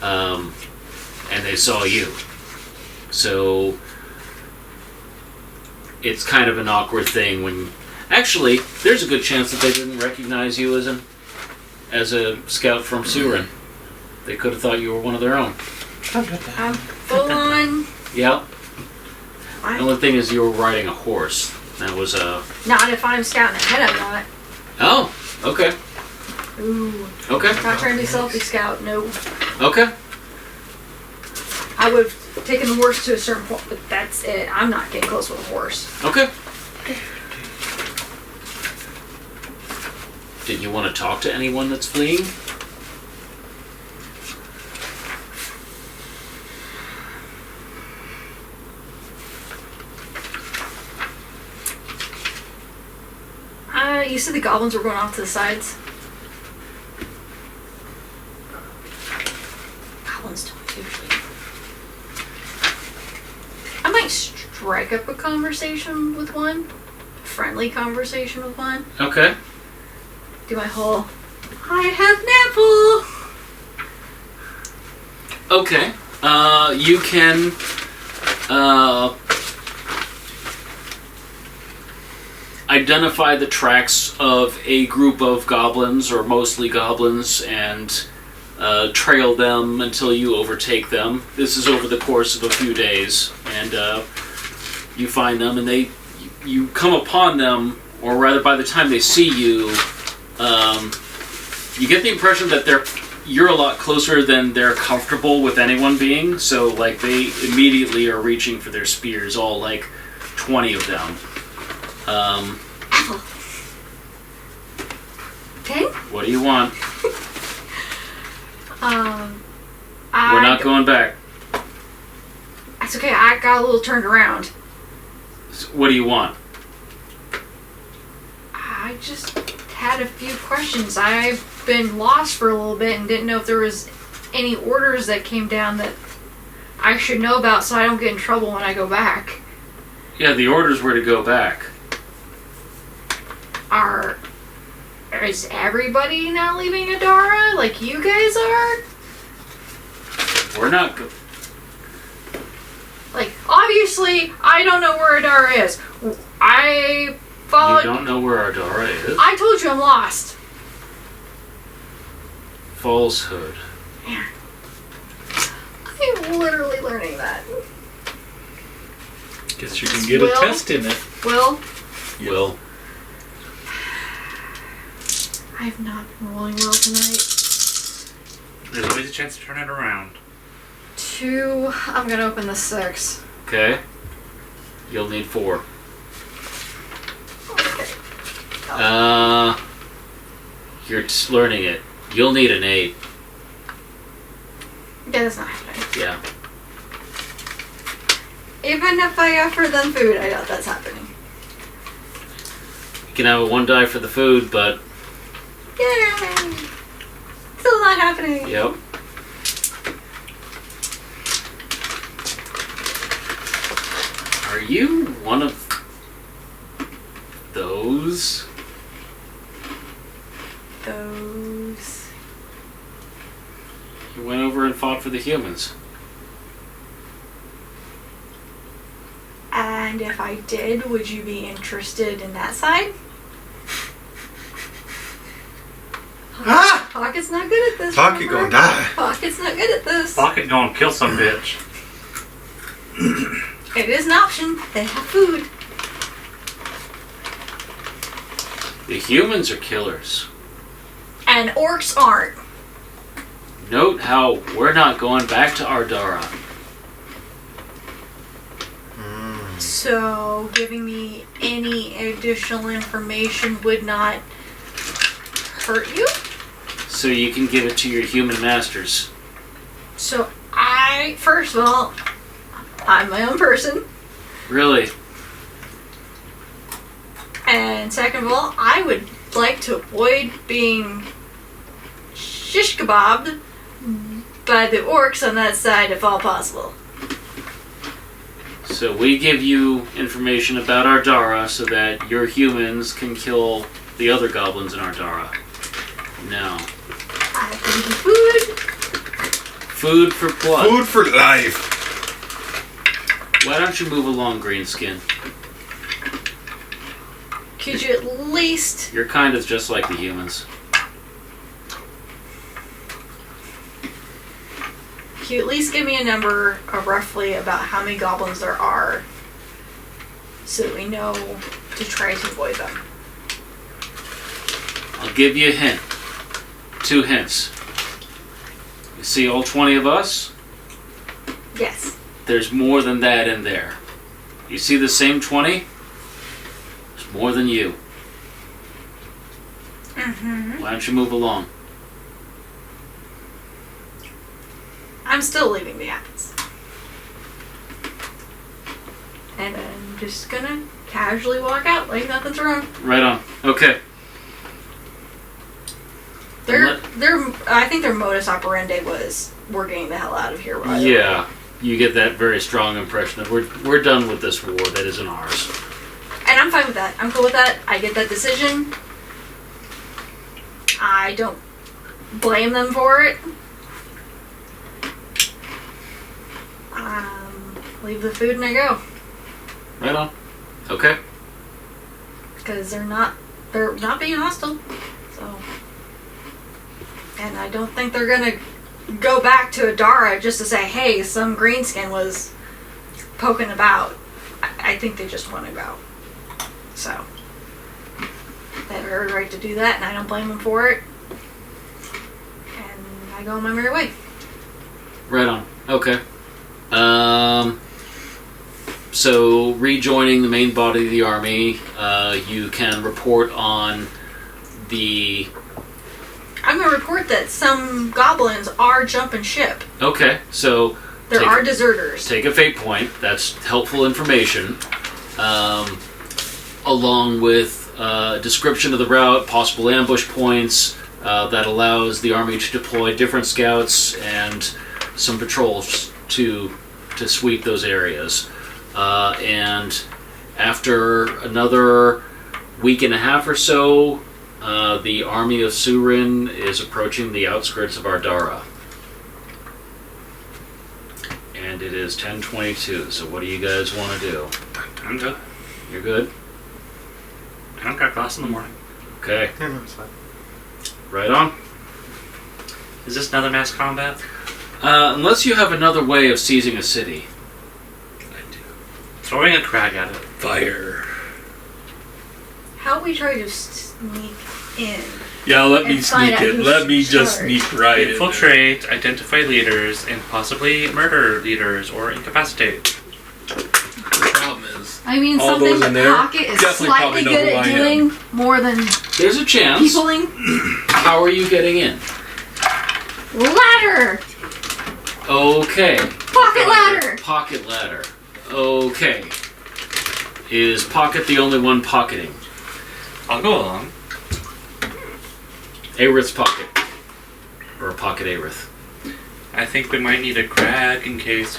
and they saw you. So it's kind of an awkward thing when... Actually, there's a good chance that they didn't recognize you as a scout from Surin. They could have thought you were one of their own. I'm full on. Yeah. The only thing is you were riding a horse. That was a... Not if I'm scouting ahead of that. Oh, okay. Ooh. Okay. Not trying to be selfie scout, no. Okay. I would have taken the horse to a certain point, but that's it. I'm not getting close with a horse. Okay. Did you want to talk to anyone that's fleeing? You said the goblins were going off to the sides. Goblins don't usually. I might strike up a conversation with one. A friendly conversation with one. Okay. Do my whole, I have an apple. Okay. You can identify the tracks of a group of goblins, or mostly goblins, and trail them until you overtake them. This is over the course of a few days, and you find them, and you come upon them, or rather by the time they see you, you get the impression that you're a lot closer than they're comfortable with anyone being, so they immediately are reaching for their spears, all 20 of them. Apple. Okay. What do you want? We're We're not going back. That's okay. I got a little turned around. What do you want? I just had a few questions. I've been lost for a little bit and didn't know if there was any orders that came down that I should know about so I don't get in trouble when I go back. Yeah, the orders were to go back. Is everybody now leaving Adara like you guys are? We're not Obviously, I don't know where Adara is. I Follow. You don't know where Ardara is? I told you I'm lost. Falsehood. I'm literally learning that. Guess you can get Will? a test in it. Will, Will. I've not been rolling well tonight. There's always a chance to turn it around. 2. I'm gonna open the 6. Okay. You'll need 4. Okay. You're just learning it. You'll need an 8. Yeah, that's not happening. Yeah. Even if I offer them food, I doubt that's happening. You can have a 1 die for the food, but Yay! Still not happening. yep. Are you one of those? Those. You went over and fought for the humans. And if I did, would you be interested in that side? Ah! Pocket's not good at this. Pocket remember? gonna die. Pocket's not good at this. Pocket gonna kill some bitch. It is an option. They have food. The humans are killers. And orcs aren't. Note how we're not going back to Ardara. So, giving me any additional information would not hurt you? So you can give it to your human masters. So, first of all, I'm my own person. Really? And second of all, I would like to avoid being shish kebabbed by the orcs on that side if all possible. So we give you information about Ardara so that your humans can kill the other goblins in Ardara. No. I can give you food. Food for blood. Food for life. Why don't you move along, Greenskin? Could you at least... You're kind of just like the humans. Could you at least give me a number of roughly about how many goblins there are so that we know to try to avoid them? I'll give you a hint. 2 hints. You see all 20 of us? Yes. There's more than that in there. You see the same 20? There's more than you. Mm-hmm. Why don't you move along? I'm still leaving the ads. And I'm just gonna casually walk out like nothing's wrong. Right on. Okay. I think their modus operandi was, we're getting the hell out of here. Right Yeah. You get that very strong impression that we're done with this war that isn't ours. And I'm fine with that. I'm cool with that. I get that decision. I don't blame them for it. Leave the food and I go. Right on. Okay. Because they're not being hostile. So. And I don't think they're gonna go back to Adara just to say, hey, some greenskin was poking about. I think they just want to go. So. They have every right to do that, and I don't blame them for it. And I go on my merry way. Right on. Okay. So rejoining the main body of the army, you can report on the... I'm going to report that some goblins are jumping ship. Okay, so... There are deserters. Take a fate point. That's helpful information. Along with a description of the route, possible ambush points, that allows the army to deploy different scouts and some patrols to sweep those areas. And after another week and a half or so, the army of Surin is approaching the outskirts of Ardara. And it is 10:22, so what do you guys want to do? I'm good. You're good? I've got class in the morning. Okay. Yeah, no, it's fine. Right on. Is this another mass combat? Unless you have another way of seizing a city. I do. Throwing a crag at it. Fire. How we try to sneak in? Yeah, let me And find sneak out in. who's Let me just charged. sneak right in. Infiltrate, identify leaders, and possibly murder leaders or incapacitate. The problem is, I mean, all something those in the there pocket is definitely slightly probably know good who at I am. doing more than There's a chance. peopling. How are you getting in? Ladder! Okay. Pocket ladder! Pocket ladder. Okay. Is Pocket the only one pocketing? I'll go along. Aerith's pocket. Or Pocket Aerith. I think we might need a crag in case,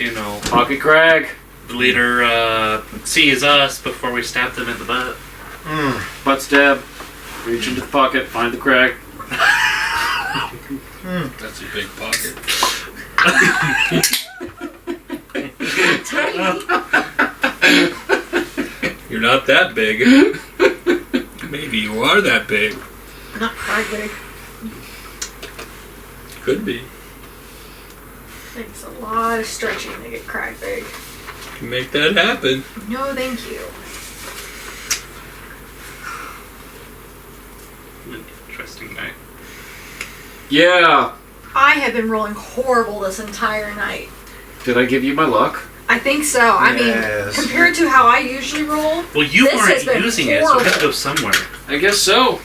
Pocket Crag. the leader sees us before we stab them in the butt. Butt stab. Reach into the pocket. Find the crag. that's a big pocket. You're not that big. Maybe you are that big. Not Crag big. Could be. Takes a lot of stretching to get Crag big. Can make that happen. No, thank you. Interesting night. Yeah. I have been rolling horrible this entire night. Did I give you my luck? I think so. I mean, Yes. compared to how I usually roll, Well, you This has aren't been using it, so it has to horrible. go somewhere. I guess so.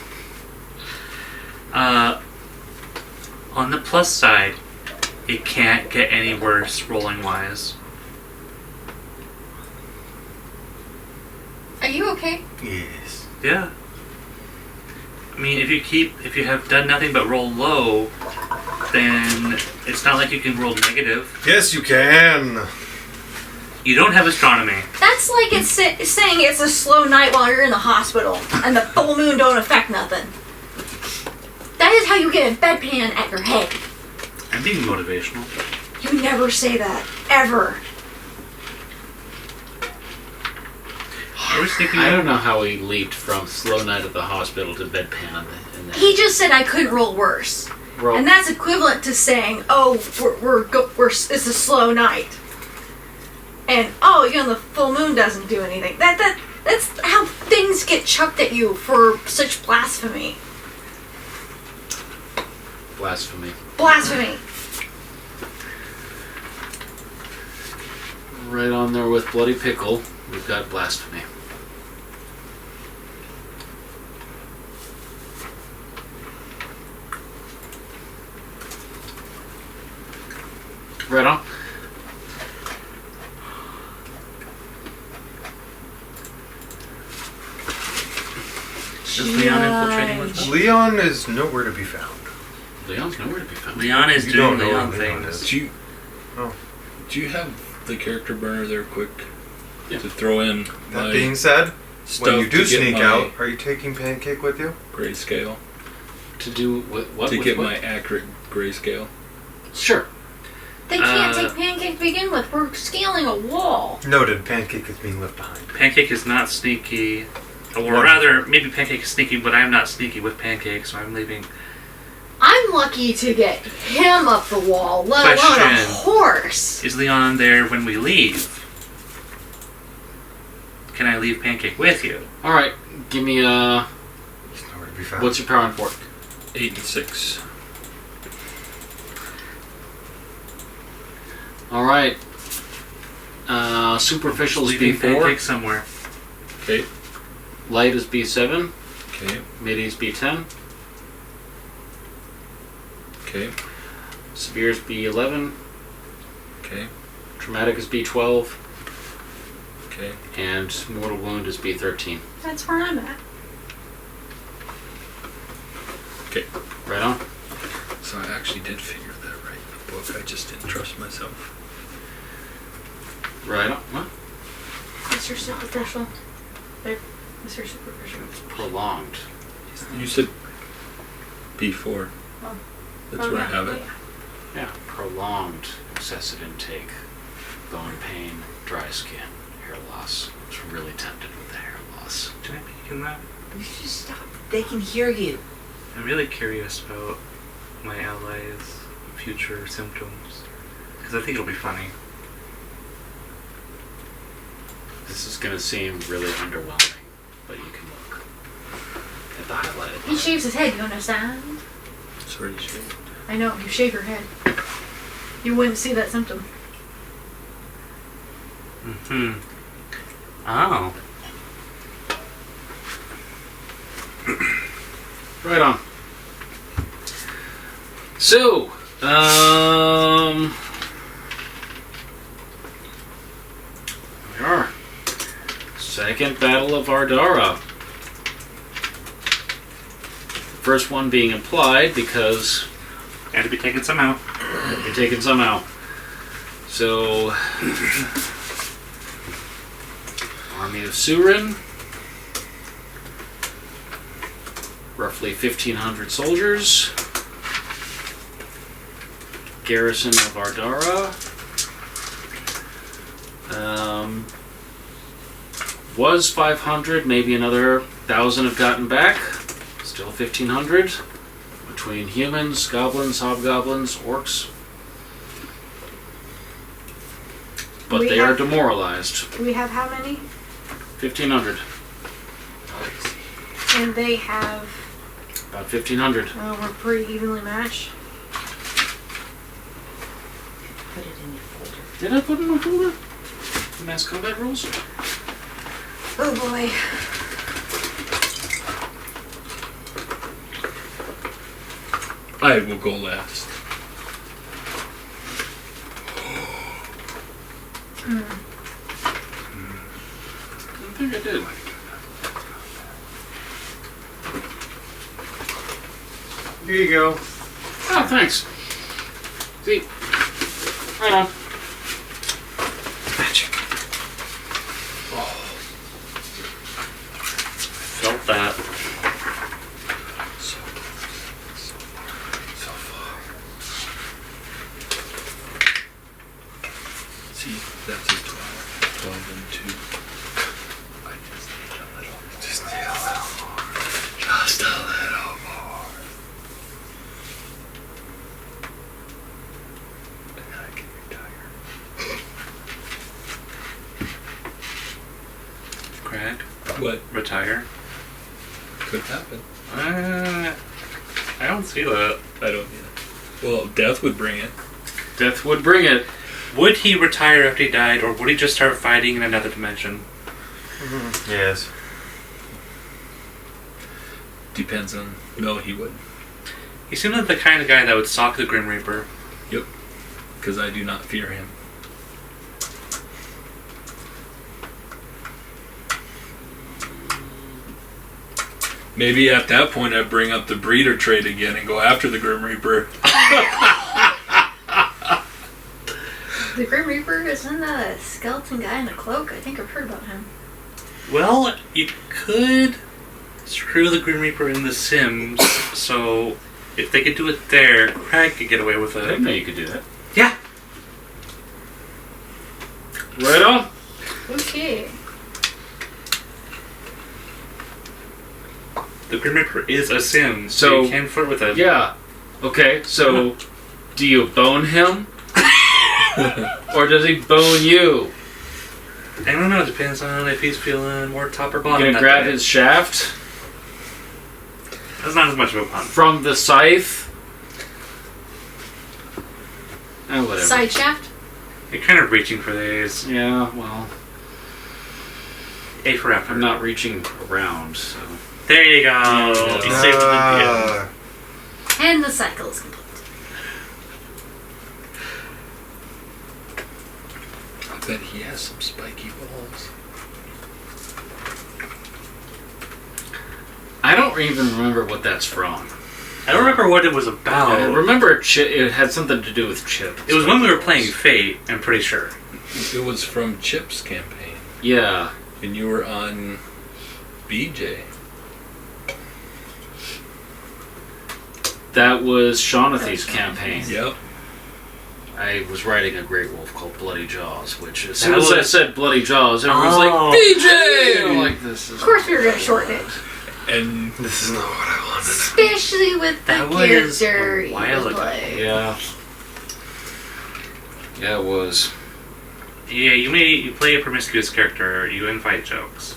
On the plus side, it can't get any worse rolling wise. are you okay? Yes. Yeah. I mean, if you have done nothing but roll low, then it's not like you can roll negative. Yes, you can. You don't have astronomy. That's like it's saying it's a slow night while you're in the hospital and the full moon don't affect nothing. That is how you get a bedpan at your head. I'm being motivational. You never say that. Ever. I was thinking. I don't know how he leaped from slow night at the hospital to bedpan. And then He just said I could roll worse. roll. And that's equivalent to saying, oh, it's a slow night. And, oh, the full moon doesn't do anything. That's how things get chucked at you for such blasphemy. Blasphemy. Blasphemy. Right on there with Bloody Pickle. We've got blasphemy. Right on. Is Leon infiltrating with us? Leon is nowhere to be found. Leon's nowhere to be found. Leon is You doing don't know Leon where Leon things. is. Do you? Oh. Do you have the character burner there, quick? Yeah. To throw in That my being said, stuff when you do to get sneak my out, are you taking Pancake with you? grayscale To do what? to with get what? my accurate grayscale. Sure. They can't Uh, take Pancake to begin with. We're scaling a wall. Noted. Pancake is being left behind. Pancake is not sneaky. Or Wonderful. rather, maybe Pancake is sneaky, but I am not sneaky with Pancake, so I'm leaving. I'm lucky to get him up the wall, let alone a Question. horse. Is Leon there when we leave? Can I leave Pancake with you? All right. Give me He's nowhere to be found. what's your power and fork? 8 and 6. All right. Superficial is Leaving B4. Pancake somewhere. Okay. Light is B7. Okay. Midi is B10. Okay. Severe is B11. Okay. Traumatic is B12. Okay. And mortal wound is B13. That's where I'm at. Okay. Right on. So I actually did figure that right in the book. I just didn't trust myself. Right on. What? Mr. Superficial. Babe, Mr. Superficial. It's prolonged. You said B4. Oh. That's where I have it. Yeah. Prolonged excessive intake. Bone pain. Dry skin. Hair loss. I was really tempted with the hair loss. Can I peek in that? You should just stop. They can hear you. I'm really curious about my allies' future symptoms. Because I think it'll be funny. This is going to seem really underwhelming, but you can look at the highlighted He line. shaves his head, you understand? It's already shaved. I know, you shave your head. You wouldn't see that symptom. Mm-hmm. Oh. Right on. So, we are. Second Battle of Ardara. First one being implied because Had to be taken somehow. you're taken somehow. So, Army of Surin. Roughly 1,500 soldiers. Garrison of Ardara. Was 500, maybe another 1,000 have gotten back. Still 1,500. Between humans, goblins, hobgoblins, orcs. But We they are have- demoralized. We have how many? 1,500. And they have. About 1,500. We're pretty evenly matched. Put it in your folder. Did I put it in my folder? The mass combat rules? Oh boy. I will go last. I think I did. Here you go. Oh, thanks. See? Right on. Magic. Felt that. So far. See, that's a 12 and 2. I just need a little. Just need a little more. Just a little more. And then I can retire. Crag. What Retire. could happen? I don't see that. I don't either. Well, death would bring it. Death would bring it. Would he retire after he died, or would he just start fighting in another dimension? Yes. Depends on. No, he wouldn't. He seemed like the kind of guy that would stalk the Grim Reaper. Yep. Because I do not fear him. Maybe at that point I'd bring up the breeder trait again and go after the Grim Reaper. The Grim Reaper isn't that a skeleton guy in a cloak? I think I've heard about him. Well, you could screw the Grim Reaper in The Sims, so if they could do it there, Crag could get away with I it. didn't know you could do that. Yeah. Right on. Okay. The Grim Reaper is a Sim, so So- you can flirt with it. Yeah. Okay, so do you bone him? Or does he bone you? I don't know, it depends on if he's feeling more top or You bottom. gonna that grab day. his shaft That's not as much of a pun. from the scythe? Whatever. Side shaft? You're kind of reaching for these. Yeah, well, A for effort. I'm not reaching around, so. There you go. You saved it at the end. And the cycle is complete. I bet he has some spiky balls. I don't even remember what that's from. I don't remember what it was about. I remember it had something to do with Chip. It was when we were playing Fate, I'm pretty sure. It was from Chip's campaign. Yeah. And you were on BJ. That was Shaugnathy's campaign. Yep. I was writing a Great Wolf called Bloody Jaws, which as That soon as I was- said Bloody Jaws, everyone's Oh. like, BJ! I'm like, this is... Of course we were going to shorten it. And This is not what I wanted. Especially with the That was character a while you ago. play. Yeah. Yeah, it was. Yeah, you play a promiscuous character, you invite jokes.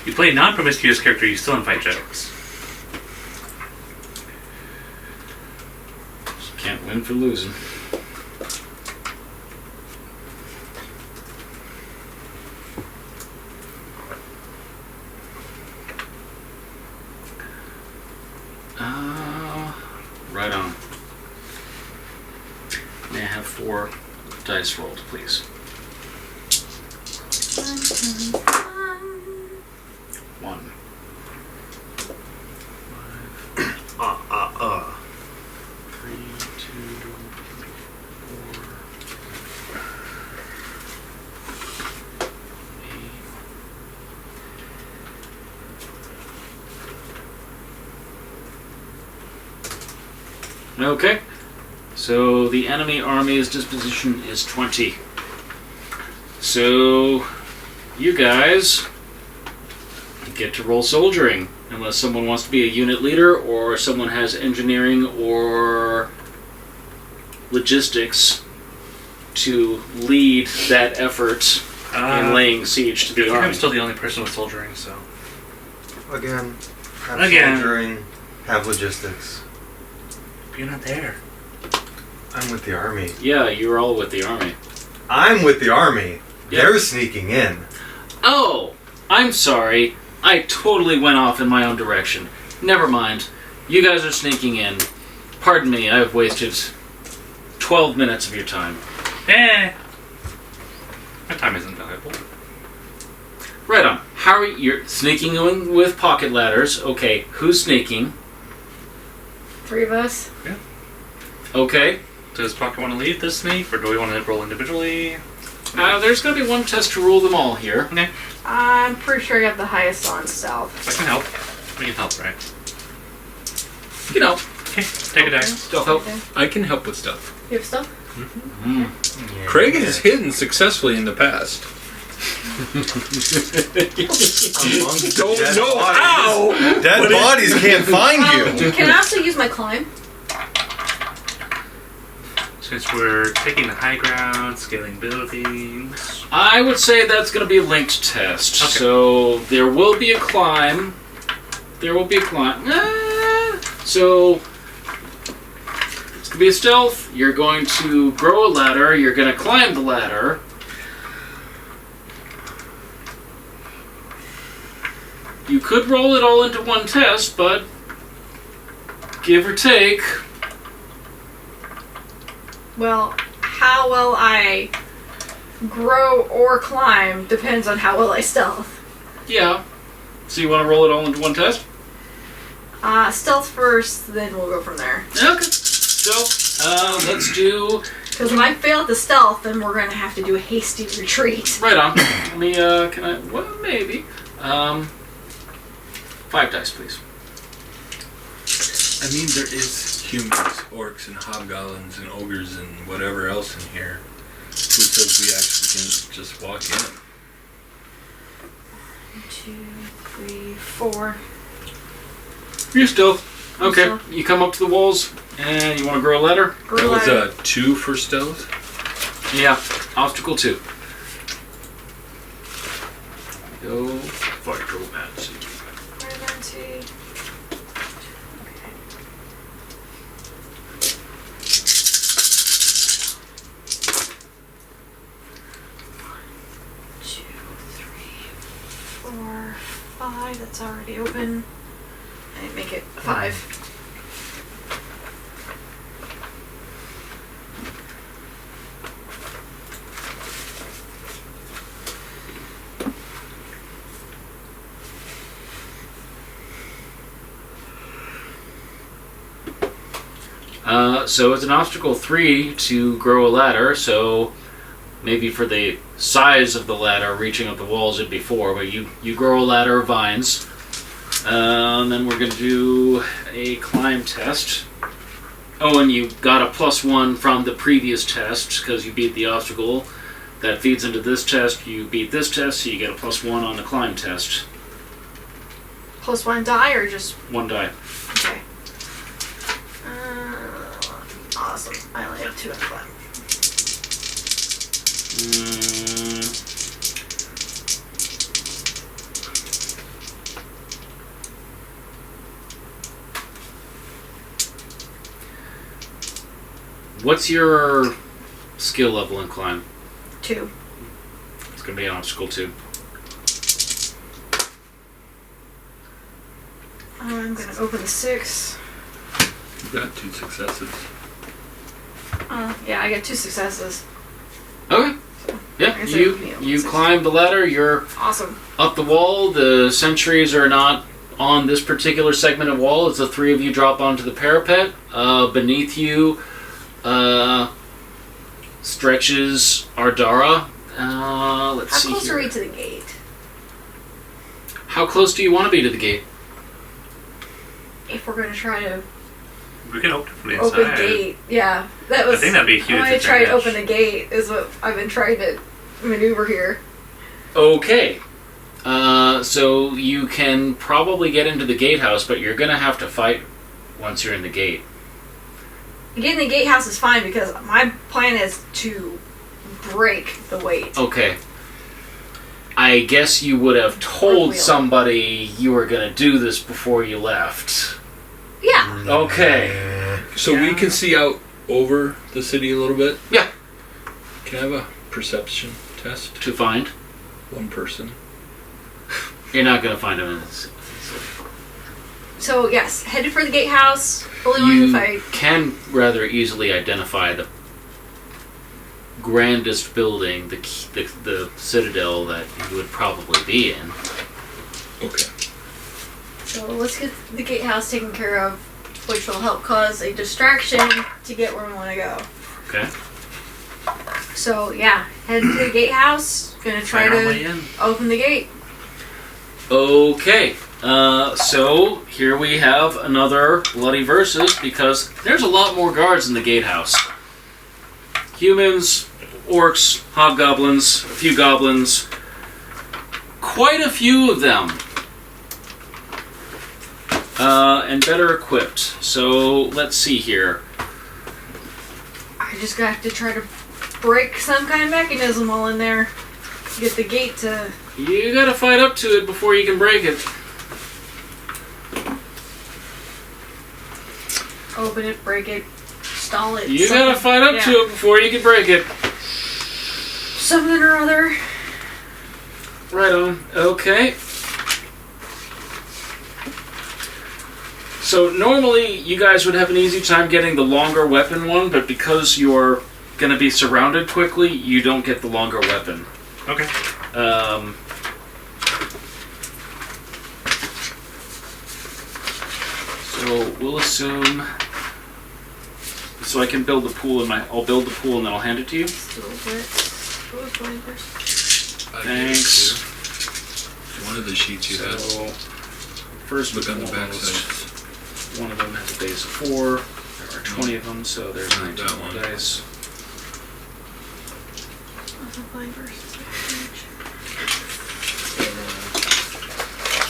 You play a non-promiscuous character, you still invite jokes. Can't win for losing. Right on. May I have 4 dice rolled, please? 1. 3, 2, 4, 8. Okay. So the enemy army's disposition is 20. So you guys get to roll soldiering, unless someone wants to be a unit leader or someone has engineering or logistics to lead that effort in laying siege to I the think army. I'm still the only person with soldiering, so. Again, have Again. soldiering, have logistics. You're not there. I'm with the army. Yeah, you're all with the army. I'm with the army. Yeah. They're sneaking in. Oh, I'm sorry. I totally went off in my own direction. Never mind. You guys are sneaking in. Pardon me, I've wasted 12 minutes of your time. My time isn't valuable. Right on. How are you? You're sneaking in with pocket ladders. Okay, who's sneaking? 3 of us. Okay. Does Pocket want to lead this sneak, or do we want to roll individually? There's going to be one test to rule them all here. Okay, I'm pretty sure I got the highest on stealth. I can help. We can help, right? You know. Okay, take a dice. Stealth help. Okay. I can help with stuff. You have stuff? Mm. Craig has hidden successfully in the past. Amongst Don't dead know bodies. how. Dead bodies can't find you. Can I also use my climb? Since we're taking the high ground, scaling buildings. I would say that's going to be a linked test. Okay. So there will be a climb. So it's going to be a stealth. You're going to grow a ladder. You're going to climb the ladder. You could roll it all into one test, but give or take. Well, how well I grow or climb depends on how well I stealth. Yeah. So you want to roll it all into one test? Stealth first, then we'll go from there. Okay. So, let's do... Because if I fail at the stealth, then we're going to have to do a hasty retreat. Right on. Let me, can I... Well, maybe. 5 dice, please. I mean, there is humans, orcs, and hobgoblins, and ogres, and whatever else in here. Who says we actually can just walk in? 1, 2, 3, 4. You're stealth. Okay. Stealth. You come up to the walls, and you want to grow a ladder? Grow That was ladder. 2 for stealth? Yeah. Obstacle 2. Go. Vitromancy. Romancy. Two, 3, 4, 5. That's already open. I make it 5. So it's an obstacle 3 to grow a ladder, so maybe for the size of the ladder reaching up the walls it'd be 4, but you grow a ladder of vines. And then we're going to do a climb test. Oh, and you got a +1 from the previous test because you beat the obstacle. That feeds into this test. You beat this test, so you get a +1 on the climb test. Plus 1 die or just 1 die. okay? Awesome. I only have 2 in the left. What's your skill level in climb? 2. It's going to be an obstacle too. I'm gonna open the 6. You got 2 successes. Yeah, I got 2 successes. Okay. Yeah, I guess you climb the ladder. You're Awesome. up the wall. The sentries are not on this particular segment of wall as the 3 of you drop onto the parapet. Beneath you stretches Ardara. Let's How see close here. are we to the gate? How close do you want to be to the gate? If we're gonna try to We can open it from the inside. open gate, yeah, that was. I think that'd be a huge I want to try to advantage. open the gate. Is what I've been trying to maneuver here. Okay. So you can probably get into the gatehouse, but you're going to have to fight once you're in the gate. Getting the gatehouse is fine because my plan is to break the weight. Okay. I guess you would have told Wheel. somebody you were going to do this before you left. Yeah. Okay. So we can see out over the city a little bit? Yeah. Can I have a perception test? To find. 1 person. You're not going to find him in this. So yes, headed for the gatehouse. Fully willing You to fight. can rather easily identify the grandest building, the citadel that you would probably be in. Okay. So let's get the gatehouse taken care of, which will help cause a distraction to get where we want to go. Okay. So yeah, head to the gatehouse. Gonna try Find our way to in. open the gate. Okay. So here we have another bloody versus because there's a lot more guards in the gatehouse. Humans, orcs, hobgoblins, a few goblins. Quite a few of them. And better equipped. So let's see here. I just got to try to break some kind of mechanism while in there. Get the gate to. You gotta fight up to it before you can break it. Open it, break it, stall it. You something. gotta fight up to it before you can break it. Something or other. Right on. Okay. So normally you guys would have an easy time getting the longer weapon one, but because you're gonna be surrounded quickly, you don't get the longer weapon. Okay. So we'll assume. So I can build the pool in my. I'll build the pool and then I'll hand it to you. Still wet. What was going first? I gave it Thanks. to you. One of the sheets you had. So first Look on the foremost, backside. one of them has a base of 4. There are 20 of them, so there's Not 19 that one. dice. What's the flying first?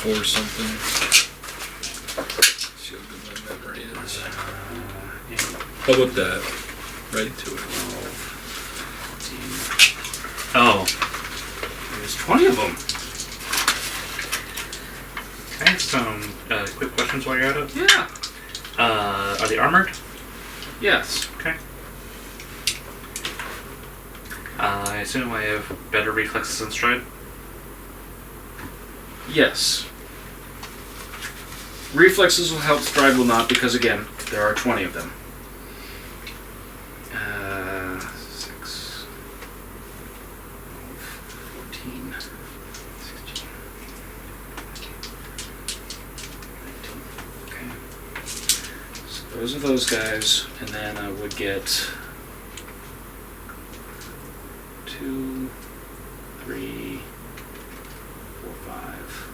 4 something. See how good my memory is. How about that? Right to it. Oh. There's 20 of them. Can I ask some quick questions while you're at it? Yeah. Are they armored? Yes. Okay. I assume I have better reflexes than stride. Yes. Reflexes will help, stride will not, because again, there are 20 of them. 6, 14, 16, 19. Okay. So those are those guys, and then I would get 2, 3, 4, 5,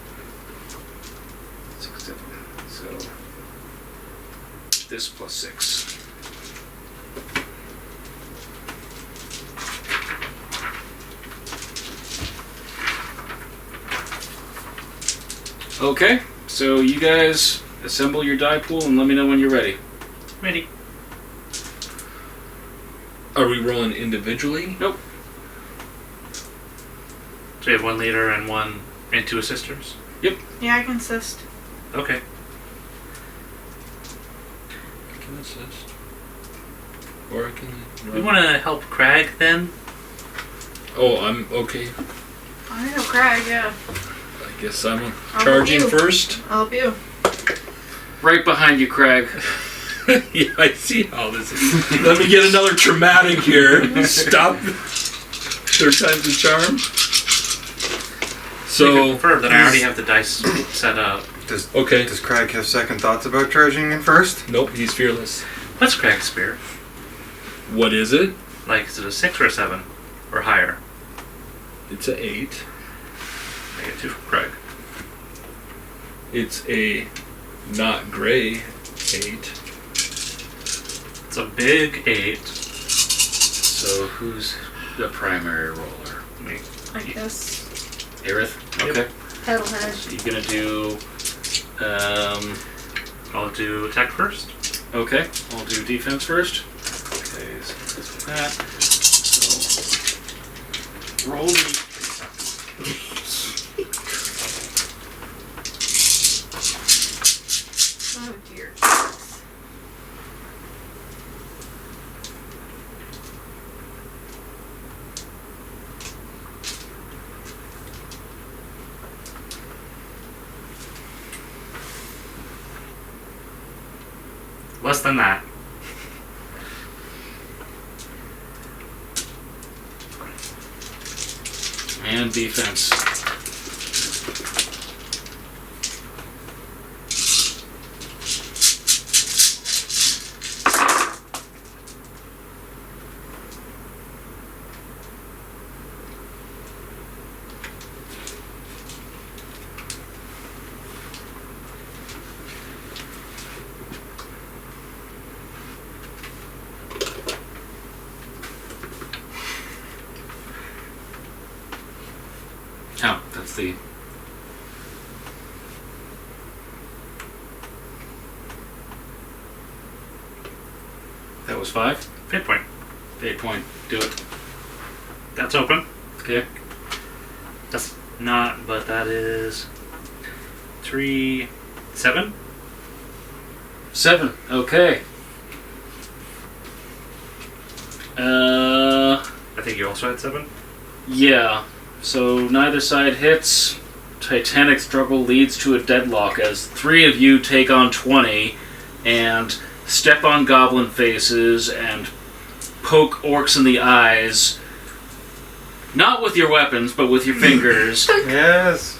6, 7. So this plus 6. Okay, So you guys assemble your die pool and let me know when you're ready. Ready. Are we rolling individually? Nope. So we have one leader and two assisters? Yeah, I can assist. Okay. I can assist. Or I can. We want to help Crag then? Oh, I'm okay. I know Crag, yeah. I guess I'm I'll charging help you. first. I'll help you. Right behind you, Crag. Yeah, I see how this is. Let me get another traumatic here. Stop. Third time's a charm. You So, can confirm that I already have the dice set up. okay. Does Crag have second thoughts about charging in first? Nope, he's fearless. What's Crag's spear? What is it? Like, is it a 6 or a 7? Or higher? It's a 8. I get 2 from Crag. It's a not gray 8. It's a big 8. So who's the primary roller? Me. I guess. Aerith? Yep. Okay. Petalhead. So you're gonna do... I'll do attack first. Okay, I'll do defense first. Okay, so that. So roll me. Oh dear. Less than that. And defense. Oh, that's the... That was 5? Fate point. Fate point. Do it. That's open. Okay. That's not, but that is 3, 7. 7. Okay. I think you also had 7. Yeah. So neither side hits. Titanic struggle leads to a deadlock as 3 of you take on 20 and step on goblin faces and poke orcs in the eyes. Not with your weapons, but with your fingers. Yes.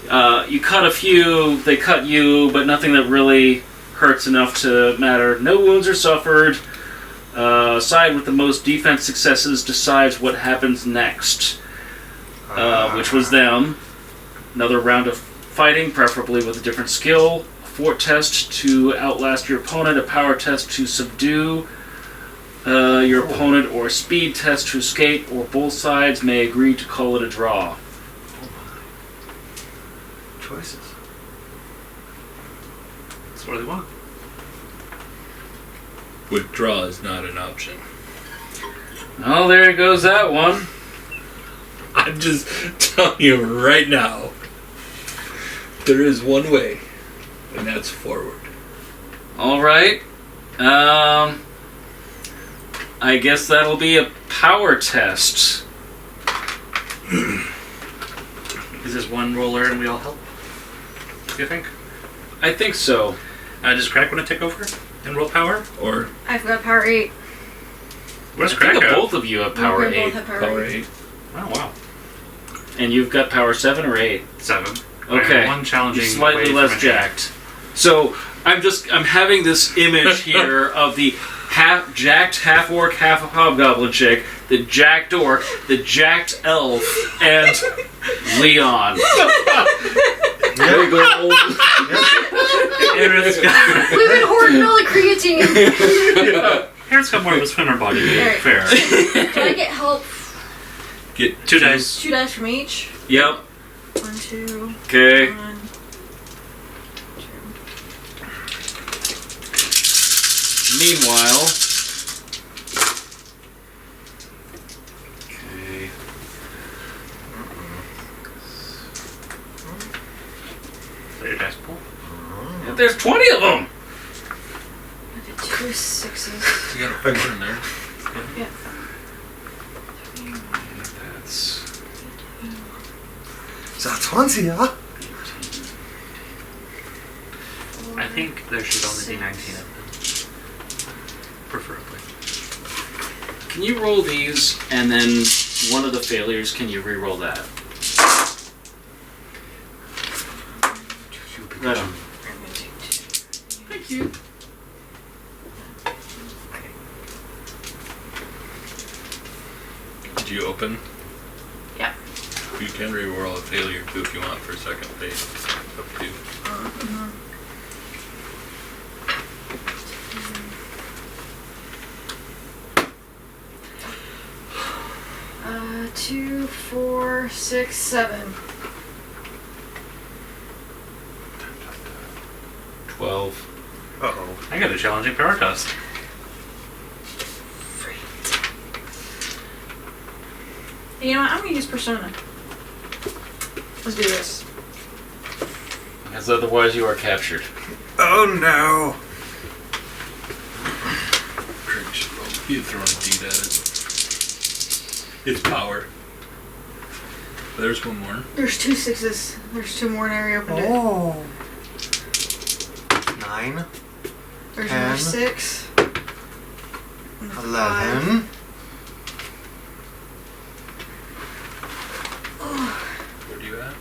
You cut a few, they cut you, but nothing that really hurts enough to matter. No wounds are suffered. Side with the most defense successes decides what happens next. Which was them. Another round of fighting, preferably with a different skill. A fort test to outlast your opponent. A power test to subdue your opponent, or a speed test to escape, or both sides may agree to call it a draw. Choices. That's what they want. Withdraw is not an option. Oh, there goes that one. I'm just telling you right now. There is one way, and that's forward. Alright. I guess that'll be a power test. Is this one roller and we all help? Do you think? I think so. Does Crag want to take over and roll power? Or I've got power 8. Where's I Crag think at? both of you have power We 8. both have power 8. Oh, wow. And you've got power 7 or 8? 7. Okay. One challenging You're slightly way less from a jacked. So I'm having this image here of the jacked half-orc, half-hobgoblin chick, the jacked orc, the jacked elf, and Leone. There you go. Aerith's got, We've been hoarding all the creatine. Aerith's got more of a swimmer body, to be Alright. fair. Can I get help? Get 2 dice. 2 dice from each. Yep. 1, 2. Okay. 1, 2. Meanwhile. Okay. Is that your dice pool? Yeah, there's 20 of them! I did 2 6s. You got a 4 in there. Yeah. That's. That's 20, huh? I think there should only be 19 of them. Preferably. Can you roll these, and then one of the failures, can you re-roll that? Right on. Thank you. Did you open? Yeah. You can re-roll a failure too if you want for a second phase. Up to you. 2, 4, 6, 7. 12. Uh-oh. I got a challenging power test. You know what? I'm gonna use Persona. Let's do this. Because otherwise you are captured. Oh no. Craig should roll. He'd throw a deed at it. It's power. There's one more. There's 2 6s. There's 2 more, and I already opened it. Oh. 9, There's 10, another 6. and 5. 11. Where do you at?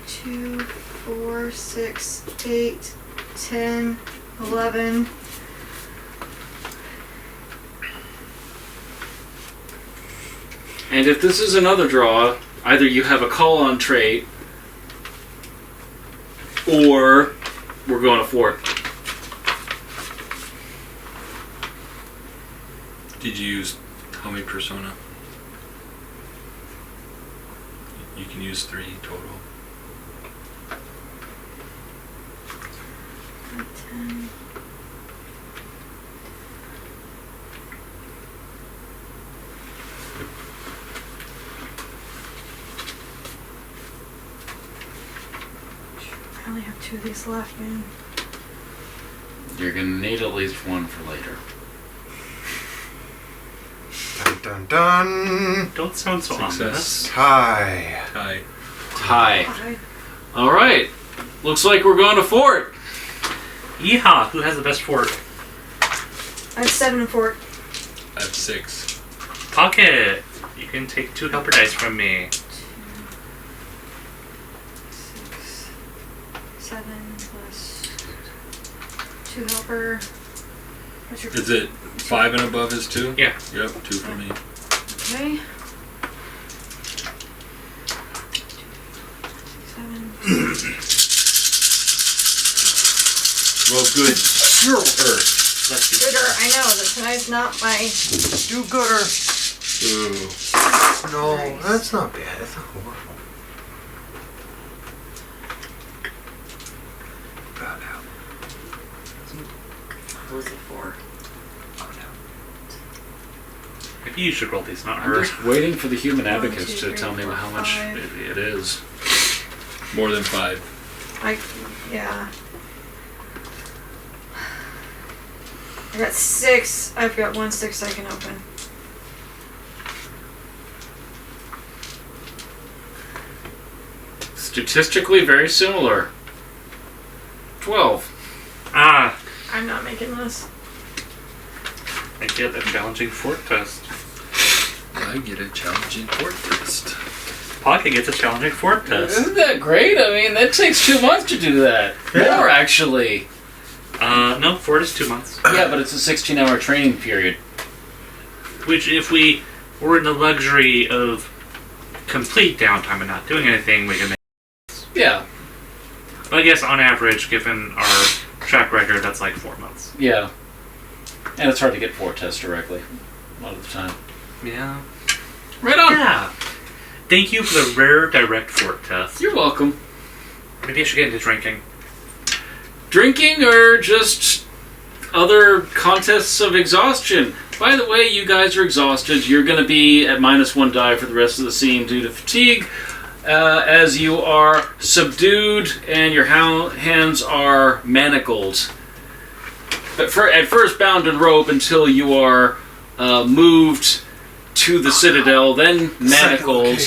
2, 4, 6, 8, 10, 11. And if this is another draw, either you have a call on trait, or we're going to 4. Did you use how many persona? You can use 3 total. 10. I only have 2 of these left, man. You're going to need at least 1 for later. Dun dun dun. Don't sound so Success. ominous. Tie. Tie. Tie. Five. Alright. Looks like we're going to fort. Yeehaw! Who has the best fort? I have 7 and 4. I have 6. Pocket! You can take 2 helper dice from me. 2, 6, 7 plus 2 helper. What's your Is it 5 and above is 2? Yeah. Yep, 2 for me. Okay. 7. Roll good. Sure. Let's do Gooder, I know that tonight's not my. Do gooder. Ooh. No, Nice. that's not bad. That's not horrible. About out. What was it for? Maybe you should roll these, not I'm her. just waiting for the human 1, abacus 2, to tell me 3, how much 5. it is. More than 5. Yeah. I got 6. I've got 1 6 I can open. Statistically very similar. 12. Ah! I'm not making this. I get a challenging fort test. I get a challenging fort test. Pocket gets a challenging fort test. Isn't that great? I mean, that takes 2 months to do that. Yeah. More, actually. No, fort is 2 months. Yeah, but it's a 16-hour training period. Which, if we were in the luxury of complete downtime and not doing anything, we can make. Yeah. But I guess on average, given our track record, that's like 4 months. Yeah. And it's hard to get fort tests directly. A lot of the time. Yeah. Right on. Yeah. Thank you for the rare direct fort test. You're welcome. Maybe I should get into drinking. Drinking or just other contests of exhaustion. By the way, you guys are exhausted. You're going to be at -1 die for the rest of the scene due to fatigue, as you are subdued and your hands are manacled. But at first bound in rope until you are moved to the citadel, then manacled.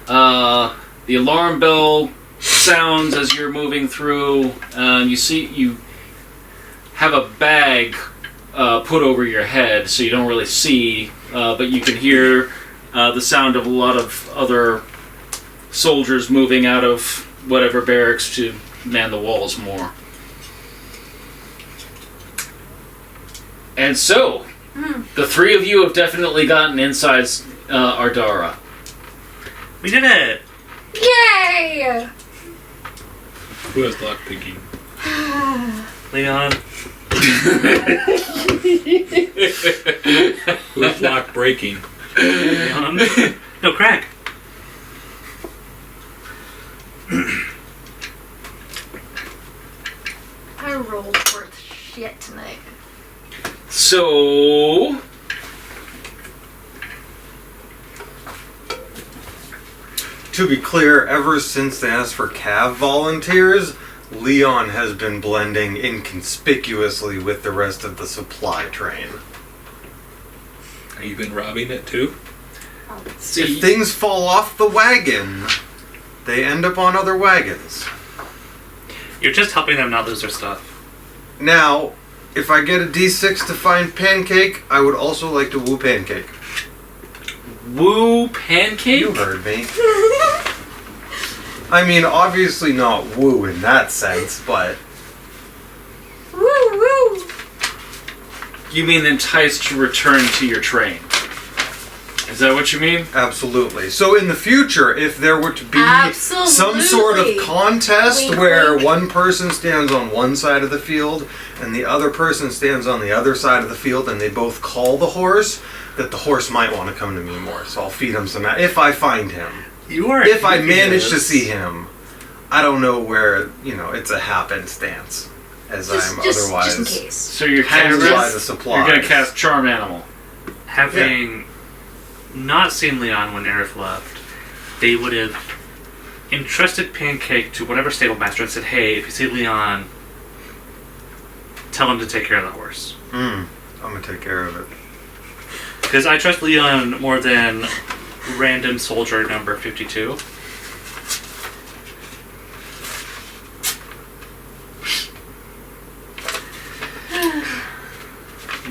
The alarm bell sounds as you're moving through. You have a bag put over your head, so you don't really see, but you can hear the sound of a lot of other soldiers moving out of whatever barracks to man the walls more. And so, the three of you have definitely gotten inside Ardara. We did it! Yay! Who has lockpicking? Leon. Who's lock breaking? Leon. No, Crag. I rolled worth shit tonight. So, To be clear, ever since they asked for Cav volunteers, Leon has been blending inconspicuously with the rest of the supply train. Have you been robbing it too? If things fall off the wagon, they end up on other wagons. You're just helping them not lose their stuff. Now, if I get a D6 to find Pancake, I would also like to woo Pancake. woo Pancake? You heard me. I mean, obviously not woo in that sense, but... Woo woo! You mean entice to return to your train? Is that what you mean? Absolutely. So in the future, if there were to be some sort of Absolutely. contest Wink, where wink. one person stands on one side of the field and the other person stands on the other side of the field and they both call the horse, that the horse might want to come to me more. So I'll feed him some... if I find him. You are. If I manage to see him. I don't know where, it's a happenstance. As I'm otherwise... Just in case. So you're handled by the you're supplies. going to cast Charm Animal. Having not seen Leon when Aerith left, they would have entrusted Pancake to whatever stable master and said, hey, if you see Leon, tell him to take care of the horse. I'm going to take care of it. Because I trust Leon more than random soldier number 52.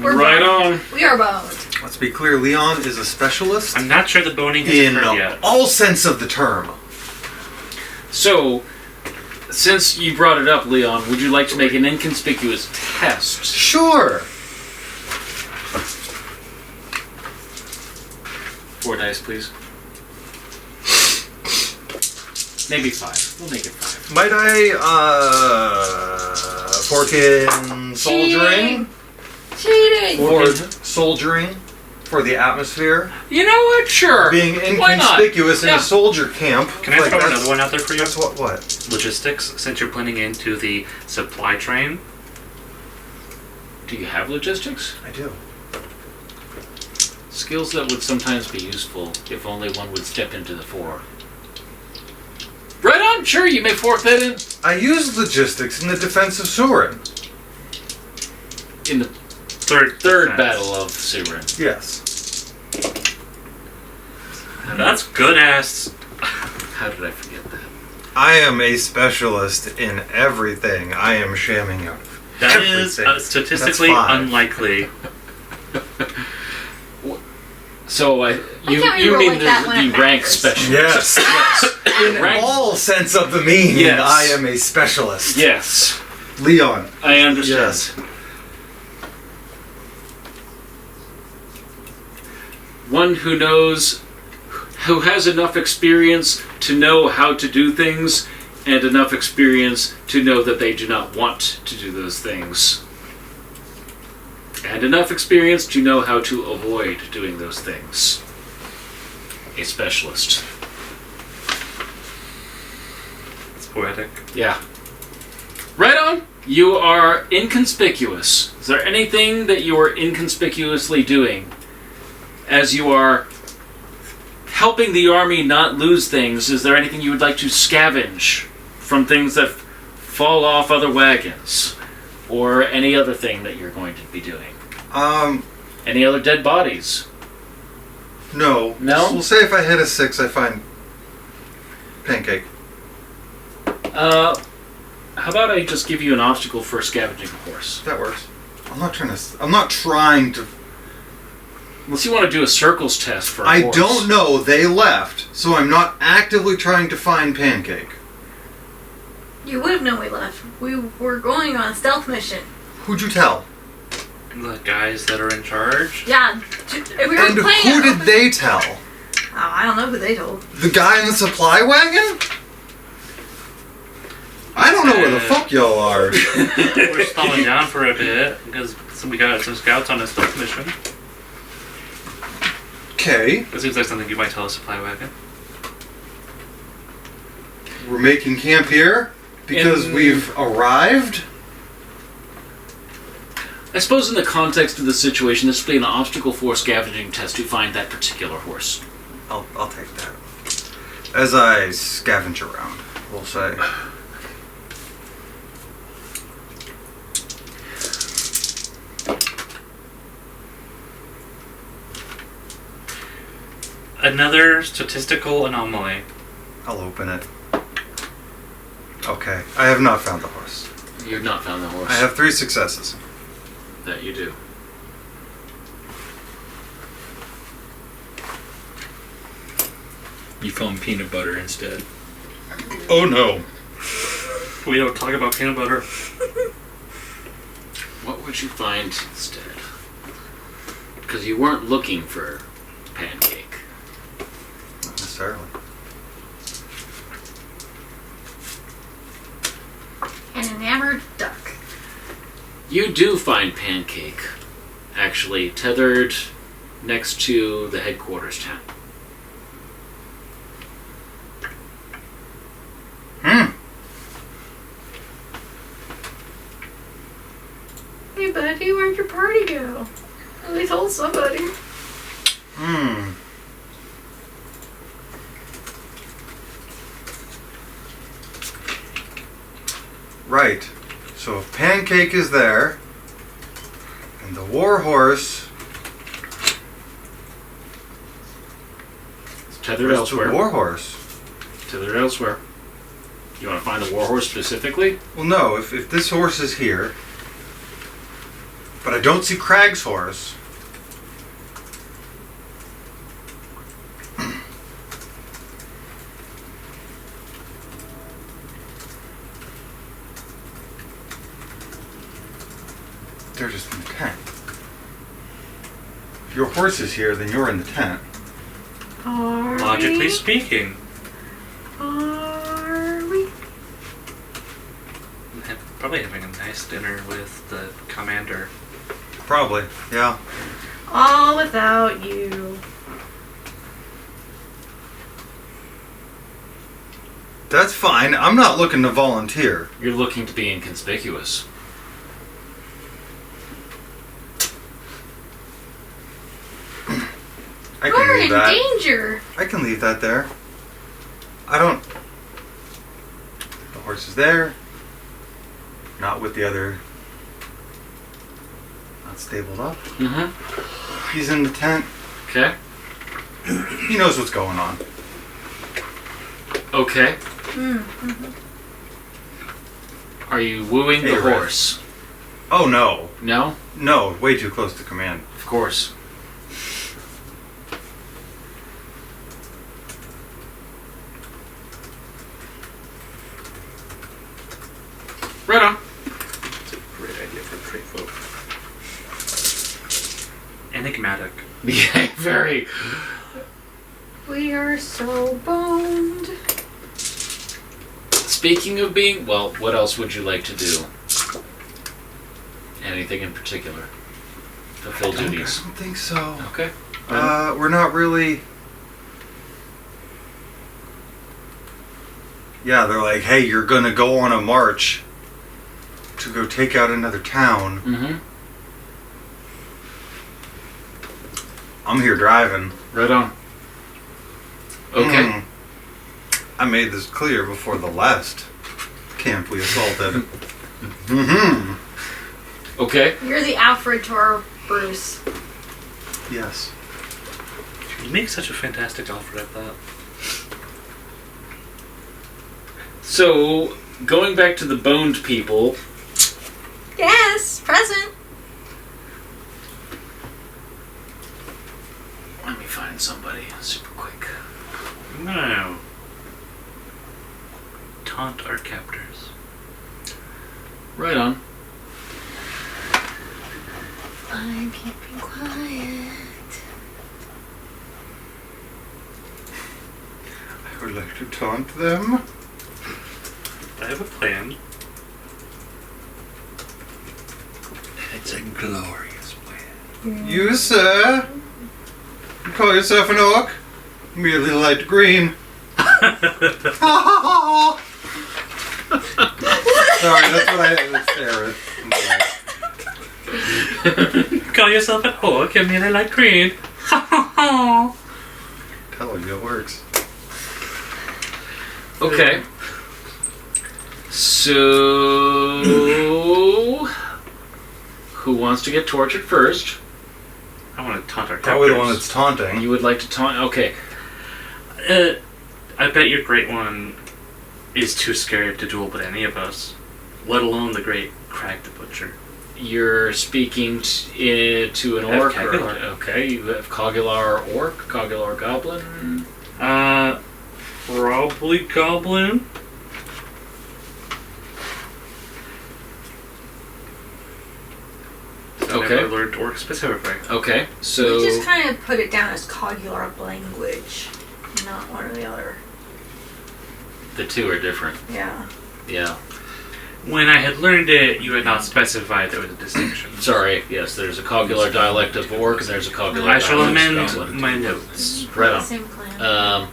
We're Right boned. on. We are boned. Let's be clear, Leon is a specialist I'm not sure the boning has in occurred yet. all sense of the term. So, since you brought it up, Leon, would you like to make an inconspicuous test? Sure. 4 dice, please. Maybe 5. We'll make it 5. Might I, forkin soldiering? Cheating! Or soldiering for the atmosphere? You know what? Sure. Being Why not? inconspicuous in Yeah. a soldier camp. Can I throw that's- another one out there for you? That's what? Logistics, since you're blending into the supply train. Do you have logistics? I do. Skills that would sometimes be useful if only one would step into the fore. Right on, sure, you may fork that in. I use logistics in the defense of Surin. In the Third defense. battle of Surin. Yes. That's good ass. How did I forget that? I am a specialist in everything I am shamming out of. That is Everything. statistically That's 5. unlikely. So can't you reroll mean like that when the it rank matters. specialist? Yes. In Rank- all sense of the meaning, Yes. I am a specialist. Yes, Leon. I understand. Yes. One who has enough experience to know how to do things, and enough experience to know that they do not want to do those things. And enough experience to know how to avoid doing those things. A specialist. It's poetic. Yeah. Right on! You are inconspicuous. Is there anything that you are inconspicuously doing as you are helping the army not lose things? Is there anything you would like to scavenge from things that fall off other wagons? Or any other thing that you're going to be doing? Any other dead bodies? No. No? We'll say if I hit a 6, I find pancake. How about I just give you an obstacle for scavenging a horse? That works. I'm not trying to. Unless you want to do a circles test for a I horse. don't know. They left, so I'm not actively trying to find pancake. You would have known we left. We were going on a stealth mission. Who'd you tell? The guys that are in charge. Yeah, we were And playing who it. did they tell? Oh, I don't know who they told. The guy in the supply wagon? I don't know where the fuck y'all are. We're stalling down for a bit because we got some scouts on a stealth mission. Okay, That seems like something you might tell a supply wagon. we're making camp here because we've arrived. I suppose in the context of the situation, this would be an obstacle for scavenging test to find that particular horse. I'll take that. As I scavenge around, we'll say. Another statistical anomaly. I'll open it. Okay, I have not found the horse. You've not found the horse. I have 3 successes. That you do. You found peanut butter instead. Oh no. We don't talk about peanut butter. What would you find instead? Because you weren't looking for pancake. Not necessarily. An enamored duck. You do find pancake, actually, tethered next to the headquarters town. Hey, buddy, where'd your party go? They told somebody. Right. So if pancake is there, and the war horse It's tethered where's the elsewhere. war horse. Tethered elsewhere. You want to find the warhorse specifically? Well, no. If this horse is here, but I don't see Crag's horse. They're just in the tent. If your horse is here, then you're in the tent. Are Logically we? speaking. Are we? Probably having a nice dinner with the commander. Probably, yeah. All without you. That's fine. I'm not looking to volunteer. You're looking to be inconspicuous. I can We're leave in that. danger. I can leave that there. I don't. The horse is there. Not with the other. Not stabled up. Mm-hmm. He's in the tent. Okay. He knows what's going on. Okay. Mm-hmm. Are you wooing Hey, the Red. horse? Oh no. No? No, way too close to command. Of course. Right on. It's a great idea for a trait folk. Enigmatic. Yeah, very. We are so boned. Speaking of being, well, what else would you like to do? Anything in particular? Fulfill duties. I don't think so. Okay. We're not really. Yeah, they're like, hey, you're gonna go on a march to go take out another town. Mm-hmm. I'm here driving. Right on. Okay. Mm. I made this clear before the last camp we assaulted. Mm-hmm. Okay. You're the Alfred to our Bruce. Yes. You make such a fantastic Alfred at that. So, going back to the boned people, Yes, present. let me find somebody super quick. No. Taunt our captors. Right on. I'm keeping quiet. I would like to taunt them. I have a plan. It's a glorious plan. You, sir? You call yourself an orc? Merely light green. Sorry, that's what that's Aerith. Call yourself an orc and merely like green. Tell you it works. Okay. So, who wants to get tortured first? I want to taunt our captors. Probably the one that's taunting. You would like to taunt? Okay. I bet your great one is too scared to duel with any of us, let alone the great Crag the Butcher. You're speaking to an I have orc. Cagular. Okay, you have Cogular orc, Cogular goblin. Probably Goblin. Okay. I never learned orc specifically. Okay, so We just kind of put it down as cogular language, not one or the other. the two are different. Yeah. Yeah. When I had learned it, you had not specified there was a distinction. Sorry. Yes, there's a Cogular dialect of orc, and there's a Cogular I shall dialect amend of goblin. my notes. Right The on. same clan.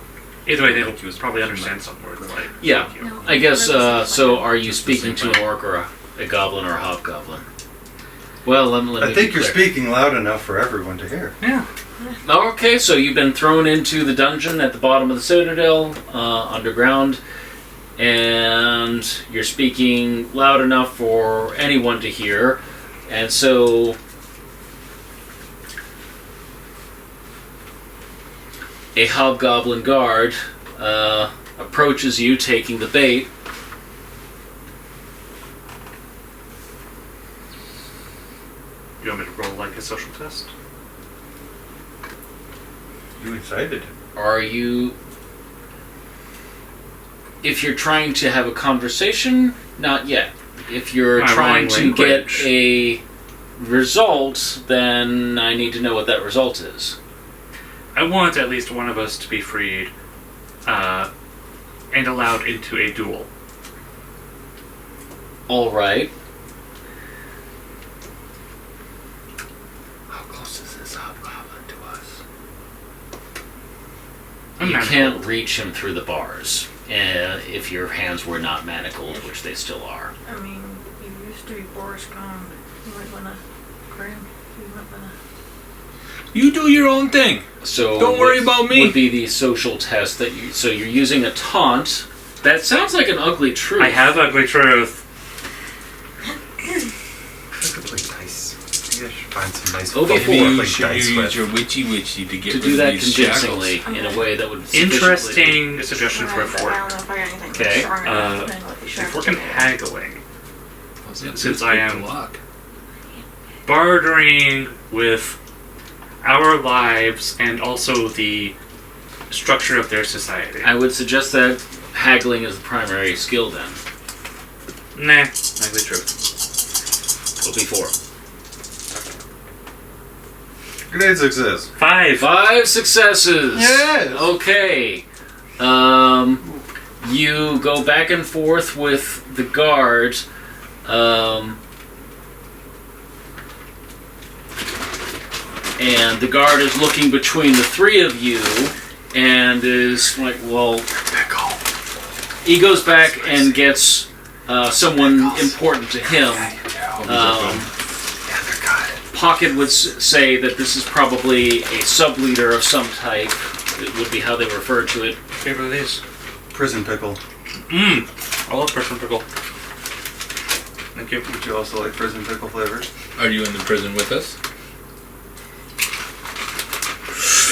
Either way, they'll probably understand some words like Yeah. thank you. No, I guess. we're the same So, clan. are you speaking to an orc or a goblin or a hobgoblin? Well, let me I think be you're clear. speaking loud enough for everyone to hear. Yeah. Okay, so you've been thrown into the dungeon at the bottom of the Citadel, underground, and you're speaking loud enough for anyone to hear. And so a hobgoblin guard approaches you, taking the bait. You want me to roll like a social test? You excited? Are you... If you're trying to have a conversation, not yet. If you're I'm trying rolling to get language. a result, then I need to know what that result is. I want at least one of us to be freed and allowed into a duel. All right. How close is this hobgoblin to us? I'm You not can't cold. reach him through the bars if your hands were not manacled, which they still are. I mean, you used to be Boris Gone. You might want to grim. You might want to. You do your own thing. So Don't worry what about me. Would be the social test that you. So you're using a taunt. That sounds like an ugly truth. I have ugly truth. I could play dice. Maybe I should find some nice Oh, fun before to Maybe play you should dice use with. your witchy to get to rid do of that these convincingly shackles. in a way that would sufficiently- Interesting suggestion for a Right, but I fork. don't know if I got anything Okay, strong enough. Then what you should A have fork to and do. haggling. Since I am- luck. Bartering with our lives and also the structure of their society. I would suggest that haggling is the primary skill then. Nah, ugly truth. Will be 4. Great success. 5. 5 successes. Yes. Okay. You go back and forth with the guard. And the guard is looking between the three of you and is like, well, he goes back and gets someone important to him. Pocket would say that this is probably a sub-leader of some type. It would be how they refer to it. Favorite of these? Prison pickle. I love prison pickle. Thank you. Would you also like prison pickle flavors? Are you in the prison with us?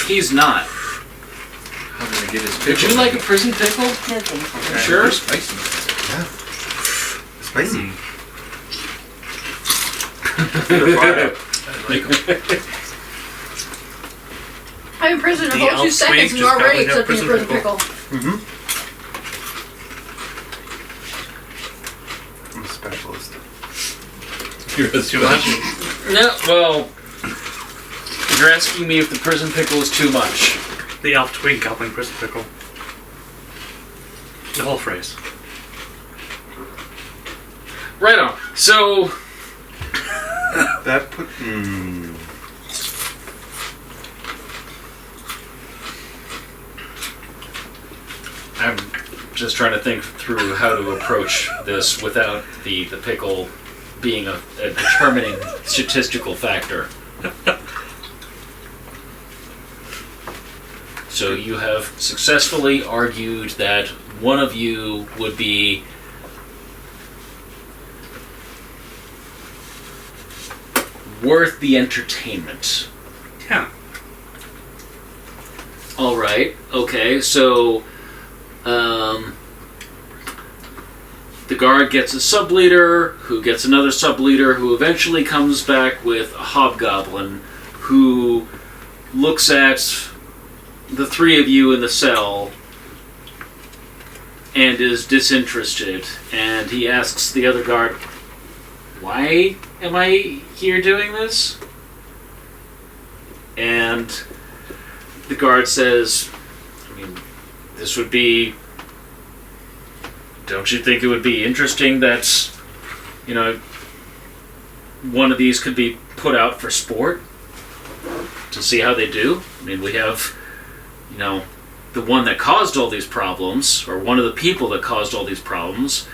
He's not. How did I get his pickle? Would you like a prison pickle? No, thank you. Okay. Sure. They're spicy. Yeah. Spicy. I like 'em. I'm in prison in The a whole 2 elf seconds twig and just you're already gobbling up accepting a prison prison pickle. Mm-hmm. I'm a specialist. You're a Too much? No, well, you're asking me if the prison pickle is too much. The elf twig gobbling prison pickle. The whole phrase. Right on. So, That put. I'm just trying to think through how to approach this without the pickle being a determining statistical factor. So you have successfully argued that one of you would be worth the entertainment. Yeah. All right. Okay. So, the guard gets a sub-leader, who gets another sub-leader, who eventually comes back with a hobgoblin, who looks at the three of you in the cell and is disinterested. And he asks the other guard, "Why am I here doing this?" And the guard says, this would be... Don't you think it would be interesting that, one of these could be put out for sport? To see how they do? We have, the one that caused all these problems, or one of the people that caused all these problems.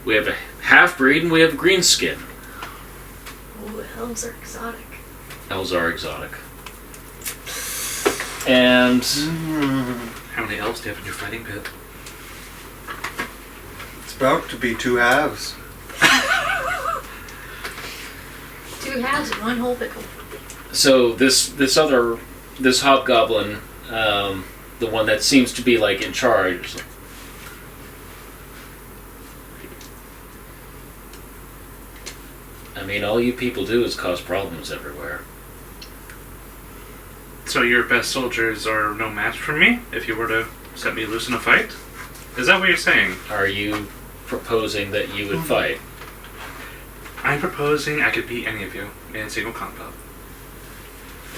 We have a half-breed and we have a green skin. Ooh, elves are exotic. Elves are exotic. And How many elves do you have in your fighting pit? It's about to be 2 halves. 2 halves and 1 whole pickle. so this hobgoblin, the one that seems to be like in charge. All you people do is cause problems everywhere. So your best soldiers are no match for me if you were to set me loose in a fight? Is that what you're saying? Are you proposing that you would fight? I'm proposing I could beat any of you in single combat.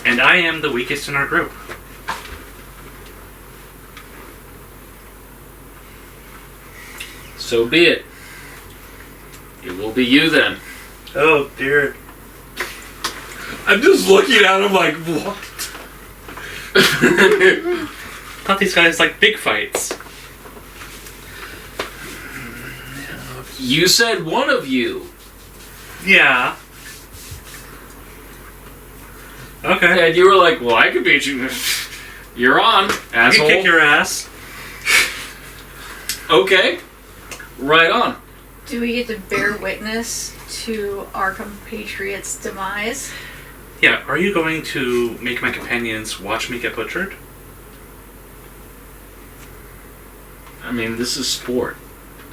And I am the weakest in our group. So be it. It will be you then. Oh dear. I'm just looking at him like, what? Thought these guys like big fights. You said one of you. Yeah. Okay. And you were like, well, I could beat you. You're on, I asshole. can kick your ass. Okay. Right on. Do we get to bear witness to our compatriot's demise? Yeah, are you going to make my companions watch me get butchered? This is sport.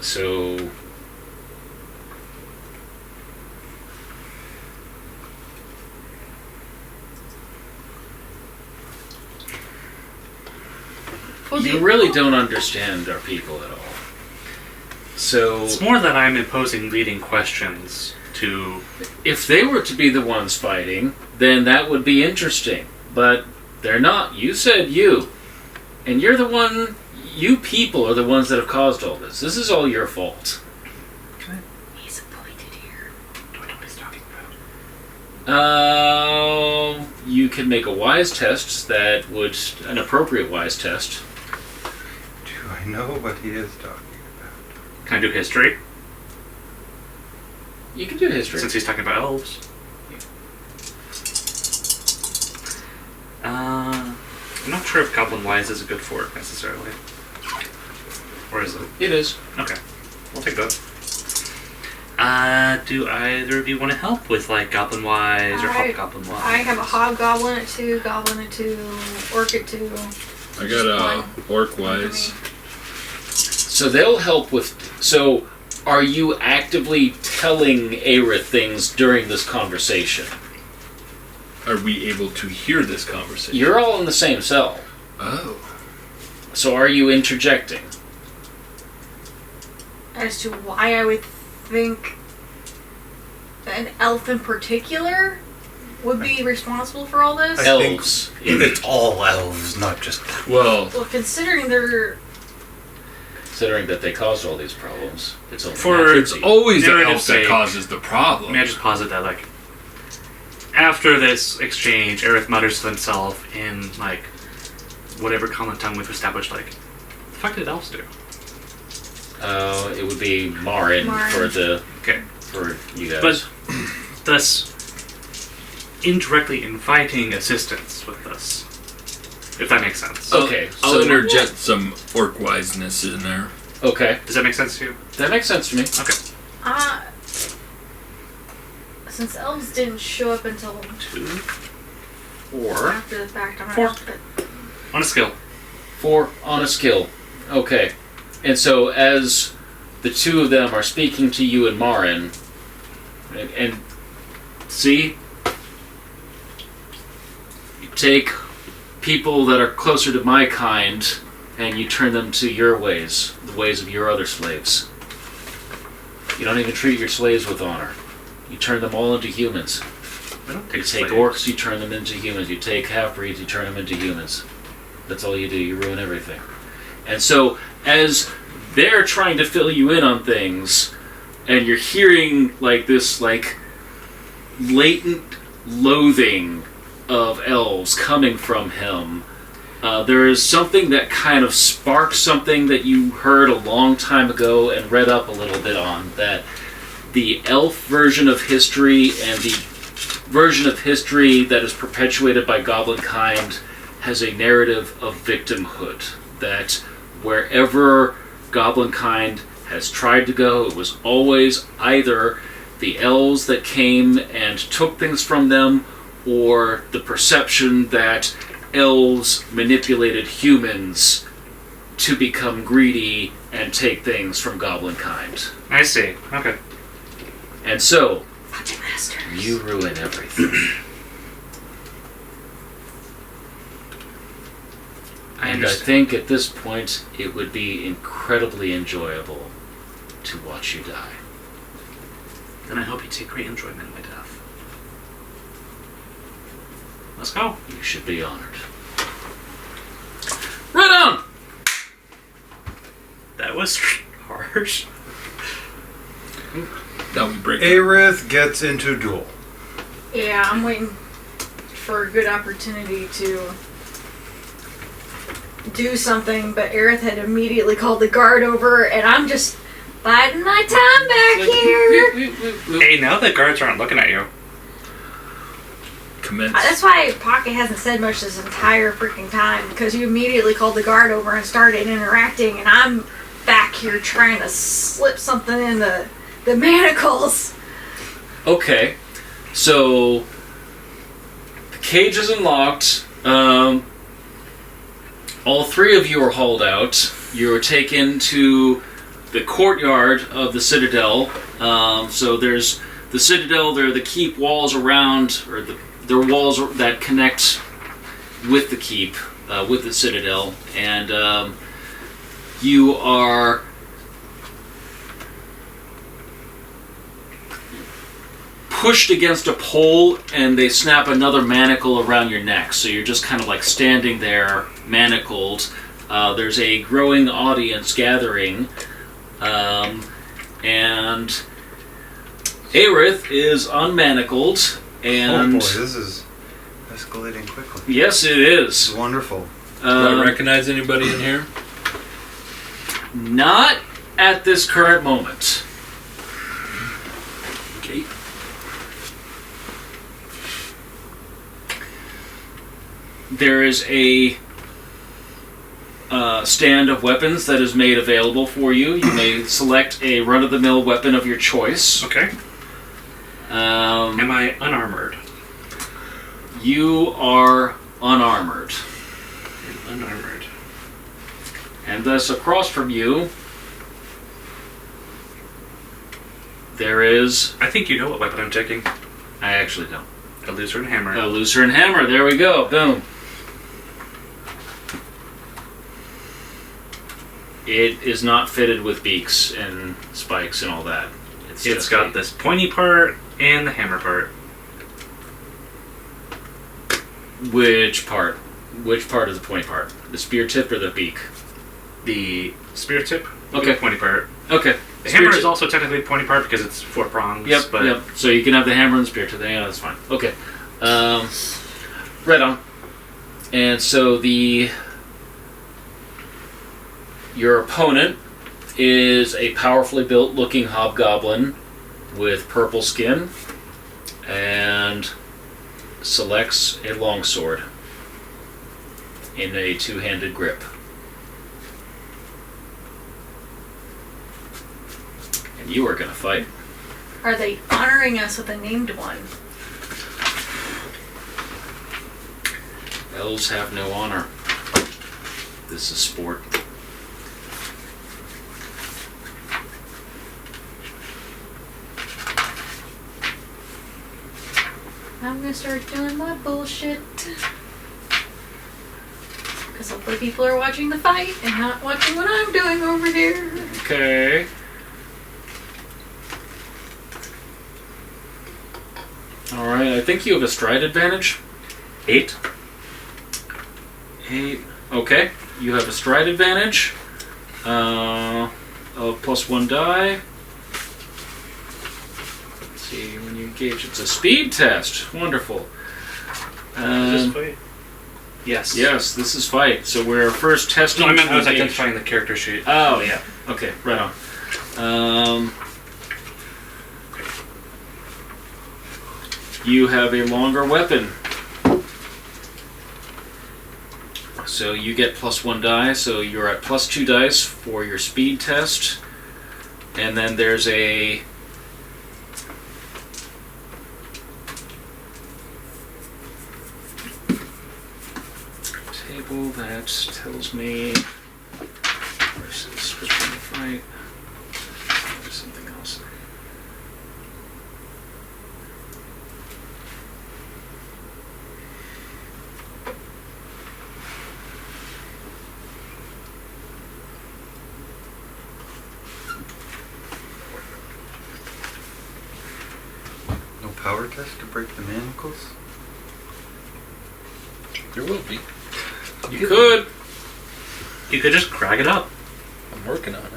So... Well, You really don't understand our people at all. So, It's more that I'm imposing leading questions to... if they were to be the ones fighting, then that would be interesting. But they're not. You said you. And you're the one... You people are the ones that have caused all this. This is all your fault. He's appointed here. Do I know what he's talking about? You can make a wise test that would... An appropriate wise test. Do I know what he is talking about? Can I do history? You can do history. Since he's talking about elves. I'm not sure if Goblin Wise is a good fork necessarily. Or is it? It is. Okay. We'll take that. Do either of you want to help with like Goblin Wise or Hobgoblin Wise? I have a Hobgoblin at 2, Goblin at 2, Orc at 2. I got a orc wise. So they'll help with. So, are you actively telling Aerith things during this conversation? Are we able to hear this conversation? You're all in the same cell. Oh. So, are you interjecting? As to why I would think an elf in particular would be responsible for all this? Elves. It's all elves, not just. Well, Well, considering they're... Considering that they caused all these problems, it's only For- natural. it's always the narrative elf that sake, causes the problem. May I just posit that, like, after this exchange, Aerith mutters to himself in, like, whatever common tongue we've established, like, what the fuck did elves do? It would be Marin for the Okay. for you guys. But, thus, indirectly inviting assistance with this. If that makes sense. Okay, I'll so interject some orc wiseness in there. okay, Does that make sense to you? that makes sense to me. Okay. Since elves didn't show up until 2, 4. after the fact, I'm not... 4. On a skill. 4 on a skill. Okay, and so as the two of them are speaking to you and Marin, and see, you take people that are closer to my kind and you turn them to your ways, the ways of your other slaves. You don't even treat your slaves with honor. You turn them all into humans. I don't You take take slaves. orcs, you turn them into humans. You take half-breeds, you turn them into humans. That's all you do. You ruin everything. And so, as they're trying to fill you in on things, and you're hearing like this, like latent loathing of elves coming from him, there is something that kind of sparks something that you heard a long time ago and read up a little bit on, that the elf version of history and the version of history that is perpetuated by goblin kind has a narrative of victimhood, that wherever goblin kind has tried to go, it was always either the elves that came and took things from them, or the perception that elves manipulated humans to become greedy and take things from goblin kind. I see. Okay. And so, Puppet masters. you ruin everything. I And I understand. think at this point it would be incredibly enjoyable to watch you die. Then I hope you take great enjoyment in my death. Let's go. You should be honored. Right on! That was harsh. That would break. Aerith gets into duel. Yeah, I'm waiting for a good opportunity to do something, but Aerith had immediately called the guard over, and I'm just biding my time back here. Hey, now the guards aren't looking at you. Commence. That's why Pocket hasn't said much this entire freaking time, because you immediately called the guard over and started interacting, and I'm back here trying to slip something in the manacles. Okay, so the cage is unlocked. All three of you are hauled out. You are taken to the courtyard of the Citadel. So there's the Citadel. There are the keep walls around, or there are walls that connect with the keep, with the Citadel, and you are pushed against a pole, and they snap another manacle around your neck. So you're just kind of like standing there, manacled. There's a growing audience gathering, and Aerith is unmanacled, and Oh boy, this is escalating quickly. yes, it This is. is wonderful. Do I recognize anybody in here? Not at this current moment. there is a stand of weapons that is made available for you. You may select a run-of-the-mill weapon of your choice. Okay. Am I unarmored? You are unarmored. Unarmored. And thus across from you, there is... I think you know what weapon I'm taking. I actually don't. A Lucerne Hammer. A Lucerne Hammer. There we go. Boom. It is not fitted with beaks and spikes and all that. It's just got this pointy part and the hammer part. Which part? Which part is the pointy part? The spear tip or the beak? The spear tip. Okay. The pointy part. Okay. The hammer is also technically the pointy part because it's 4 prongs. Yep, but yep. So you can have the hammer and the spear tip. Yeah, that's fine. Okay. Right on. And so your opponent is a powerfully built looking hobgoblin with purple skin and selects a longsword in a two-handed grip. And you are going to fight. Are they honoring us with a named one? Elves have no honor. This is sport. I'm gonna start doing my bullshit. Because hopefully people are watching the fight and not watching what I'm doing over here. Okay. Alright, I think you have a stride advantage. 8. 8. Okay, you have a stride advantage. Of +1 die. Let's see, when you engage, it's a speed test. Wonderful. Is this fight? Yes. Yes, this is fight. So we're first testing. No, I meant I was engage. identifying the character sheet. Oh, yeah. Okay, right on. You have a longer weapon. So you get +1 die, so you're at +2 dice for your speed test. And then there's a table that tells me versus switching the fight. There's something else. No power test to break the manacles? There will be. You could. You could just crag it up. I'm working on it.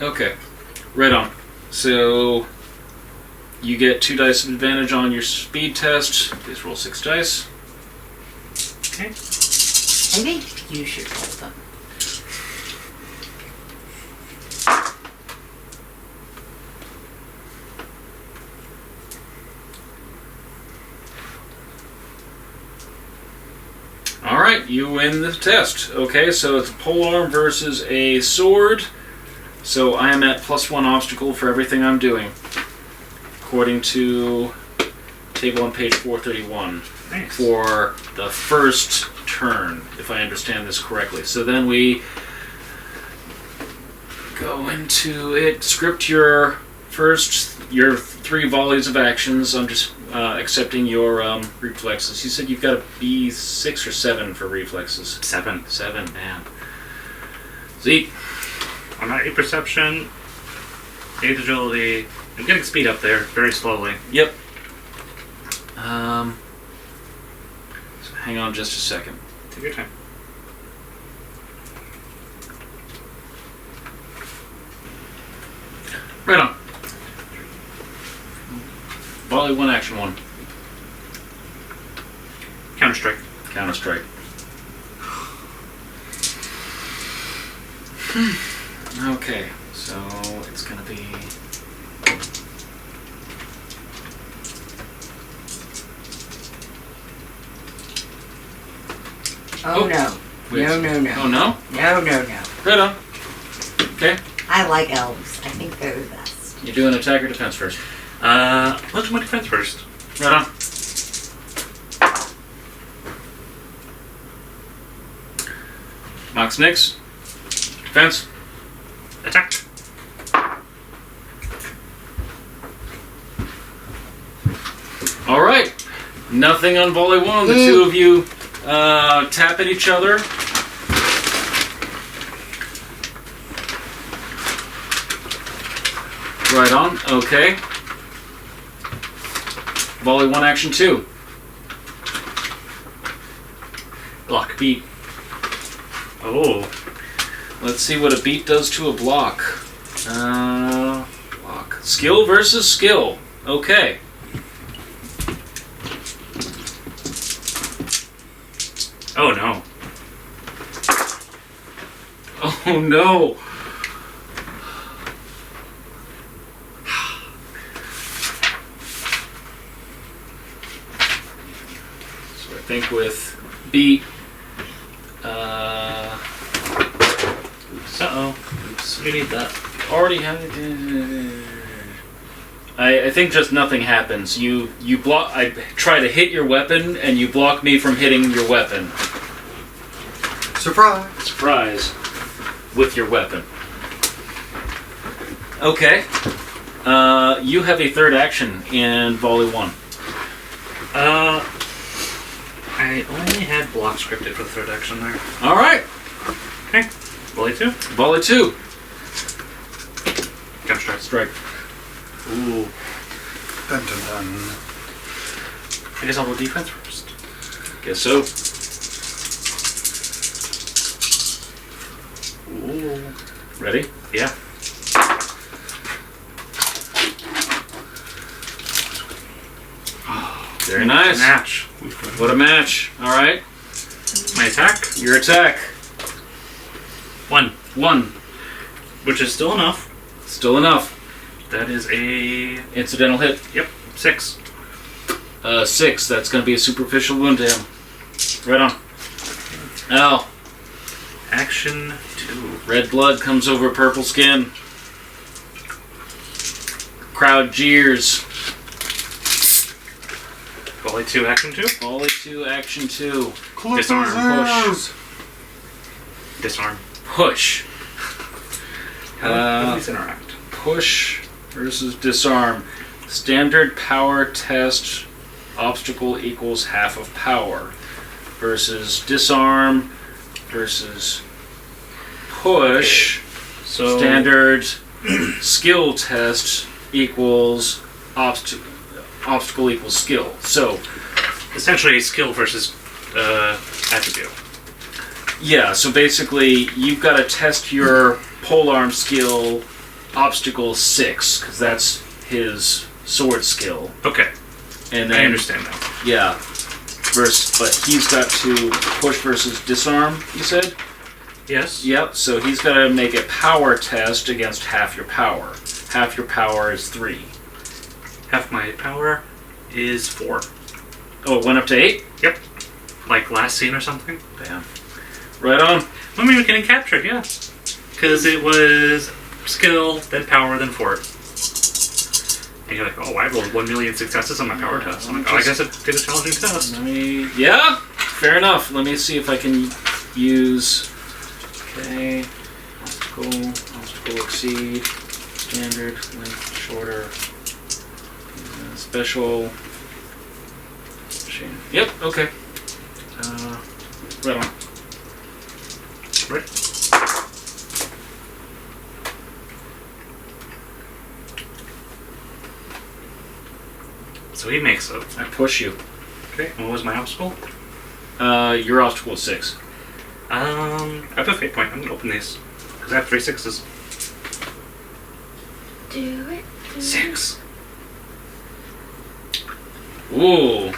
Okay, right on. So you get 2 dice of advantage on your speed test. Please roll 6 dice. Okay. I think you should roll them. Alright, you win the test. Okay, so it's a polearm versus a sword. So I am at +1 obstacle for everything I'm doing, according to table on page 431. Nice. For the first turn, if I understand this correctly. So then we go into it, script your 3 volleys of actions. I'm just accepting your reflexes. You said you've got to be 6 or 7 for reflexes. 7. 7, man. Zeke. I'm at 8 perception, 8 agility. I'm getting speed up there very slowly. Yep. So hang on just a second. Take your time. Right on. Volley 1, action 1. Counter strike. Counter strike. Okay, so it's gonna be Oh, no. Wait. No, no, no. Oh no? No, no, no. Right on. Okay. I like elves. I think they're the best. You do an attack or defense first. Let's do my defense first. Right on. Mox Nix. Defense. Attack. All right. Nothing on volley 1. The two of you tap at each other. Right on. Okay. Volley 1, action 2. Block. Beat. Oh. Let's see what a beat does to a block. Block. Skill versus skill. Okay. Oh no. Oh no. So I think with beat, Uh-oh. oops, We need that. already have I think just nothing happens. You block. I try to hit your weapon, and you block me from hitting your weapon. Surprise! Surprise. With your weapon. Okay. You have a third action in volley 1. I only had block scripted for the third action there. All right. Okay. Volley 2. Volley 2. Jump strike. Strike. Ooh. Dun dun dun. I guess I'll go defense first. Guess so. Ooh. Ready? Yeah. Very nice. Match. What a match. All right. My attack. Your attack. 1. 1. Which is still enough. Still enough. That is a... Incidental hit. Yep. 6. 6. That's going to be a superficial wound to him. Right on. Ow. Action 2. Red blood comes over purple skin. Crowd jeers. Volley 2, action 2. Volley 2, action 2. Disarm. Push. Disarm. Push. How do these interact? Push versus disarm. Standard power test. Obstacle equals half of power. Versus disarm. Versus push. So Standard skill test equals obstacle equals skill. So essentially skill versus attribute. yeah, so basically you've got to test your polearm skill obstacle 6 because that's his sword skill. Okay. And I then understand that. yeah, but he's got to push versus disarm. You said. Yes. Yep. So he's got to make a power test against half your power. Half your power is 3. Half my power is 4. Oh, it went up to 8? Yep. Like last scene or something. Damn. Right on. I mean, we can capture it, yeah. Because it was skill, then power, then 4. And you're like, oh, I rolled 1 million successes on my power test. I'm like, oh, I guess it did a challenging test. Yeah, fair enough. Let me see if I can use. Okay. Obstacle exceed. Standard, length shorter. Special. Yep, okay. Right on. Right. So he makes it. I push you. Okay. And what was my obstacle? Your obstacle is 6. I have a fate point. I'm gonna open these because I have 3 6s. Do it. 6. Ooh.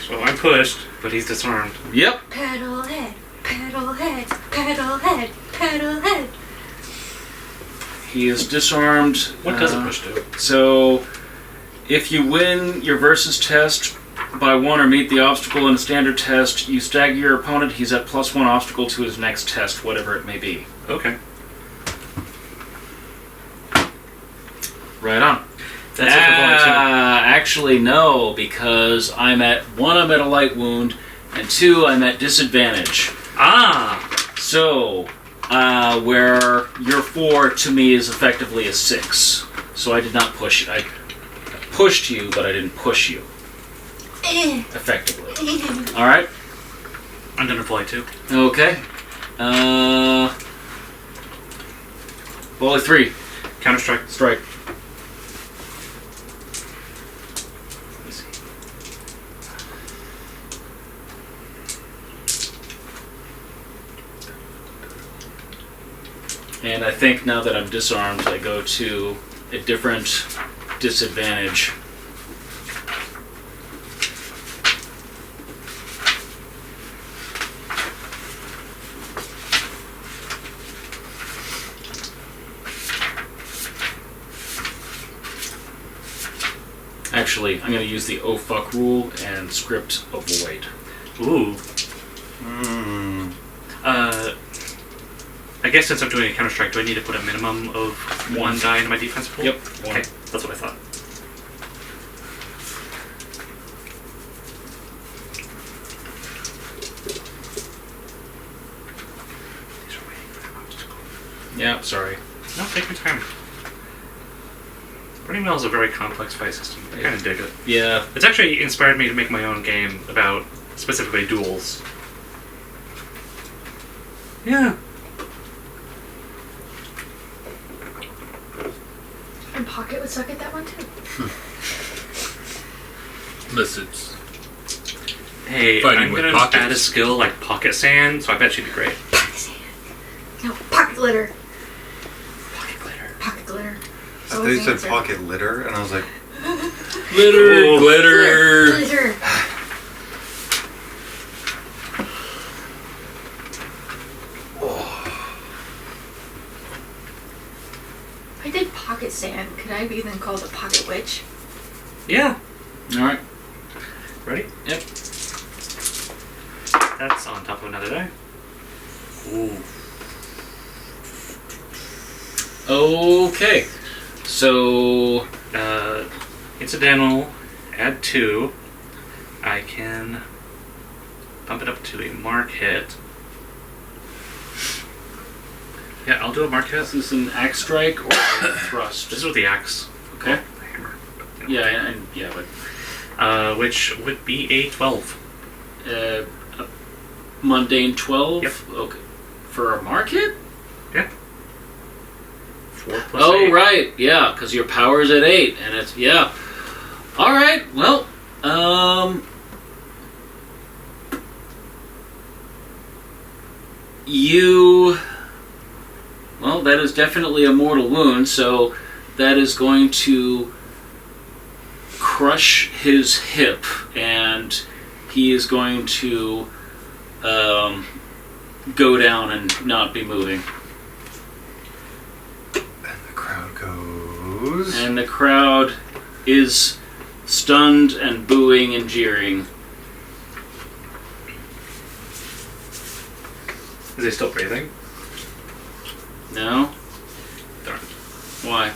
So I'm pushed, but he's disarmed. Yep. Pedal head, pedal head, pedal head, pedal head. He is disarmed. What does a push do? So, if you win your versus test, by 1 or meet the obstacle in a standard test, you stagger your opponent. He's at +1 obstacle to his next test, whatever it may be. Okay. Right on. That's it for volume 2. Actually, no, because I'm at 1, I'm at a light wound, and 2, I'm at disadvantage. Ah! So, where your 4 to me is effectively a 6. So I did not push. I pushed you, but I didn't push you. Effectively. Alright? I'm done with volume 2. Okay. Volley 3. Counter-strike. Strike. Let me see. And I think now that I'm disarmed, I go to a different disadvantage. Actually, I'm going to use the oh fuck rule and script avoid. Ooh. Hmm. I guess since I'm doing a counter-strike, do I need to put a minimum of 1 die in my defense pool? Yep. Okay, that's what I thought. These are waiting for an obstacle. Yeah, sorry. No, take your time. Burning Wheel is a very complex fight system. I kind of dig it. Yeah. It's actually inspired me to make my own game about specifically duels. Yeah. And Pocket would suck at that one too. Unless it's Hey, Fighting I'm with gonna pockets. add a skill like Pocket Sand, so I bet she'd be great. Pocket sand. No, pocket glitter. Pocket Glitter. Pocket glitter. I thought you said pocket litter, and I was like, glitter, Ooh. glitter. Glitter. If I did pocket sand, could I be then called a pocket witch? Yeah. Alright. Ready? Yep. That's on top of another die. Ooh. Okay. So, Incidental, add 2. I can bump it up to a mark hit. Yeah, I'll do a mark hit. is this an axe strike or a thrust? This is with the axe. Okay. The hammer. Yeah, and yeah, but Which would be a 12. a mundane 12. Yep. Okay. For a mark hit? Yeah. 4 plus Oh 8. right, yeah, because your power is at 8, and it's yeah. All right, well, well, that is definitely a mortal wound, so that is going to crush his hip, and he is going to go down and not be moving. and the crowd goes. And the crowd is stunned and booing and jeering. Is he still breathing? No? Darn. Why?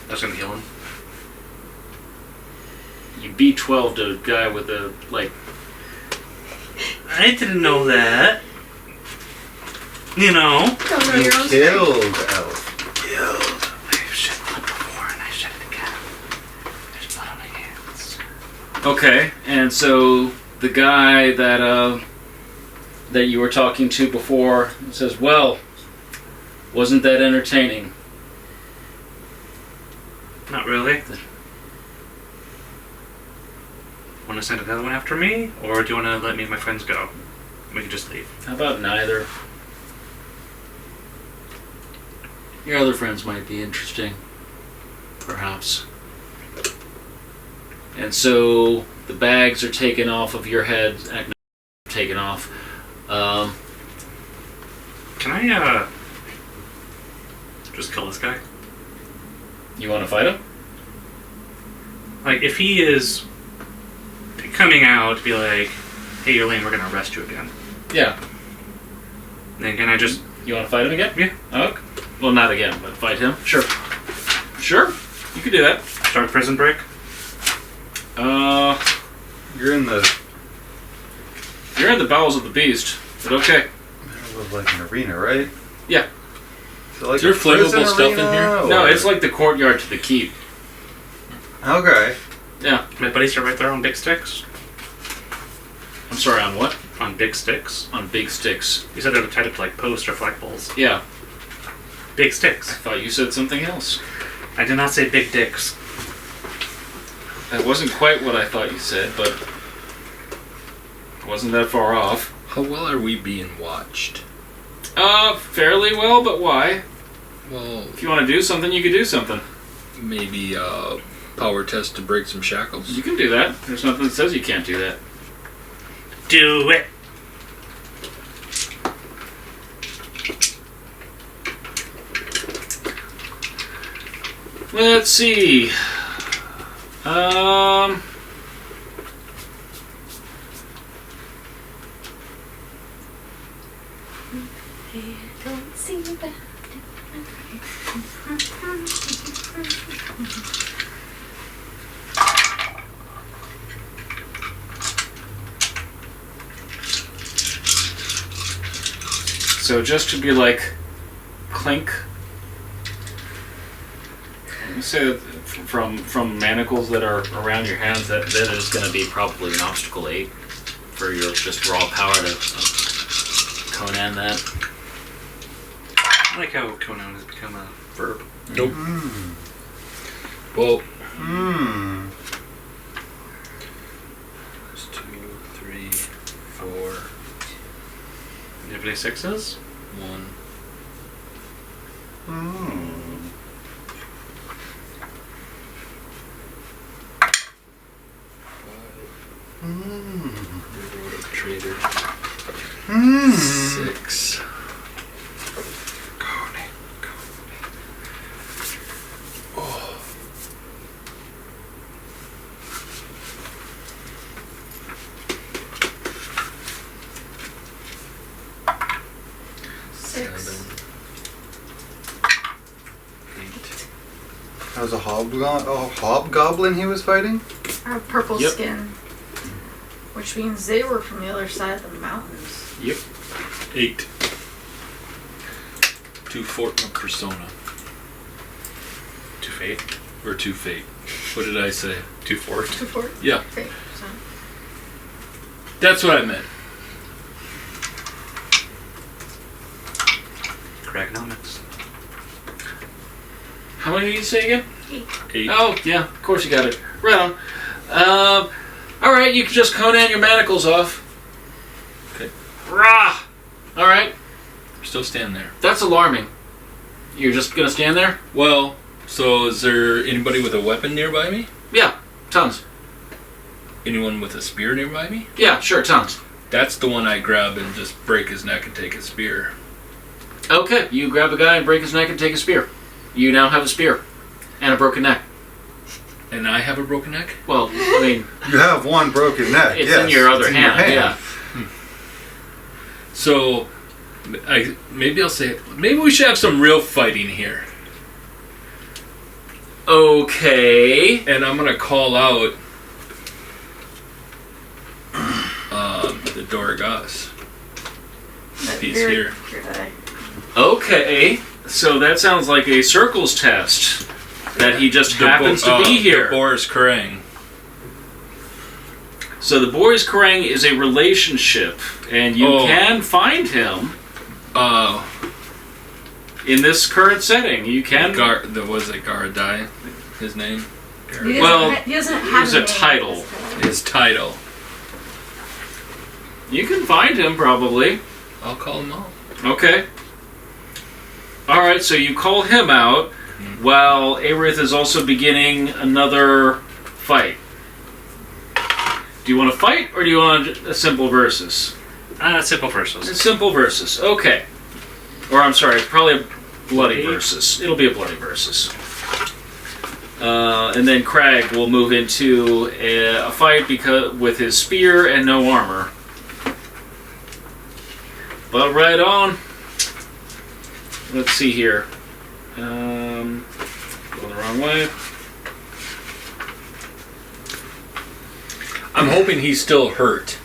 I was gonna heal him. You beat 12 to a guy with a, like... I didn't know that. You know. Don't know You your own strength. killed Elf. I've shed blood before and I shed it again. There's blood on my hands. Okay, and so the guy that you were talking to before says, well, wasn't that entertaining? Not really. Want to send another one after me? Or do you want to let me and my friends go? We can just leave. How about neither? Your other friends might be interesting. Perhaps. And so the bags are taken off of your head, taken off. Can I, just kill this guy? You want to fight him? Like, if he is kind coming out to be like, hey, you're lame, we're going to arrest you again. Yeah. Then can I just... You want to fight him again? Yeah. Okay. Well, not again, but fight him. Sure. Sure. You could do that. Start prison break? You're in the You're in the bowels of the beast, but okay. middle of like an arena, right? Yeah. So like Is there a prison flammable stuff in arena, here? or- No, it's like the courtyard to the keep. Okay. Yeah. My buddies are right there on big sticks. I'm sorry, on what? On big sticks. On big sticks. You said they were tied up to like posts or flagpoles. Yeah. Big I sticks. thought you said something else. I did not say big dicks. That wasn't quite what I thought you said, but it wasn't that far off. How well are we being watched? Fairly well, but why? Well, If you want to do something, you could do something. maybe power test to break some shackles. You can do that. There's nothing that says you can't do that. Do it! Let's see. So just to be like, clink. Let me say that from manacles that are around your hands, that is going to be probably an obstacle 8 for your just raw power to Conan that. I like how Conan has become a verb. Nope. Well, Hmm. 2, 3, 4, You have any sixes? 1. Hmm. 5. Railroad of Trader. Hmm. 6. That was a hobgoblin he was fighting? Our purple Yep. skin. Which means they were from the other side of the mountains. Yep. 8. 2 Fort of Persona. 2 fate. Or 2 Fate. What did I say? 2 fort. 2 4. Yeah, Great. So, that's what I meant. Cragnomics. How many did you say again? 8. Oh, yeah, of course you got it. Right on. Alright, you can just Conan your manacles off. Okay. Rah! Alright, Still stand there. that's alarming. You're just gonna stand there? Well, so is there anybody with a weapon nearby me? Yeah, tons. Anyone with a spear nearby me? Yeah, sure, tons. That's the one I grab and just break his neck and take his spear. Okay, you grab a guy and break his neck and take a spear. You now have a spear. And a broken neck. And I have a broken neck? Well, I mean, You have one broken neck. it's yes. in your other It's in your hand, yeah. So, maybe I'll say, maybe we should have some real fighting here. Okay. And I'm gonna call out the Dorgas. He's very here. clear that Okay. So that sounds like a circles test. That he just happens to be here. Boris Krang. So the Boris Crang is a relationship, and you can find him in this current setting. You can. Was it Garadai? His name? He doesn't have He's a name. title. His title. You can find him probably. I'll call him out. Okay. All right. So you call him out, while Aerith is also beginning another fight. Do you want to fight, or do you want a simple versus? Simple versus. A simple versus. Okay. Or I'm sorry, probably a bloody versus. It'll be a bloody versus. And then Crag will move into a fight with his spear and no armor. But right on. Let's see here. Going the wrong way. I'm hoping he's still hurt.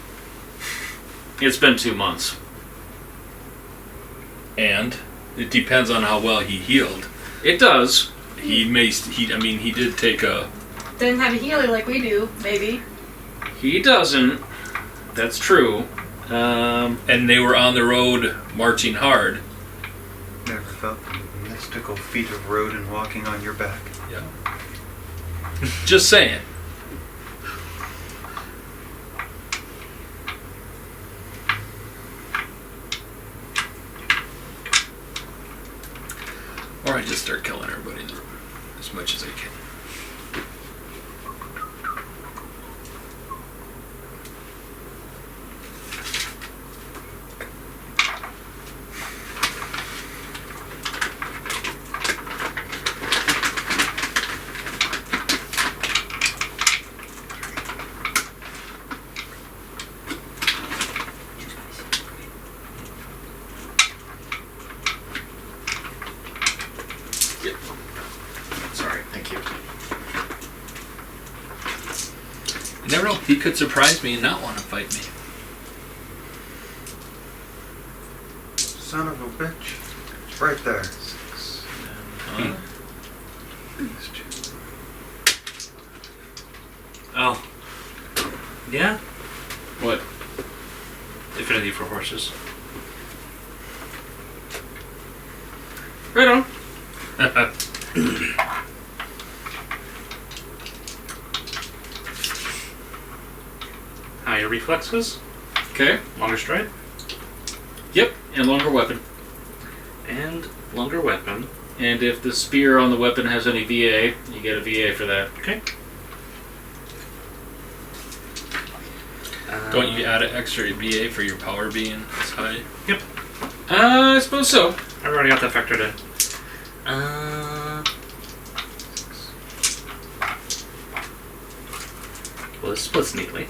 It's been 2 months. And it depends on how well he healed. It does. He did take a... Doesn't have a healer like we do, maybe. He doesn't. That's true. And they were on the road marching hard. Never felt the mystical feat of Rodin walking on your back. Yeah. Just saying. Or I just start killing everybody in the room as much as I can. Sorry, thank you. You never know. He could surprise me and not want to fight me. Son of a bitch. It's right there. These two. Oh. Yeah? What? Affinity for horses. Right on. Higher reflexes, Okay. longer stride, Yep, and longer weapon. and longer weapon. And if the spear on the weapon has any VA, you get a VA for that. Okay. Don't you add an extra VA for your power being as high? Yep. I suppose so. I've already got that factored in. Well, it splits neatly.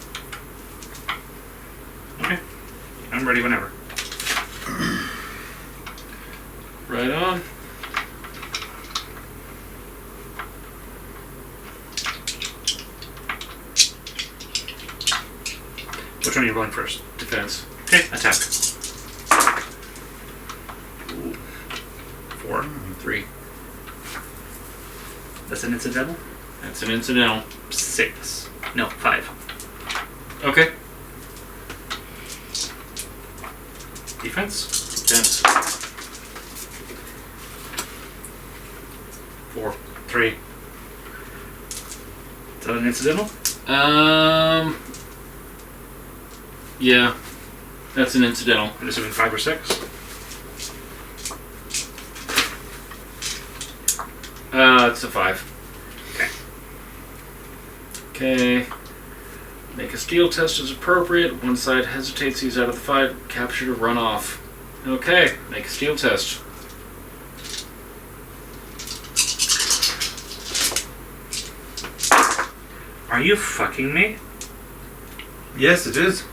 Okay. I'm ready whenever. Right on. Which one are you rolling first? Defense. Okay, attack. Ooh. 4. 3. That's an incidental? That's an incidental. 6. No, 5. Okay. Defense? Defense. 4. 3. Is that an incidental? Yeah. That's an incidental. I'm assuming 5 or 6. It's a 5. Okay. Make a skill test as appropriate. One side hesitates, he's out of the fight. Capture to run off. Okay. Make a skill test. Are you fucking me? Yes, it is.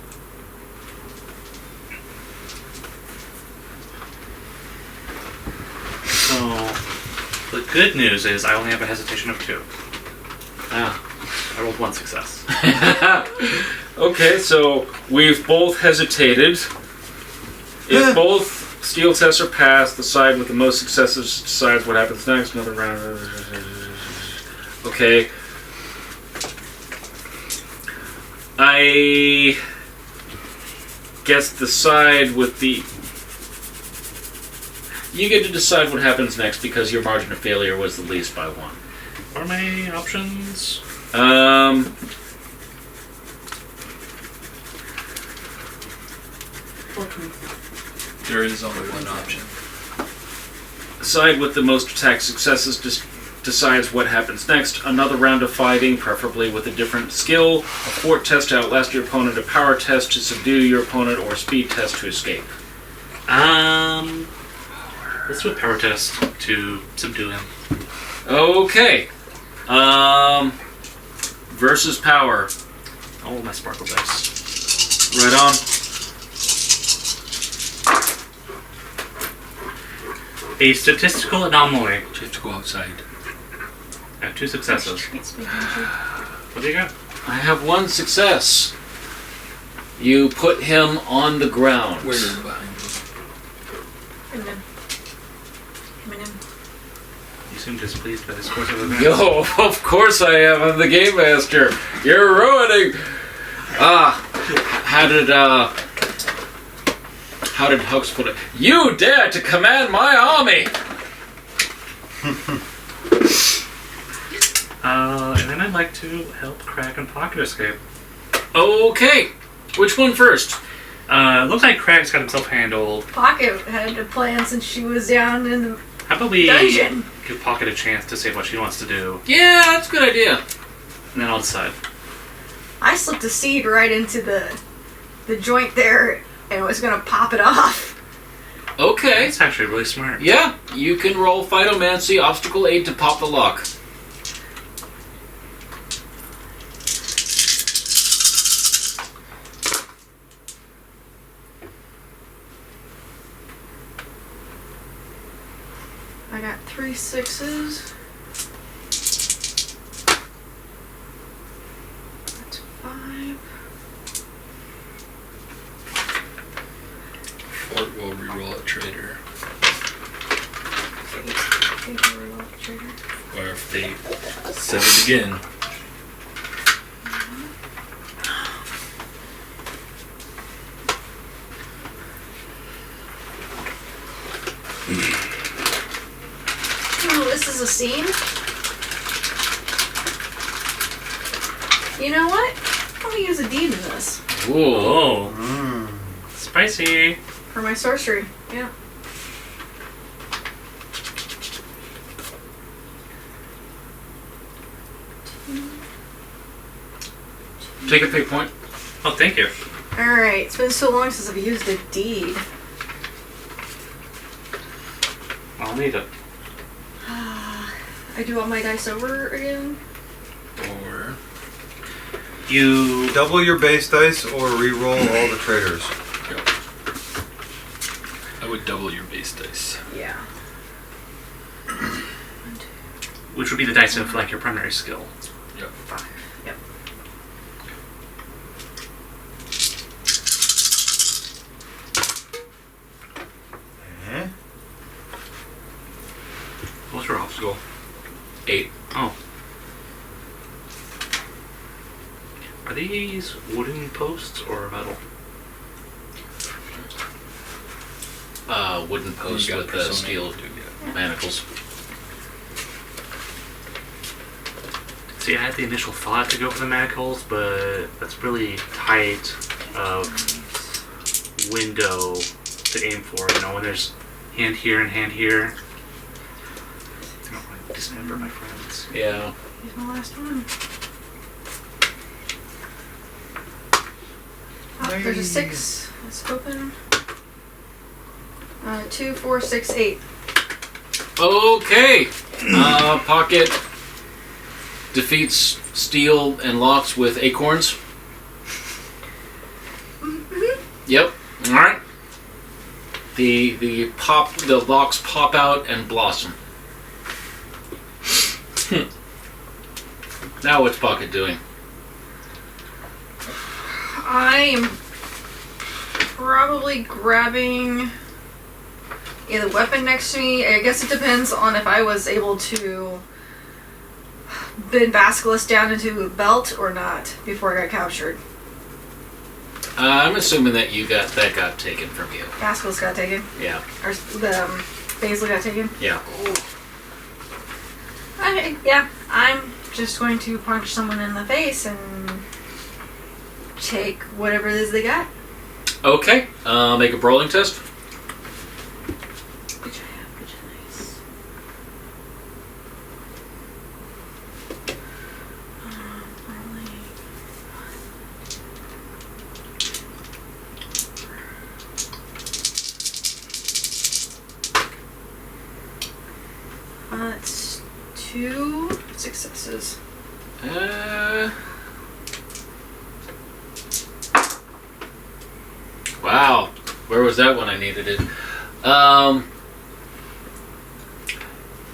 So, the good news is I only have a hesitation of 2. Ah. I rolled 1 success. Okay, so we've both hesitated. If both skill tests are passed, the side with the most successes decides what happens next. Another round. Okay. I guess the side with the... You get to decide what happens next because your margin of failure was the least by 1. What are my options? There is only one option. The side with the most attack successes decides what happens next. Another round of fighting, preferably with a different skill. A fort test to outlast your opponent. A power test to subdue your opponent. Or a speed test to escape. Let's do a power test to subdue him. Okay. Versus power. Oh, my sparkle dice. Right on. A statistical anomaly. You have to go outside. I have 2 successes. What do you got? I have 1 success. You put him on the ground. Where is behind You seem displeased by this course of events. Yo, of course I am. I'm the game master. You're ruining. How did Hux put it? You dare to command my army? And then I'd like to help Crag and Pocket escape. Okay. Which one first? Looks like Crag's got himself handled. Pocket had a plan since she was down in the How about we dungeon. give Pocket a chance to say what she wants to do, Yeah, that's a good idea. and then I'll decide. I slipped a seed right into the joint there and was gonna pop it off. Okay. That's actually really smart. Yeah, you can roll Phytomancy Obstacle 8 to pop the lock. I got 3 6s. That's 5. Fort will reroll a traitor. Or if they set it again. Oh, this is a scene. You know what? I'm gonna use a deed in this Whoa. Oh, spicy. for my sorcery. Yeah. Take a fate point. Oh, thank you. Alright, it's been so long since I've used a deed. I'll need it. I do all my dice over again. Or You. Double your base dice or re-roll all the traders. I would double your base dice. Yeah. Which would be the dice of like your primary skill. Yep. 5. Yep. Eh? What's your obstacle? 8. Oh. Are these wooden posts or metal? Wooden post You got with persona steel to do, yeah. manacles. See, I had the initial thought to go for the manacles, but that's really tight of window to aim for. You know, when there's hand here and hand here. I don't want to dismember my friends. Yeah. Here's my last one. Oh, there's a 6. Let's open. 2, 4, 6, 8. Okay. Pocket defeats steel and locks with acorns. Yep. All right. The locks pop out and blossom. Now what's Pocket doing? I am probably grabbing either weapon next to me. I guess it depends on if I was able to bend Basilisk down into a belt or not before I got captured. I'm assuming that that got taken from you. Basilisk got taken. Yeah. Or the Basil got taken. Yeah. Okay, yeah. I'm just going to punch someone in the face and take whatever it is they got. Okay. Make a brawling test. Which I have, which is nice. It's 2 2 successes. Wow. Where was that when I needed it?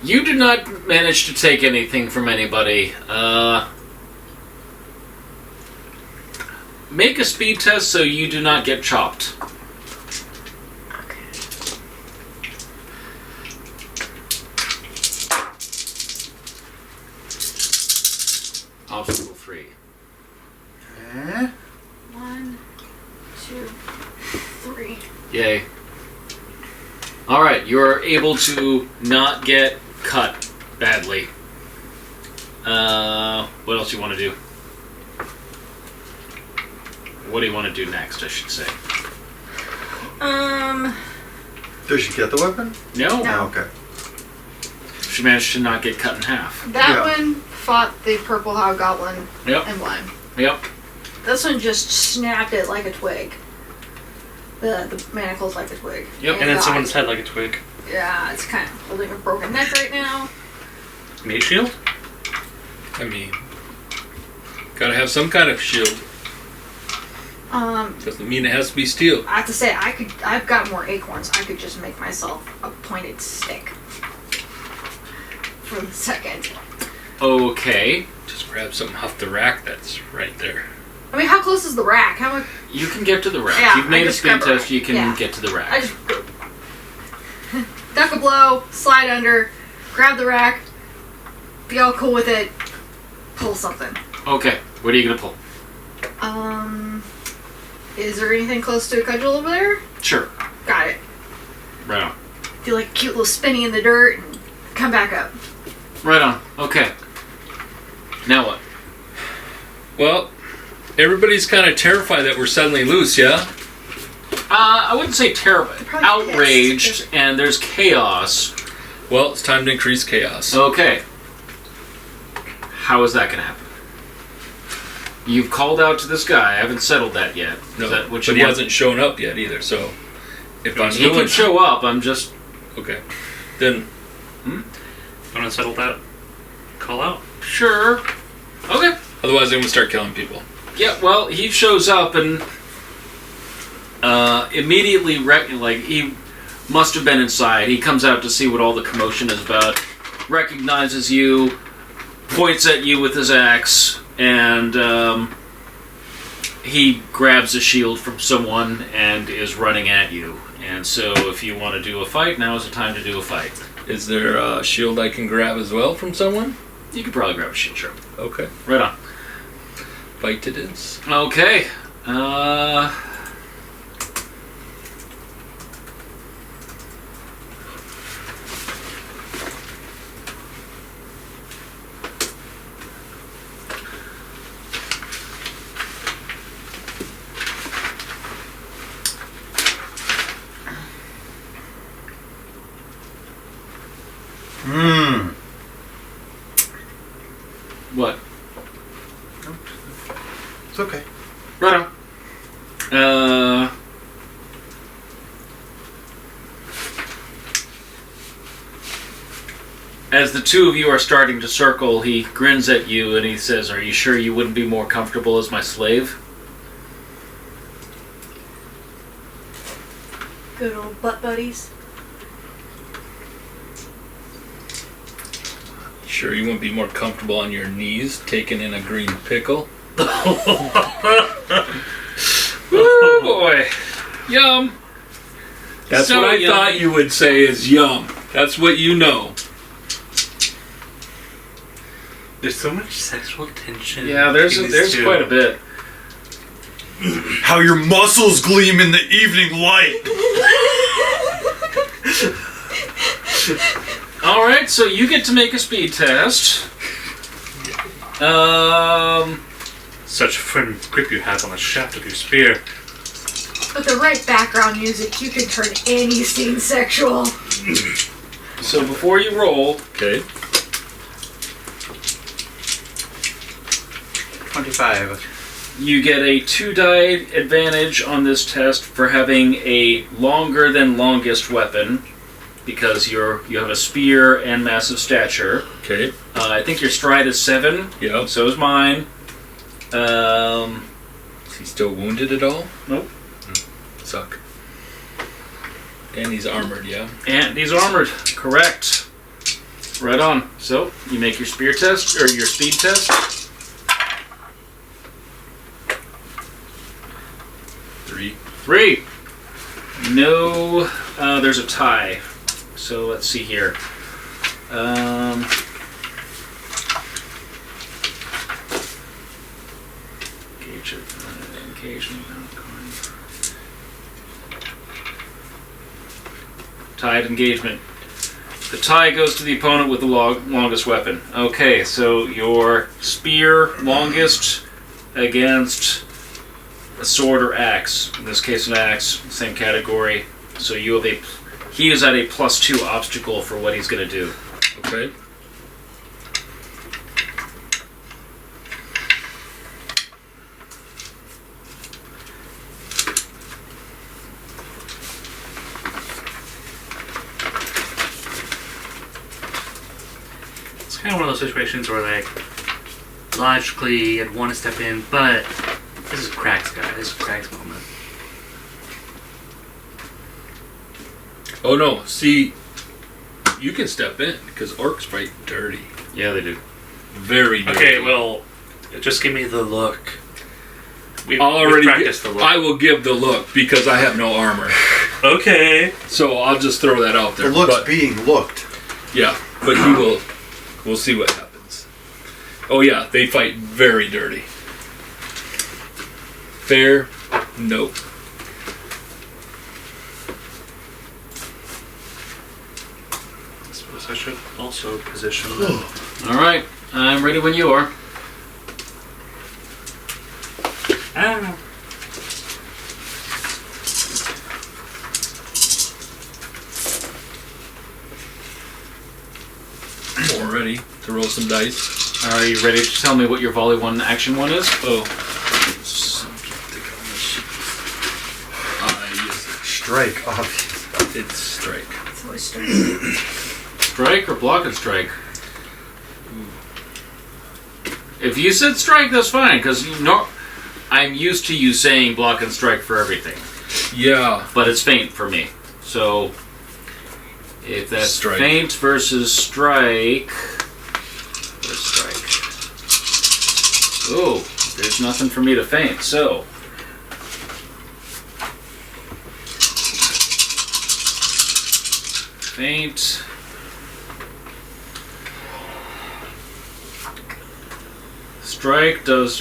You did not manage to take anything from anybody. Make a speed test so you do not get chopped. Okay. Obstacle 3. 1, 2, 3. Yay. Alright, you're able to not get cut badly. What else do you want to do? What do you want to do next, I should say? Does she get the weapon? No. No. Oh, okay. She managed to not get cut in half. That Yeah. one fought the purple hobgoblin Yep. emblem. Yep. This one just snapped it like a twig. The manacle's like a twig. Yep. And then died. someone's head like a twig. Yeah, it's kind of holding a broken neck right now. Mage shield? I mean, gotta have some kind of shield. Doesn't mean it has to be steel. I have to say, I've got more acorns. I could just make myself a pointed stick. For the second. Okay. Just grab something off the rack that's right there. I mean, how close is the rack? How much? You can get to the rack. Yeah, You've made I a just speed grab a test, rack. you can Yeah. get to the rack. I just duck a blow, slide under, grab the rack, be all cool with it, pull something. Okay. What are you going to pull? Is there anything close to a cudgel over there? Sure. Got it. Right on. Do like a cute little spinny in the dirt and come back up. Right on. Okay. Now what? Well, everybody's kind of terrified that we're suddenly loose, yeah? I wouldn't say terrible. Probably Outraged, pissed. and there's chaos. Well, it's time to increase chaos. Okay. How is that going to happen? You've called out to this guy. I haven't settled that yet. No, Is that what but you he want? hasn't shown up yet either, so... If I'm He doing... can show up. I'm just... Okay. Then, Want to settle that? Call out. Sure. Okay. otherwise I'm going to start killing people. Yeah, well, he shows up and immediately, he must have been inside. He comes out to see what all the commotion is about, recognizes you, points at you with his axe, and he grabs a shield from someone and is running at you. And so if you want to do a fight, now is the time to do a fight. Is there a shield I can grab as well from someone? You could probably grab a shield, sure. Okay. Right on. Fight it is. Okay. What? It's okay. Right on. As the two of you are starting to circle, he grins at you and he says, "Are you sure you wouldn't be more comfortable as my slave?" Good old butt buddies. Sure you wouldn't be more comfortable on your knees taking in a green pickle? Oh boy. Yum. That's So what I yummy. thought you would say is yum. That's what you know. There's so much sexual tension. Yeah, there's between these two. quite a bit. How your muscles gleam in the evening light. All right, so you get to make a speed test. Such a firm grip you have on the shaft of your spear. With the right background music, you can turn any scene sexual. So before you roll, Okay. 25. you get a 2-die advantage on this test for having a longer than longest weapon, because you have a spear and massive stature. Okay. I think your stride is 7. Yep. So is mine. Is he still wounded at all? Nope. Suck. And he's armored, yeah? And he's armored. Correct. Right on. So, you make your spear test, or your speed test. 3. 3. No, there's a tie. So, let's see here. Engage it. Engagement. Tied engagement. The tie goes to the opponent with the longest weapon. Okay, so your spear longest against a sword or axe. In this case, an axe, same category. So you have he is at a +2 obstacle for what he's going to do. Okay. It's kind of one of those situations where, like, logically I'd want to step in, but this is Crag's guy. This is Crag's moment. Oh no, see, you can step in, because orcs fight dirty. Yeah, they do. Very dirty. Okay, well, just give me the look. We've Already practiced the look. I will give the look, because I have no armor. Okay. So I'll just throw that out there. The look's But- being looked. Yeah, but he will. We'll see what happens. Oh yeah, they fight very dirty. Fair? Nope. I suppose I should also position. Alright, I'm ready when you are. Ah. More ready to roll some dice. Are you ready to tell me what your volley 1 action 1 is? Oh. Yes. Strike, obviously. It's strike. It's always strange. Strike or block and strike? If you said strike, that's fine, because I'm used to you saying block and strike for everything. Yeah. But it's feint for me. So, if that's Strike. feint versus strike... Where's strike? Oh, there's nothing for me to feint, so... Feint... Strike does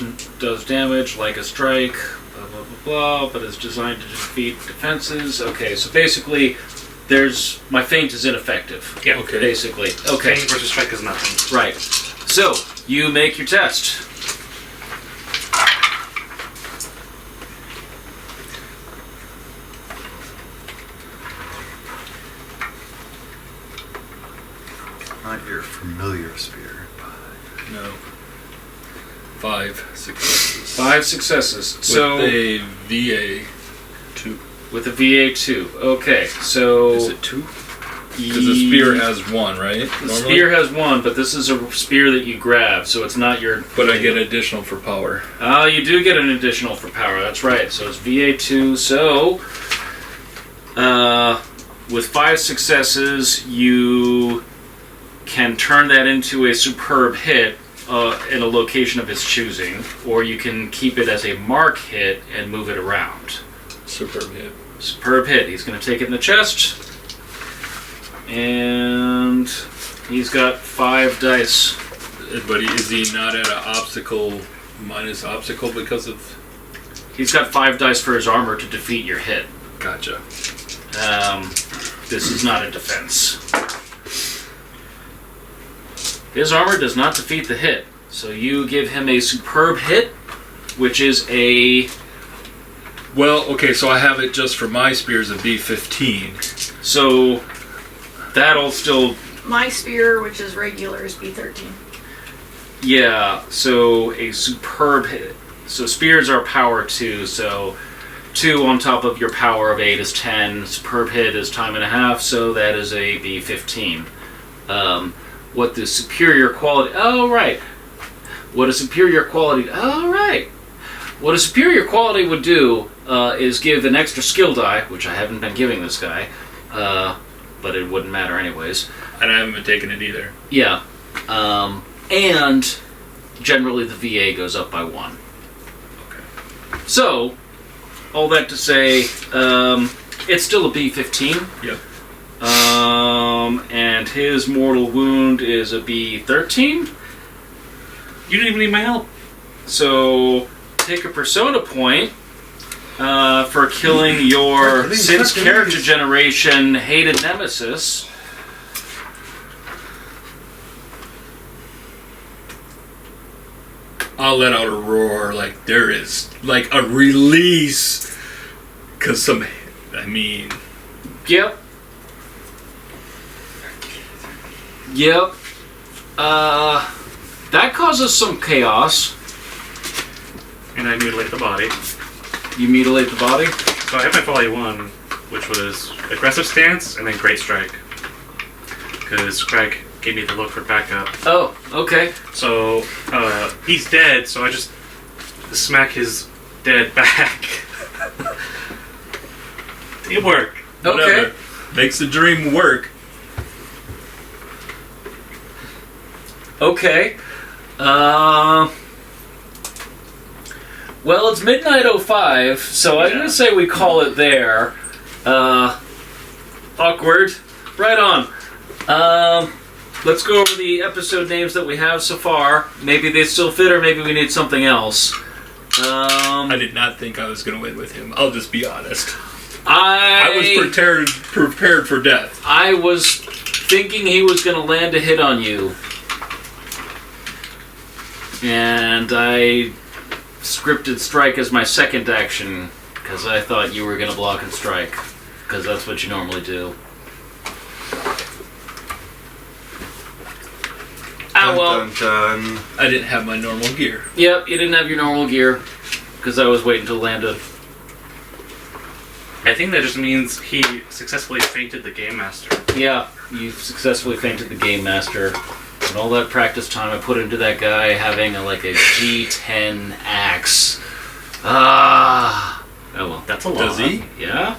damage like a strike, blah blah blah blah, but is designed to defeat defenses. Okay, so basically, my feint is ineffective. Yeah. Okay. Basically, okay, Feint versus strike is nothing. right. So you make your test. Not your familiar spear. No. 5 successes. 5 successes. So With a VA 2. with a VA 2. Okay, so Is it 2? Because the spear has 1, right? The spear has 1, but this is a spear that you grab, so it's not your. But I get additional for power. You do get an additional for power. That's right. So it's VA2. So, with 5 successes, you can turn that into a superb hit in a location of his choosing, or you can keep it as a mark hit and move it around. Superb hit. Superb hit. He's going to take it in the chest, and he's got 5 dice. But is he not at an obstacle, minus obstacle because of... He's got 5 dice for his armor to defeat your hit. Gotcha. This is not a defense. His armor does not defeat the hit, so you give him a superb hit, which is a... Well, okay, so I have it just for my spears of B15. So that'll still... My spear, which is regular, is B13. Yeah, so a superb hit. So spears are power 2, so 2 on top of your power of 8 is 10. Superb hit is time and a half, so that is a B15. what the superior quality... Oh, right. What a superior quality... Oh, right. What a superior quality would do is give an extra skill die, which I haven't been giving this guy, but it wouldn't matter anyways. And I haven't been taking it either. Yeah. And generally the VA goes up by 1. Okay. So, all that to say, it's still a B15. Yep. And his mortal wound is a B13. You didn't even need my help. So, take a persona point for killing your, since character generation, hated nemesis. I'll let out a roar like there is, like a release. Because Yep. Yep. That causes some chaos. And I mutilate the body. You mutilate the body? So I have my Folly 1, which was aggressive stance and then Great Strike. Because Crag gave me the look for backup. Oh, okay. So he's dead, so I just smack his dead back. It worked. Okay. Makes the dream work. Okay. Well, it's midnight 05, so I'm gonna say we call it there. Awkward. Right on. Let's go over the episode names that we have so far. Maybe they still fit, or maybe we need something else. I did not think I was going to win with him. I'll just be honest. I was prepared for death. I was thinking he was going to land a hit on you. And I scripted strike as my second action, because I thought you were going to block and strike, because that's what you normally do. Ah, well. Dun, dun, dun. I didn't have my normal gear. Yep, you didn't have your normal gear, because I was waiting to land it. I think that just means he successfully fainted the Game Master. Yeah, you successfully fainted the Game Master. And all that practice time I put into that guy having a G10 axe. Ah. Oh well. That's a lot. Does he? Yeah?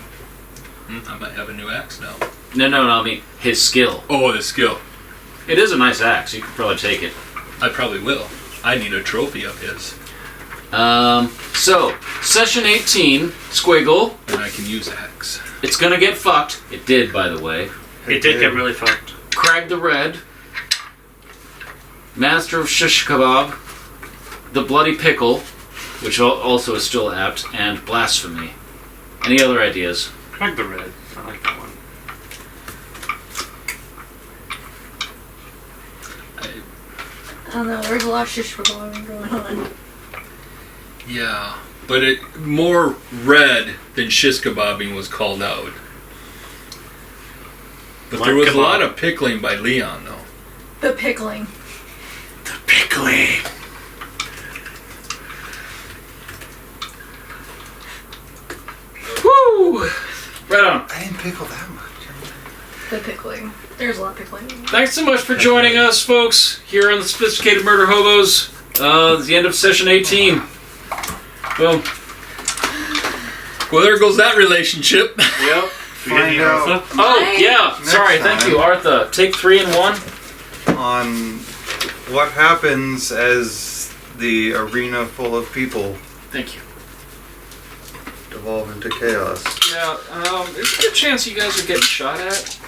I might have a new axe now. No, I mean his skill. Oh, his skill. It is a nice axe. You could probably take it. I probably will. I need a trophy of his. So, session 18, Squiggle. And I can use axe. It's gonna get fucked. It did, by the way. It did get really fucked. Crag the Red. Master of Shish Kebab. The Bloody Pickle, which also is still apt, and Blasphemy. Any other ideas? Crag the Red. I like that one. I don't know, there's a lot of shish kebab going on. Yeah, but it more red than shish kebabbing was called out. But there was a lot of pickling by Leone, though. The pickling. The Pickling. Woo! Right on. I didn't pickle that much. The pickling. There's a lot of pickling. Thanks so much for joining us, folks, here on the Sophisticated Murder Hobos. It's the end of session 18. Boom. Well, there goes that relationship. Yep. Find out Oh, yeah. Next Sorry, thank time. you, Artha. Take 3 and 1. on what happens as the arena full of people Thank you. devolve into chaos. Yeah, there's a good chance you guys are getting shot at.